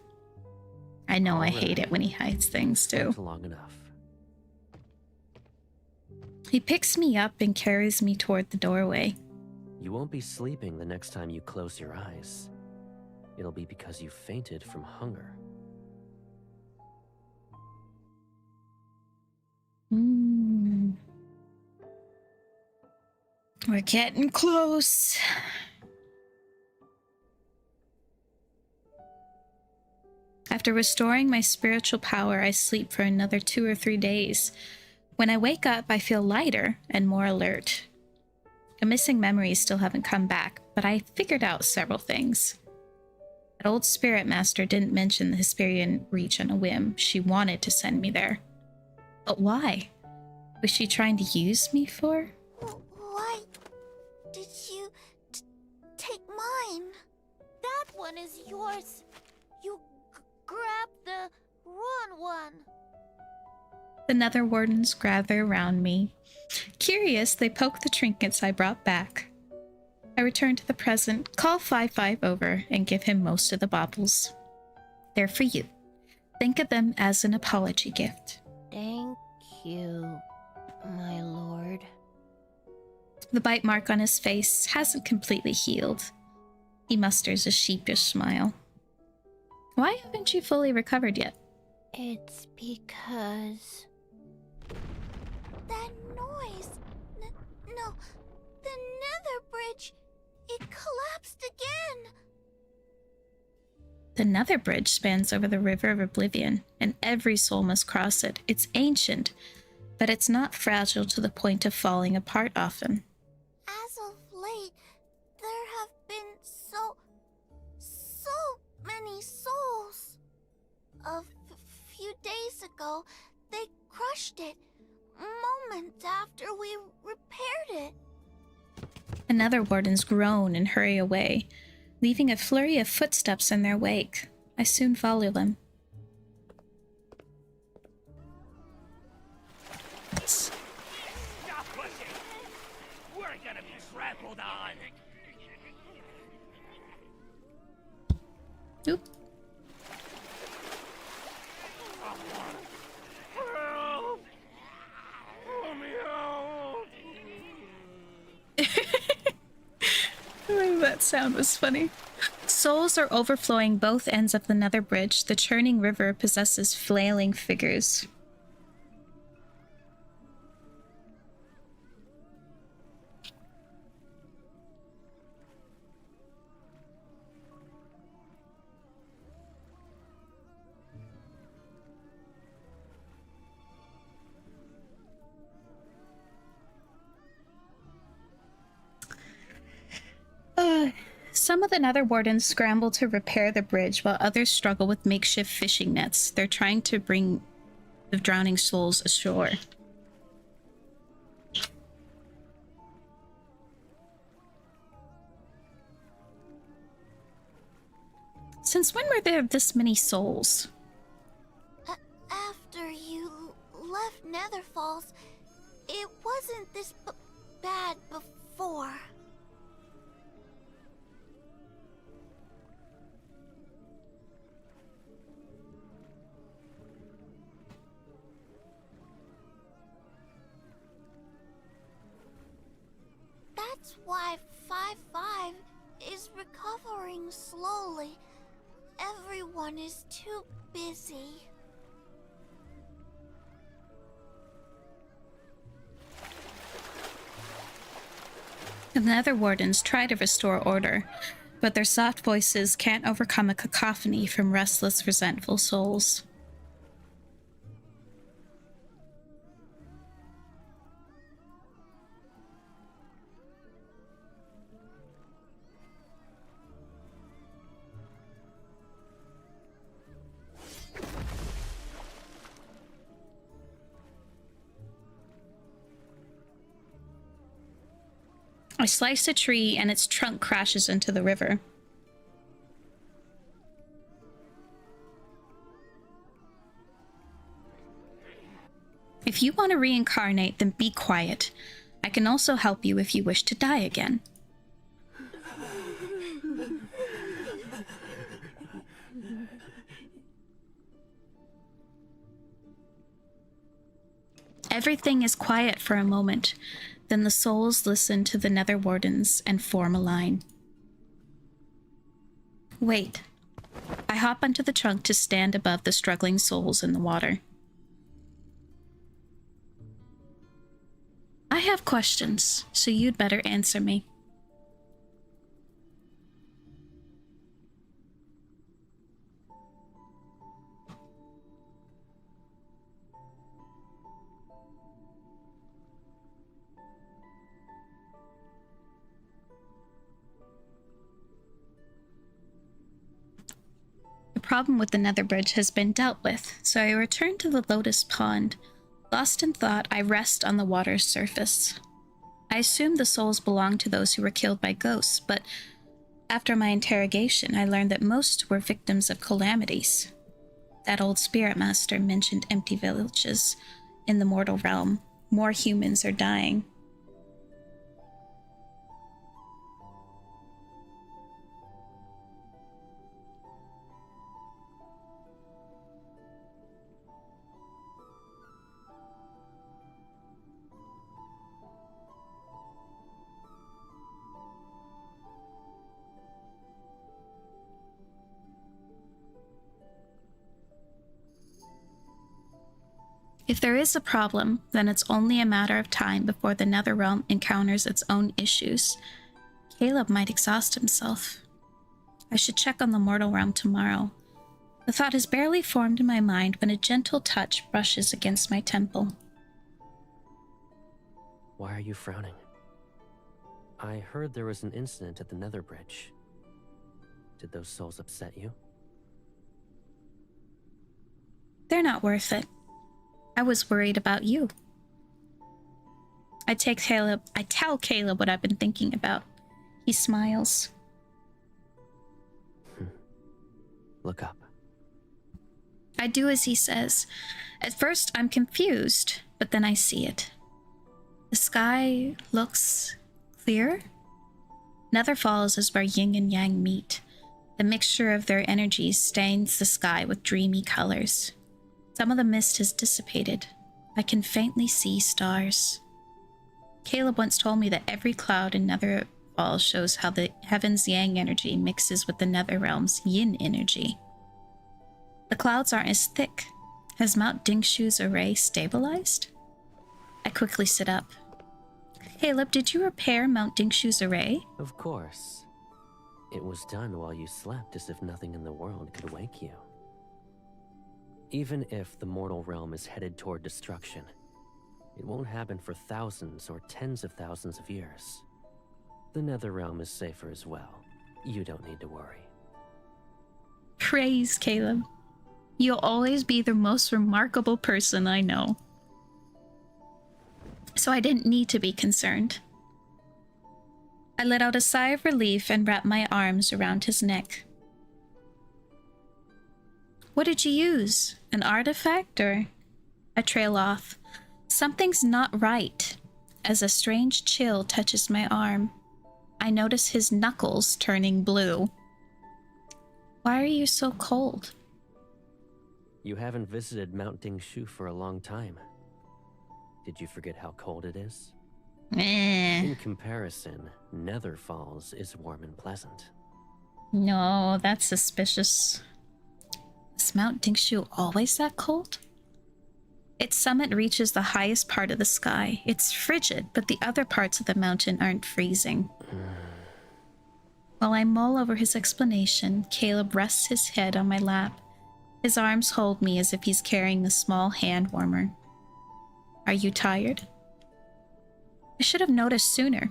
I know I hate it when he hides things too. Long enough. He picks me up and carries me toward the doorway. You won't be sleeping the next time you close your eyes. It'll be because you fainted from hunger. We're getting close. After restoring my spiritual power, I sleep for another 2 or 3 days. When I wake up, I feel lighter and more alert. The missing memories still haven't come back, but I figured out several things. That old spirit master didn't mention the Hesperian Reach on a whim. She wanted to send me there. But why? Was she trying to use me for? Why did you take mine? That one is yours. You grabbed the wrong one. The Nether Wardens gather around me. Curious, they poke the trinkets I brought back. I return to the present, call 5-5 over, and give him most of the baubles. They're for you. Think of them as an apology gift. Thank you, my lord. The bite mark on his face hasn't completely healed. He musters a sheepish smile. Why haven't you fully recovered yet? It's because... That noise! No, the Nether Bridge! It collapsed again! The Nether Bridge spans over the River of Oblivion, and every soul must cross it. It's ancient, but it's not fragile to the point of falling apart often. As of late, there have been so many souls. A few days ago, they crushed it, moments after we repaired it. Another wardens groan and hurry away, leaving a flurry of footsteps in their wake. I soon follow them. Oop. That sound was funny. Souls are overflowing both ends of the Nether Bridge. The churning river possesses flailing figures. Some of the Nether Wardens scramble to repair the bridge, while others struggle with makeshift fishing nets. They're trying to bring the drowning souls ashore. Since when were there this many souls? After you left Nether Falls, it wasn't this bad before. That's why 5-5 is recovering slowly. Everyone is too busy. The Nether Wardens try to restore order, but their soft voices can't overcome a cacophony from restless, resentful souls. I slice a tree and its trunk crashes into the river. If you want to reincarnate, then be quiet. I can also help you if you wish to die again. Everything is quiet for a moment. Then the souls listen to the Nether Wardens and form a line. Wait. I hop onto the trunk to stand above the struggling souls in the water. I have questions, so you'd better answer me. The problem with the Nether Bridge has been dealt with, so I return to the Lotus Pond. Lost in thought, I rest on the water's surface. I assumed the souls belonged to those who were killed by ghosts, but after my interrogation, I learned that most were victims of calamities. That old spirit master mentioned empty villages in the mortal realm. More humans are dying. If there is a problem, then it's only a matter of time before the Netherrealm encounters its own issues. Caleb might exhaust himself. I should check on the mortal realm tomorrow. The thought has barely formed in my mind when a gentle touch brushes against my temple. Why are you frowning? I heard there was an incident at the Nether Bridge. Did those souls upset you? They're not worth it. I was worried about you. I tell Caleb what I've been thinking about. He smiles. Look up. I do as he says. At first, I'm confused, but then I see it. The sky looks clear. Nether Falls is where yin and yang meet. The mixture of their energies stains the sky with dreamy colors. Some of the mist has dissipated. I can faintly see stars. Caleb once told me that every cloud in Netherfall shows how the heaven's yang energy mixes with the Netherrealm's yin energy. The clouds aren't as thick. Has Mount Dingshu's array stabilized? I quickly sit up. Caleb, did you repair Mount Dingshu's array? Of course. It was done while you slept, as if nothing in the world could wake you. Even if the mortal realm is headed toward destruction, it won't happen for thousands or tens of thousands of years. The Netherrealm is safer as well. You don't need to worry. Praise, Caleb. You'll always be the most remarkable person I know. So I didn't need to be concerned. I let out a sigh of relief and wrapped my arms around his neck. What did you use? An artifact or? I trail off. Something's not right. As a strange chill touches my arm, I notice his knuckles turning blue. Why are you so cold? You haven't visited Mount Dingshu for a long time. Did you forget how cold it is? In comparison, Nether Falls is warm and pleasant. No, that's suspicious. Is Mount Dingshu always that cold? Its summit reaches the highest part of the sky. It's frigid, but the other parts of the mountain aren't freezing. While I mull over his explanation, Caleb rests his head on my lap. His arms hold me as if he's carrying a small hand warmer. Are you tired? I should have noticed sooner.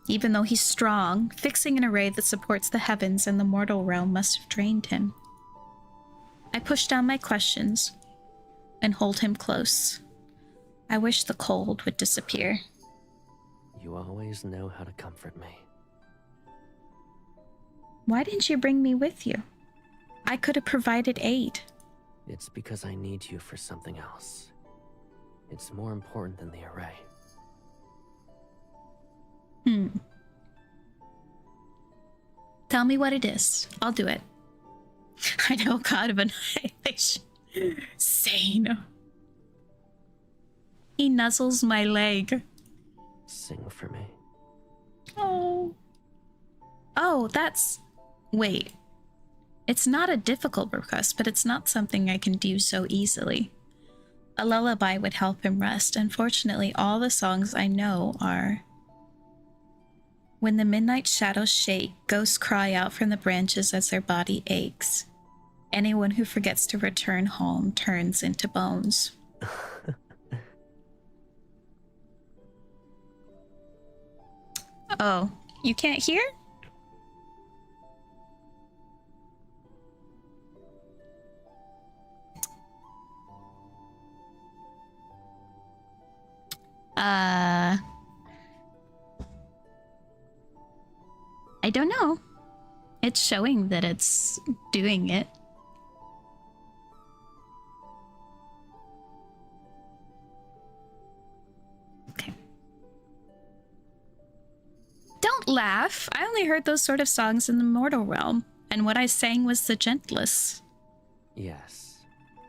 Even though he's strong, fixing an array that supports the heavens and the mortal realm must have drained him. I push down my questions and hold him close. I wish the cold would disappear. You always know how to comfort me. Why didn't you bring me with you? I could have provided aid. It's because I need you for something else. It's more important than the array. Tell me what it is. I'll do it. I know, God of Annihilation. Sane. He nuzzles my leg. Sing for me. Oh. Oh, that's... Wait. It's not a difficult request, but it's not something I can do so easily. A lullaby would help him rest. Unfortunately, all the songs I know are... When the midnight shadows shake, ghosts cry out from the branches as their body aches. Anyone who forgets to return home turns into bones. Oh, you can't hear? I don't know. It's showing that it's doing it. Okay. Don't laugh. I only heard those sort of songs in the mortal realm, and what I sang was the gentlest. Yes.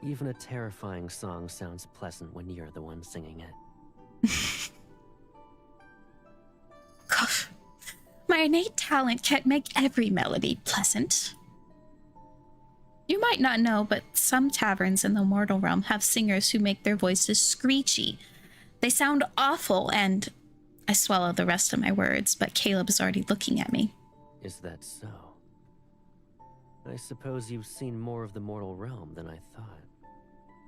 Even a terrifying song sounds pleasant when you're the one singing it. Cough. My innate talent can't make every melody pleasant. You might not know, but some taverns in the mortal realm have singers who make their voices screechy. They sound awful, and I swallow the rest of my words, but Caleb is already looking at me. Is that so? I suppose you've seen more of the mortal realm than I thought.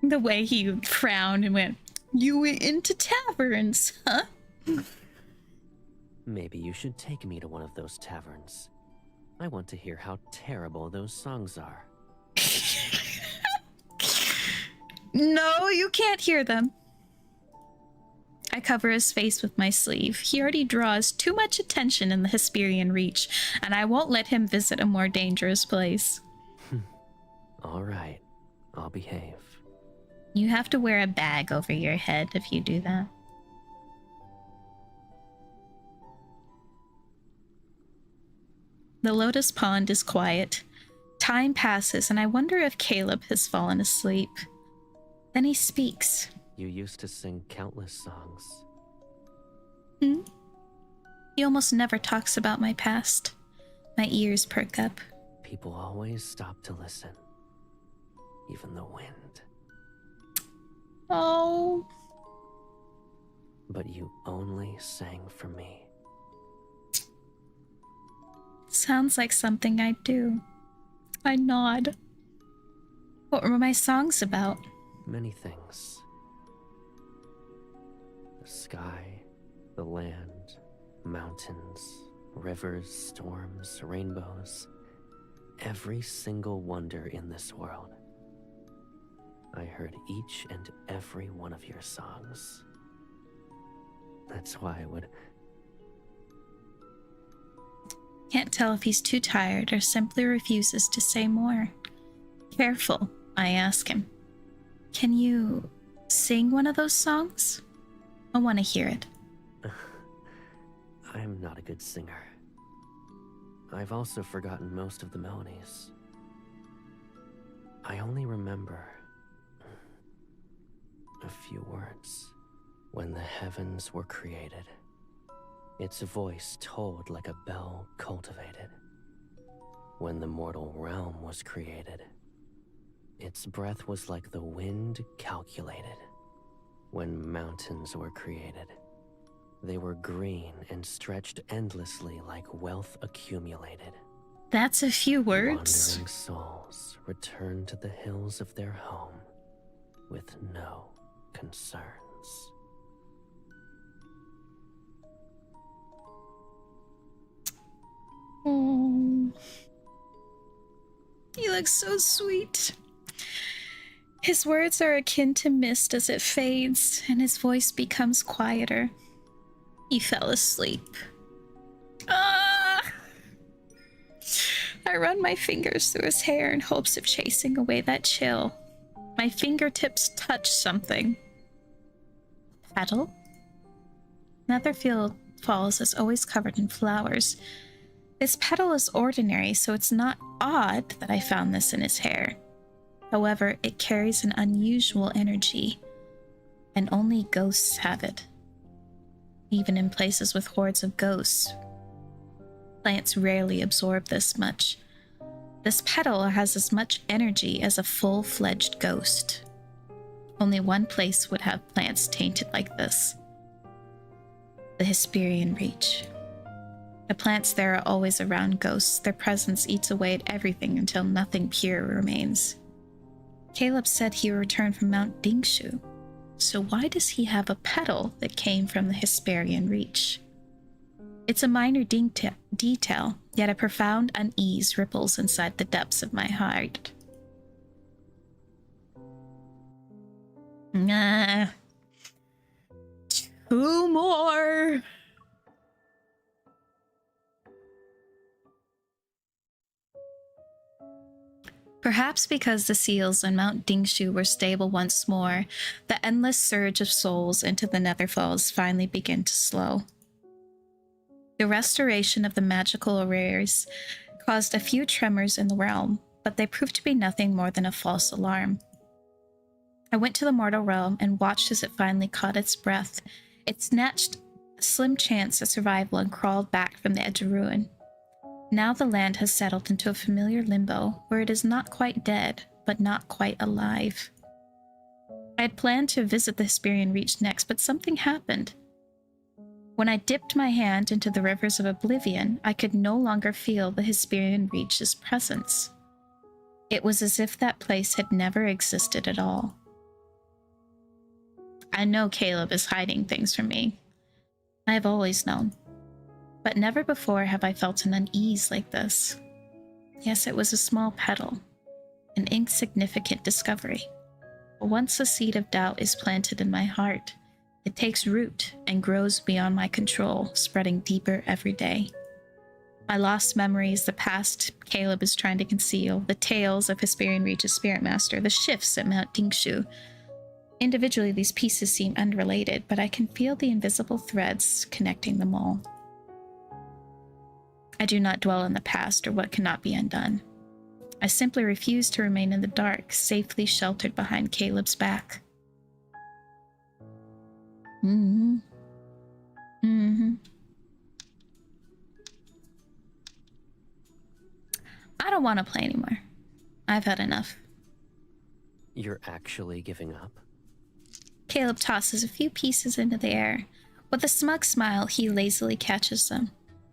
The way he frowned and went, "You went into taverns, huh?" Maybe you should take me to one of those taverns. I want to hear how terrible those songs are. No, you can't hear them. I cover his face with my sleeve. He already draws too much attention in the Hesperian Reach, and I won't let him visit a more dangerous place. All right, I'll behave. You have to wear a bag over your head if you do that. The Lotus Pond is quiet. Time passes, and I wonder if Caleb has fallen asleep. Then he speaks. You used to sing countless songs. He almost never talks about my past. My ears perk up. People always stop to listen. Even the wind. Oh. But you only sang for me. Sounds like something I'd do. I nod. What were my songs about? Many things. The sky, the land, mountains, rivers, storms, rainbows. Every single wonder in this world. I heard each and every one of your songs. That's why I would... Can't tell if he's too tired or simply refuses to say more. Careful, I ask him. Can you sing one of those songs? I want to hear it. I'm not a good singer. I've also forgotten most of the melodies. I only remember a few words. When the heavens were created, its voice tolled like a bell cultivated. When the mortal realm was created, its breath was like the wind calculated. When mountains were created, they were green and stretched endlessly like wealth accumulated. That's a few words. Wandering souls return to the hills of their home with no concerns. Oh, he looks so sweet. His words are akin to mist as it fades, and his voice becomes quieter. He fell asleep. Ah! I run my fingers through his hair in hopes of chasing away that chill. My fingertips touch something. Petal? Netherfield Falls is always covered in flowers. This petal is ordinary, so it's not odd that I found this in his hair. However, it carries an unusual energy, and only ghosts have it. Even in places with hordes of ghosts, plants rarely absorb this much. This petal has as much energy as a full-fledged ghost. Only one place would have plants tainted like this. The Hesperian Reach. The plants there are always around ghosts. Their presence eats away at everything until nothing pure remains. Caleb said he returned from Mount Dingshu. So why does he have a petal that came from the Hesperian Reach? It's a minor detail, yet a profound unease ripples inside the depths of my heart. Nah. 2 more. Perhaps because the seals on Mount Dingshu were stable once more, the endless surge of souls into the Netherfalls finally began to slow. The restoration of the magical arrays caused a few tremors in the realm, but they proved to be nothing more than a false alarm. I went to the mortal realm and watched as it finally caught its breath. It snatched a slim chance at survival and crawled back from the edge of ruin. Now the land has settled into a familiar limbo where it is not quite dead, but not quite alive. I had planned to visit the Hesperian Reach next, but something happened. When I dipped my hand into the rivers of oblivion, I could no longer feel the Hesperian Reach's presence. It was as if that place had never existed at all. I know Caleb is hiding things from me. I have always known. But never before have I felt an unease like this. Yes, it was a small petal, an insignificant discovery. But once a seed of doubt is planted in my heart, it takes root and grows beyond my control, spreading deeper every day. My lost memories, the past Caleb is trying to conceal, the tales of Hesperian Reach's Spirit Master, the shifts at Mount Dingshu. Individually, these pieces seem unrelated, but I can feel the invisible threads connecting them all. I do not dwell in the past or what cannot be undone. I simply refused to remain in the dark, safely sheltered behind Caleb's back. Mm-hmm. Mm-hmm. I don't want to play anymore. I've had enough. You're actually giving up? Caleb tosses a few pieces into the air. With a smug smile, he lazily catches them.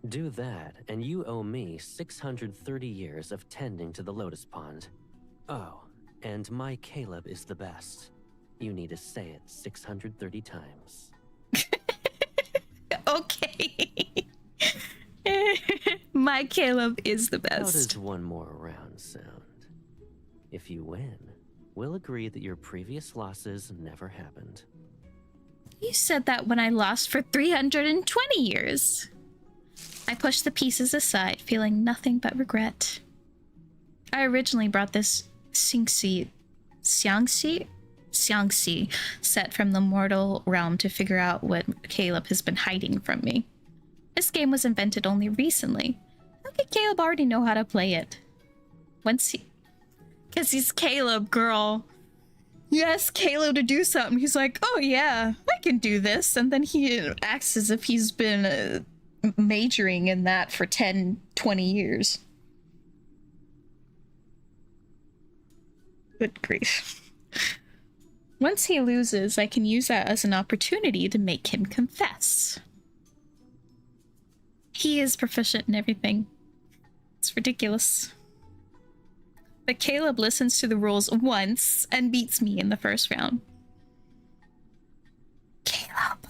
Do that, and you owe me 630 years of tending to the lotus pond. Oh, and my Caleb is the best. You need to say it 630 times. Okay. My Caleb is the best. How does one more round sound? If you win, we'll agree that your previous losses never happened. You said that when I lost for 320 years. I pushed the pieces aside, feeling nothing but regret. I originally brought this Xiangxi set from the mortal realm to figure out what Caleb has been hiding from me. This game was invented only recently. How could Caleb already know how to play it? Because he's Caleb, girl. You ask Caleb to do something, he's like, oh yeah, I can do this. And then he acts as if he's been majoring in that for 10, 20 years. Good grief. Once he loses, I can use that as an opportunity to make him confess. He is proficient in everything. It's ridiculous. But Caleb listens to the rules once and beats me in the first round. Caleb.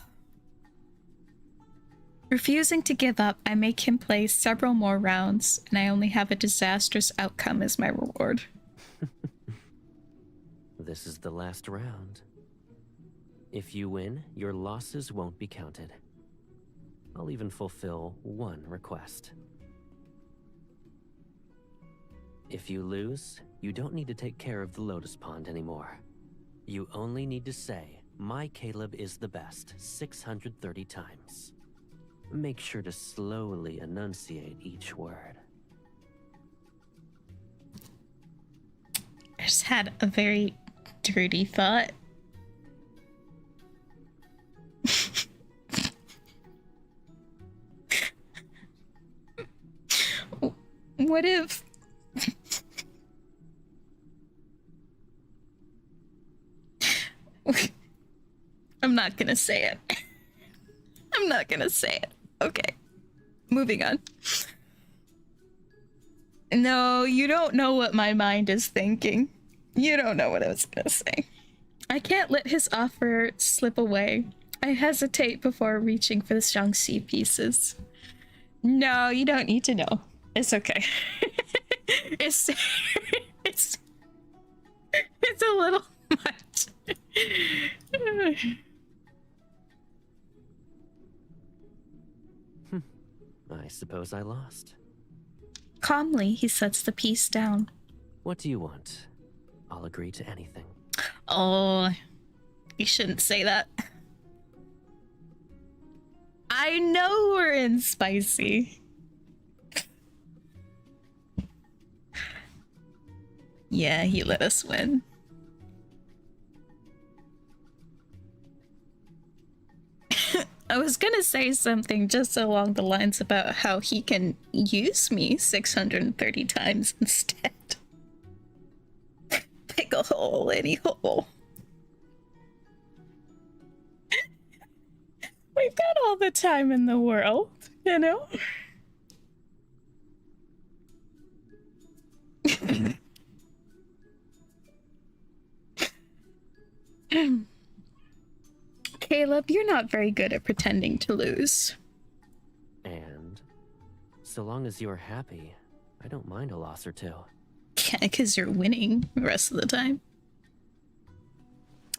Refusing to give up, I make him play several more rounds, and I only have a disastrous outcome as my reward. This is the last round. If you win, your losses won't be counted. I'll even fulfill one request. If you lose, you don't need to take care of the lotus pond anymore. You only need to say, my Caleb is the best, 630 times. Make sure to slowly enunciate each word. I just had a very dirty thought. What if... I'm not gonna say it. I'm not gonna say it. Okay. Moving on. No, you don't know what my mind is thinking. You don't know what I was gonna say. I can't let his offer slip away. I hesitate before reaching for the Xiangxi pieces. No, you don't need to know. It's okay. it's a little much. I suppose I lost. Calmly, he sets the piece down. What do you want? I'll agree to anything. Oh, you shouldn't say that. I know we're in spicy. Yeah, he let us win. I was gonna say something just along the lines about how he can use me 630 times instead. Pick a hole, any hole. We've got all the time in the world, you know? Caleb, you're not very good at pretending to lose. And so long as you're happy, I don't mind a loss or two. Yeah, because you're winning the rest of the time.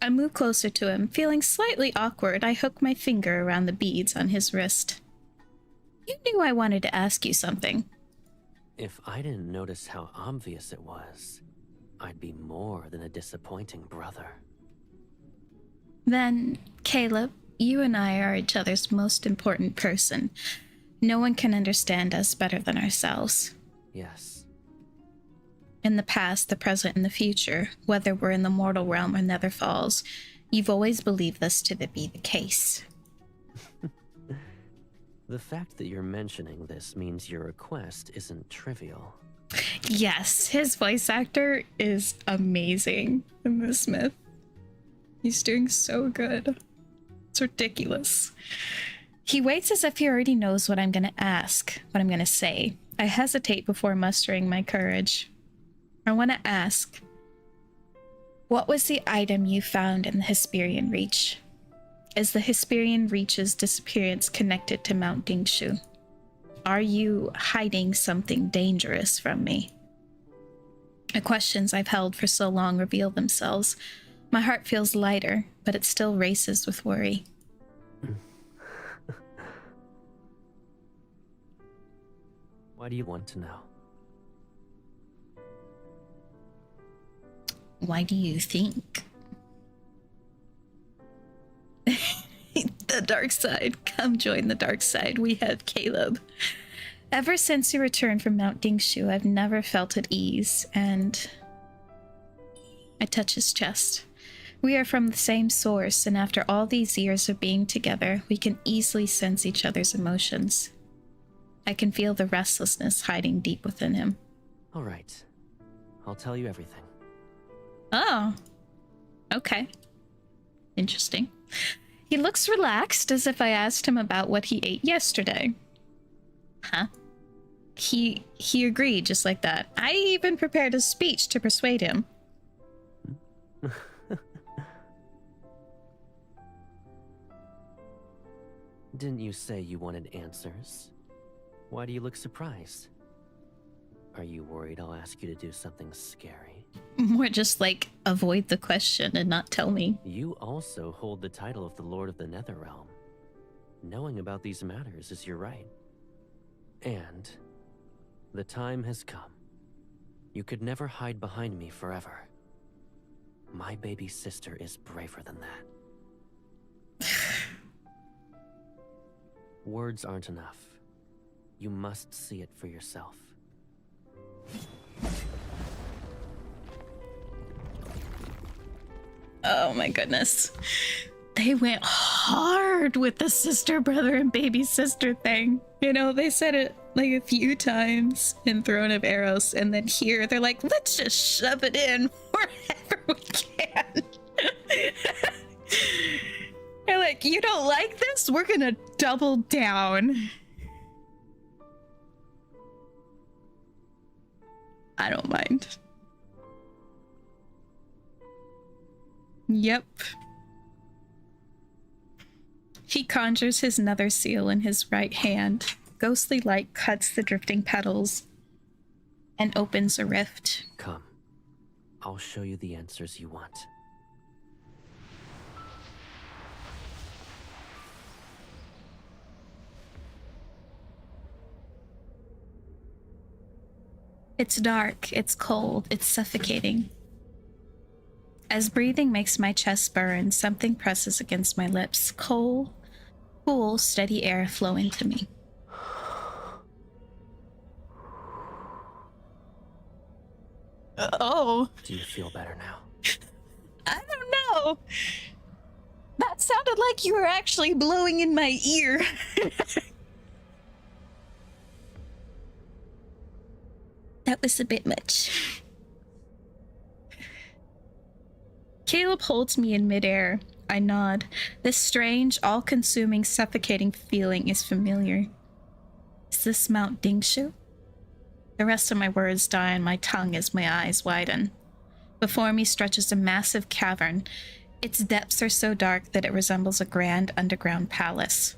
I move closer to him. Feeling slightly awkward, I hook my finger around the beads on his wrist. You knew I wanted to ask you something. If I didn't notice how obvious it was, I'd be more than a disappointing brother. Then, Caleb, you and I are each other's most important person. No one can understand us better than ourselves. Yes. In the past, the present, and the future, whether we're in the mortal realm or Nether Falls, you've always believed this to be the case. The fact that you're mentioning this means your request isn't trivial. Yes, his voice actor is amazing in this myth. He's doing so good. It's ridiculous. He waits as if he already knows what I'm going to ask, what I'm going to say. I hesitate before mustering my courage. I want to ask, what was the item you found in the Hesperian Reach? Is the Hesperian Reach's disappearance connected to Mount Dingshu? Are you hiding something dangerous from me? The questions I've held for so long reveal themselves. My heart feels lighter, but it still races with worry. Why do you want to know? Why do you think? The dark side. Come join the dark side. We have Caleb. Ever since you returned from Mount Dingshu, I've never felt at ease, and I touch his chest. We are from the same source, and after all these years of being together, we can easily sense each other's emotions. I can feel the restlessness hiding deep within him. All right. I'll tell you everything. Oh. Okay. Interesting. He looks relaxed, as if I asked him about what he ate yesterday. Huh? He agreed just like that. I even prepared a speech to persuade him. Didn't you say you wanted answers? Why do you look surprised? Are you worried I'll ask you to do something scary? More just like avoid the question and not tell me. You also hold the title of the Lord of the Netherrealm. Knowing about these matters is your right. And the time has come. You could never hide behind me forever. My baby sister is braver than that. Words aren't enough. You must see it for yourself. Oh my goodness. They went hard with the sister, brother, and baby sister thing. You know, they said it like a few times in Throne of Eros, and then here they're like, let's just shove it in wherever we can. They're like, you don't like this? We're gonna double down. I don't mind. Yep. He conjures his nether seal in his right hand. Ghostly light cuts the drifting petals and opens a rift. Come. I'll show you the answers you want. It's dark, it's cold, it's suffocating. As breathing makes my chest burn, something presses against my lips. Cool, steady air flow into me. Oh. Do you feel better now? I don't know. That sounded like you were actually blowing in my ear. That was a bit much. Caleb holds me in midair. I nod. This strange, all-consuming, suffocating feeling is familiar. Is this Mount Dingshu? The rest of my words die on my tongue as my eyes widen. Before me stretches a massive cavern. Its depths are so dark that it resembles a grand underground palace.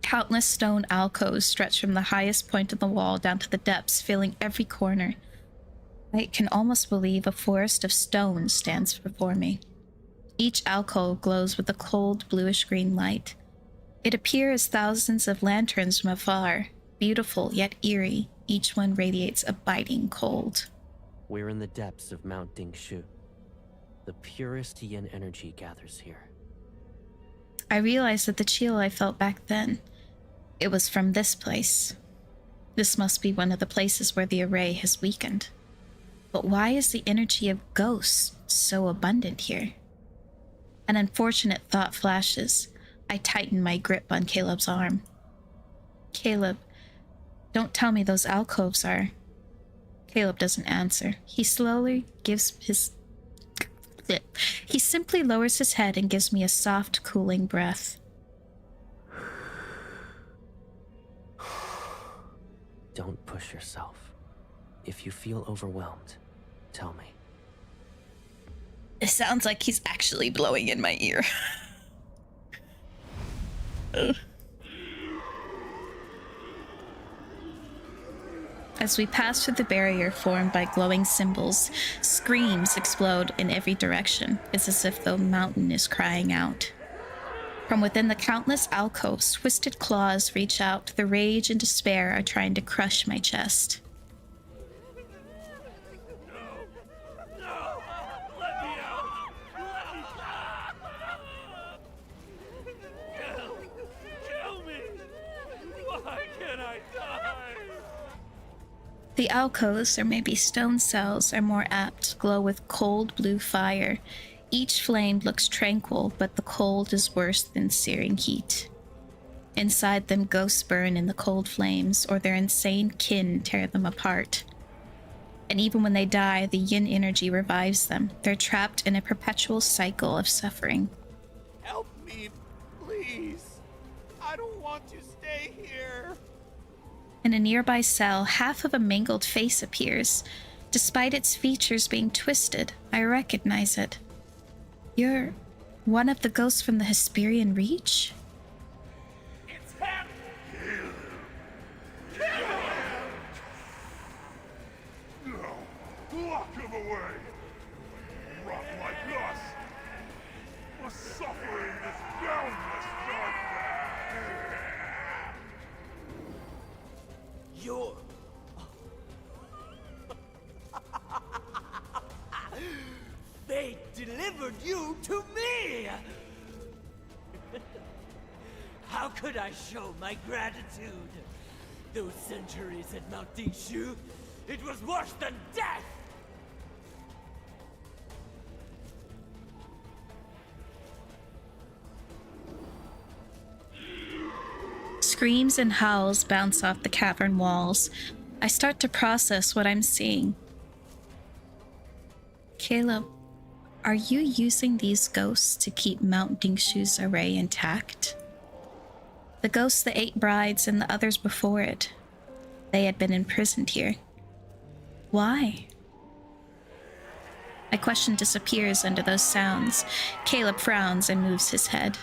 Countless stone alcoves stretch from the highest point of the wall down to the depths, filling every corner. I can almost believe a forest of stone stands before me. Each alcove glows with a cold, bluish-green light. It appears thousands of lanterns from afar, beautiful yet eerie. Each one radiates a biting cold. We're in the depths of Mount Dingshu. The purest yin energy gathers here. I realized that the chill I felt back then, it was from this place. This must be one of the places where the array has weakened. But why is the energy of ghosts so abundant here? An unfortunate thought flashes. I tighten my grip on Caleb's arm. Caleb, don't tell me those alcoves are... Caleb doesn't answer. He simply lowers his head and gives me a soft, cooling breath. Don't push yourself. If you feel overwhelmed, tell me. It sounds like he's actually blowing in my ear. As we pass through the barrier formed by glowing symbols, screams explode in every direction. It's as if the mountain is crying out. From within the countless alcoves, twisted claws reach out. The rage and despair are trying to crush my chest. The alcoves, or maybe stone cells, are more apt to glow with cold blue fire. Each flame looks tranquil, but the cold is worse than searing heat. Inside them, ghosts burn in the cold flames, or their insane kin tear them apart. And even when they die, the yin energy revives them. They're trapped in a perpetual cycle of suffering. Help me, please. I don't want to stay here. In a nearby cell, half of a mangled face appears. Despite its features being twisted, I recognize it. You're one of the ghosts from the Hesperian Reach? It's him! Kill him! No! Lock him away! Rock like us must suffer in this boundless darkness! You're... Fate delivered you to me! How could I show my gratitude? Those centuries at Mount Dingshu, it was worse than death! Screams and howls bounce off the cavern walls. I start to process what I'm seeing. Caleb, are you using these ghosts to keep Mount Dingshu's array intact? The ghosts that ate brides and the others before it, they had been imprisoned here. Why? My question disappears under those sounds. Caleb frowns and moves his hand.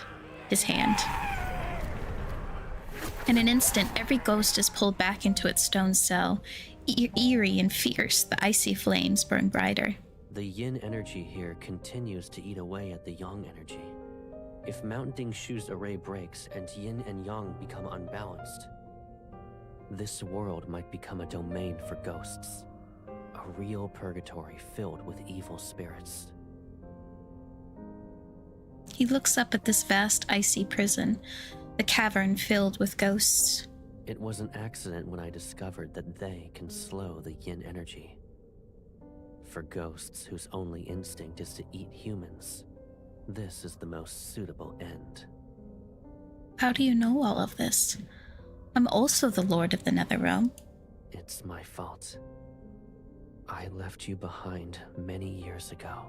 In an instant, every ghost is pulled back into its stone cell. Eerie and fierce, the icy flames burn brighter. The yin energy here continues to eat away at the yang energy. If Mount Dingshu's array breaks and yin and yang become unbalanced, this world might become a domain for ghosts. A real purgatory filled with evil spirits. He looks up at this vast icy prison, the cavern filled with ghosts. It was an accident when I discovered that they can slow the yin energy. For ghosts whose only instinct is to eat humans, this is the most suitable end. How do you know all of this? I'm also the Lord of the Netherrealm. It's my fault. I left you behind many years ago.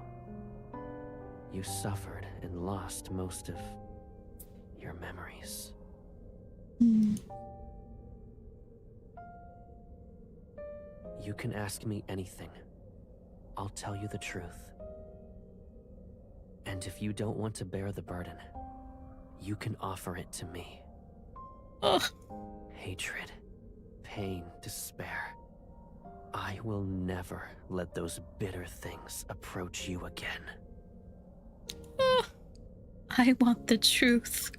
You suffered and lost most of your memories. You can ask me anything. I'll tell you the truth. And if you don't want to bear the burden, you can offer it to me. Ugh. Hatred, pain, despair. I will never let those bitter things approach you again. I want the truth.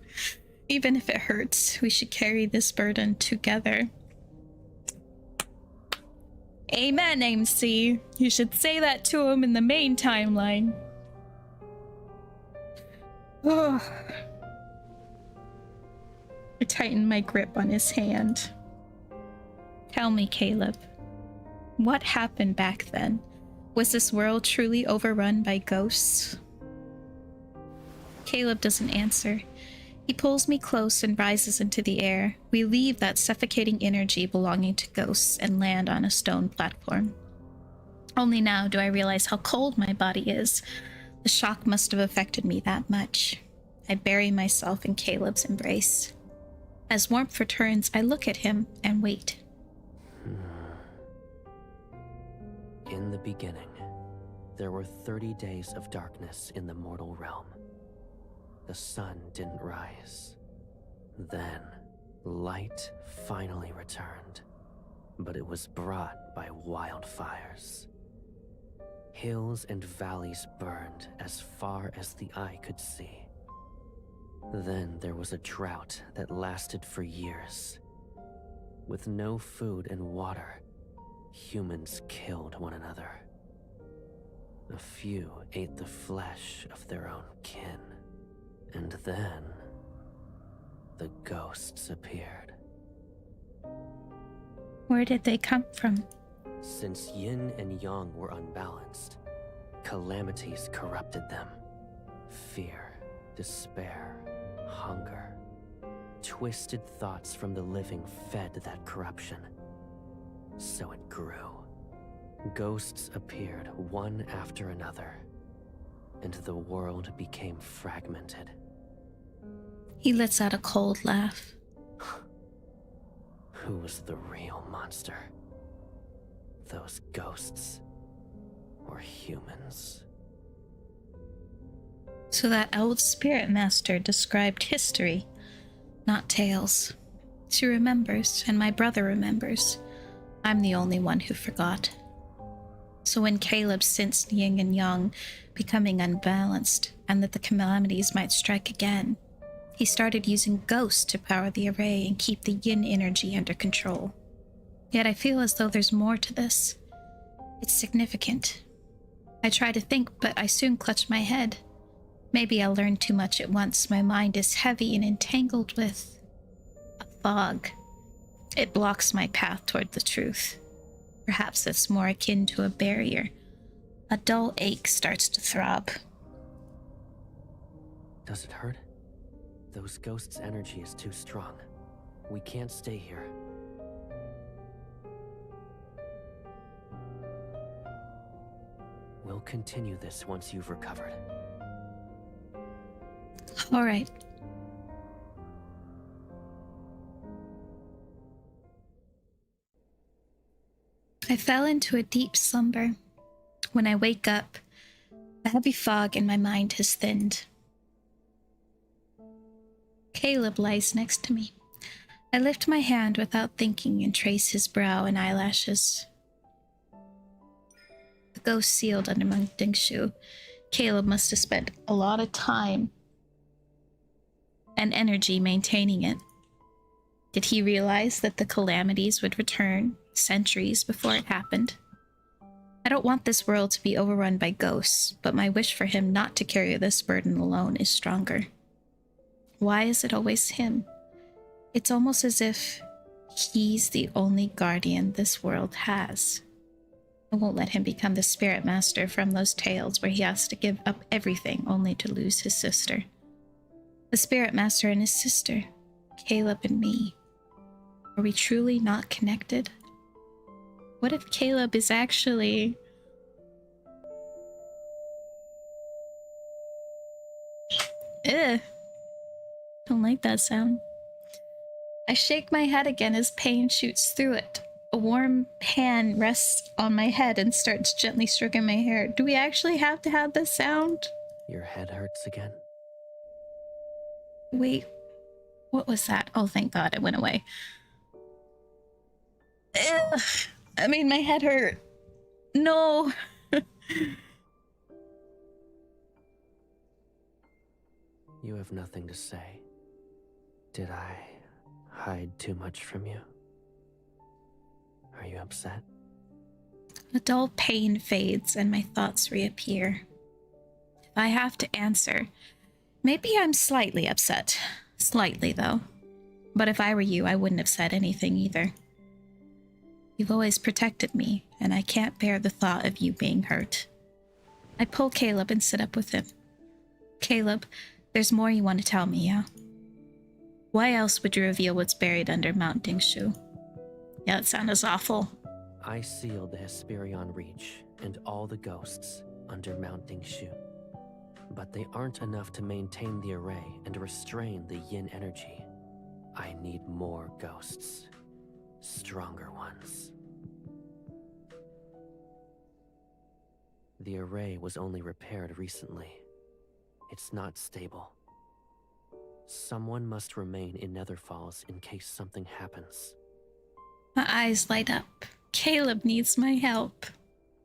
Even if it hurts, we should carry this burden together. Amen, MC. You should say that to him in the main timeline. Oh. I tighten my grip on his hand. Tell me, Caleb, what happened back then? Was this world truly overrun by ghosts? Caleb doesn't answer. He pulls me close and rises into the air. We leave that suffocating energy belonging to ghosts and land on a stone platform. Only now do I realize how cold my body is. The shock must have affected me that much. I bury myself in Caleb's embrace. As warmth returns, I look at him and wait. In the beginning, there were 30 days of darkness in the mortal realm. The sun didn't rise. Then, light finally returned, but it was brought by wildfires. Hills and valleys burned as far as the eye could see. Then there was a drought that lasted for years. With no food and water, humans killed one another. A few ate the flesh of their own kin. And then, the ghosts appeared. Where did they come from? Since yin and yang were unbalanced, calamities corrupted them. Fear, despair, hunger. Twisted thoughts from the living fed that corruption. So it grew. Ghosts appeared one after another, and the world became fragmented. He lets out a cold laugh. Who was the real monster? Those ghosts or humans? So that old spirit master described history, not tales. She remembers, and my brother remembers. I'm the only one who forgot. So when Caleb sensed yin and yang becoming unbalanced, and that the calamities might strike again, he started using ghosts to power the array and keep the yin energy under control. Yet I feel as though there's more to this. It's significant. I try to think, but I soon clutch my head. Maybe I'll learn too much at once. My mind is heavy and entangled with a fog. It blocks my path toward the truth. Perhaps it's more akin to a barrier. A dull ache starts to throb. Does it hurt? Those ghosts' energy is too strong. We can't stay here. We'll continue this once you've recovered. All right. I fell into a deep slumber. When I wake up, the heavy fog in my mind has thinned. Caleb lies next to me. I lift my hand without thinking and trace his brow and eyelashes. The ghost sealed under Monk Dingshu. Caleb must have spent a lot of time and energy maintaining it. Did he realize that the calamities would return centuries before it happened? I don't want this world to be overrun by ghosts, but my wish for him not to carry this burden alone is stronger. Why is it always him? It's almost as if he's the only guardian this world has. I won't let him become the spirit master from those tales where he has to give up everything only to lose his sister. The spirit master and his sister, Caleb and me. Are we truly not connected? What if Caleb is actually... Ugh. Don't like that sound. I shake my head again as pain shoots through it. A warm hand rests on my head and starts gently stroking my hair. Do we actually have to have this sound? Your head hurts again? Wait, what was that? Oh, thank God, it went away. Ugh. I mean, my head hurt. No. You have nothing to say. Did I hide too much from you? Are you upset? A dull pain fades and my thoughts reappear. If I have to answer, maybe I'm slightly upset. Slightly, though. But if I were you, I wouldn't have said anything either. You've always protected me, and I can't bear the thought of you being hurt. I pull Caleb and sit up with him. Caleb, there's more you want to tell me, yeah? Why else would you reveal what's buried under Mount Dingshu? Yeah, it sounds awful. I sealed the Hesperion Reach and all the ghosts under Mount Dingshu. But they aren't enough to maintain the array and restrain the yin energy. I need more ghosts. Stronger ones. The array was only repaired recently. It's not stable. Someone must remain in Nether Falls in case something happens. My eyes light up. Caleb needs my help.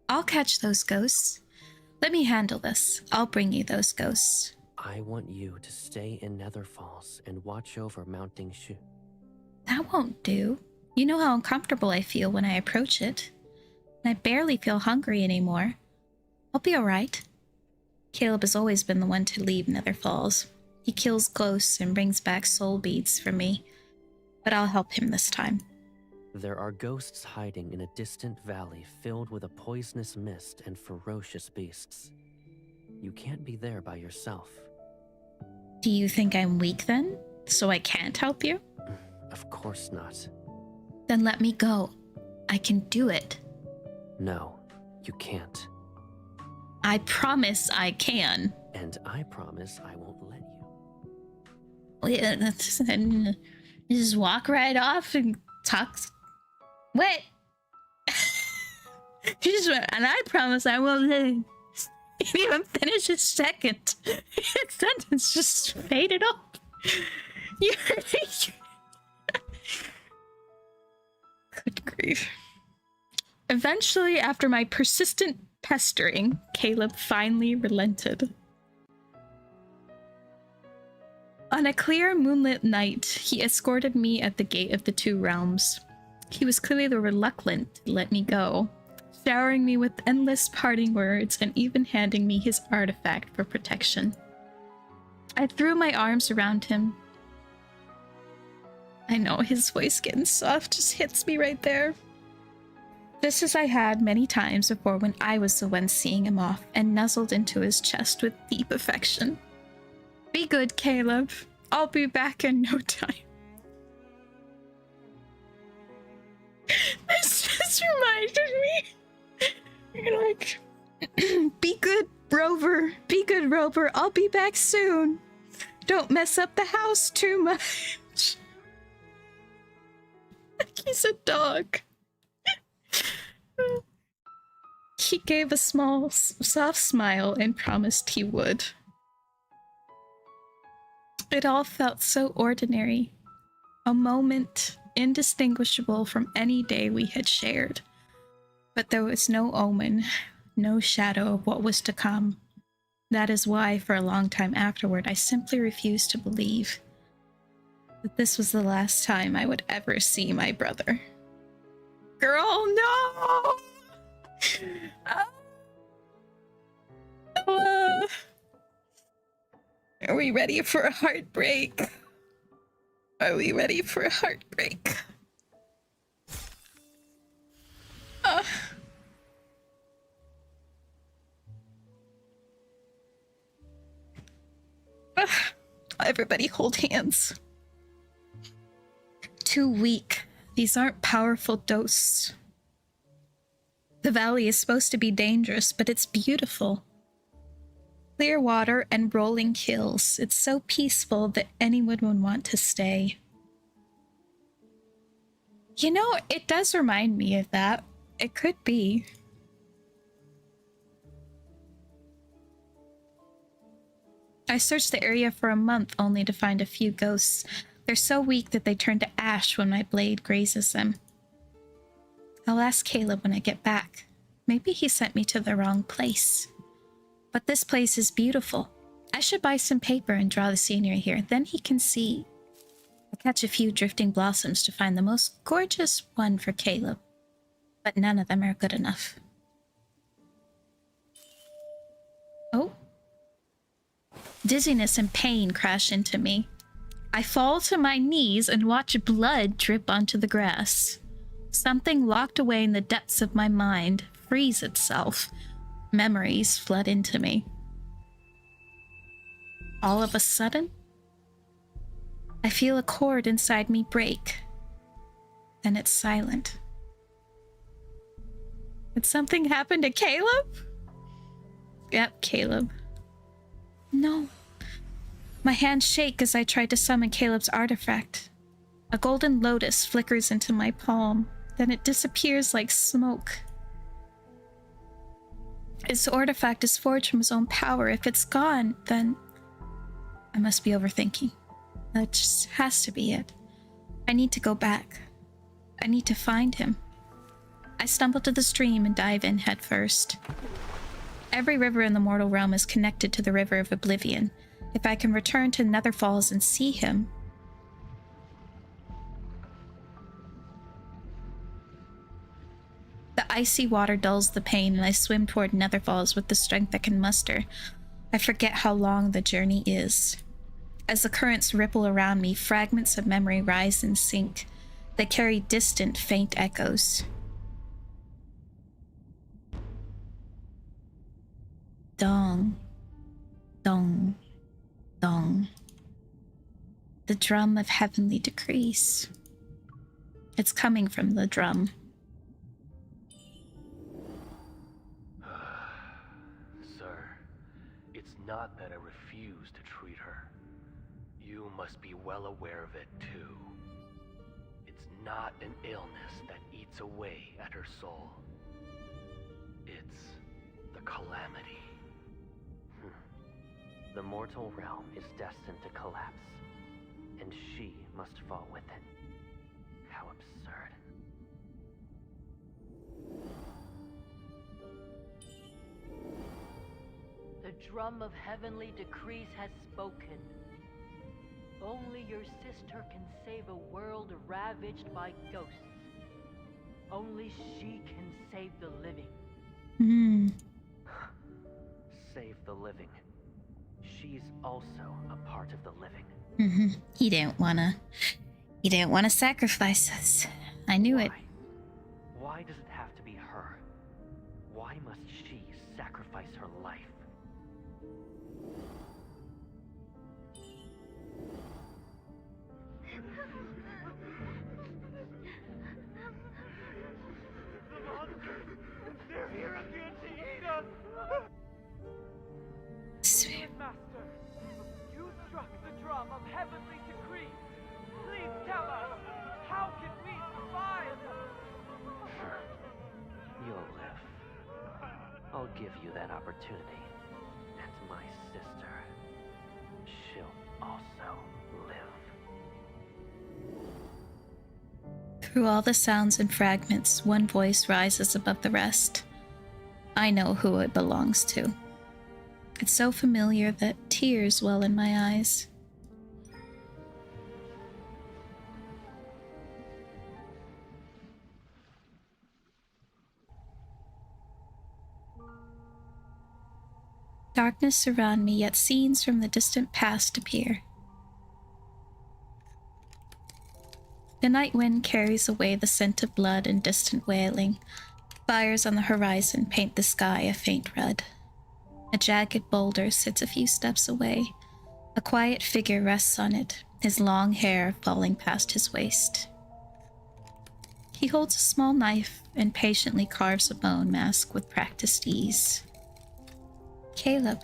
I'll catch those ghosts. Let me handle this. I'll bring you those ghosts. I want you to stay in Nether Falls and watch over Mount Dingshu. That won't do. You know how uncomfortable I feel when I approach it. I barely feel hungry anymore. I'll be alright. Caleb has always been the one to leave Nether Falls. He kills ghosts and brings back soul beads for me. But I'll help him this time. There are ghosts hiding in a distant valley filled with a poisonous mist and ferocious beasts. You can't be there by yourself. Do you think I'm weak then? So I can't help you? Of course not. Then let me go. I can do it. No, you can't. I promise I can. And I promise I won't let you. Just walk right off and talk. What? He just went, and I promise I won't let him. He didn't even finish his second. His sentence just faded off. Good grief. Eventually, after my persistent pestering, Caleb finally relented. On a clear moonlit night, he escorted me at the gate of the Two Realms. He was clearly reluctant to let me go, showering me with endless parting words and even handing me his artifact for protection. I threw my arms around him. I know, his voice getting soft just hits me right there. Just as I had many times before when I was the one seeing him off, and nuzzled into his chest with deep affection. Be good, Caleb. I'll be back in no time. This just reminded me. You're like, be good, Rover. Be good, Rover. I'll be back soon. Don't mess up the house too much. He's a dog. He gave a small, soft smile and promised he would. It all felt so ordinary. A moment indistinguishable from any day we had shared. But there was no omen, no shadow of what was to come. That is why, for a long time afterward, I simply refused to believe that this was the last time I would ever see my brother. Girl, no! Are we ready for a heartbreak? Are we ready for a heartbreak? Everybody hold hands. Too weak. These aren't powerful doses. The valley is supposed to be dangerous, but it's beautiful. Clear water and rolling hills. It's so peaceful that anyone would want to stay. You know, it does remind me of that. It could be. I searched the area for a month only to find a few ghosts. They're so weak that they turn to ash when my blade grazes them. I'll ask Caleb when I get back. Maybe he sent me to the wrong place. But this place is beautiful. I should buy some paper and draw the scenery here. Then he can see. I'll catch a few drifting blossoms to find the most gorgeous one for Caleb. But none of them are good enough. Oh. Dizziness and pain crash into me. I fall to my knees and watch blood drip onto the grass. Something locked away in the depths of my mind frees itself. Memories flood into me. All of a sudden, I feel a chord inside me break. Then it's silent. Did something happen to Caleb? Yep, Caleb. No. My hands shake as I try to summon Caleb's artifact. A golden lotus flickers into my palm, then it disappears like smoke. His artifact is forged from his own power. If it's gone, then I must be overthinking. That just has to be it. I need to go back. I need to find him. I stumble to the stream and dive in head first. Every river in the mortal realm is connected to the River of Oblivion. If I can return to Nether Falls and see him... The icy water dulls the pain, and I swim toward Nether Falls with the strength I can muster. I forget how long the journey is. As the currents ripple around me, fragments of memory rise and sink. They carry distant, faint echoes. Dong. Dong. Dong. The drum of heavenly decrees. It's coming from the drum. Sir, it's not that I refuse to treat her. You must be well aware of it too. It's not an illness that eats away at her soul. It's the calamity. The mortal realm is destined to collapse, and she must fall with it. How absurd. The drum of heavenly decrees has spoken. Only your sister can save a world ravaged by ghosts. Only she can save the living. Save the living. She's also a part of the living. He didn't wanna sacrifice us. I knew it. Why does it have to be her? Why must she sacrifice her life? The monsters! They're here again to eat us! Master, you struck the drum of heavenly decree. Please tell us, how can we survive? You'll live. I'll give you that opportunity. And my sister, she'll also live. Through all the sounds and fragments, one voice rises above the rest. I know who it belongs to. It's so familiar that tears well in my eyes. Darkness surround me, yet scenes from the distant past appear. The night wind carries away the scent of blood and distant wailing. Fires on the horizon paint the sky a faint red. A jagged boulder sits a few steps away. A quiet figure rests on it, his long hair falling past his waist. He holds a small knife and patiently carves a bone mask with practiced ease. Caleb.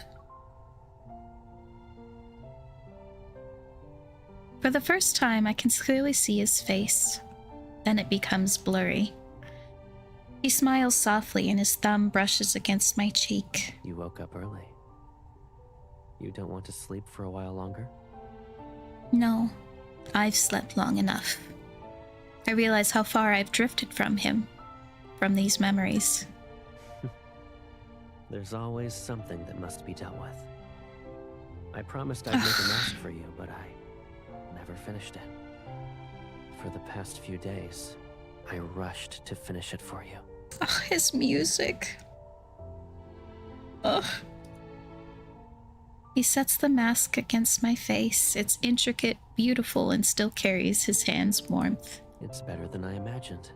For the first time, I can clearly see his face. Then it becomes blurry. He smiles softly and his thumb brushes against my cheek. You woke up early. You don't want to sleep for a while longer? No, I've slept long enough. I realize how far I've drifted from him, from these memories. There's always something that must be dealt with. I promised I'd make a mask for you, but I never finished it. For the past few days, I rushed to finish it for you. Oh, his music. Ugh. He sets the mask against my face. It's intricate, beautiful, and still carries his hand's warmth. It's better than I imagined.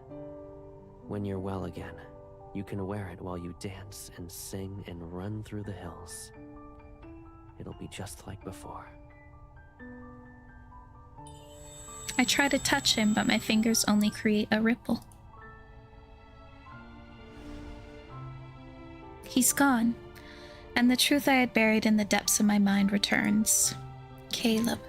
When you're well again, you can wear it while you dance and sing and run through the hills. It'll be just like before. I try to touch him, but my fingers only create a ripple. He's gone, and the truth I had buried in the depths of my mind returns. Caleb.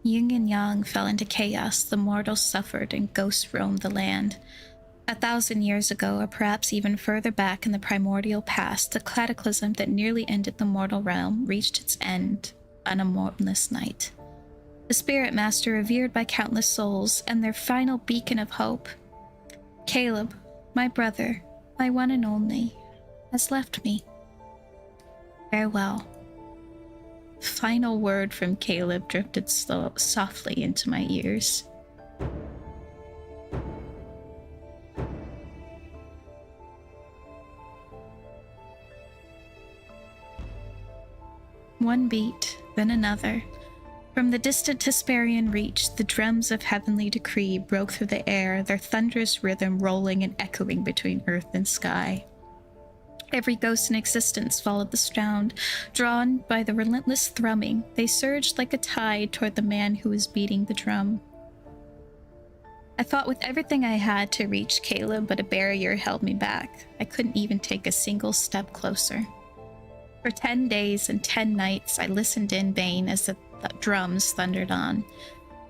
Yin and Yang fell into chaos, the mortals suffered, and ghosts roamed the land. 1,000 years ago, or perhaps even further back in the primordial past, the cataclysm that nearly ended the mortal realm reached its end on a moonless night. The spirit master revered by countless souls, and their final beacon of hope, Caleb, my brother, my one and only, has left me. Farewell. Final word from Caleb drifted softly into my ears. One beat, then another. From the distant Hesperian reach, the drums of heavenly decree broke through the air, their thunderous rhythm rolling and echoing between earth and sky. Every ghost in existence followed the sound. Drawn by the relentless thrumming, they surged like a tide toward the man who was beating the drum. I fought with everything I had to reach Caleb, but a barrier held me back. I couldn't even take a single step closer. For 10 days and 10 nights, I listened in vain as the drums thundered on.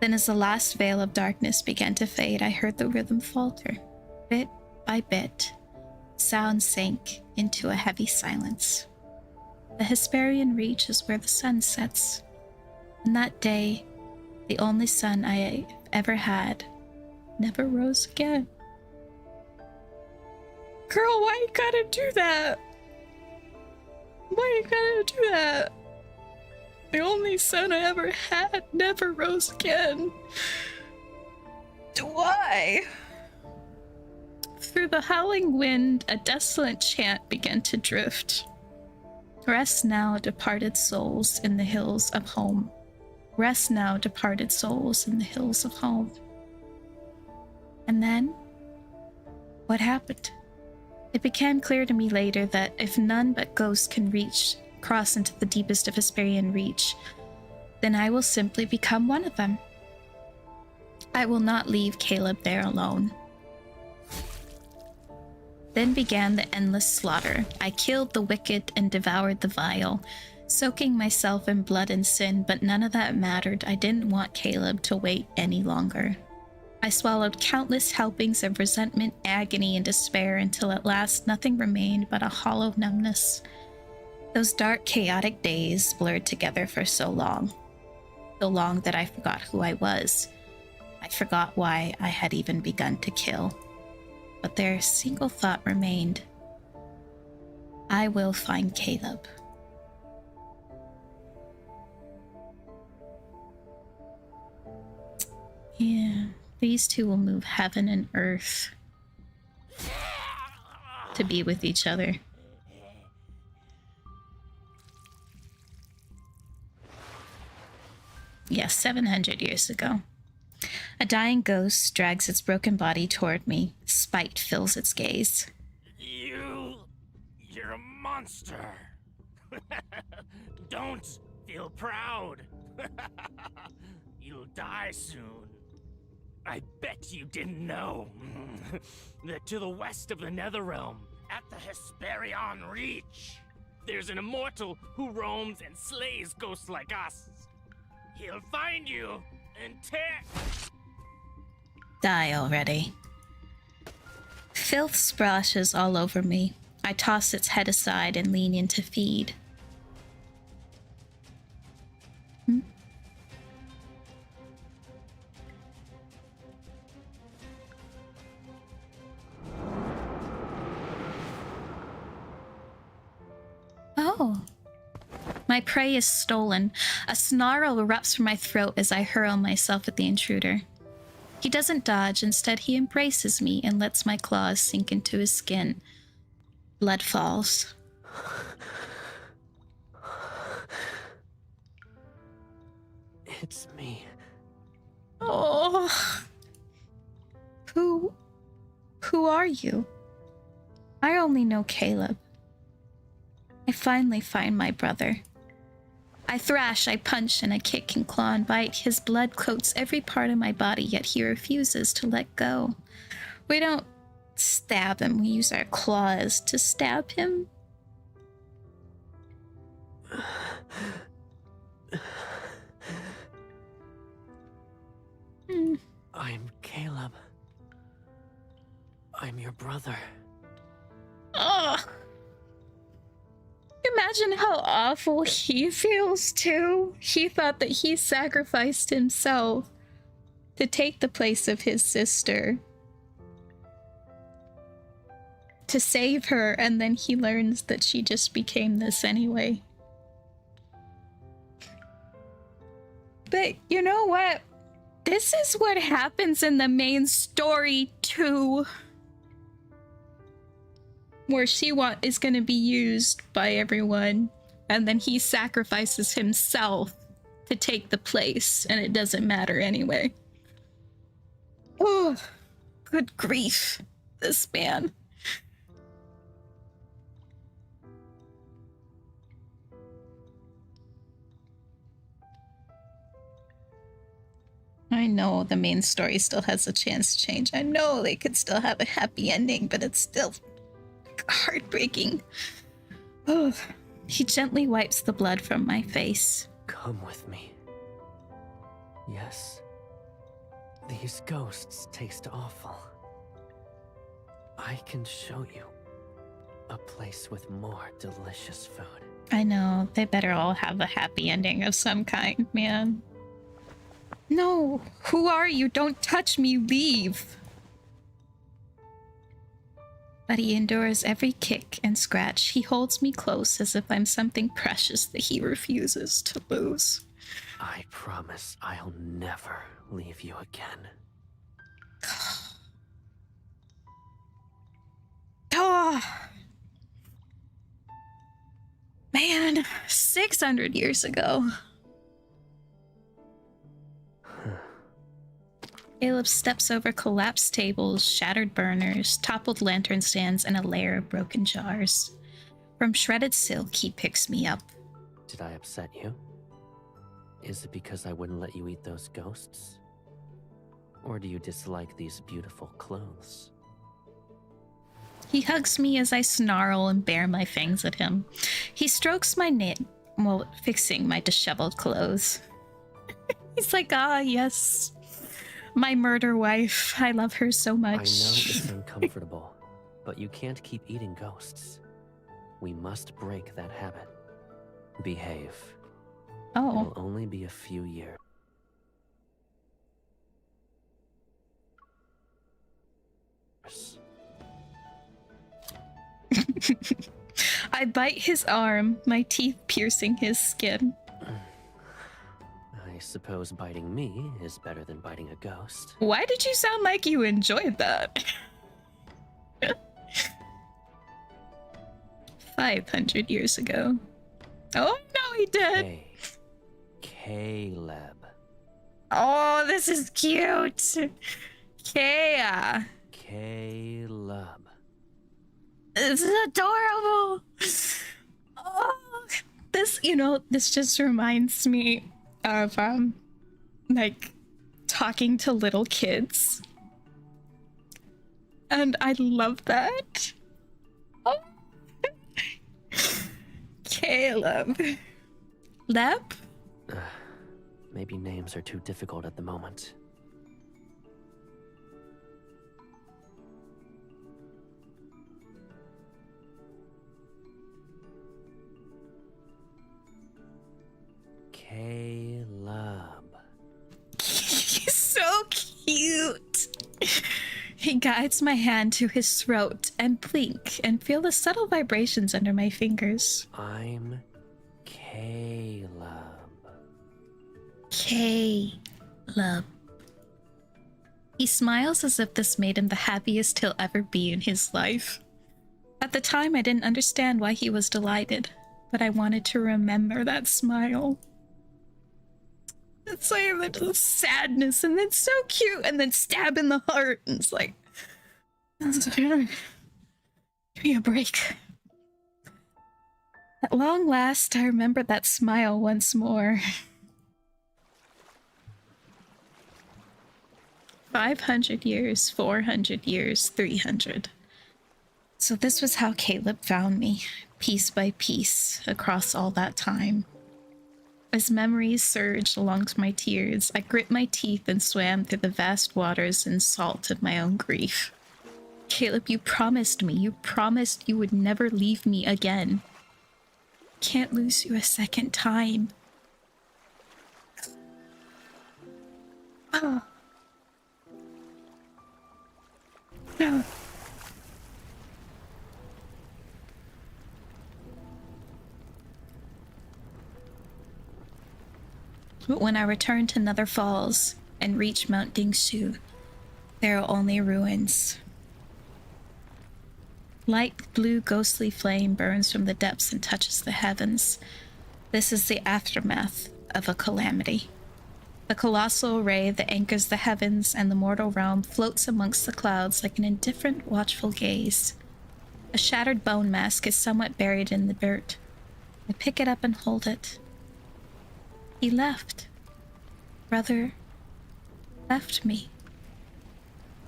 Then as the last veil of darkness began to fade, I heard the rhythm falter. Bit by bit, sound sank into a heavy silence. The Hesperian Reach is where the sun sets. And that day, the only sun I ever had never rose again. Girl, why you gotta do that? Why you gotta do that? The only son I ever had never rose again. Why? Through the howling wind, a desolate chant began to drift. Rest now, departed souls in the hills of home. Rest now, departed souls in the hills of home. And then, what happened? It became clear to me later that if none but ghosts can cross into the deepest of Hesperian Reach, then I will simply become one of them. I will not leave Caleb there alone. Then began the endless slaughter. I killed the wicked and devoured the vile, soaking myself in blood and sin, but none of that mattered. I didn't want Caleb to wait any longer. I swallowed countless helpings of resentment, agony, and despair until at last nothing remained but a hollow numbness. Those dark, chaotic days blurred together for so long that I forgot who I was. I forgot why I had even begun to kill. But their single thought remained. I will find Caleb. Yeah, these two will move heaven and earth to be with each other. Yes, 700 years ago. A dying ghost drags its broken body toward me. Spite fills its gaze. You're a monster. Don't feel proud. You'll die soon. I bet you didn't know that to the west of the Netherrealm, at the Hesperian Reach, there's an immortal who roams and slays ghosts like us. He'll find you and tear... Die already. Filth splashes all over me. I toss its head aside and lean in to feed. Oh. My prey is stolen. A snarl erupts from my throat as I hurl myself at the intruder. He doesn't dodge, instead he embraces me and lets my claws sink into his skin. Blood falls. It's me. Oh. Who are you? I only know Caleb. I finally find my brother. I thrash, I punch, and I kick and claw and bite. His blood coats every part of my body, yet he refuses to let go. We don't stab him, we use our claws to stab him. I'm Caleb. I'm your brother. Oh. Imagine how awful he feels too. He thought that he sacrificed himself to take the place of his sister, to save her, and then he learns that she just became this anyway. But you know what? This is what happens in the main story too. Where she is going to be used by everyone, and then he sacrifices himself to take the place, and it doesn't matter anyway. Oh, good grief, this man. I know the main story still has a chance to change. I know they could still have a happy ending, but it's still heartbreaking. Oh, he gently wipes the blood from my face. Come with me. Yes. These ghosts taste awful. I can show you a place with more delicious food. I know, they better all have a happy ending of some kind, man. No, who are you? Don't touch me, leave. But he endures every kick and scratch. He holds me close as if I'm something precious that he refuses to lose. I promise I'll never leave you again. Oh. Man, 600 years ago. Caleb steps over collapsed tables, shattered burners, toppled lantern stands, and a layer of broken jars. From shredded silk, he picks me up. Did I upset you? Is it because I wouldn't let you eat those ghosts? Or do you dislike these beautiful clothes? He hugs me as I snarl and bare my fangs at him. He strokes my neck while fixing my disheveled clothes. He's like, ah, yes. My murder wife. I love her so much. I know it's uncomfortable, but you can't keep eating ghosts. We must break that habit. Behave. Oh. It'll only be a few years. I bite his arm, my teeth piercing his skin. I suppose biting me is better than biting a ghost. Why did you sound like you enjoyed that? 500 years ago. Oh, no, he did. Caleb. Oh, this is cute. Kea. Caleb. This is adorable. Oh, this just reminds me of like talking to little kids, and I love that. Oh. Caleb. Lep? Maybe names are too difficult at the moment. Caleb. He's so cute. He guides my hand to his throat and blink and feel the subtle vibrations under my fingers. I'm Caleb. Caleb. He smiles as if this made him the happiest he'll ever be in his life. At the time, I didn't understand why he was delighted, but I wanted to remember that smile. It's like there's sadness and then so cute and then stab in the heart. And it's like, give me a break. At long last, I remember that smile once more. 500 years, 400 years, 300. So this was how Caleb found me, piece by piece, across all that time. As memories surged along my tears, I grit my teeth and swam through the vast waters and salt of my own grief. Caleb, you promised me. You promised you would never leave me again. Can't lose you a second time. Oh. No. But when I returned to Nether Falls and reached Mount Dingshu, there are only ruins. Light blue ghostly flame burns from the depths and touches the heavens. This is the aftermath of a calamity. The colossal ray that anchors the heavens and the mortal realm floats amongst the clouds like an indifferent, watchful gaze. A shattered bone mask is somewhat buried in the dirt. I pick it up and hold it. He left. Brother left me.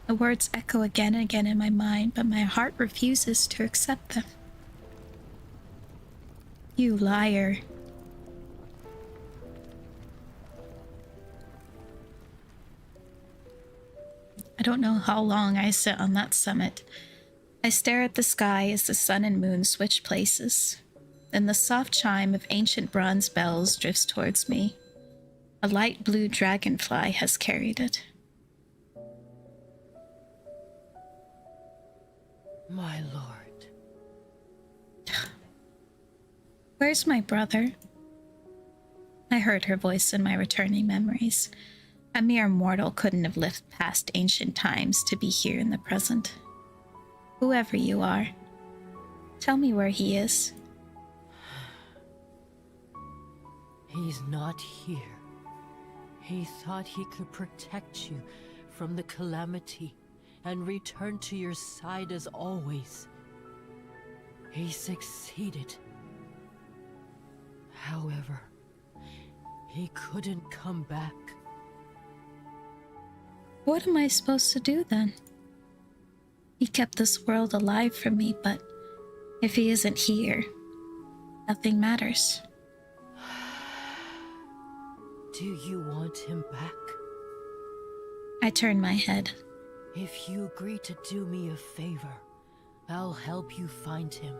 The words echo again and again in my mind, but my heart refuses to accept them. You liar. I don't know how long I sit on that summit. I stare at the sky as the sun and moon switch places. Then the soft chime of ancient bronze bells drifts towards me. A light blue dragonfly has carried it. My lord. Where's my brother? I heard her voice in my returning memories. A mere mortal couldn't have lived past ancient times to be here in the present. Whoever you are, tell me where he is. He's not here. He thought he could protect you from the calamity and return to your side as always. He succeeded. However, he couldn't come back. What am I supposed to do then? He kept this world alive for me, but if he isn't here, nothing matters. Do you want him back? I turn my head. If you agree to do me a favor, I'll help you find him.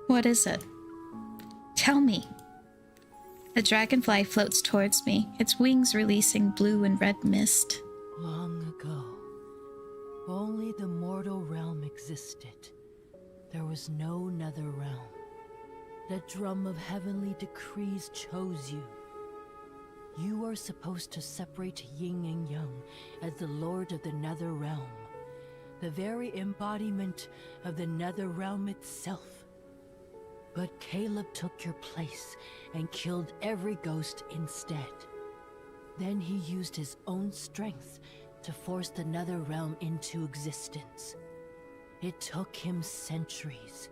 What is it? Tell me. The dragonfly floats towards me, its wings releasing blue and red mist. Long ago, only the mortal realm existed. There was no nether realm. The drum of heavenly decrees chose you. You are supposed to separate yin and yang as the lord of the nether realm, the very embodiment of the nether realm itself. But Caleb took your place and killed every ghost instead. Then he used his own strength to force the nether realm into existence. It took him centuries.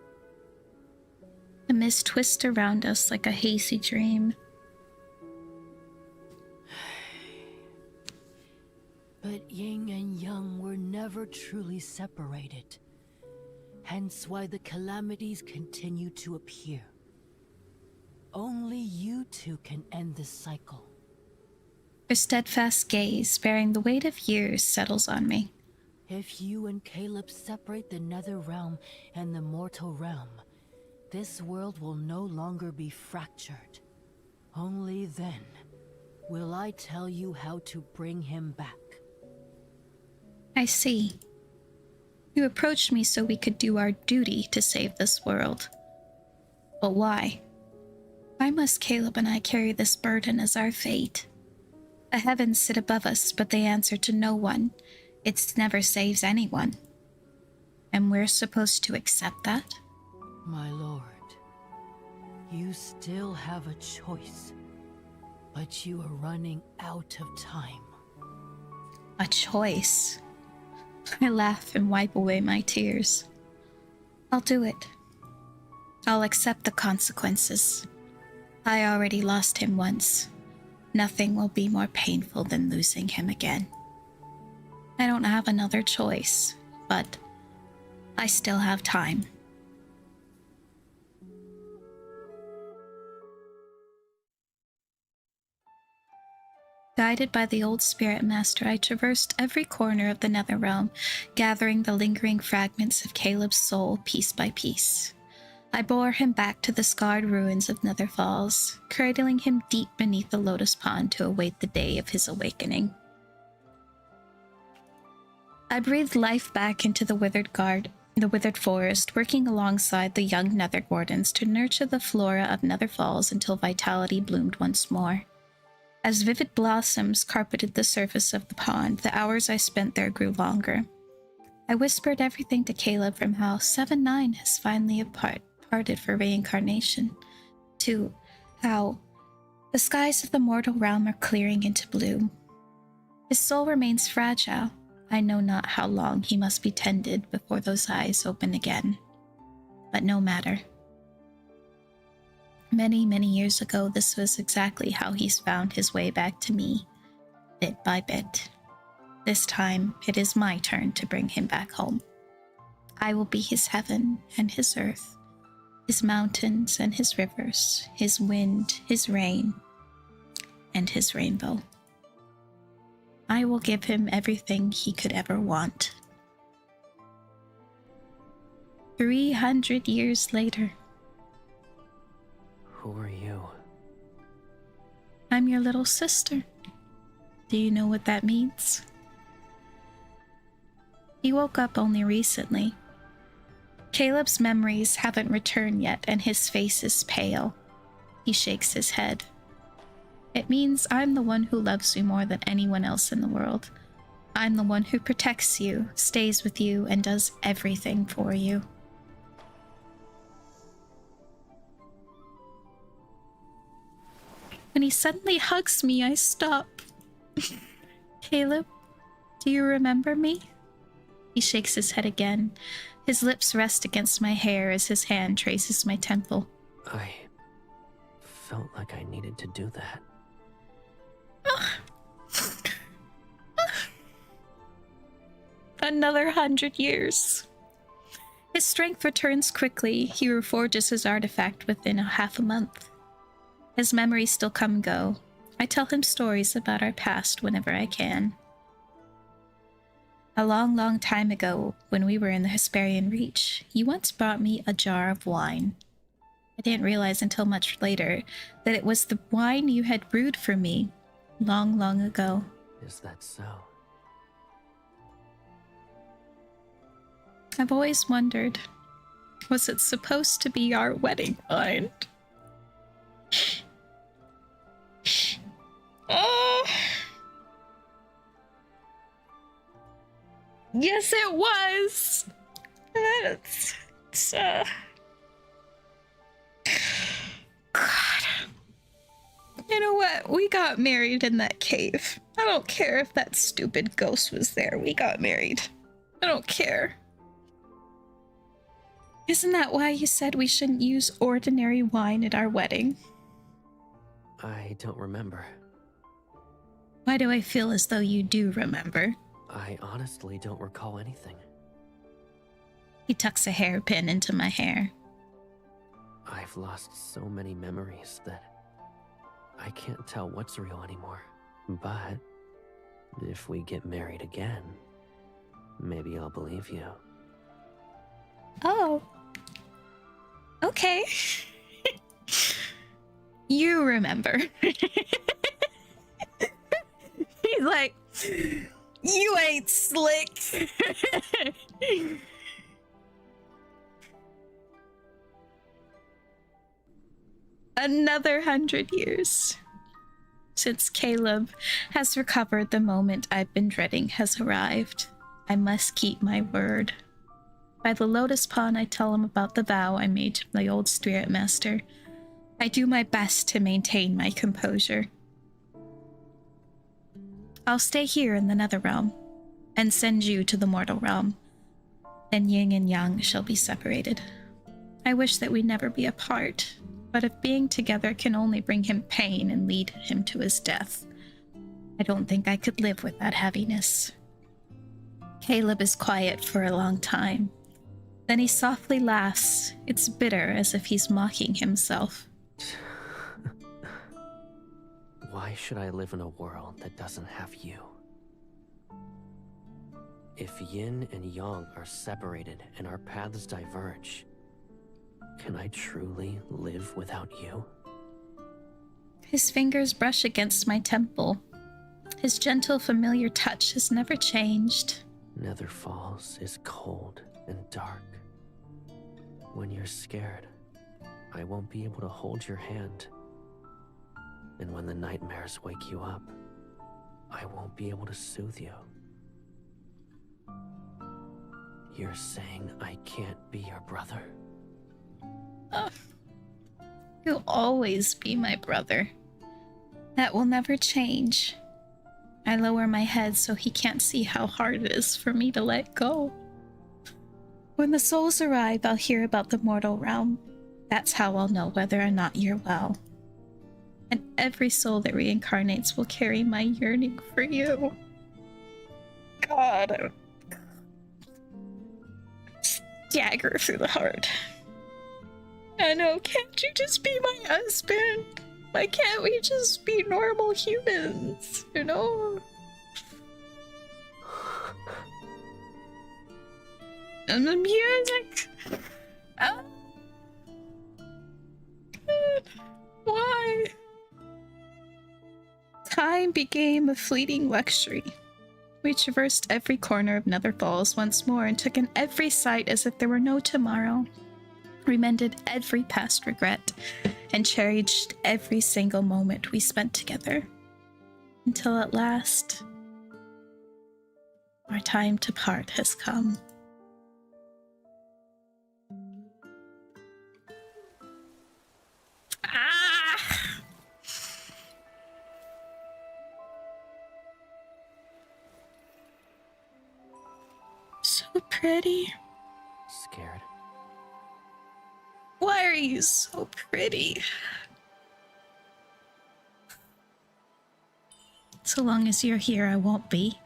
The mist twists around us like a hazy dream. But yin and yang were never truly separated. Hence why the calamities continue to appear. Only you two can end this cycle. Her steadfast gaze, bearing the weight of years, settles on me. If you and Caleb separate the nether realm and the mortal realm, this world will no longer be fractured. Only then will I tell you how to bring him back. I see. You approached me so we could do our duty to save this world. But why? Why must Caleb and I carry this burden as our fate? The heavens sit above us, but they answer to no one. It never saves anyone. And we're supposed to accept that? My lord, you still have a choice. But you are running out of time. A choice. I laugh and wipe away my tears. I'll do it. I'll accept the consequences. I already lost him once. Nothing will be more painful than losing him again. I don't have another choice, but I still have time. Guided by the old spirit master, I traversed every corner of the Netherrealm, gathering the lingering fragments of Caleb's soul piece by piece. I bore him back to the scarred ruins of Nether Falls, cradling him deep beneath the lotus pond to await the day of his awakening. I breathed life back into the withered forest, working alongside the young Nether Wardens to nurture the flora of Nether Falls until vitality bloomed once more. As vivid blossoms carpeted the surface of the pond, the hours I spent there grew longer. I whispered everything to Caleb, from how 7-9 has finally parted for reincarnation, to how the skies of the mortal realm are clearing into bloom. His soul remains fragile. I know not how long he must be tended before those eyes open again. But no matter. Many, many years ago, this was exactly how he's found his way back to me, bit by bit. This time, it is my turn to bring him back home. I will be his heaven and his earth, his mountains and his rivers, his wind, his rain, and his rainbow. I will give him everything he could ever want. 300 years later. Who are you? I'm your little sister. Do you know what that means? He woke up only recently. Caleb's memories haven't returned yet, and his face is pale. He shakes his head. It means I'm the one who loves you more than anyone else in the world. I'm the one who protects you, stays with you, and does everything for you. When he suddenly hugs me, I stop. Caleb, do you remember me? He shakes his head again. His lips rest against my hair as his hand traces my temple. I felt like I needed to do that. Another 100 years. His strength returns quickly. He reforges his artifact within half a month. His memories still come and go. I tell him stories about our past whenever I can. A long, long time ago, when we were in the Hesperian Reach, you once brought me a jar of wine. I didn't realize until much later that it was the wine you had brewed for me long, long ago. Is that so? I've always wondered, was it supposed to be our wedding wine? Oh! Yes, it was! God. You know what? We got married in that cave. I don't care if that stupid ghost was there. We got married. I don't care. Isn't that why you said we shouldn't use ordinary wine at our wedding? I don't remember. Why do I feel as though you do remember? I honestly don't recall anything. He tucks a hairpin into my hair. I've lost so many memories that I can't tell what's real anymore. But if we get married again, maybe I'll believe you. Oh. Okay. You remember. He's like, you ain't slick. Another 100 years. Since Caleb has recovered, the moment I've been dreading has arrived. I must keep my word. By the Lotus Pond, I tell him about the vow I made to the old spirit master. I do my best to maintain my composure. I'll stay here in the Netherrealm and send you to the mortal realm. Then yin and yang shall be separated. I wish that we'd never be apart, but if being together can only bring him pain and lead him to his death, I don't think I could live with that heaviness. Caleb is quiet for a long time. Then he softly laughs. It's bitter, as if he's mocking himself. Why should I live in a world that doesn't have you? If yin and yang are separated and our paths diverge, can I truly live without you? His fingers brush against my temple. His gentle, familiar touch has never changed. Nether Falls is cold and dark. When you're scared, I won't be able to hold your hand. And when the nightmares wake you up, I won't be able to soothe you. You're saying I can't be your brother? You'll always be my brother. That will never change. I lower my head so he can't see how hard it is for me to let go. When the souls arrive, I'll hear about the mortal realm. That's how I'll know whether or not you're well. And every soul that reincarnates will carry my yearning for you. God. Dagger through the heart. I know, can't you just be my husband? Why can't we just be normal humans, you know? And the music. God. Why? Time became a fleeting luxury. We traversed every corner of Nether Falls once more and took in every sight as if there were no tomorrow. We mended every past regret and cherished every single moment we spent together. Until at last, our time to part has come. So pretty. Scared? Why are you so pretty? So long as you're here, I won't be.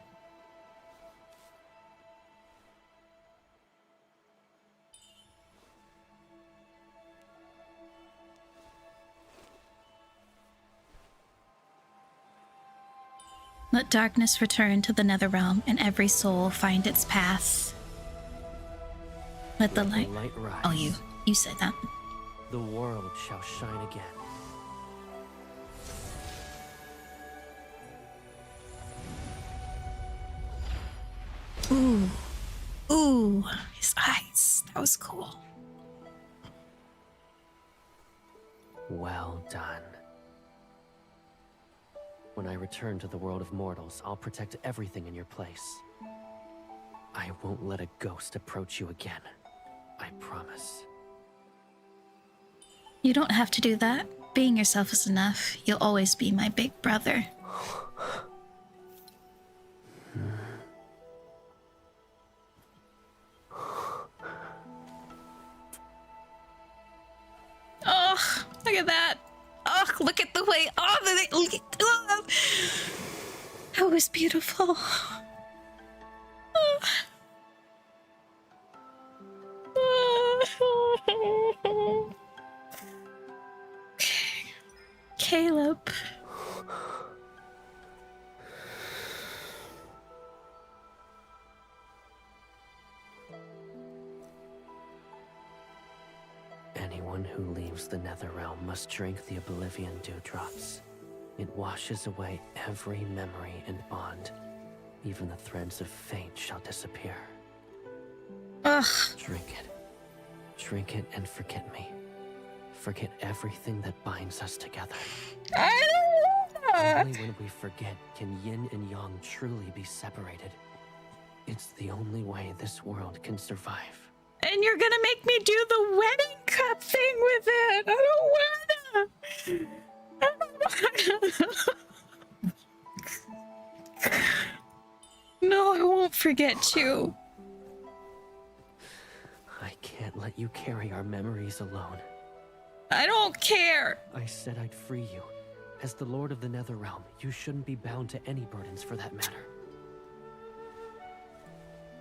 Let darkness return to the Netherrealm, and every soul find its path. Let the light rise. Oh, you said that. The world shall shine again. Ooh. Ooh. His eyes. That was cool. Well done. When I return to the world of mortals, I'll protect everything in your place. I won't let a ghost approach you again. I promise. You don't have to do that. Being yourself is enough. You'll always be my big brother. Oh, look at that. Oh, look at the way. Oh, that was beautiful. Caleb. Anyone who leaves the Netherrealm must drink the Oblivion Dewdrops. It washes away every memory and bond. Even the threads of fate shall disappear. Ugh. Drink it. Drink it and forget me. Forget everything that binds us together. I don't wanna. Only when we forget can yin and yang truly be separated. It's the only way this world can survive. And you're gonna make me do the wedding cup thing with it. I don't wanna. forget you. I can't let you carry our memories alone. I don't care. I said I'd free you. As the Lord of the Netherrealm, you shouldn't be bound to any burdens for that matter.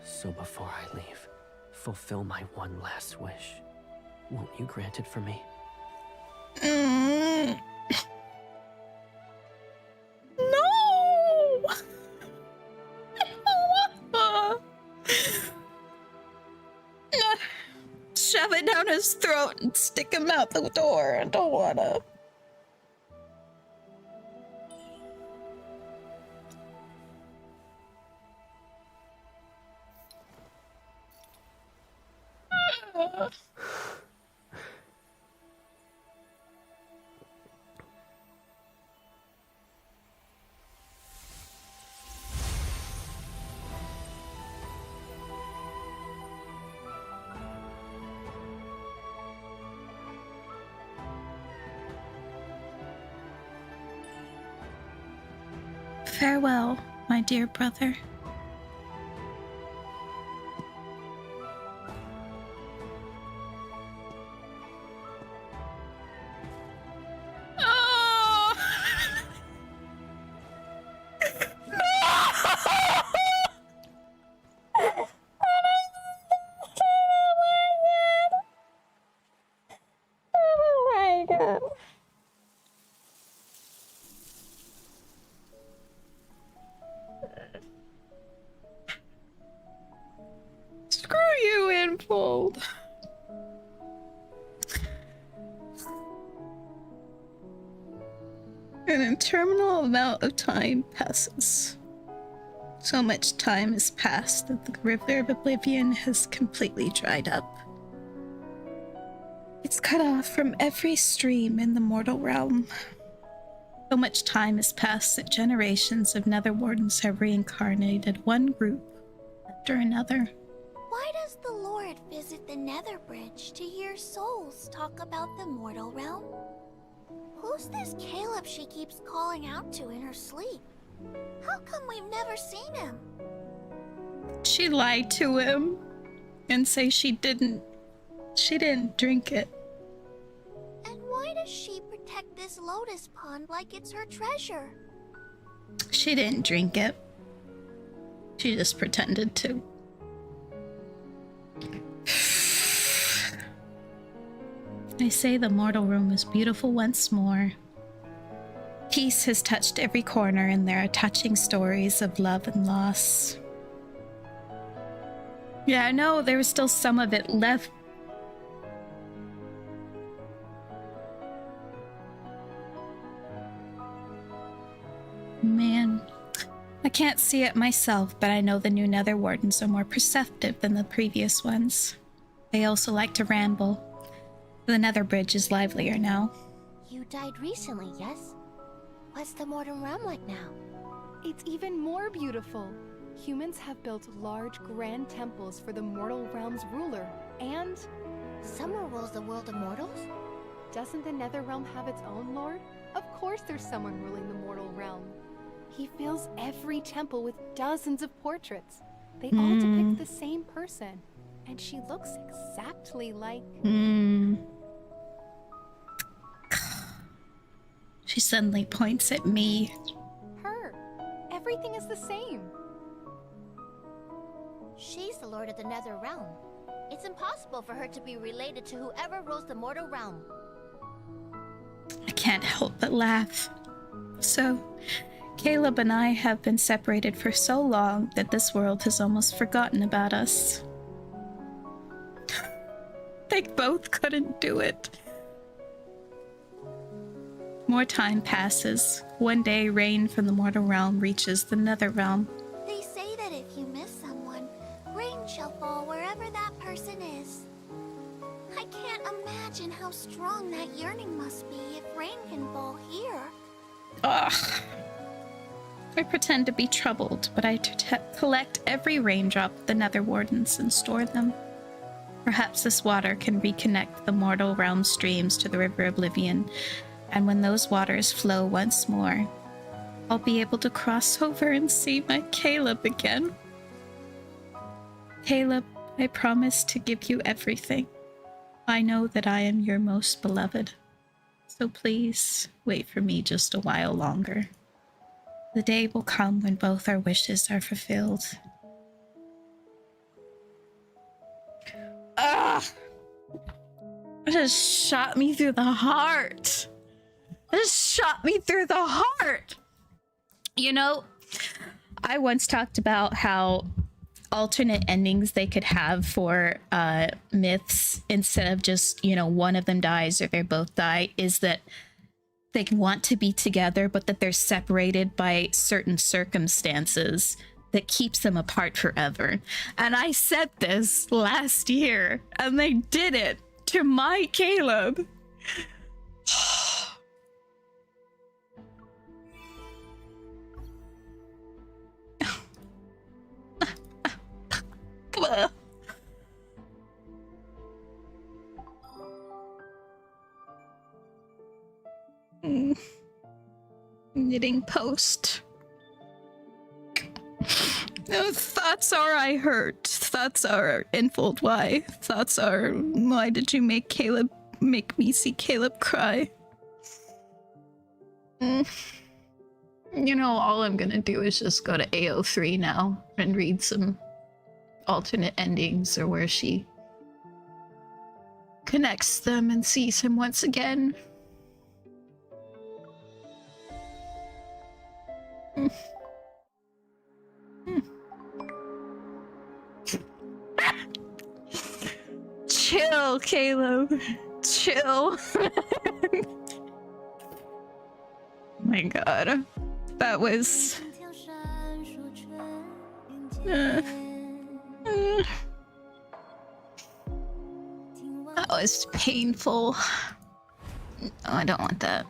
So before I leave, fulfill my one last wish. Won't you grant it for me? No! Shove it down his throat and stick him out the door. I don't wanna. Farewell, my dear brother. Oh! Oh my god. Screw you, Infold. An interminable amount of time passes. So much time has passed that the River of Oblivion has completely dried up. It's cut off from every stream in the mortal realm. So much time has passed that generations of Netherwardens have reincarnated one group after another. Why does the Lord visit the Nether Bridge to hear souls talk about the mortal realm? Who's this Caleb she keeps calling out to in her sleep? How come we've never seen him? She lied to him and say she didn't drink it. And why does she protect this lotus pond like it's her treasure? She didn't drink it. She just pretended to. I say the mortal room is beautiful once more. Peace has touched every corner, and there are touching stories of love and loss. Yeah, I know there was still some of it left. Man, I can't see it myself, but I know the new Netherwardens are more perceptive than the previous ones. They also like to ramble. The Nether Bridge is livelier now. You died recently, yes? What's the mortal realm like now? It's even more beautiful. Humans have built large, grand temples for the mortal realm's ruler, and... Someone rules the world of mortals? Doesn't the Nether Realm have its own lord? Of course there's someone ruling the mortal realm. He fills every temple with dozens of portraits. They all depict the same person, and she looks exactly like... She suddenly points at me. Her. Everything is the same. She's the Lord of the Nether Realm. It's impossible for her to be related to whoever rules the mortal realm. I can't help but laugh. So, Caleb and I have been separated for so long that this world has almost forgotten about us. They both couldn't do it. More time passes. One day, rain from the mortal realm reaches the Nether realm. They say that if you miss someone, rain shall fall wherever that person is. I can't imagine how strong that yearning must be if rain can fall here. Ugh. I pretend to be troubled, but I collect every raindrop of the Netherwardens and store them. Perhaps this water can reconnect the mortal realm streams to the River of Oblivion, and when those waters flow once more, I'll be able to cross over and see my Caleb again. Caleb, I promise to give you everything. I know that I am your most beloved. So please wait for me just a while longer. The day will come when both our wishes are fulfilled. Ugh! It just shot me through the heart. It just shot me through the heart. You know, I once talked about how alternate endings they could have for myths instead of just, you know, one of them dies or they both die, is that they want to be together, but that they're separated by certain circumstances that keeps them apart forever. And I said this last year, and they did it to my Caleb. Knitting post. No, thoughts are I hurt. Thoughts are Infold why. Thoughts are why did you make me see Caleb cry? You know, all I'm gonna do is just go to AO3 now and read some alternate endings or where she connects them and sees him once again. Chill, Caleb. Chill. My god. That was... that was painful. No, I don't want that.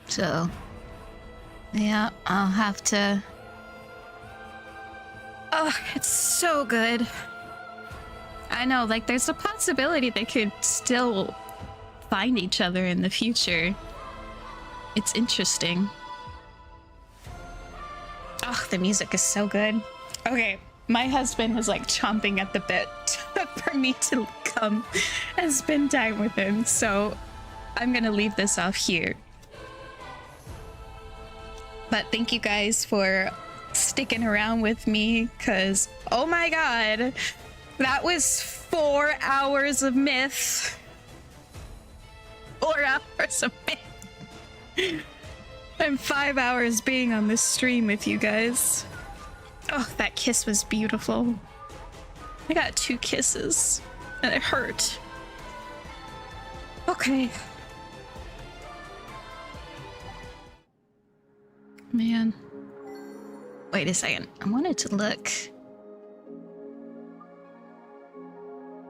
So, yeah, I'll have to... Oh, it's so good. I know, like, there's a possibility they could still find each other in the future. It's interesting. Oh, the music is so good. Okay, my husband is like chomping at the bit for me to come and spend time with him, so I'm gonna leave this off here. But thank you guys for sticking around with me, because oh my god, that was 4 hours of myth. 4 hours of myth. And 5 hours being on this stream with you guys. Oh, that kiss was beautiful. I got 2 kisses and it hurt. Okay. Man. Wait a second. I wanted to look.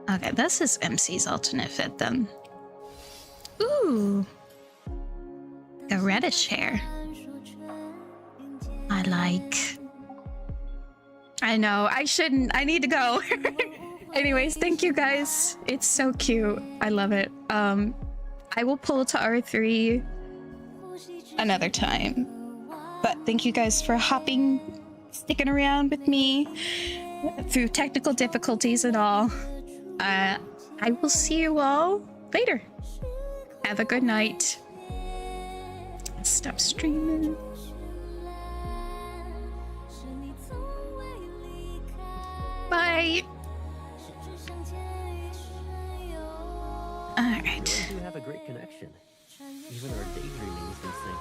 Okay, this is MC's alternate fit then. Ooh. The reddish hair. I like. I know, I shouldn't. I need to go. Anyways, thank you guys. It's so cute. I love it. I will pull to R3 another time. But thank you guys for sticking around with me through technical difficulties and all. I will see you all later. Have a good night. Stop streaming. Bye. All right. We have a great connection. Even our daydreaming is in sync.